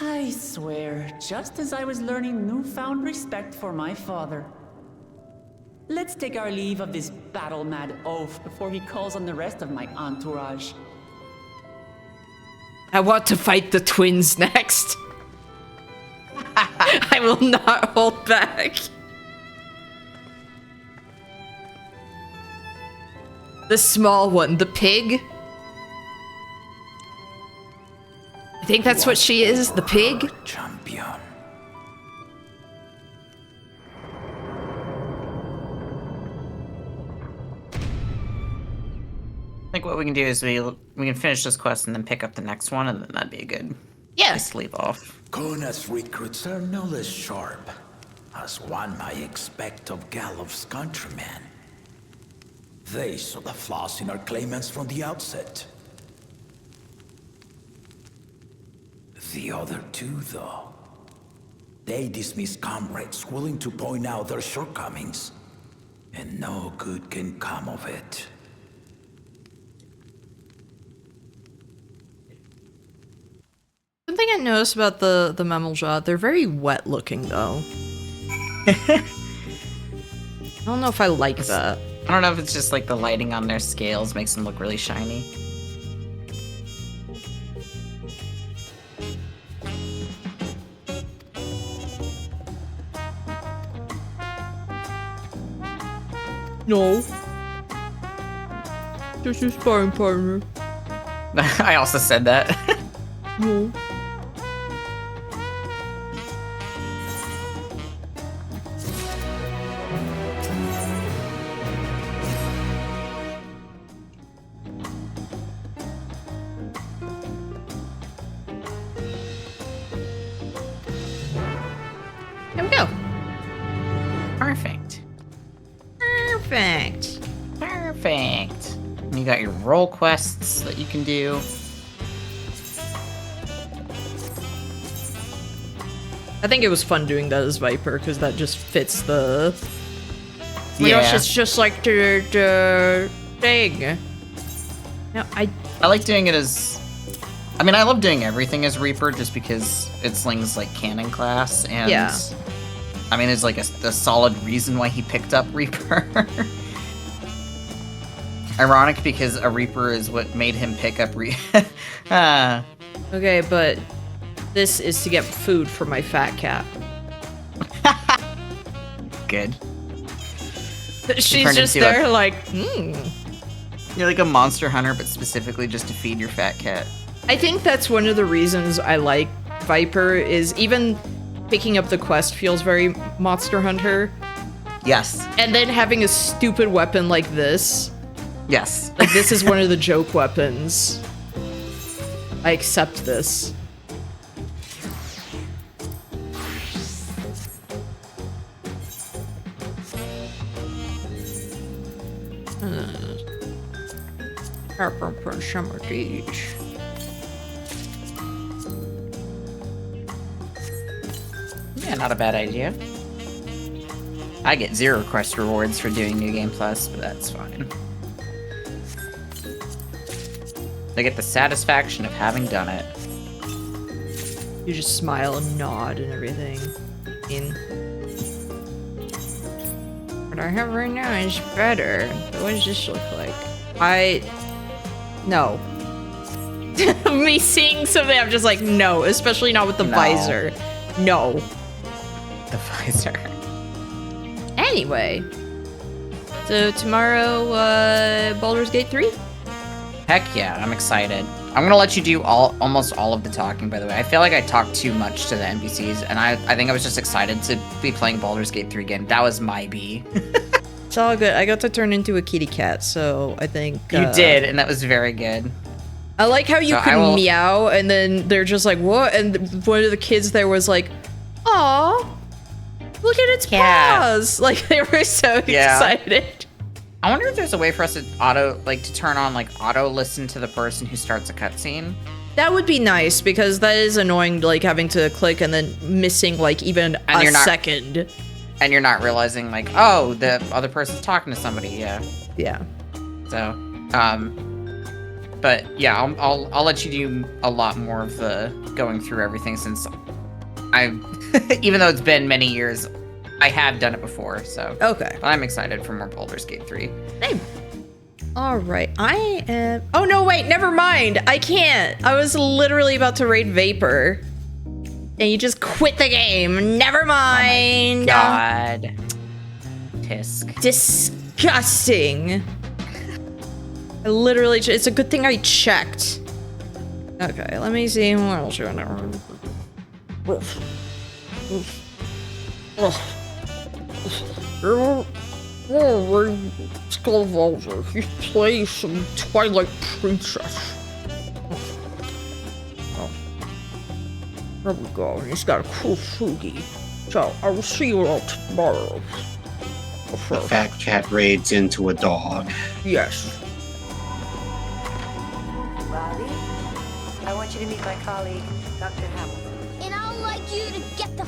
I swear, just as I was learning newfound respect for my father. Let's take our leave of this battle-mad oaf before he calls on the rest of my entourage. I want to fight the twins next. I will not hold back. The small one, the pig. I think that's what she is, the pig. Champion. I think what we can do is we can finish this quest and then pick up the next one, and then that'd be a good place to leave off. Kona's recruits are no less sharp, as one might expect of Galof's countrymen. They saw the flaws in our claimants from the outset. The other two, though, they dismiss comrades willing to point out their shortcomings, and no good can come of it. Something I noticed about the Mamelja, they're very wet looking though. I don't know if I like that. I don't know if it's just like the lighting on their scales makes them look really shiny. No. Just your sparring partner. I also said that. No. There we go. Perfect. Perfect. Perfect. And you got your role quests that you can do. I think it was fun doing that as Viper because that just fits the. Yeah. Gosh, it's just like the thing. No, I like doing it as. I mean, I love doing everything as Reaper just because it's Ling's like canon class, and Yeah. I mean, it's like a solid reason why he picked up Reaper. Ironic because a Reaper is what made him pick up Okay, but this is to get food for my fat cat. Good. She's just there like, You're like a monster hunter, but specifically just to feed your fat cat. I think that's one of the reasons I like Viper is even picking up the quest feels very Monster Hunter. Yes. And then having a stupid weapon like this. Yes. Like this is one of the joke weapons. I accept this. For some of these. Yeah, not a bad idea. I get 0 quest rewards for doing New Game Plus, but that's fine. I get the satisfaction of having done it. You just smile and nod and everything. What I have right now is better. What does this look like? No. Me seeing something, I'm just like, no. Especially not with the visor. No. The visor. Anyway. So tomorrow, Baldur's Gate 3? Heck yeah, I'm excited. I'm gonna let you do almost all of the talking, by the way. I feel like I talked too much to the NPCs, and I think I was just excited to be playing Baldur's Gate 3 again. That was my B. It's all good. I got to turn into a kitty cat, so I think... You did, and that was very good. I like how you can meow, and then they're just like, what? And one of the kids there was like, aw, look at its paws! Like, they were so excited. I wonder if there's a way for us to turn on, auto listen to the person who starts a cutscene. That would be nice, because that is annoying, like, having to click and then missing, like, even a second. And you're not realizing, like, oh, the other person's talking to somebody, yeah. Yeah. So, But yeah, I'll let you do a lot more of the going through everything since even though it's been many years, I have done it before. So okay, but I'm excited for more Baldur's Gate 3. Same. All right, I am. Oh no, wait, never mind. I can't. I was literally about to raid Vapor, and you just quit the game. Never mind. Oh my God. Tisk. Disgusting. I literally. It's a good thing I checked. Okay, let me see what else you want to. You play some Twilight Princess. Oh. There we go. He's got a cool fugi. So I will see you all tomorrow. The fat cat raids into a dog. Yes. Riley, I want you to meet my colleague, Dr. Hamilton. And I'd like you to get the